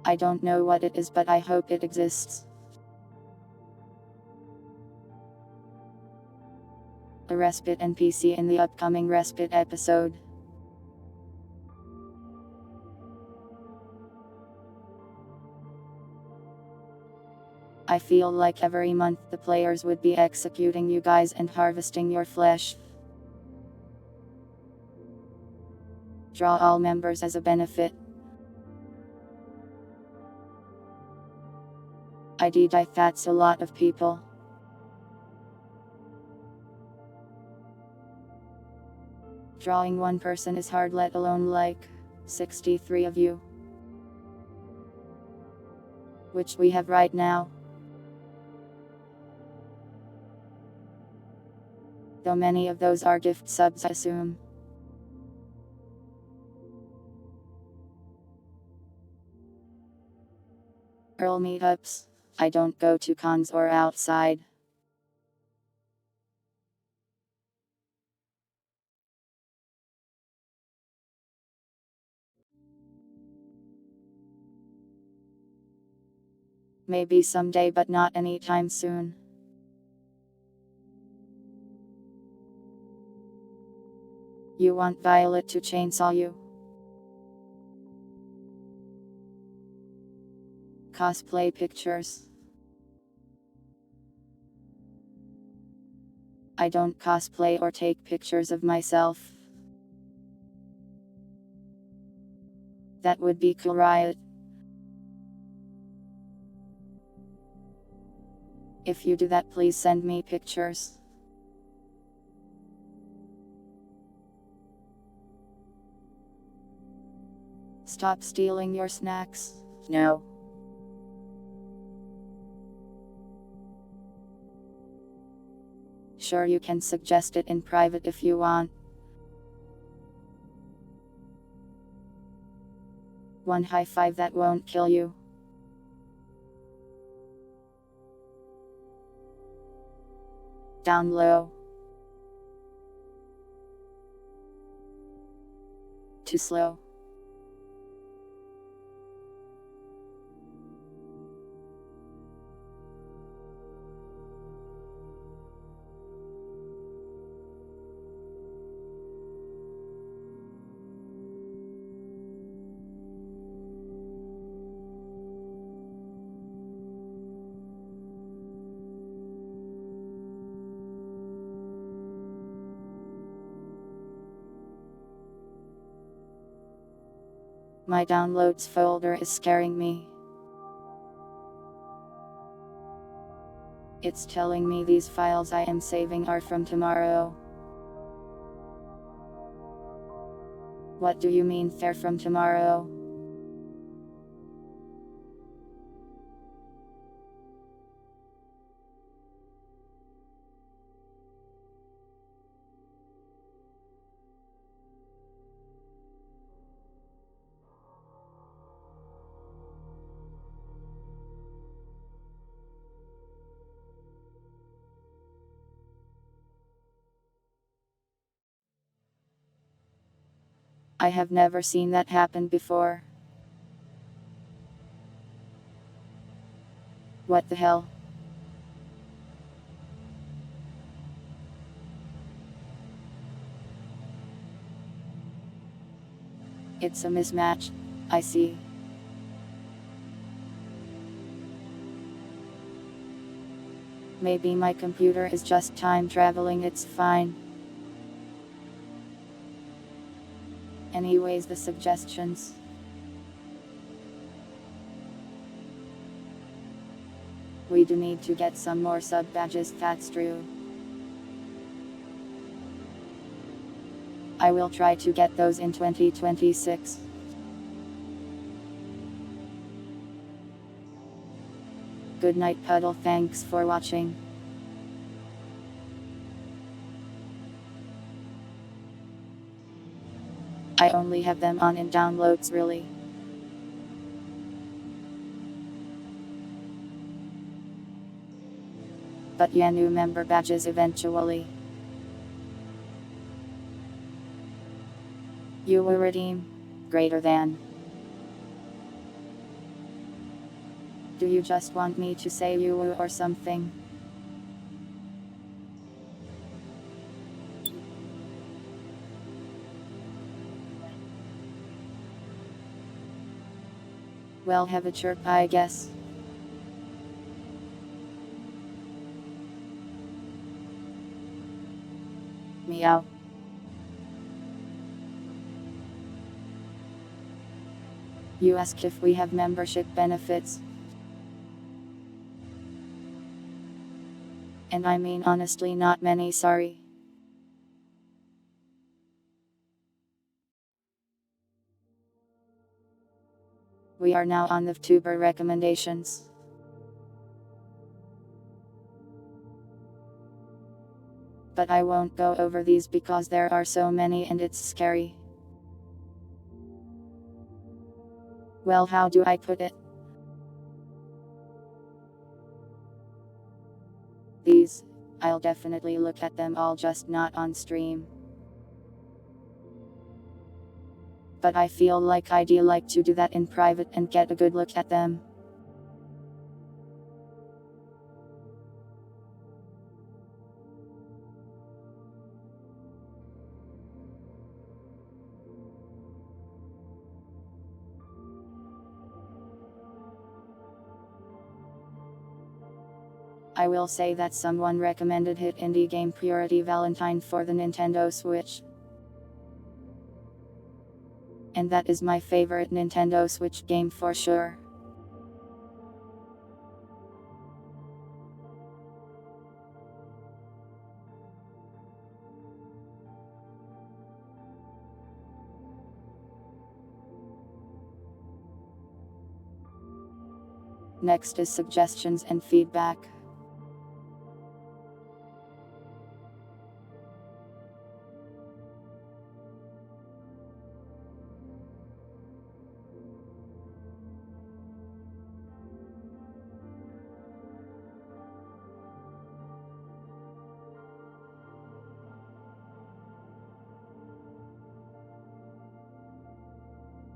I don't know what it is, but I hope it exists. A respite NPC in the upcoming respite episode. I feel like every month the players would be executing you guys and harvesting your flesh. Draw all members as a benefit. That's a lot of people. Drawing one person is hard, let alone like 63 of you. Which we have right now. Though many of those are gift subs, I assume. Earl meetups. I don't go to cons or outside. Maybe someday, but not anytime soon. You want Violet to chainsaw you? Cosplay pictures. I don't cosplay or take pictures of myself. That would be cool, right? If you do that, please send me pictures. Stop stealing your snacks. No. Sure, you can suggest it in private if you want. One high five that won't kill you. Down low. Too slow. My downloads folder is scaring me. It's telling me these files I am saving are from tomorrow. What do you mean they're from tomorrow? I have never seen that happen before. What the hell? It's a mismatch, I see. Maybe my computer is just time traveling, it's fine. Anyways, the suggestions. We do need to get some more sub badges, that's true. I will try to get those in 2026. Good night, Puddle, thanks for watching. I only have them on in downloads, really. But yeah, new member badges eventually. You will redeem greater than. Do you just want me to say you will or something? Well, have a chirp, I guess. Meow. You asked if we have membership benefits. And I mean honestly not many, sorry. We are now on the VTuber recommendations. But I won't go over these because there are so many and it's scary. Well, how do I put it? These, I'll definitely look at them all, just not on stream. But I feel like I'd like to do that in private and get a good look at them. I will say that someone recommended hit indie game Purity Valentine for the Nintendo Switch. And that is my favorite Nintendo Switch game for sure. Next is suggestions and feedback.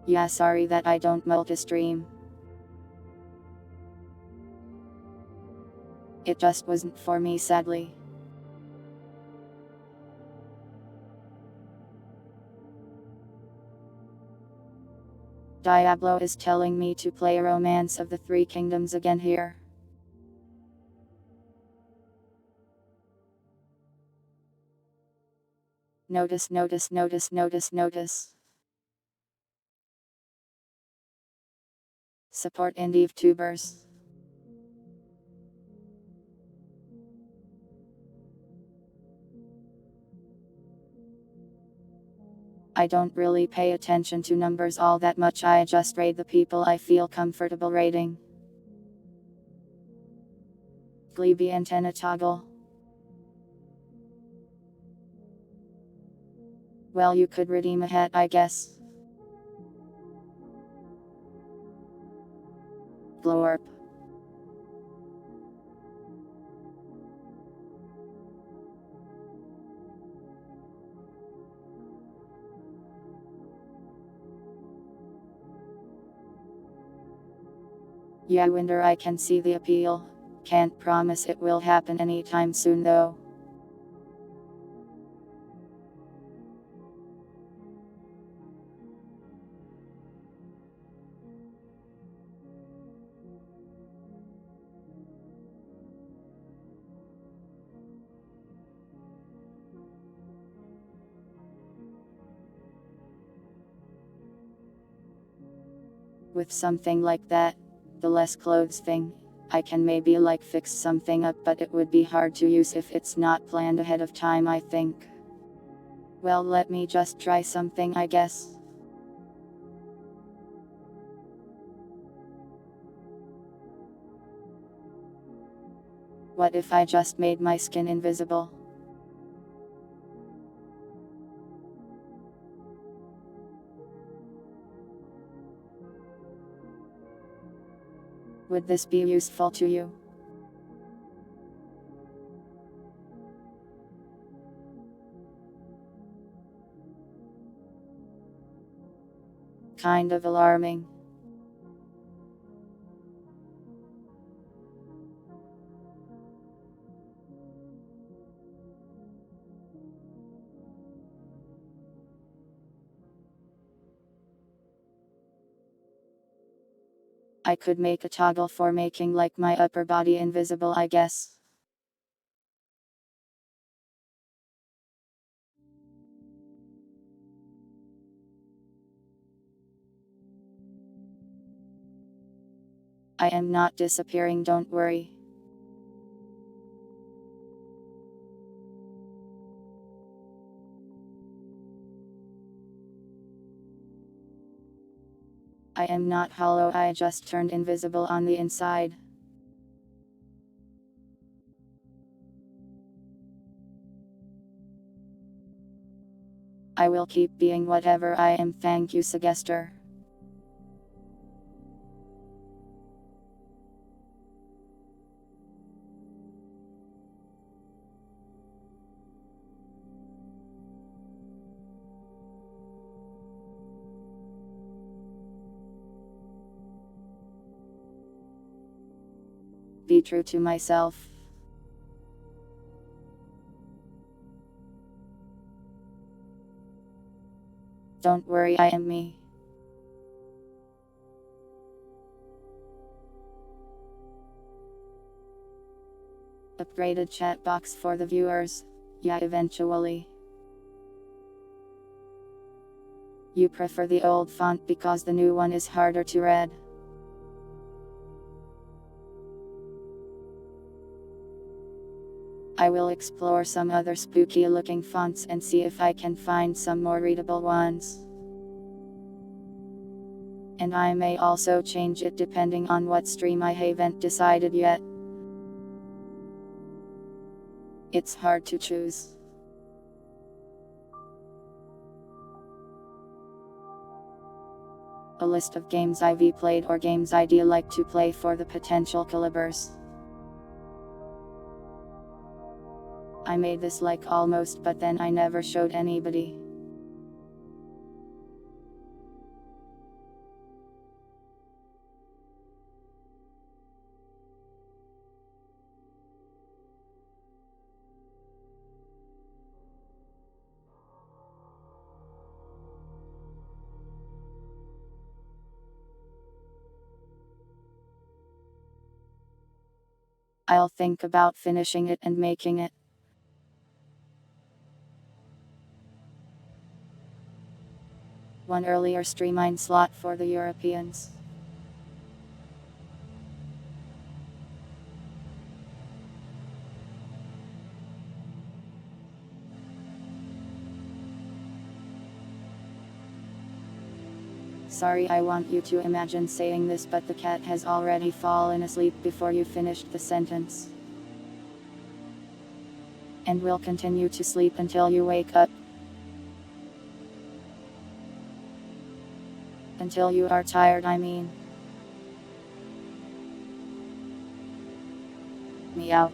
Yeah, sorry that I don't multi-stream. It just wasn't for me, sadly. Diablo is telling me to play Romance of the Three Kingdoms again here. Notice, notice, notice, notice, notice. Support indie tubers. I don't really pay attention to numbers all that much, I just rate the people I feel comfortable rating. Glebe antenna toggle. Well, you could redeem a hat, I guess. Glorp. Yeah, Winder, I can see the appeal. Can't promise it will happen anytime soon though. With something like that, the less clothes thing, I can maybe like fix something up, but it would be hard to use if it's not planned ahead of time, I think. Well, let me just try something, I guess. What if I just made my skin invisible? Would this be useful to you? Kind of alarming. I could make a toggle for making like my upper body invisible, I guess. I am not disappearing, don't worry. I am not hollow, I just turned invisible on the inside. I will keep being whatever I am, thank you, Suggester. Be true to myself. Don't worry, I am me. Upgraded chat box for the viewers. Yeah, eventually. You prefer the old font because the new one is harder to read. I will explore some other spooky looking fonts and see if I can find some more readable ones. And I may also change it depending on what stream I haven't decided yet. It's hard to choose. A list of games I've played or games I'd like to play for the potential calibers. I made this like almost, but then I never showed anybody. I'll think about finishing it and making it. One earlier streamline slot for the Europeans. Sorry, I want you to imagine saying this, but the cat has already fallen asleep before you finished the sentence. And will continue to sleep until you wake up. Until you are tired, I mean. Meow.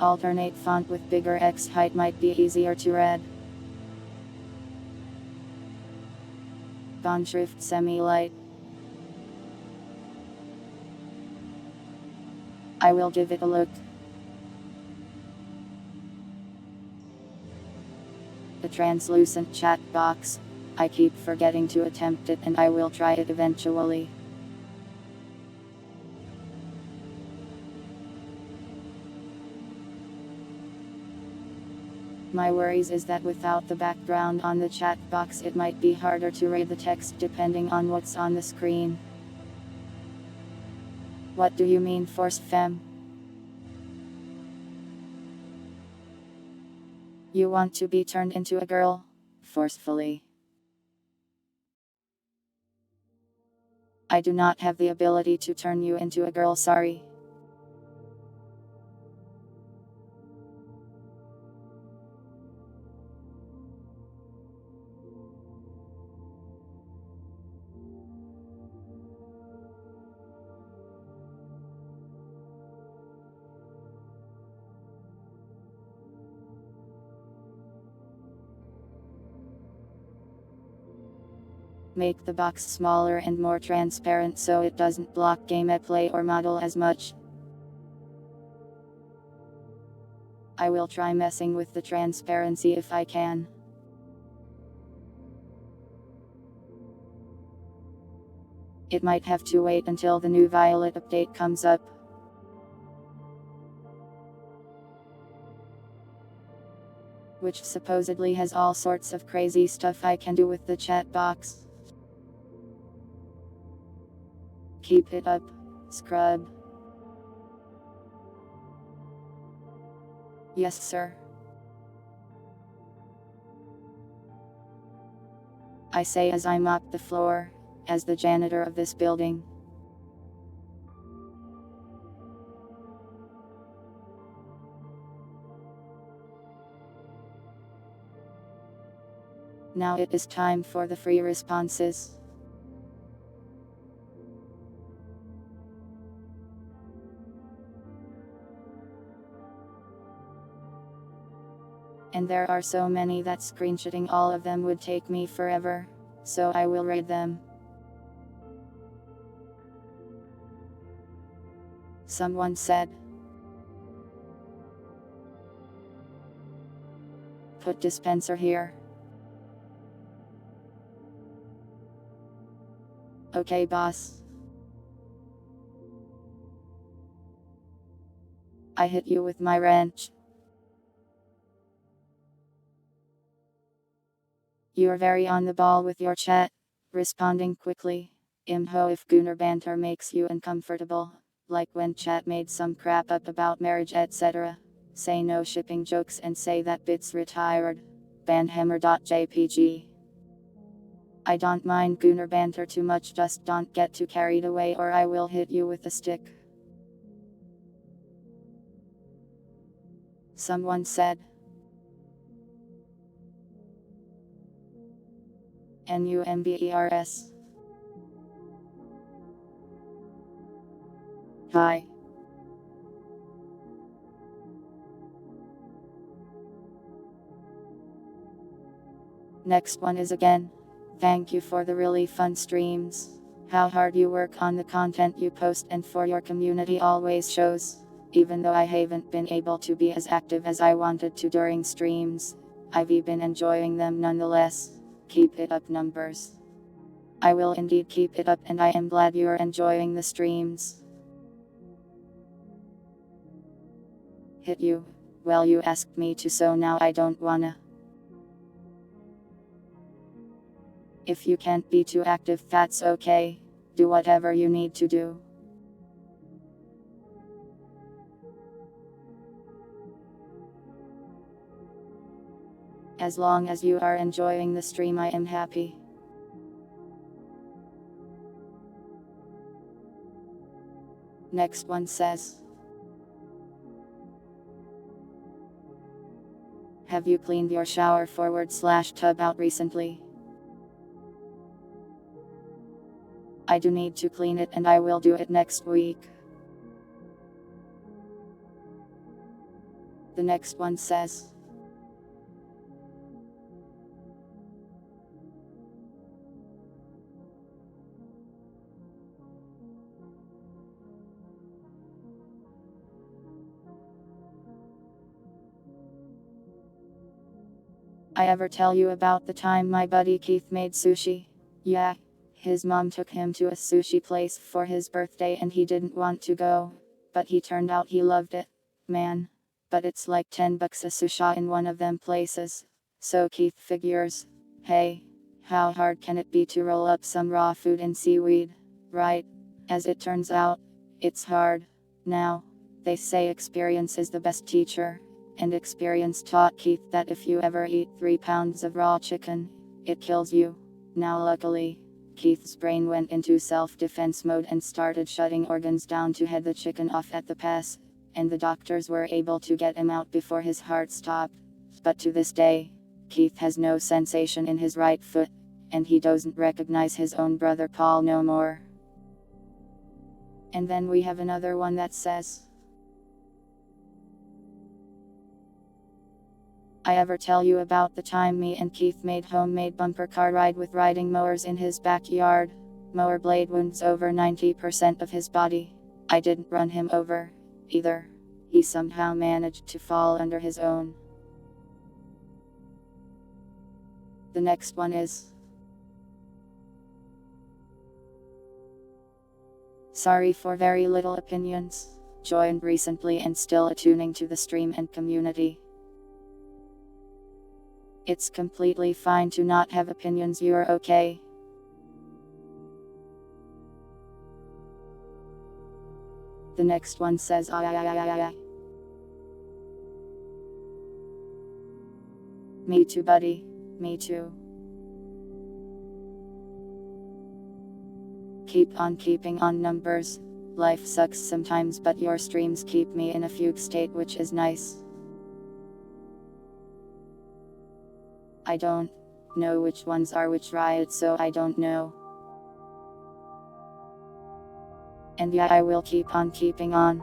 Alternate font with bigger X height might be easier to read. Bondschrift semi-light. I will give it a look. The translucent chat box. I keep forgetting to attempt it, and I will try it eventually. My worries is that without the background on the chat box it might be harder to read the text depending on what's on the screen. What do you mean, force femme? You want to be turned into a girl? Forcefully. I do not have the ability to turn you into a girl, sorry. Make the box smaller and more transparent so it doesn't block gameplay or model as much. I will try messing with the transparency if I can. It might have to wait until the new Violet update comes up. Which supposedly has all sorts of crazy stuff I can do with the chat box. Keep it up, scrub. Yes, sir. I say as I mop the floor, as the janitor of this building. Now it is time for the free responses. And there are so many that screenshotting all of them would take me forever, so I will read them. Someone said, "Put dispenser here." Okay, boss. I hit you with my wrench. You're very on the ball with your chat, responding quickly. Imho if Gunnar banter makes you uncomfortable, like when chat made some crap up about marriage etc. Say no shipping jokes and say that bit's retired. Bandhammer.jpg. I don't mind Gunnar banter too much, just don't get too carried away or I will hit you with a stick. Someone said, NUMBERS. Hi. Next one is again. Thank you for the really fun streams. How hard you work on the content you post and for your community always shows. Even though I haven't been able to be as active as I wanted to during streams, I've been enjoying them nonetheless. Keep it up, numbers. I will indeed keep it up, and I am glad you're enjoying the streams. Hit you? Well, you asked me to, so now I don't wanna. If you can't be too active, that's okay. Do whatever you need to do. As long as you are enjoying the stream, I am happy. Next one says, have you cleaned your shower /tub out recently? I do need to clean it, and I will do it next week. The next one says, I ever tell you about the time my buddy Keith made sushi? Yeah. His mom took him to a sushi place for his birthday and he didn't want to go. But he turned out he loved it. Man. But it's like $10 a sushi in one of them places. So Keith figures, hey, how hard can it be to roll up some raw food and seaweed? Right? As it turns out, it's hard. Now, they say experience is the best teacher. And experience taught Keith that if you ever eat 3 pounds of raw chicken, it kills you. Now luckily, Keith's brain went into self-defense mode and started shutting organs down to head the chicken off at the pass, and the doctors were able to get him out before his heart stopped. But to this day, Keith has no sensation in his right foot, and he doesn't recognize his own brother Paul no more. And then we have another one that says, I ever tell you about the time me and Keith made homemade bumper car ride with riding mowers in his backyard? Mower blade wounds over 90% of his body. I didn't run him over, either. He somehow managed to fall under his own. The next one is, sorry for very little opinions. Joined recently and still attuning to the stream and community. It's completely fine to not have opinions, you're okay. The next one says, Me too, buddy. Me too. Keep on keeping on, numbers. Life sucks sometimes, but your streams keep me in a fugue state, which is nice. I don't know which ones are which, right? So I don't know. And yeah, I will keep on keeping on.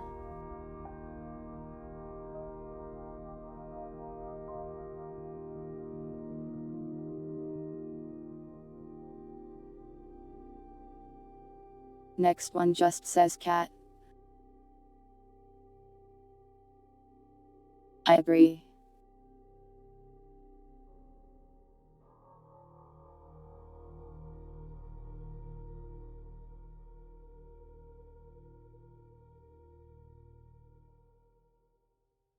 Next one just says cat. I agree.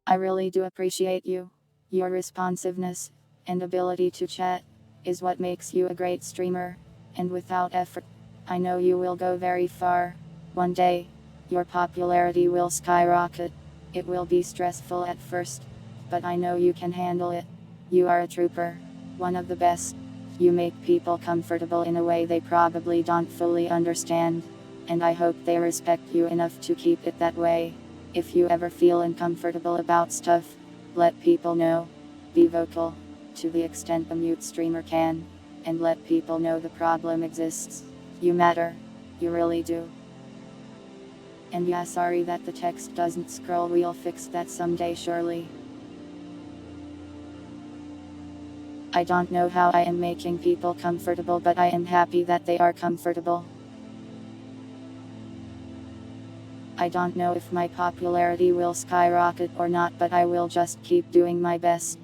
I really do appreciate you. Your responsiveness and ability to chat is what makes you a great streamer, and without effort, I know you will go very far. One day, your popularity will skyrocket. It will be stressful at first, but I know you can handle it. You are a trooper, one of the best. You make people comfortable in a way they probably don't fully understand, and I hope they respect you enough to keep it that way. If you ever feel uncomfortable about stuff, let people know. Be vocal, to the extent a mute streamer can, and let people know the problem exists. You matter. You really do. And yeah, sorry that the text doesn't scroll, we'll fix that someday surely. I don't know how I am making people comfortable, but I am happy that they are comfortable. I don't know if my popularity will skyrocket or not, but I will just keep doing my best.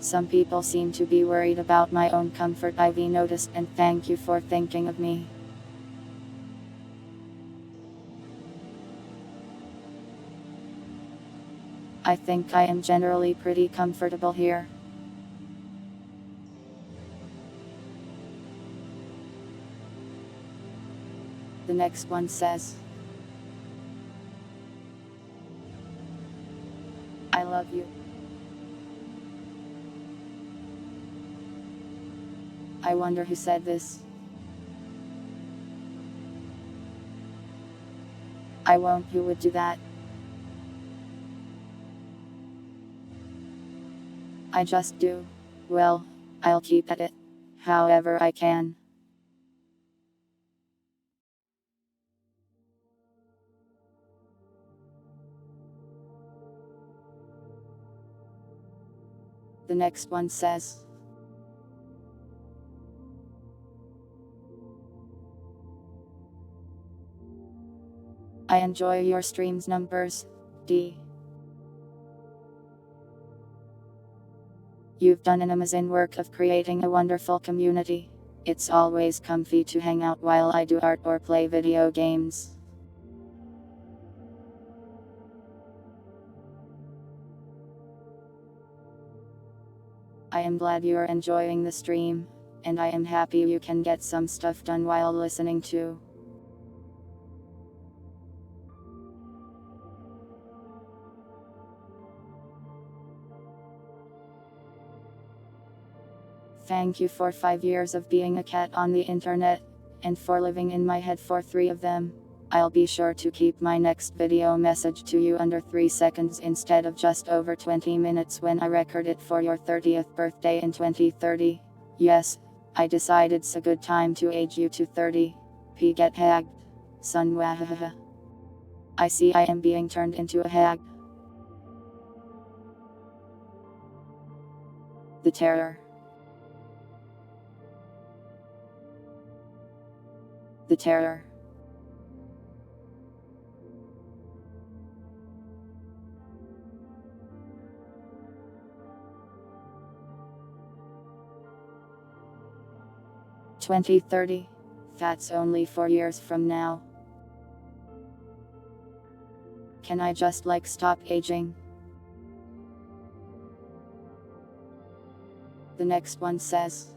Some people seem to be worried about my own comfort. I've noticed, and thank you for thinking of me. I think I am generally pretty comfortable here. The next one says, I love you. I wonder who said this. I won't. Who would do that? I just do. Well, I'll keep at it. However I can. The next one says, I enjoy your streams numbers, D. You've done an amazing work of creating a wonderful community. It's always comfy to hang out while I do art or play video games. I am glad you're enjoying the stream, and I am happy you can get some stuff done while listening to. Thank you for 5 years of being a cat on the internet, and for living in my head for 3 of them. I'll be sure to keep my next video message to you under 3 seconds instead of just over 20 minutes when I record it for your 30th birthday in 2030. Yes, I decided it's a good time to age you to 30. P get hagged. Son wahahaha. I see I am being turned into a hag. The terror. The terror. "2030. That's only 4 years from now. Can I just stop aging?" The next one says,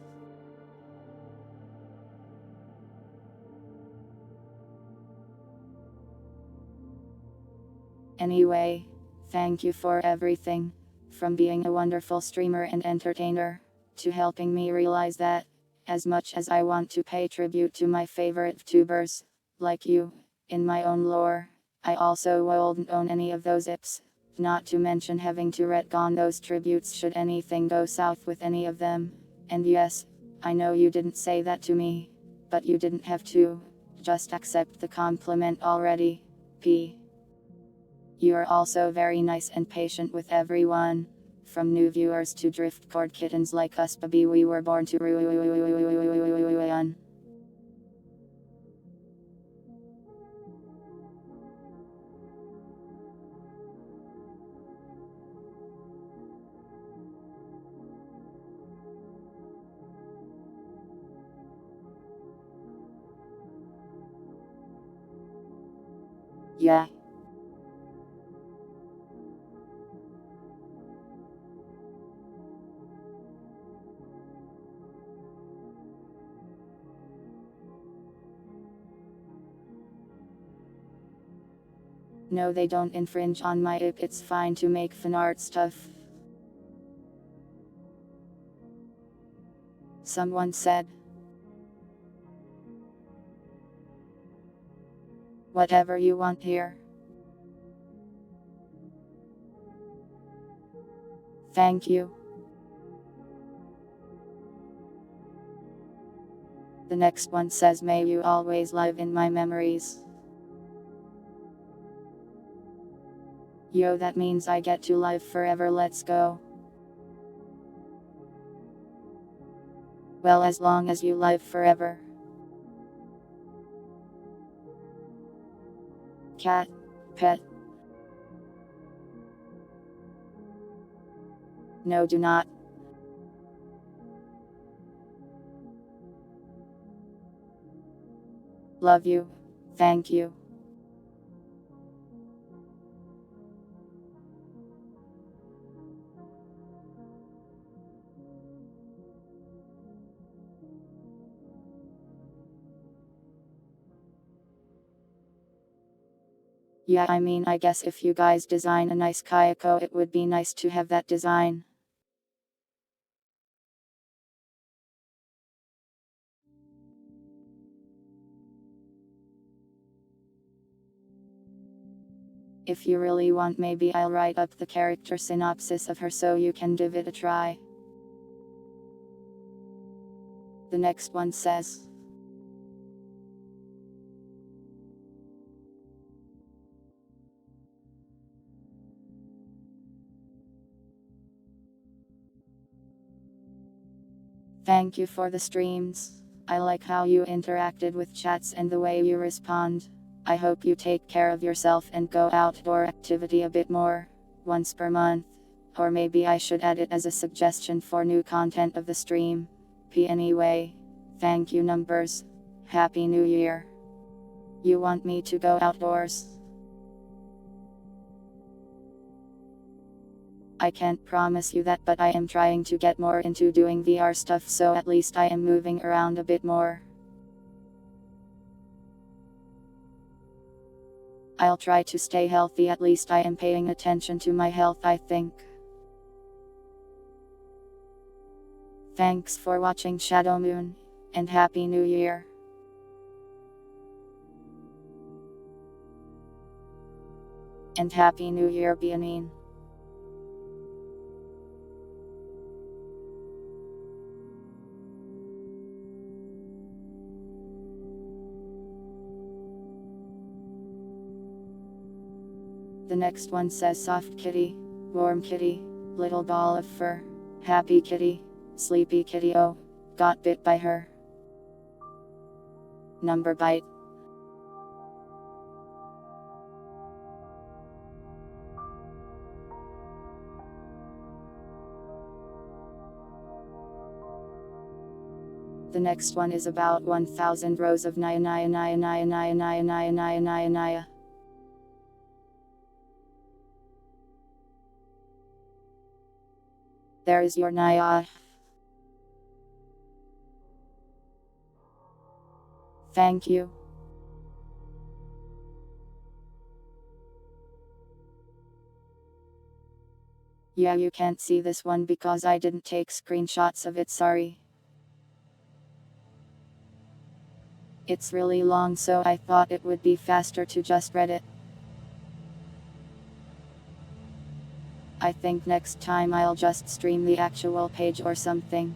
anyway, thank you for everything, from being a wonderful streamer and entertainer, to helping me realize that, as much as I want to pay tribute to my favorite tubers, like you, in my own lore, I also wouldn't own any of those ips, not to mention having to retcon those tributes should anything go south with any of them. And yes, I know you didn't say that to me, but you didn't have to. Just accept the compliment already. P. You're also very nice and patient with everyone. From new viewers to driftcord kittens like us, baby, we were born to ruin. Yeah. No, they don't infringe on my IP. It's fine to make fan art stuff. Someone said, whatever you want here. Thank you. The next one says, may you always live in my memories. Yo, that means I get to live forever. Let's go. Well, as long as you live forever. Cat, pet. No, do not. Love you. Thank you. Yeah, I mean, I guess if you guys design a nice kayako, it would be nice to have that design. If you really want, maybe I'll write up the character synopsis of her so you can give it a try. The next one says, thank you for the streams. I like how you interacted with chats and the way you respond. I hope you take care of yourself and go outdoor activity a bit more, once per month. Or maybe I should add it as a suggestion for new content of the stream. Anyway, thank you numbers. Happy New Year. You want me to go outdoors? I can't promise you that, but I am trying to get more into doing VR stuff, so at least I am moving around a bit more. I'll try to stay healthy, at least I am paying attention to my health, I think. Thanks for watching Shadow Moon, and Happy New Year. And Happy New Year, Bianin. The next one says, soft kitty, warm kitty, little ball of fur, happy kitty, sleepy kitty, oh, got bit by her. Number bite. The next one is about 1000 rows of Naya Naya Naya Naya Naya Naya Naya Naya Naya Naya. There is your Naya. Thank you. Yeah, you can't see this one because I didn't take screenshots of it, sorry. It's really long, so I thought it would be faster to just read it. I think next time I'll just stream the actual page or something.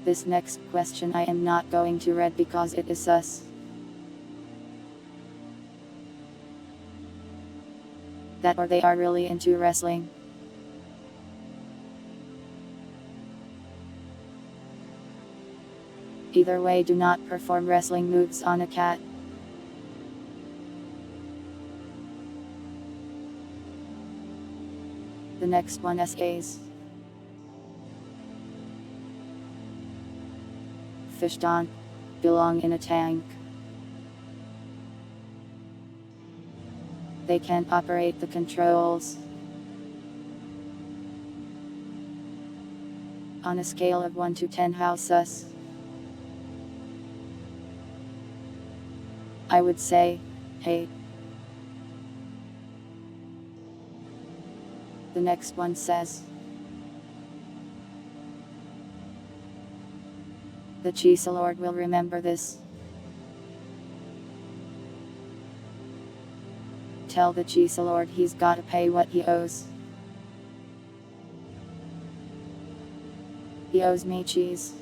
This next question I am not going to read because it is sus. That or they are really into wrestling. Either way, do not perform wrestling moves on a cat. The next one says, fish don't belong in a tank. They can't operate the controls. On a scale of 1 to 10, how sus? I would say 8. The next one says, the Cheesa Lord will remember this. Tell the Cheesa Lord he's gotta pay what he owes. He owes me cheese.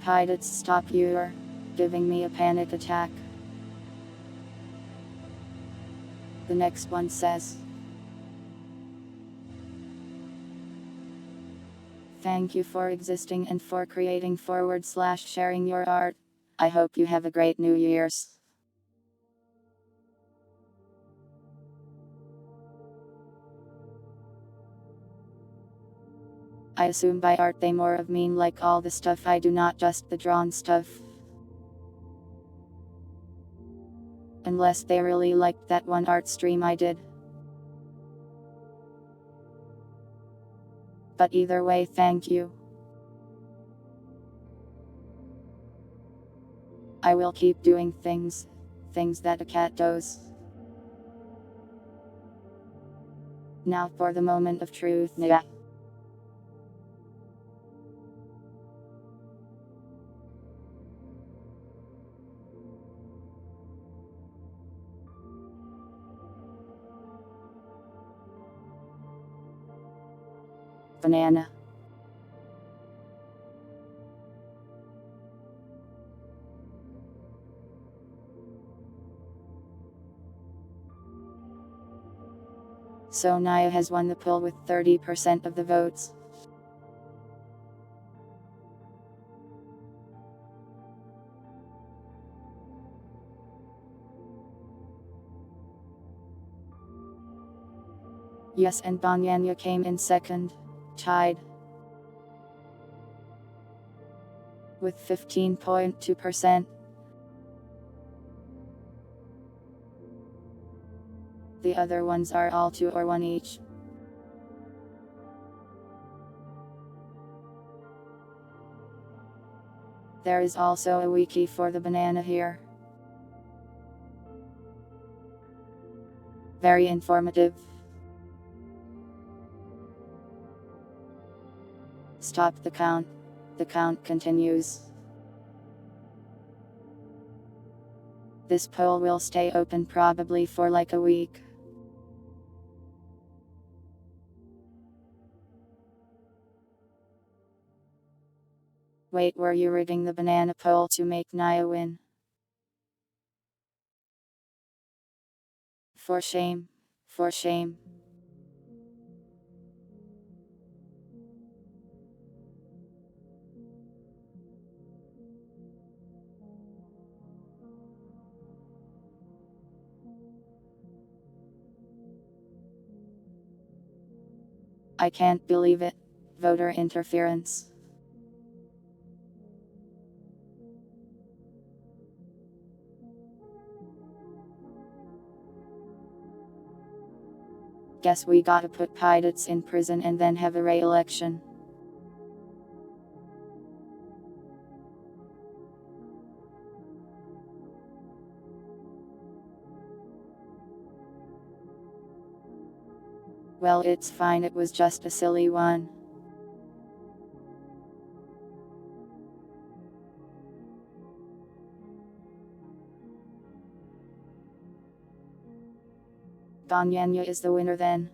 Pilots, stop, you're giving me a panic attack. The next one says, thank you for existing and for creating / sharing your art. I hope you have a great New Year's. I assume by art they more of mean like all the stuff I do, not just the drawn stuff. Unless they really liked that one art stream I did. But either way, thank you. I will keep doing things that a cat does. Now for the moment of truth. Yeah. Banana. So Naya has won the poll with 30% of the votes. Yes, and Banyanya came in second, tied with 15.2%. The other ones are all 2 or 1 each. There is also a wiki for the banana here. Very informative. Stop the count. The count continues. This poll will stay open probably for like a week. Wait, were you rigging the banana poll to make Naya win? For shame. For shame. I can't believe it. Voter interference. Guess we gotta put pirates in prison and then have a re-election. Well, it's fine, it was just a silly one. Banyanya is the winner then.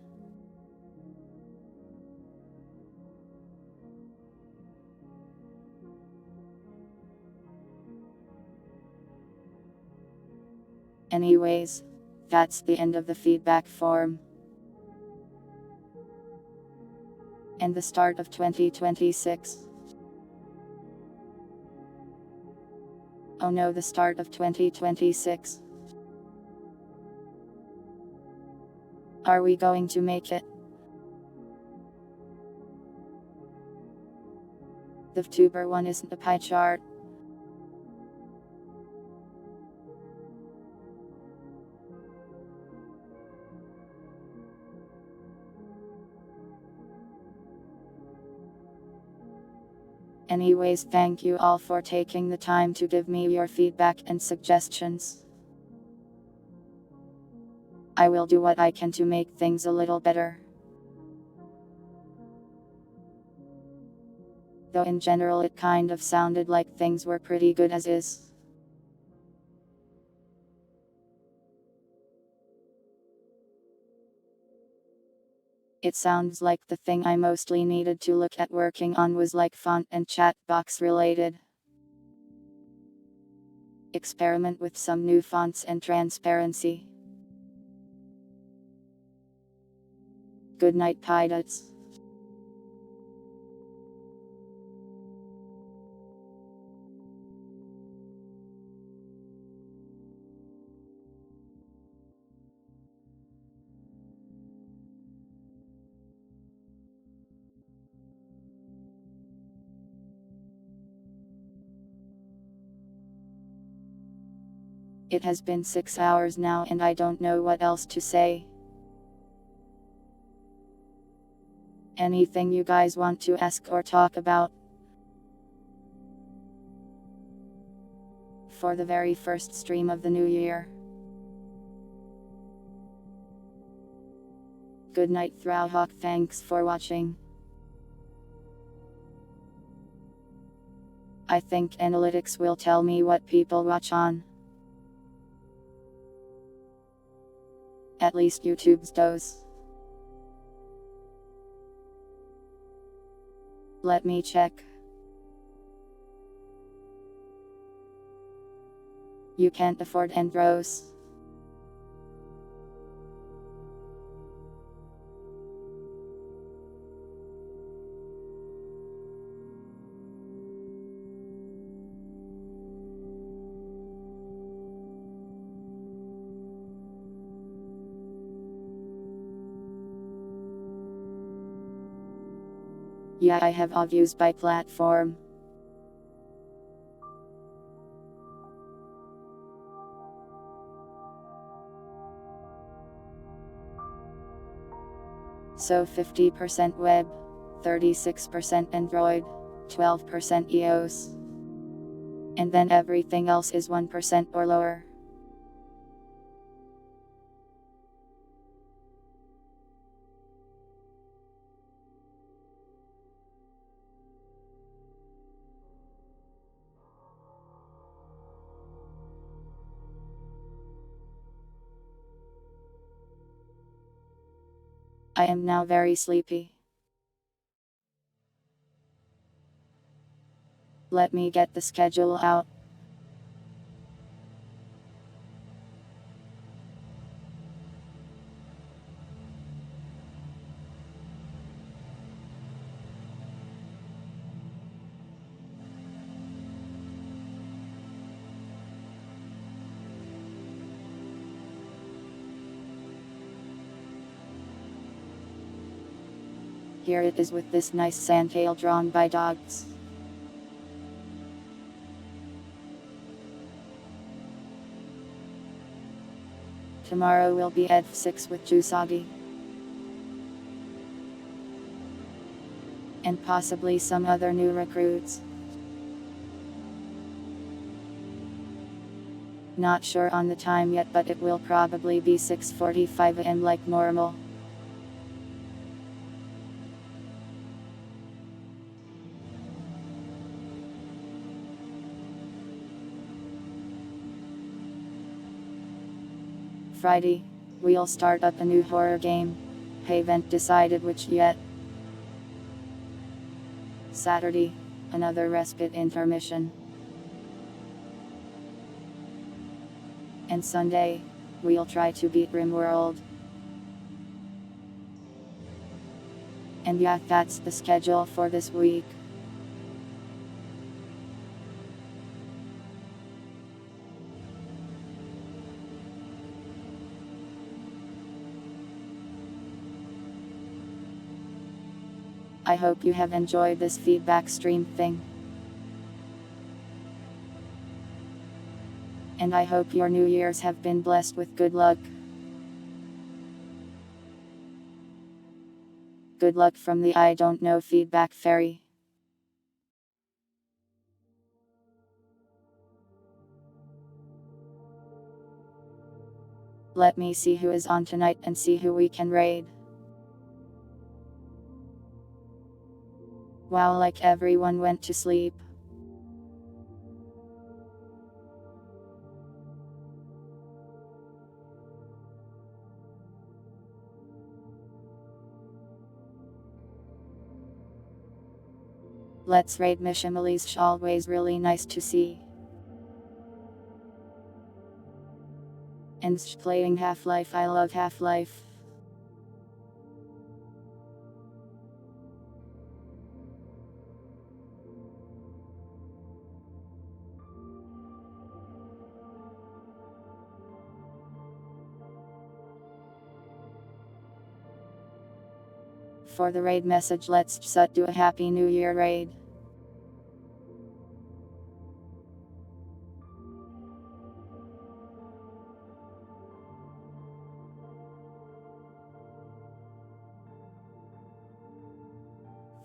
Anyways, that's the end of the feedback form. And the start of 2026. Oh no, the start of 2026. Are we going to make it? The VTuber one isn't a pie chart. Anyways, thank you all for taking the time to give me your feedback and suggestions. I will do what I can to make things a little better. Though in general it kind of sounded like things were pretty good as is. It sounds like the thing I mostly needed to look at working on was like font and chat box related. Experiment with some new fonts and transparency. Good night, pirates. It has been 6 hours now and I don't know what else to say. Anything you guys want to ask or talk about? For the very first stream of the new year. Good night, Throwhawk. Thanks for watching. I think analytics will tell me what people watch on. At least YouTube's does. Let me check. You can't afford Andros. Yeah, I have all views by platform. So 50% web, 36% Android, 12% iOS. And then everything else is 1% or lower. I am now very sleepy. Let me get the schedule out. Here it is with this nice sandtail drawn by dogs. Tomorrow will be F6 with Jusagi. And possibly some other new recruits. Not sure on the time yet, but it will probably be 6:45 am like normal. Friday, we'll start up a new horror game. Haven't decided which yet. Saturday, another respite intermission. And Sunday, we'll try to beat RimWorld. And yeah, that's the schedule for this week. I hope you have enjoyed this feedback stream thing. And I hope your New Year's have been blessed with good luck. Good luck from the I don't know feedback fairy. Let me see who is on tonight and see who we can raid. Wow, like everyone went to sleep. Let's raid Mishimali's always really nice to see. And playing Half-Life, I love Half-Life. For the raid message, let's just do a Happy New Year raid.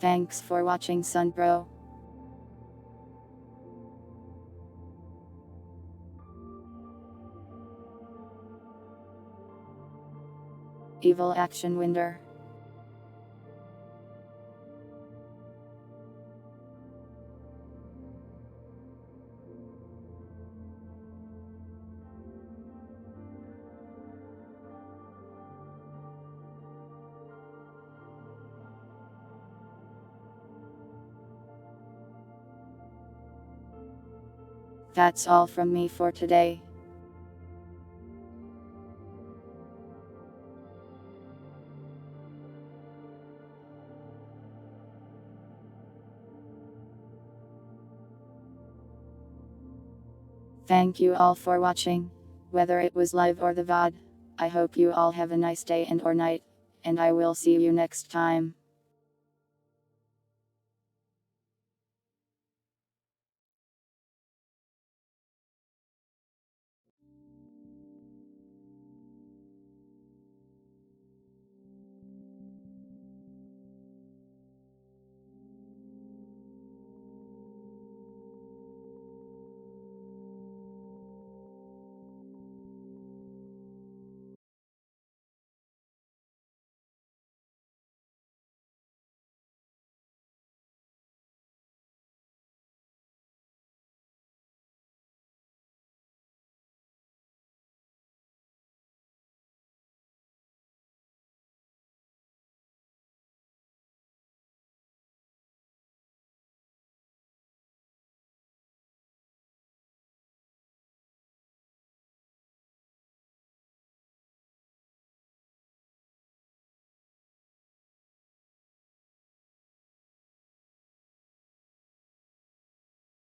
Thanks for watching, son bro. Evil action winder. That's all from me for today. Thank you all for watching, whether it was live or the VOD. I hope you all have a nice day and or night, and I will see you next time.